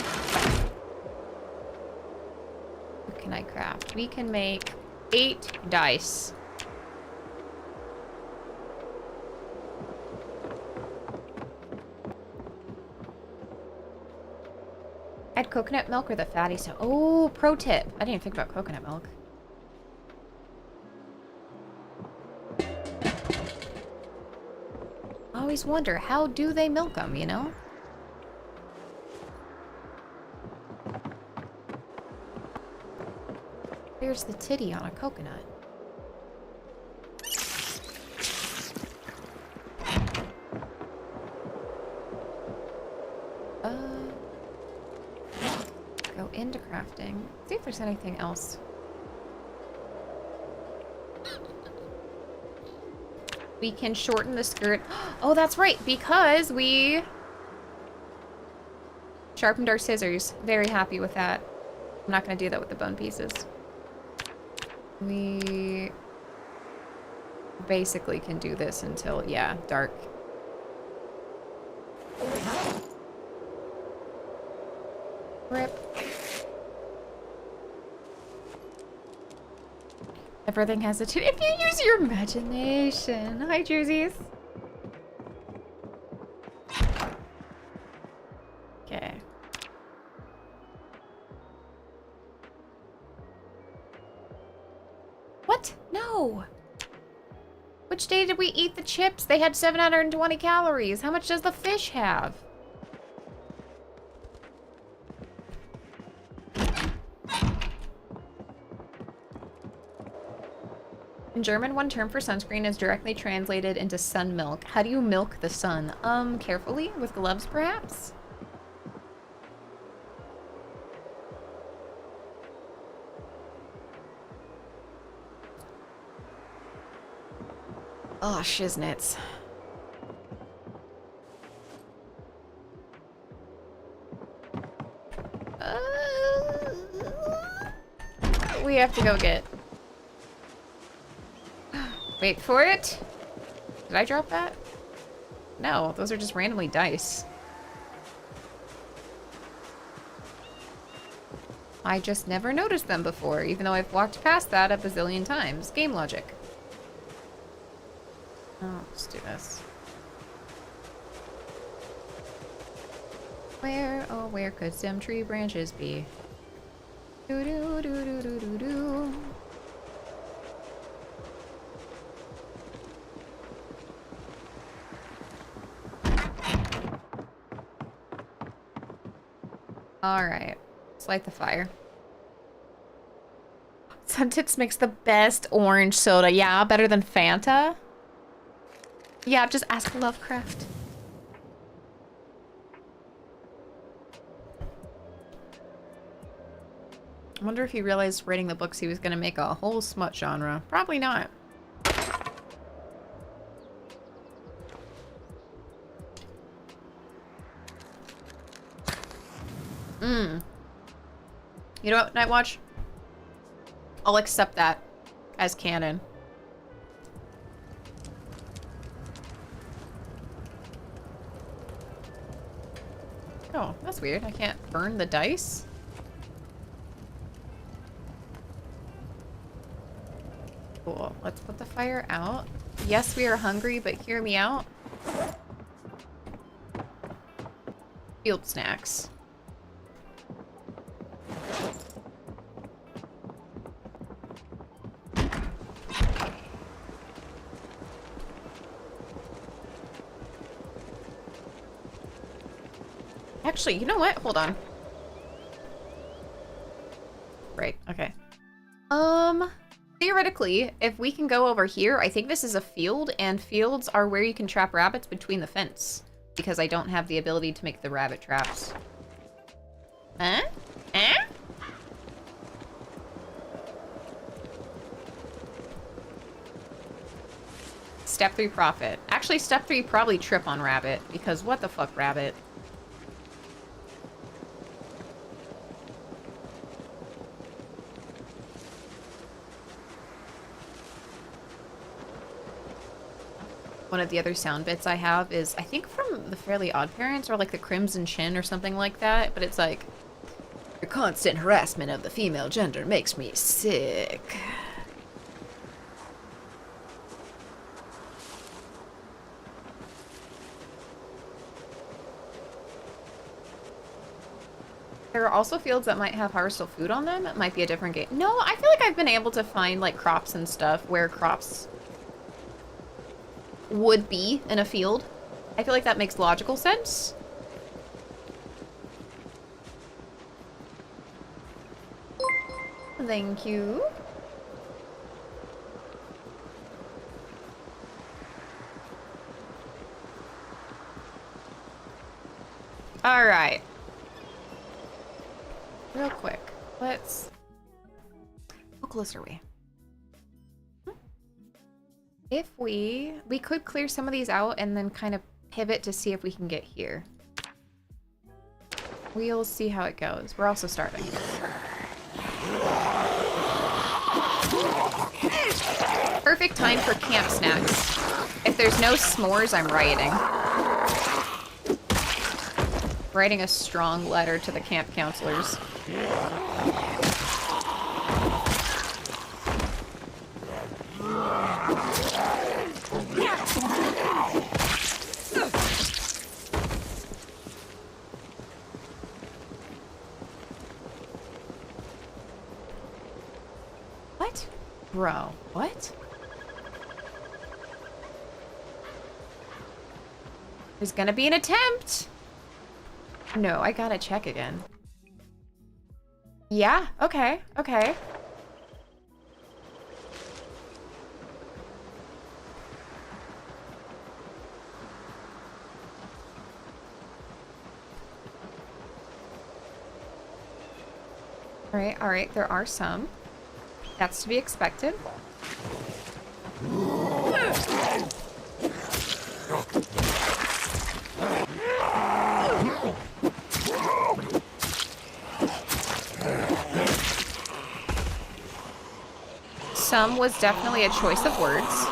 What can I craft? We can make 8 dice. Add coconut milk or the fatty stuff. Oh, pro tip. I didn't even think about coconut milk. I always wonder, how do they milk them, you know? There's the titty on a coconut. go into crafting. See if there's anything else. We can shorten the skirt. Oh, that's right, because we sharpened our scissors. Very happy with that. I'm not going to do that with the bone pieces. We basically can do this until, yeah, dark. Rip. Everything has a tune. If you use your imagination. Hi, Jerseys. Okay. What? No. Which day did we eat the chips? They had 720 calories. How much does the fish have? In German, one term for sunscreen is directly translated into sun milk. How do you milk the sun? Carefully? With gloves, perhaps? Oh, shiznits. We have to go get... Wait for it. Did I drop that? No, those are just randomly dice. I just never noticed them before, even though I've walked past that a bazillion times. Game logic. Oh, let's do this. Where, oh, where could some tree branches be? Do do do do do do do. All right, let's light the fire. Suntits makes the best orange soda. Yeah, better than Fanta. Yeah, just ask Lovecraft. I wonder if he realized writing the books he was gonna make a whole smut genre. Probably not. You know what, Nightwatch? I'll accept that as canon. Oh, that's weird. I can't burn the dice? Cool. Let's put the fire out. Yes, we are hungry, but hear me out. Field snacks. Actually, you know what? Hold on. Right, okay. Theoretically, if we can go over here, I think this is a field, and fields are where you can trap rabbits between the fence. Because I don't have the ability to make the rabbit traps. Huh? Huh? Step 3 profit. Actually, step 3 probably trip on rabbit, because what the fuck, rabbit? One of the other sound bits I have is, I think from the Fairly Odd Parents, or like the Crimson Chin or something like that, but it's like, your constant harassment of the female gender makes me sick. There are also fields that might have harvestable food on them. It might be a different game. No, I feel like I've been able to find like crops and stuff where crops would be in a field. I feel like that makes logical sense. Thank you. All right. real quick. Let's... How close are we? If we could clear some of these out and then kind of pivot to see if we can get here. We'll see how it goes. We're also starving. Perfect time for camp snacks. If there's no s'mores, I'm rioting. Writing a strong letter to the camp counselors. What? Bro, what? There's gonna be an attempt! No, I gotta check again. Yeah, okay, okay. Alright, there are some. That's to be expected. Some was definitely a choice of words.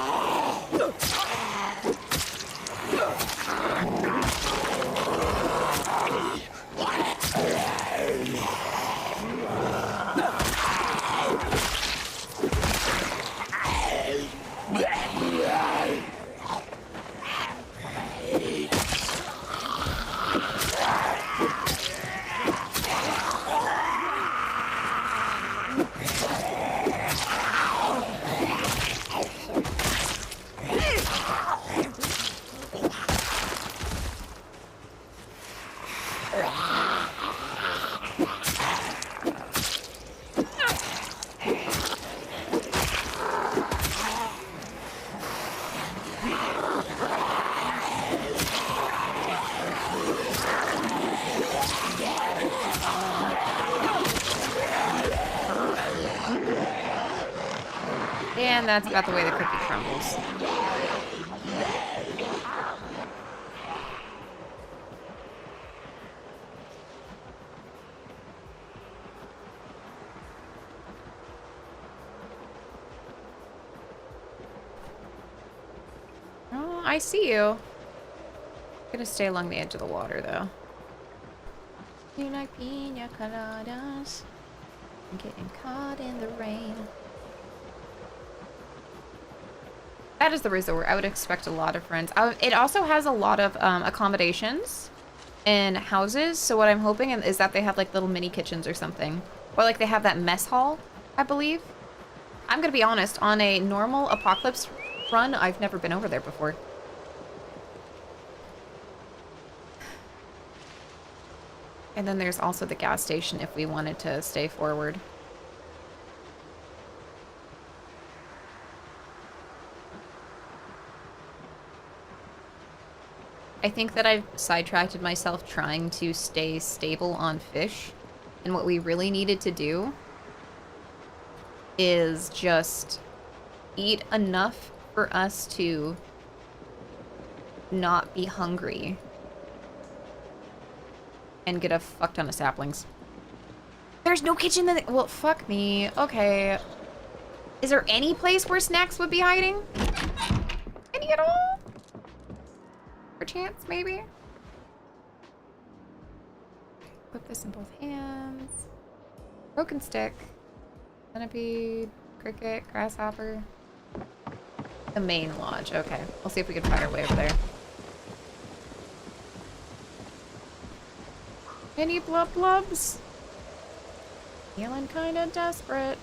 And that's about the way the cookie crumbles. Oh, I see you. I'm gonna stay along the edge of the water, though. You like pina coladas? I'm getting caught in the rain. That is the resort. I would expect a lot of friends. It also has a lot of accommodations and houses. So what I'm hoping is that they have like little mini kitchens or something. Or like they have that mess hall, I believe. I'm going to be honest. On a normal apocalypse run, I've never been over there before. And then there's also the gas station if we wanted to stay forward. I think that I've sidetracked myself trying to stay stable on fish. And what we really needed to do is just eat enough for us to not be hungry and get a fuck ton of saplings. There's no kitchen that... Well, fuck me. Okay. Is there any place where snacks would be hiding? Any at all? Chance, maybe? Put this in both hands. Broken stick. Centipede, cricket, grasshopper. The main lodge. Okay. We'll see if we can find our way over there. Any blub blubs? Feeling kinda desperate.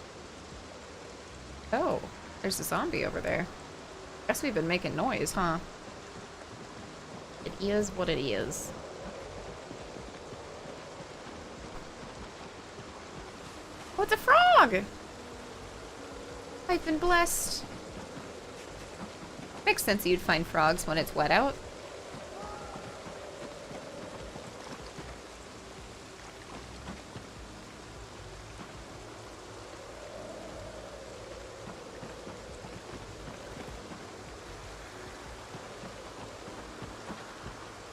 Oh, there's a zombie over there. Guess we've been making noise, huh? It is what it is. Oh, it's a frog! I've been blessed. Makes sense you'd find frogs when it's wet out.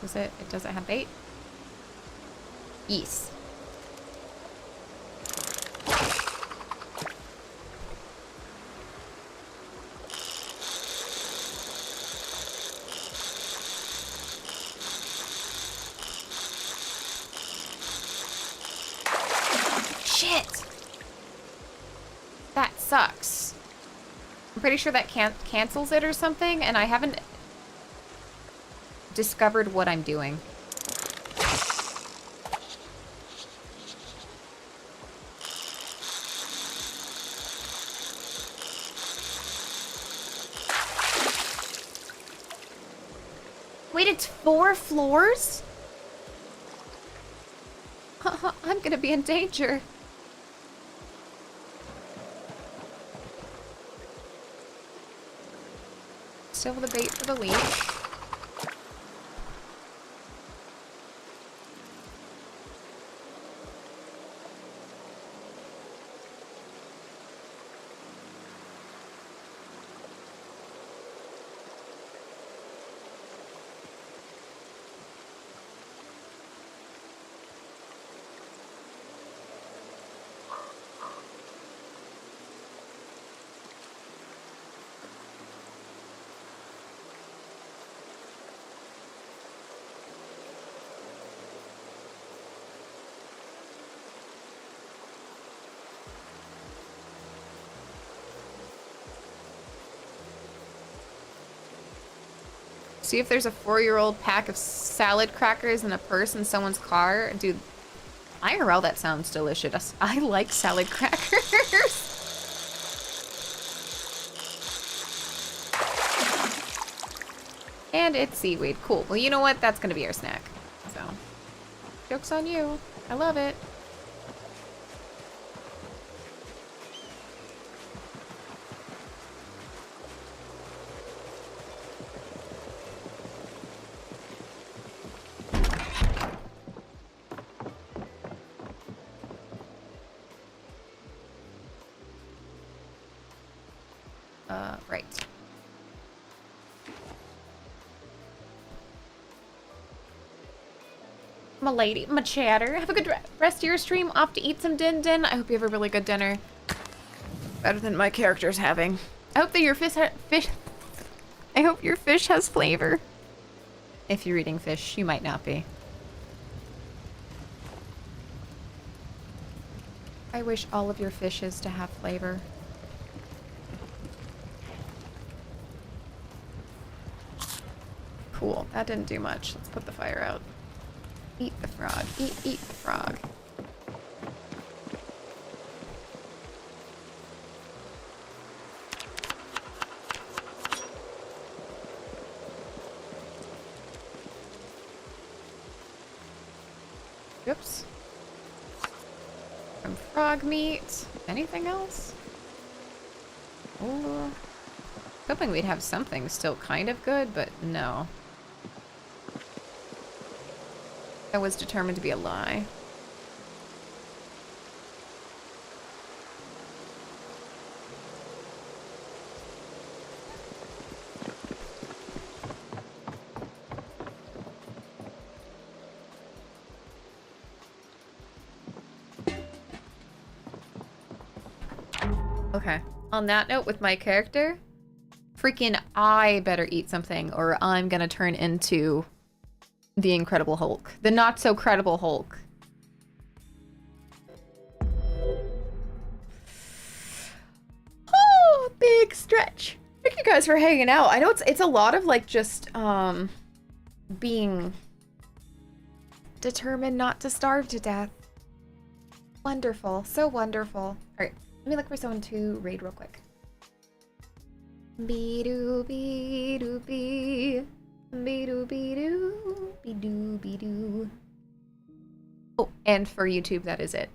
Does it? It doesn't have bait? Yes. Shit! That sucks. I'm pretty sure that cancels it or something, and I haven't discovered what I'm doing. Wait, it's 4 floors? I'm gonna be in danger. Still the bait for the leash. See if there's a 4-year-old pack of salad crackers in a purse in someone's car. Dude, IRL, that sounds delicious. I like salad crackers. And it's seaweed. Cool. Well, you know what? That's gonna be our snack. So, joke's on you. I love it. Right. My lady, my chatter. Have a good rest of your stream. Off to eat some din-din. I hope you have a really good dinner. Better than my character's having. I hope that your fish I hope your fish has flavor. If you're eating fish, you might not be. I wish all of your fishes to have flavor. Cool. That didn't do much. Let's put the fire out. Eat the frog. Eat the frog. Oops. Some frog meat. Anything else? Oh. Hoping we'd have something still kind of good, but no. That was determined to be a lie. Okay. On that note, with my character, freaking I better eat something or I'm gonna turn into the Incredible Hulk. The not-so-credible Hulk. Oh, big stretch. Thank you guys for hanging out. I know it's a lot of, like, just, being determined not to starve to death. Wonderful. So wonderful. Alright, let me look for someone to raid real quick. Be-doo-be-doo-be. Be-doo-be-doo. Be-doo-be-doo. Oh, and for YouTube, that is it.